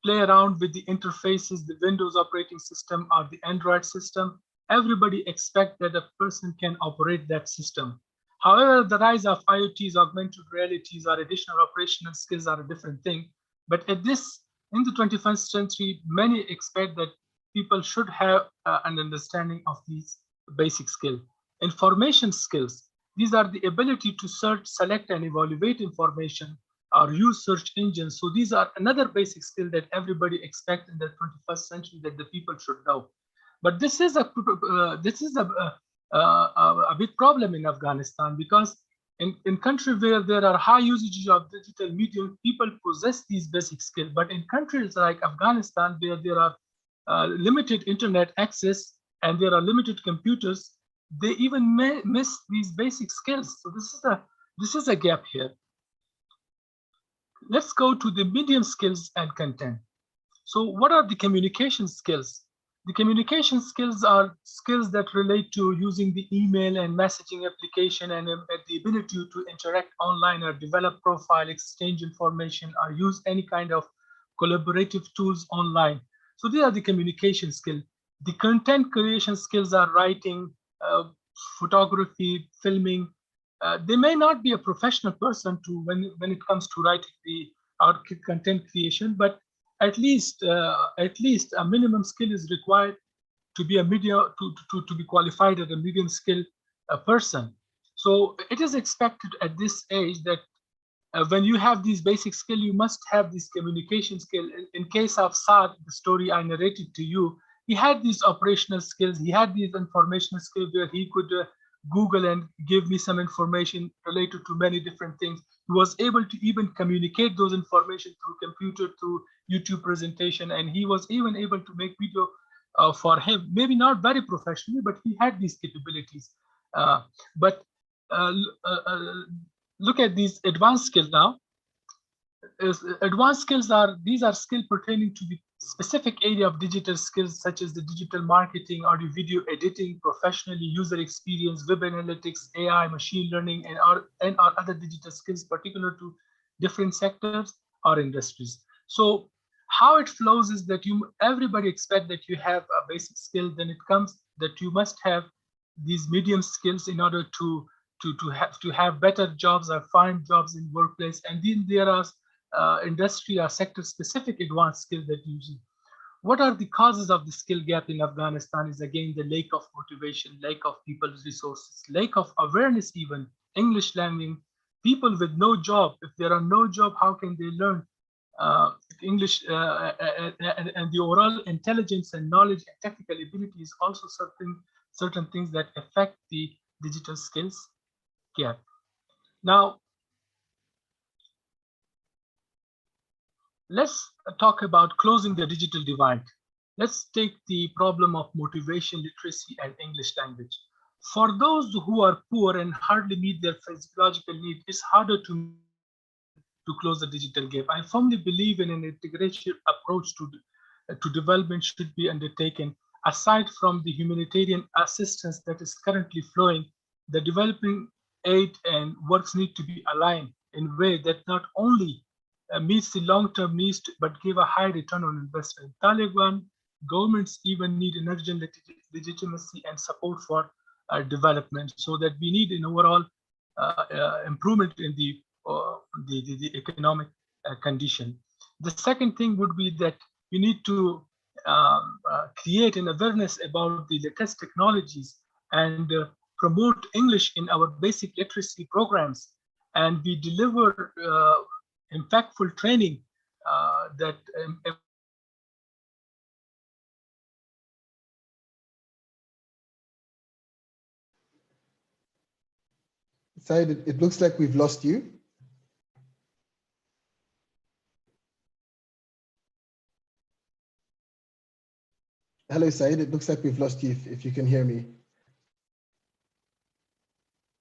play around with the interfaces, the Windows operating system or the Android system, everybody expects that a person can operate that system. However, the rise of IoTs, augmented realities, or additional operational skills are a different thing. But in the 21st century, many expect that people should have an understanding of these basic skills. Information skills, these are the ability to search, select, and evaluate information or use search engines. So these are another basic skill that everybody expects in the 21st century that the people should know. But this is a big problem in Afghanistan, because in countries where there are high usages of digital medium, people possess these basic skills. But in countries like Afghanistan, where there are limited internet access and there are limited computers, they even miss these basic skills. So this is a gap here. Let's go to the medium skills and content. So what are the communication skills? The communication skills are skills that relate to using the email and messaging application and the ability to interact online or develop profile, exchange information, or use any kind of collaborative tools online. So these are the communication skills. The content creation skills are writing, photography, filming. They may not be a professional person when it comes to writing our content creation, but at least a minimum skill is required to be a to be qualified as a medium skill person. So it is expected at this age that when you have these basic skills, you must have this communication skill. In case of Saad, the story I narrated to you, he had these operational skills, he had these informational skills where he could Google and give me some information related to many different things. He was able to even communicate those information through computer, through YouTube presentation, and he was even able to make video for him. Maybe not very professionally, but he had these capabilities. Look at these advanced skills now. Advanced skills are skills pertaining to the specific area of digital skills, such as the digital marketing, audio video editing, professionally user experience, web analytics, AI, machine learning, and our other digital skills particular to different sectors or industries. So how it flows is that everybody expects that you have a basic skill. Then it comes that you must have these medium skills in order to have better jobs or find jobs in workplace. And then there are industry or sector specific advanced skills that you use. What are the causes of the skill gap in Afghanistan is again the lack of motivation, lack of people's resources, lack of awareness, even English language. People with no job, if there are no job, how can they learn English? And the overall intelligence and knowledge and technical ability is also certain things that affect the digital skills gap. Now, let's talk about closing the digital divide. Let's take the problem of motivation, literacy, and English language. For those who are poor and hardly meet their physiological need, it's harder to close the digital gap. I firmly believe in an integration approach to development should be undertaken. Aside from the humanitarian assistance that is currently flowing, the developing aid and works need to be aligned in a way that not only meets the long-term needs, but give a high return on investment. Taliban governments even need an urgent legitimacy and support for development, so that we need an overall improvement in the economic condition. The second thing would be that we need to create an awareness about the latest technologies and promote English in our basic literacy programs, and we deliver impactful training that Said, it looks like we've lost you. Hello, Said, it looks like we've lost you if you can hear me.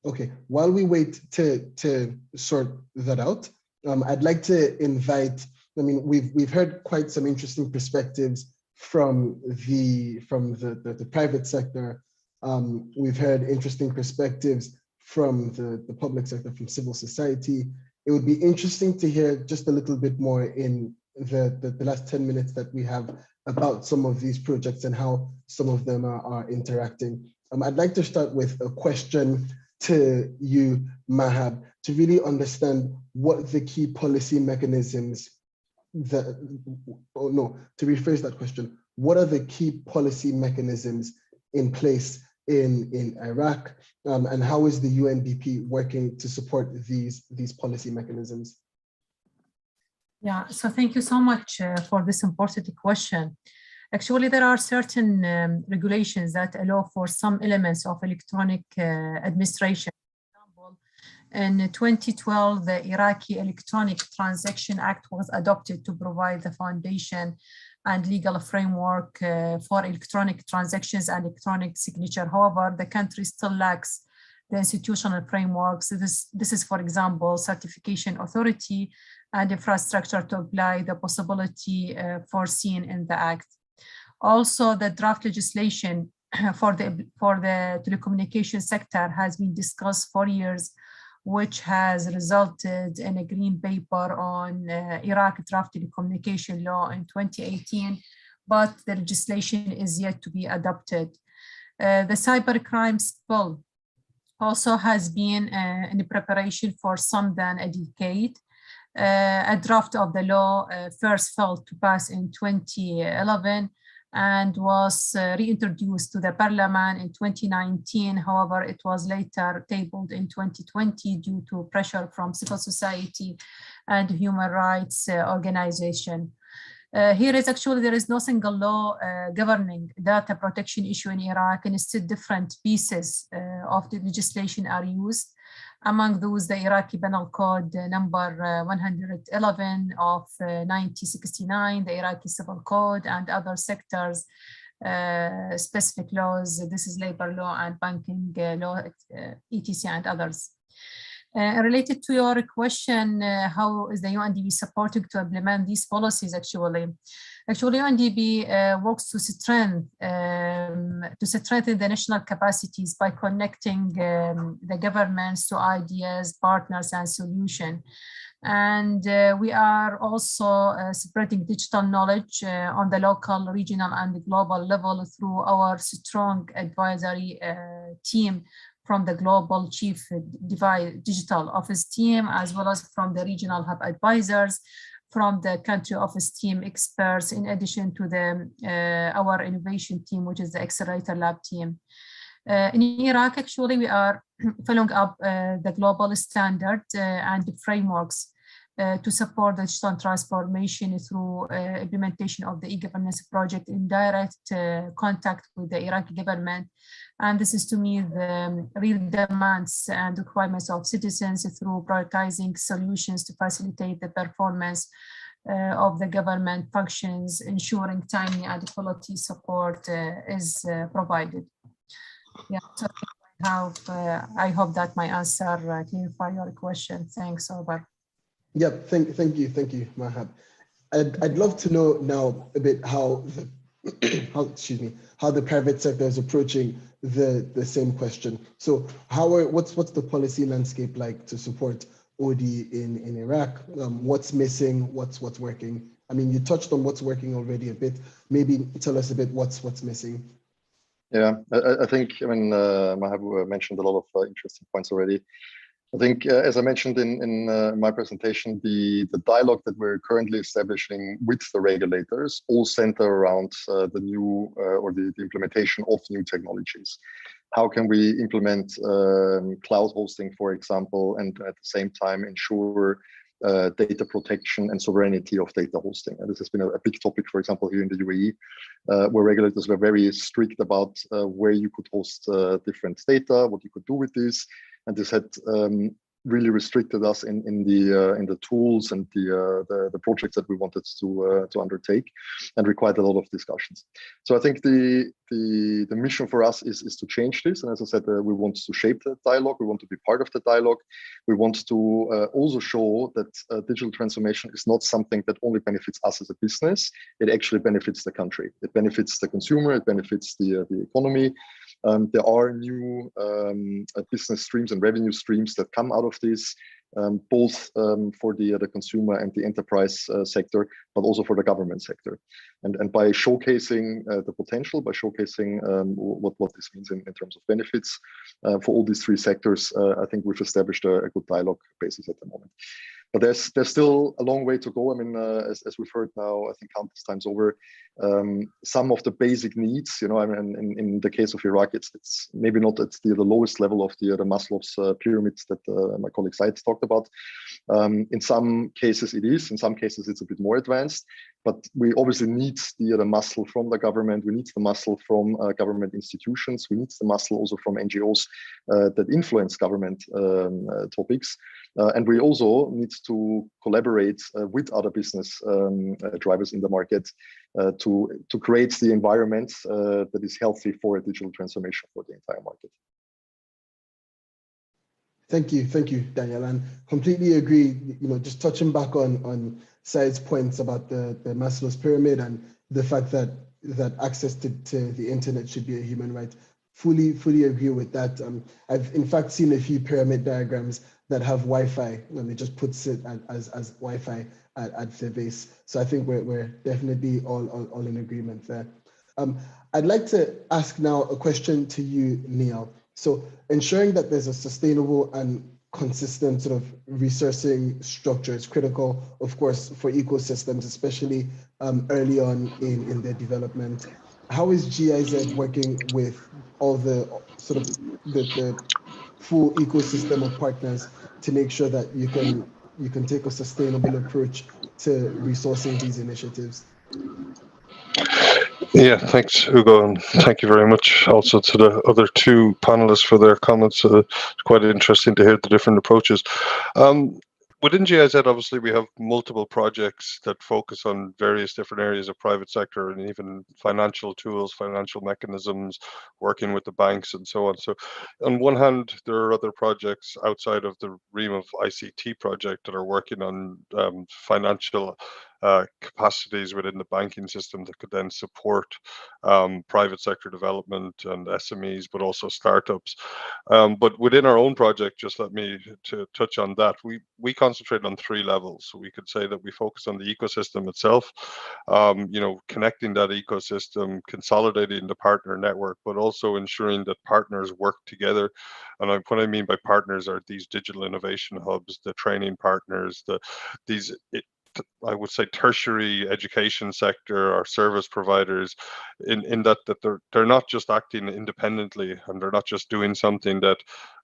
Okay, while we wait to sort that out, I'd like to invite, I mean, we've heard quite some interesting perspectives from the private sector. We've heard interesting perspectives from the public sector, from civil society. It would be interesting to hear just a little bit more in the last 10 minutes that we have about some of these projects and how some of them are interacting. I'd like to start with a question to you, Mahab, to really understand what the key policy mechanisms that, oh no, to rephrase that question, what are the key policy mechanisms in place in Iraq, and how is the UNDP working to support these policy mechanisms? Yeah, so thank you so much for this important question. Actually, there are certain regulations that allow for some elements of electronic administration. For example, in 2012, the Iraqi Electronic Transaction Act was adopted to provide the foundation and legal framework for electronic transactions and electronic signature. However, the country still lacks the institutional frameworks. This is, for example, certification authority and infrastructure to apply the possibility foreseen in the Act. Also, the draft legislation for the telecommunication sector has been discussed for years, which has resulted in a green paper on Iraq draft telecommunication law in 2018, but the legislation is yet to be adopted. The cybercrime bill also has been in preparation for some than a decade. A draft of the law first failed to pass in 2011 and was reintroduced to the parliament in 2019. However, it was later tabled in 2020 due to pressure from civil society and human rights organization. Here is actually, there is no single law governing data protection issue in Iraq, and instead different pieces of the legislation are used. Among those, the Iraqi Penal Code number 111 of 1969, the Iraqi Civil Code, and other sectors specific laws. This is labor law and banking law, etc. and others. Related to your question, how is the UNDP supporting to implement these policies? Actually, UNDP works to strengthen the national capacities by connecting the governments to ideas, partners, and solutions. And we are also spreading digital knowledge on the local, regional, and global level through our strong advisory team from the Global Chief Digital Office team, as well as from the regional hub advisors, from the country office team experts, in addition to our innovation team, which is the Accelerator Lab team. In Iraq, actually, we are following up the global standard and the frameworks to support the digital transformation through implementation of the e-governance project in direct contact with the Iraqi government. And this is to meet the real demands and requirements of citizens through prioritizing solutions to facilitate the performance of the government functions, ensuring timely and quality support is provided. Yeah, so I hope that my answer clarify your question. Thanks, over. Yeah, thank you, Mahab. I'd love to know now a bit how the private sector is approaching the same question. So what's the policy landscape like to support OD in Iraq? What's missing? What's working? I mean, you touched on what's working already a bit. Maybe tell us a bit what's missing. Yeah, I think, Mahab mentioned a lot of interesting points already. I think, as I mentioned in my presentation, the dialogue that we're currently establishing with the regulators all center around the new or the implementation of new technologies. How can we implement cloud hosting, for example, and at the same time ensure data protection and sovereignty of data hosting? And this has been a big topic, for example, here in the UAE, where regulators were very strict about where you could host different data, what you could do with this. And this had really restricted us in the tools and the projects that we wanted to undertake, and required a lot of discussions. So I think the mission for us is to change this. And as I said, we want to shape the dialogue. We want to be part of the dialogue. We want to also show that digital transformation is not something that only benefits us as a business. It actually benefits the country. It benefits the consumer. It benefits the economy. There are new business streams and revenue streams that come out of this, both for the consumer and the enterprise sector, but also for the government sector. And by showcasing the potential, by showcasing what this means in terms of benefits for all these three sectors, I think we've established a good dialogue basis at the moment. But there's still a long way to go. I mean, as we've heard now, I think countless times over, some of the basic needs, I mean, in the case of Iraq, it's maybe not at the lowest level of the Maslow's pyramids that my colleague Said talked about. In some cases it is, in some cases it's a bit more advanced, but we obviously need the muscle from the government. We need the muscle from government institutions. We need the muscle also from NGOs that influence government topics. And we also need to collaborate with other business drivers in the market to create the environment that is healthy for a digital transformation for the entire market. Thank you, Daniel, and completely agree. Just touching back on Said's points about the Maslow's pyramid and the fact that access to the internet should be a human right. Fully agree with that. I've in fact seen a few pyramid diagrams that have Wi-Fi, and it just puts it as Wi-Fi at the base. So I think we're definitely all in agreement there. I'd like to ask now a question to you, Neil. So ensuring that there's a sustainable and consistent sort of resourcing structure is critical, of course, for ecosystems, especially early on in their development. How is GIZ working with all the sort of the full ecosystem of partners to make sure that you can take a sustainable approach to resourcing these initiatives? Yeah, thanks, Hugo, and thank you very much also to the other two panelists for their comments. It's quite interesting to hear the different approaches. Within GIZ, obviously, we have multiple projects that focus on various different areas of private sector and even financial tools, financial mechanisms, working with the banks and so on. So on one hand, there are other projects outside of the realm of ICT project that are working on financial capacities within the banking system that could then support private sector development and SMEs, but also startups. But within our own project, just let me to touch on that. We concentrate on three levels. So we could say that we focus on the ecosystem itself, connecting that ecosystem, consolidating the partner network, but also ensuring that partners work together. And what I mean by partners are these digital innovation hubs, the training partners, I would say tertiary education sector or service providers, in that they're not just acting independently, and they're not just doing something that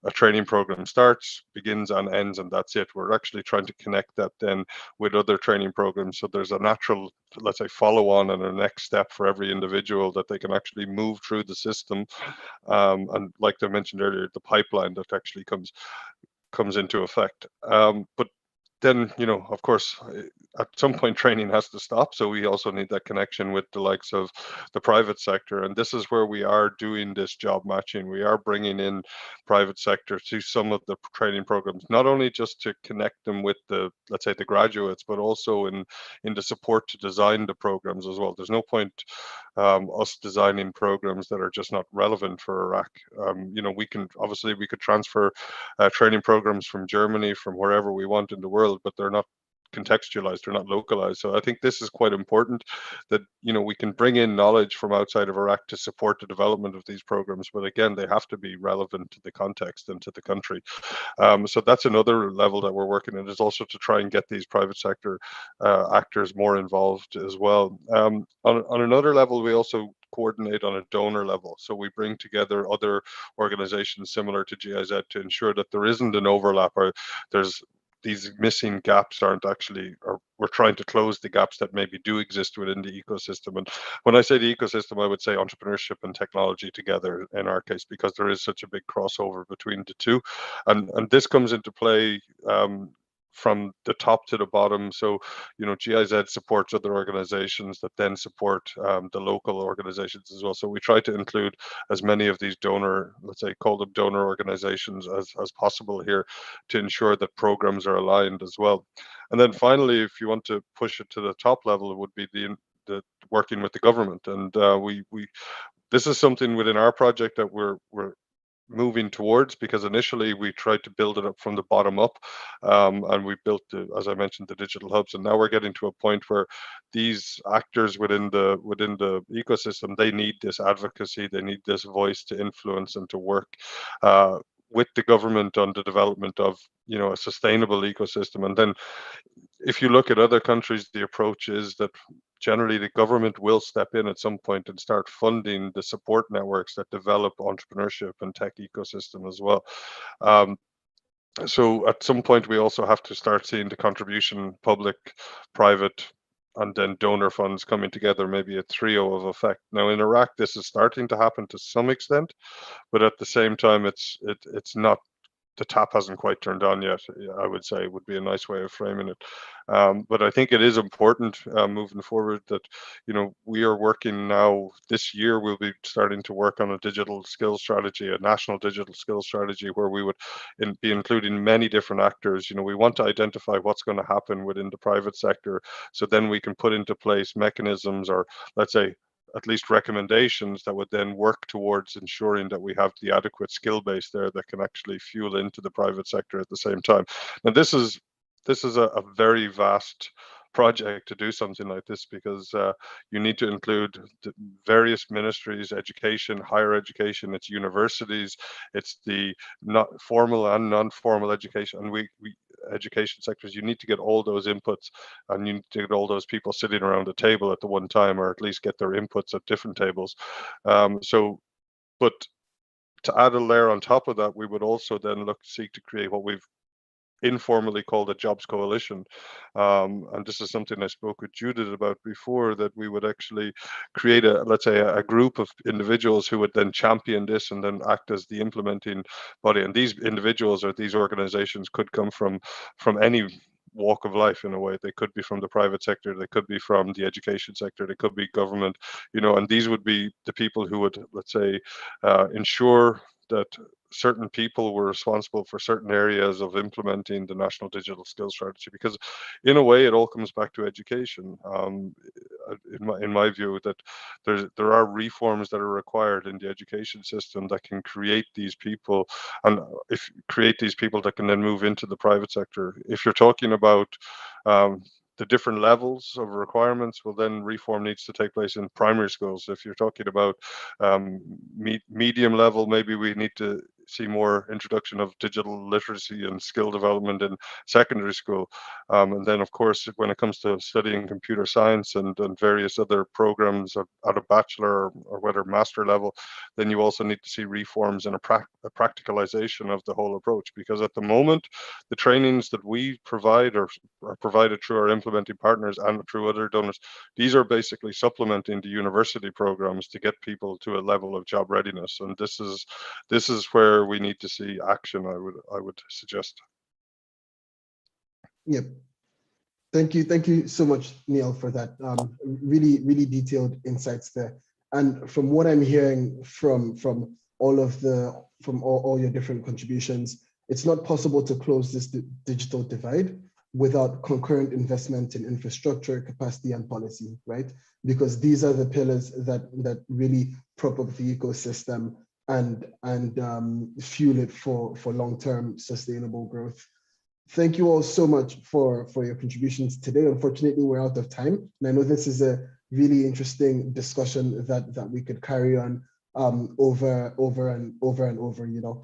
a training program starts, begins and ends, and that's it. We're actually trying to connect that then with other training programs. So there's a natural, let's say, follow on and a next step for every individual that they can actually move through the system. And like I mentioned earlier, the pipeline that actually comes into effect. But then, of course, at some point training has to stop. So we also need that connection with the likes of the private sector. And this is where we are doing this job matching. We are bringing in private sector to some of the training programs, not only just to connect them with let's say the graduates, but also in the support to design the programs as well. There's no point us designing programs that are just not relevant for Iraq. We could transfer training programs from Germany, from wherever we want in the world, but they're not contextualized, they're not localized. So I think this is quite important, that we can bring in knowledge from outside of Iraq to support the development of these programs, but again, they have to be relevant to the context and to the country. So that's another level that we're working in, is also to try and get these private sector actors more involved as well. On another level, we also coordinate on a donor level. So we bring together other organizations similar to GIZ to ensure that there isn't an overlap, or there's these missing gaps aren't actually, or we're trying to close the gaps that maybe do exist within the ecosystem. And when I say the ecosystem, I would say entrepreneurship and technology together in our case, because there is such a big crossover between the two. And this comes into play from the top to the bottom. So, GIZ supports other organizations that then support the local organizations as well. So we try to include as many of these donor, let's say, call them donor organizations as possible here, to ensure that programs are aligned as well. And then finally, if you want to push it to the top level, it would be the working with the government. And this is something within our project that we're moving towards, because initially we tried to build it up from the bottom up, and we built, as I mentioned, the digital hubs, and now we're getting to a point where these actors within the ecosystem, they need this advocacy, they need this voice to influence and to work with the government on the development of a sustainable ecosystem. And then if you look at other countries, the approach is that generally the government will step in at some point and start funding the support networks that develop entrepreneurship and tech ecosystem as well. So at some point we also have to start seeing the contribution, public, private, and then donor funds coming together, maybe a trio of effect. Now in Iraq, this is starting to happen to some extent, but at the same time, it's not, the tap hasn't quite turned on yet, I would say, would be a nice way of framing it. But I think it is important moving forward that, we are working now, this year, we'll be starting to work on a digital skills strategy, a national digital skills strategy, where we would be including many different actors. We want to identify what's going to happen within the private sector, so then we can put into place mechanisms, or let's say, at least recommendations that would then work towards ensuring that we have the adequate skill base there that can actually fuel into the private sector at the same time. And this is a very vast project to do something like this, because you need to include the various ministries, education, higher education, it's universities, it's the not formal and non-formal education, and we education sectors. You need to get all those inputs, and you need to get all those people sitting around a table at the one time, or at least get their inputs at different tables. But to add a layer on top of that, we would also then seek to create what we've informally called a jobs coalition. And this is something I spoke with Judith about before, that we would actually create let's say a group of individuals who would then champion this and then act as the implementing body. And these individuals or these organizations could come from any walk of life in a way. They could be from the private sector, they could be from the education sector, they could be government, and these would be the people who would, let's say, ensure that certain people were responsible for certain areas of implementing the national digital skills strategy, because in a way it all comes back to education. In my view, that there are reforms that are required in the education system that can create these people, and create these people that can then move into the private sector. If you're talking about the different levels of requirements, well, then reform needs to take place in primary schools. If you're talking about medium level, maybe we need to see more introduction of digital literacy and skill development in secondary school. And then, of course, when it comes to studying computer science and various other programs at a bachelor or whether master level, then you also need to see reforms and a practicalization of the whole approach. Because at the moment, the trainings that we provide are provided through our implementing partners and through other donors. These are basically supplementing the university programs to get people to a level of job readiness. And this is where we need to see action, I would suggest. Yep. Thank you so much, Neil, for that. Really detailed insights there. And from what I'm hearing from all your different contributions, it's not possible to close this digital divide without concurrent investment in infrastructure, capacity, and policy, right? Because these are the pillars that really prop up the ecosystem and fuel it for long-term sustainable growth. thank you all so much for your contributions today. Unfortunately, we're out of time. And I know this is a really interesting discussion that we could carry on over and over, you know.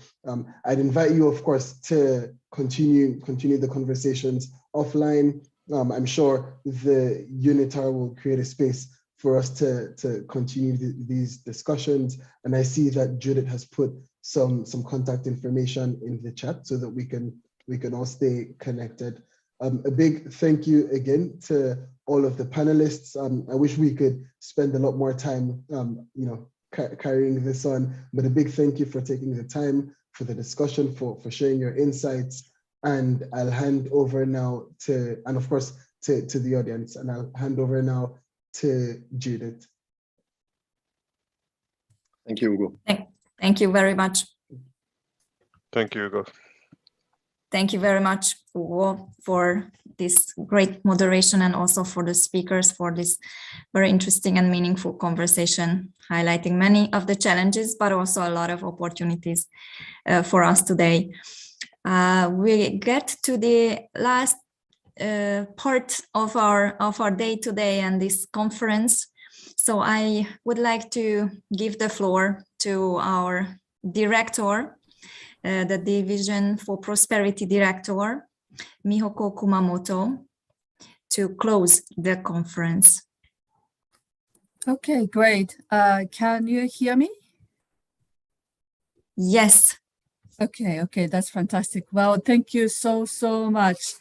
I'd invite you, of course, to continue the conversations offline. I'm sure the UNITAR will create a space for us to continue these discussions. And I see that Judith has put some contact information in the chat so that we can all stay connected. A big thank you again to all of the panelists. I wish we could spend a lot more time, you know, carrying this on, but a big thank you for taking the time for the discussion, for sharing your insights. And I'll hand over now to, and of course, to the audience, and I'll hand over now to Judith. Thank you, Hugo. Thank you very much. Thank you, Hugo. Thank you very much, Hugo, for this great moderation and also for the speakers for this very interesting and meaningful conversation, highlighting many of the challenges, but also a lot of opportunities for us today. We get to the last part of our day today and this conference. So I would like to give the floor to our director, the Division for Prosperity Director, Mihoko Kumamoto, to close the conference. Okay, great. Can you hear me? Yes. Okay, that's fantastic. Well, thank you so much.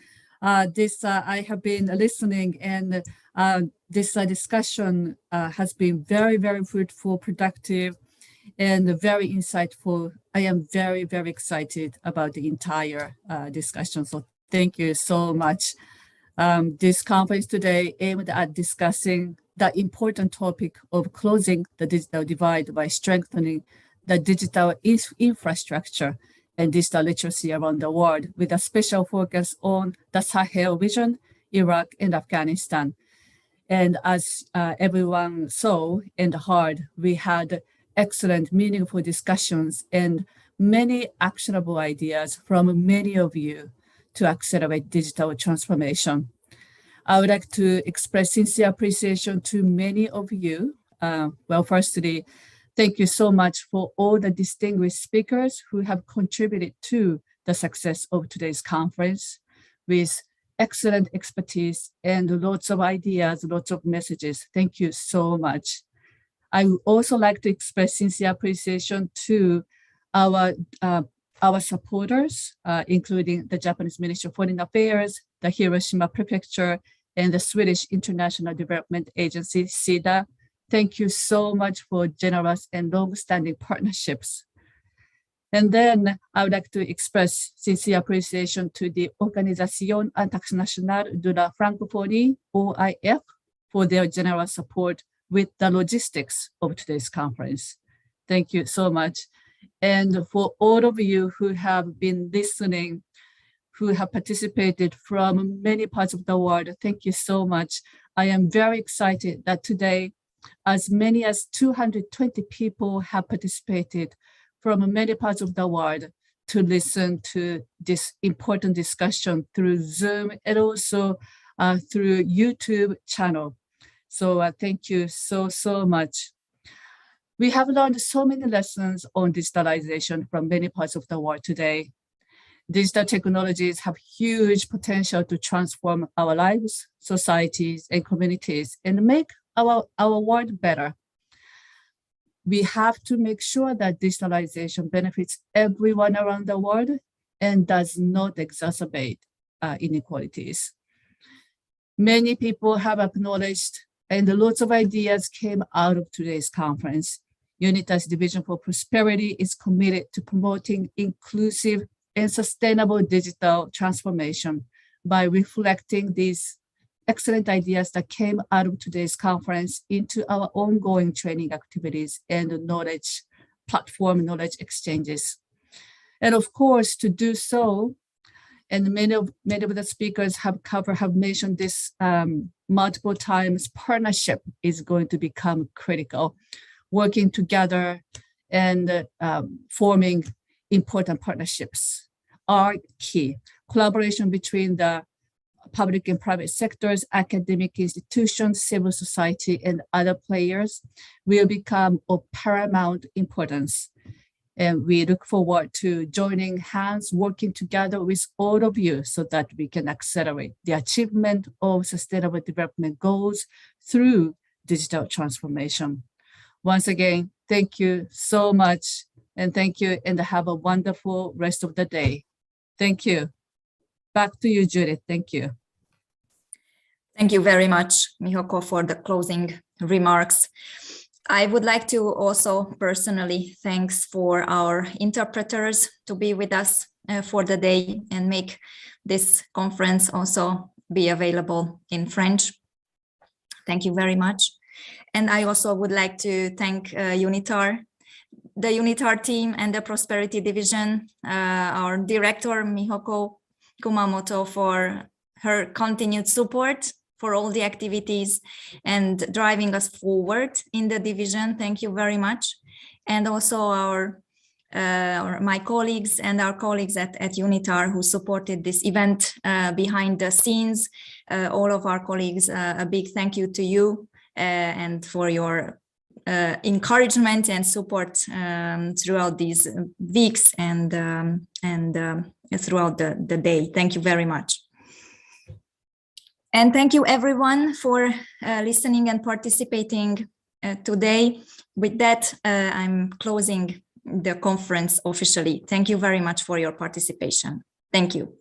I have been listening, and this discussion has been very fruitful, productive, and very insightful. I am very excited about the entire discussion. So thank you so much. This conference today aimed at discussing the important topic of closing the digital divide by strengthening the digital infrastructure and digital literacy around the world, with a special focus on the Sahel region, Iraq, and Afghanistan. And as everyone saw and heard, we had excellent, meaningful discussions and many actionable ideas from many of you to accelerate digital transformation. I would like to express sincere appreciation to many of you. Well, firstly, thank you so much for all the distinguished speakers who have contributed to the success of today's conference with excellent expertise and lots of ideas, lots of messages. Thank you so much. I would also like to express sincere appreciation to our supporters, including the Japanese Ministry of Foreign Affairs, the Hiroshima Prefecture, and the Swedish International Development Agency, SIDA. Thank you so much for generous and long-standing partnerships. And then I would like to express sincere appreciation to the Organisation Internationale de la Francophonie, OIF, for their generous support with the logistics of today's conference. Thank you so much. And for all of you who have been listening, who have participated from many parts of the world, thank you so much. I am very excited that today, as many as 220 people have participated from many parts of the world to listen to this important discussion through Zoom and also through YouTube channel. So thank you so much. We have learned so many lessons on digitalization from many parts of the world today. Digital technologies have huge potential to transform our lives, societies, and communities and make our world better. We have to make sure that digitalization benefits everyone around the world and does not exacerbate inequalities. Many people have acknowledged, and lots of ideas came out of today's conference. UNITA's Division for Prosperity is committed to promoting inclusive and sustainable digital transformation by reflecting these excellent ideas that came out of today's conference into our ongoing training activities and knowledge platform, knowledge exchanges. And of course, to do so, and many of the speakers have mentioned this multiple times, partnership is going to become critical. Working together and forming important partnerships are key. collaboration between the public and private sectors, academic institutions, civil society, and other players will become of paramount importance. And we look forward to joining hands, working together with all of you so that we can accelerate the achievement of sustainable development goals through digital transformation. Once again, thank you so much. And thank you, and have a wonderful rest of the day. Thank you. Back to you, Judith. Thank you. Thank you very much, Mihoko, for the closing remarks. I would like to also personally thanks for our interpreters to be with us for the day and make this conference also be available in French. Thank you very much. And I also would like to thank UNITAR, the UNITAR team and the Prosperity Division, our director, Mihoko Kumamoto, for her continued support for all the activities and driving us forward in the division. Thank you very much. And also my colleagues and our colleagues at UNITAR who supported this event behind the scenes. All of our colleagues, a big thank you to you and for your encouragement and support throughout these weeks and throughout the day. Thank you very much. And thank you everyone for listening and participating today. With that, I'm closing the conference officially. Thank you very much for your participation. Thank you.